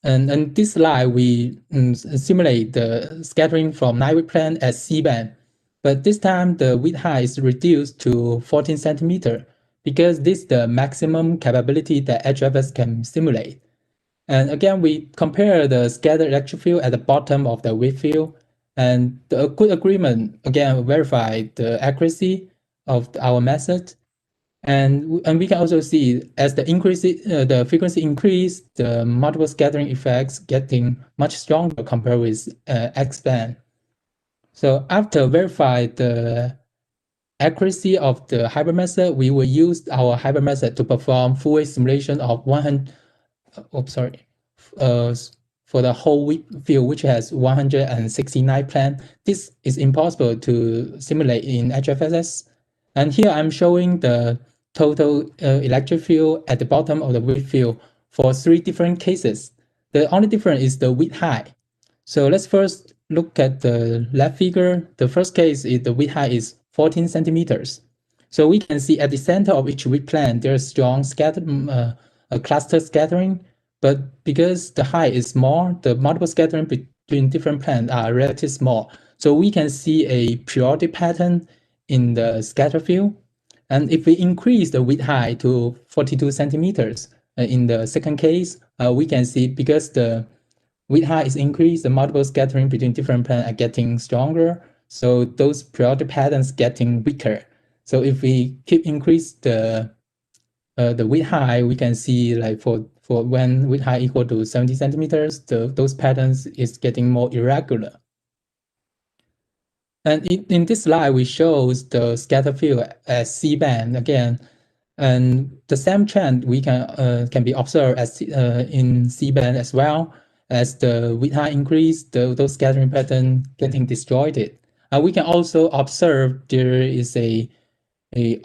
And in this slide, we simulate the scattering from 9 wheat plant at C-band, but this time the width height is reduced to 14 centimeter because this is the maximum capability that HFS can simulate. And again, we compare the scattered electric field at the bottom of the wheat field, and the good agreement again verify the accuracy of our method. And we can also see as the frequency increase, the multiple scattering effects getting much stronger compared with X-band. So after verify the accuracy of the hybrid method, we will use our hybrid method to perform full-wave simulation of 100. For the whole wheat field, which has 169 plants. This is impossible to simulate in HFSS. And here I'm showing the total electric field at the bottom of the wheat field for 3 different cases. The only difference is the width height. So let's first look at the left figure. The first case is the width height is 14 centimeters. So we can see at the center of each width plane, there's strong cluster scattering, but because the height is small, the multiple scattering between different planes are relatively small. So we can see a periodic pattern in the scatter field. And if we increase the width height to 42 centimeters in the second case, we can see because the width height is increased, the multiple scattering between different planes are getting stronger. So those periodic patterns getting weaker. So if we keep increase the width height, we can see like for when width height equal to 70 centimeters, those patterns is getting more irregular. And in this slide, we shows the scatter field as C-band again. And the same trend we can be observed as in C-band as well. As the width height increase, those scattering pattern getting destroyed. We can also observe there is a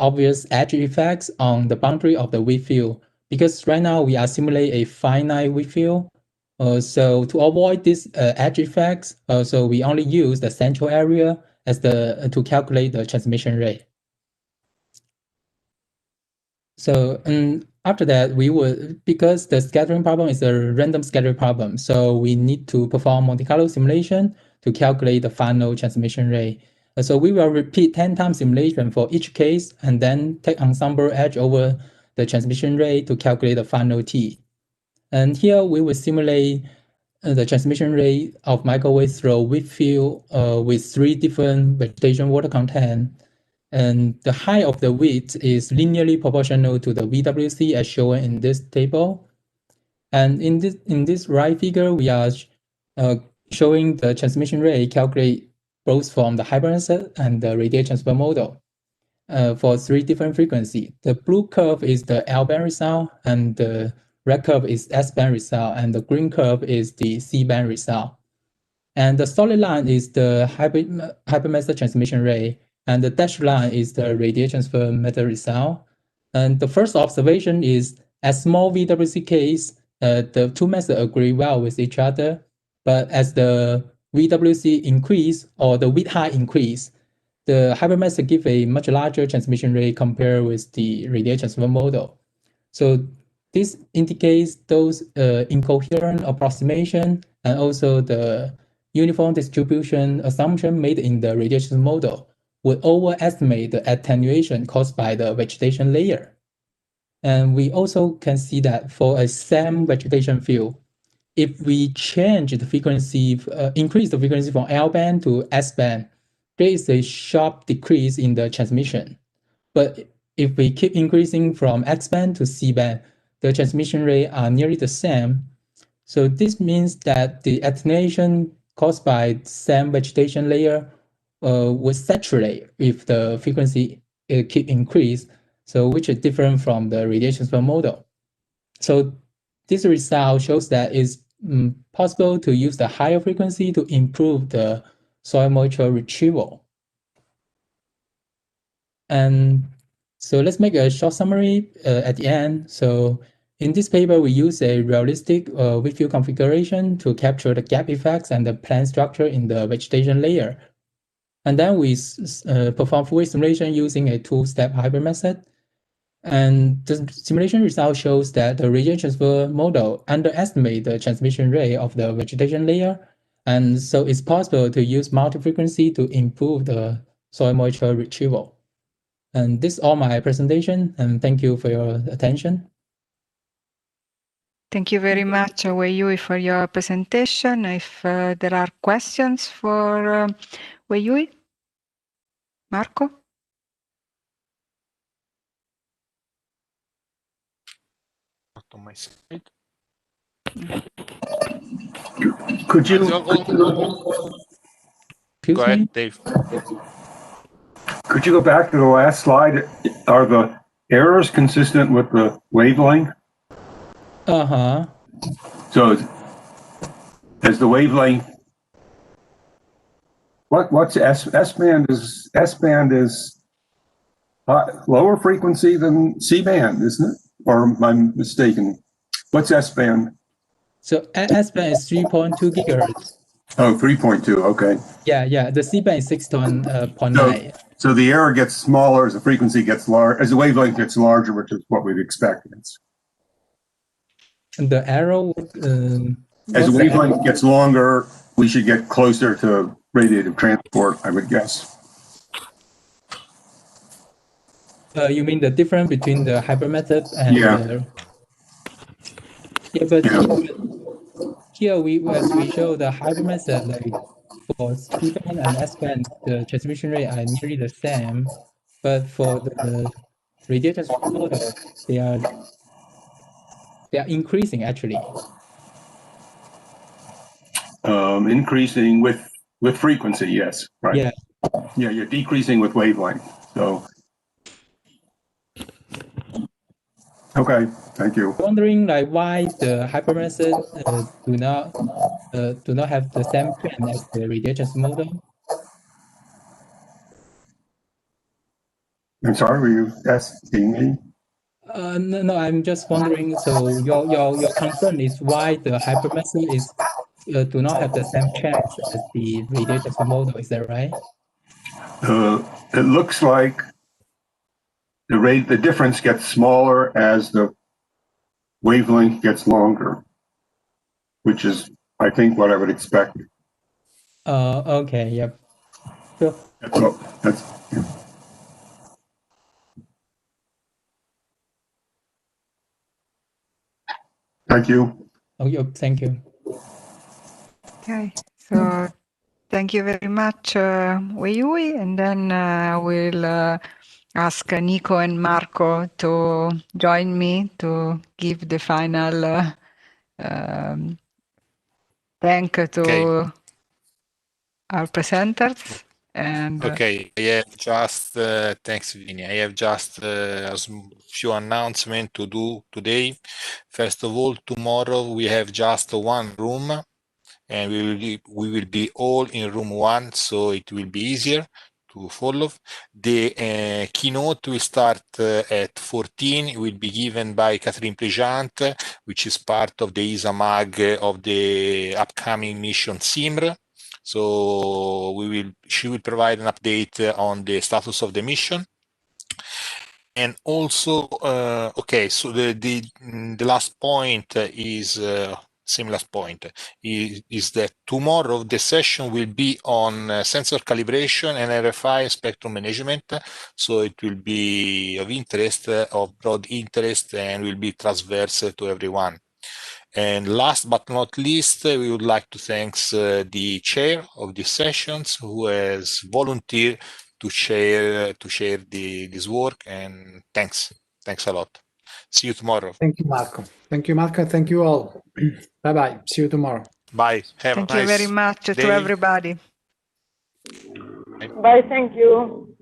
obvious edge effects on the boundary of the width field, because right now we are simulate a finite width field. So to avoid this edge effects, so we only use the central area as to calculate the transmission rate. So after that, we would, because the scattering problem is a random scattering problem, so we need to perform Monte Carlo simulation to calculate the final transmission rate. So we will repeat 10 times simulation for each case, and then take ensemble edge over the transmission rate to calculate the final T. And here we will simulate the transmission rate of microwave through width field with 3 different vegetation water content. And the height of the width is linearly proportional to the VWC as shown in this table. And in this right figure, we are showing the transmission rate calculate both from the hypermethod and the radial transfer model for 3 different frequencies. The blue curve is the L-band result, and the red curve is S-band result, and the green curve is the C-band result. And the solid line is the hypermethod transmission rate, and the dashed line is the radial transfer method result. And the first observation is, as small VWC case, the 2 methods agree well with each other. But as the VWC increase or the width height increase, the hypermethod give a much larger transmission rate compared with the radial transfer model. So this indicates those incoherent approximation and also the uniform distribution assumption made in the radiation model would overestimate the attenuation caused by the vegetation layer. And we also can see that for a same vegetation field, if we change the frequency, increase the frequency from L-band to S-band, there is a sharp decrease in the transmission. But if we keep increasing from X-band to C-band, the transmission rate are nearly the same. So this means that the attenuation caused by the same vegetation layer will saturate if the frequency keep increase, so which is different from the radiation transfer model. So this result shows that it's possible to use the higher frequency to improve the soil moisture retrieval. And so let's make a short summary at the end. So in this paper, we use a realistic width field configuration to capture the gap effects and the plant structure in the vegetation layer. And then we perform full simulation using a 2-step hybrid method. And the simulation result shows that the radial transfer model underestimates the transmission rate of the vegetation layer. And so it's possible to use multi-frequency to improve the soil moisture retrieval. And this is all my presentation, and thank you for your attention. Thank you very much, Weiyue, for your presentation. If there are questions for Weiyue, Marco? Not on my side. Could you go ahead, Dave? Could you go back to the last slide? Are the errors consistent with the wavelength? Uh-huh. So as the wavelength, what's S-band is lower frequency than C-band, isn't it? Or am I mistaken? What's S-band? So S-band is 3.2 gigahertz. Oh, 3.2, okay. Yeah, the C-band is 6.9. So the error gets smaller as the frequency gets larger, as the wavelength gets larger, which is what we'd expect. The error, as the wavelength gets longer, we should get closer to radiative transport, I would guess. You mean the difference between the hybrid method and but here as we show the hybrid method, like for C-band and S-band, the transmission rate are nearly the same, but for the radiative model, they are increasing actually. Increasing with frequency, yes, right. Yeah, you're decreasing with wavelength. So, okay, thank you. Wondering like why the hybrid method do not have the same trend as the radiative model. I'm sorry, were you asking me? No, I'm just wondering. So your concern is why the hybrid method is do not have the same chance as the radiative model. Is that right? It looks like the difference gets smaller as the wavelength gets longer, which is, I think, what I would expect. Okay, yep. Sure. Thank you. Oh, yeah, thank you. Okay, so thank you very much, Wei, and then we'll ask Nico and Marco to join me to give the final thank to our presenters. And okay, I have just thanks, Vinny. I have just a few announcements to do today. First of all, tomorrow we have just one room, and we will be all in room 1, so it will be easier to follow. The keynote will start at 14. It will be given by Catherine Plejant, which is part of the ESA-MAG of the upcoming mission CIMR. So she will provide an update on the status of the mission. And also, okay, so the last point is same last point is that tomorrow the session will be on sensor calibration and RFI spectrum management. So it will be of interest, of broad interest, and will be transverse to everyone. And last but not least, we would like to thank the chair of these sessions who has volunteered to share this work, and thanks a lot. See you tomorrow. Thank you, Marco. Thank you, Marco. Thank you all. Bye-bye. See you tomorrow. Bye. Have thank a nice you very much day. to everybody. Bye, thank you.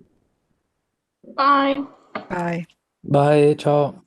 Bye. Bye. Bye, ciao.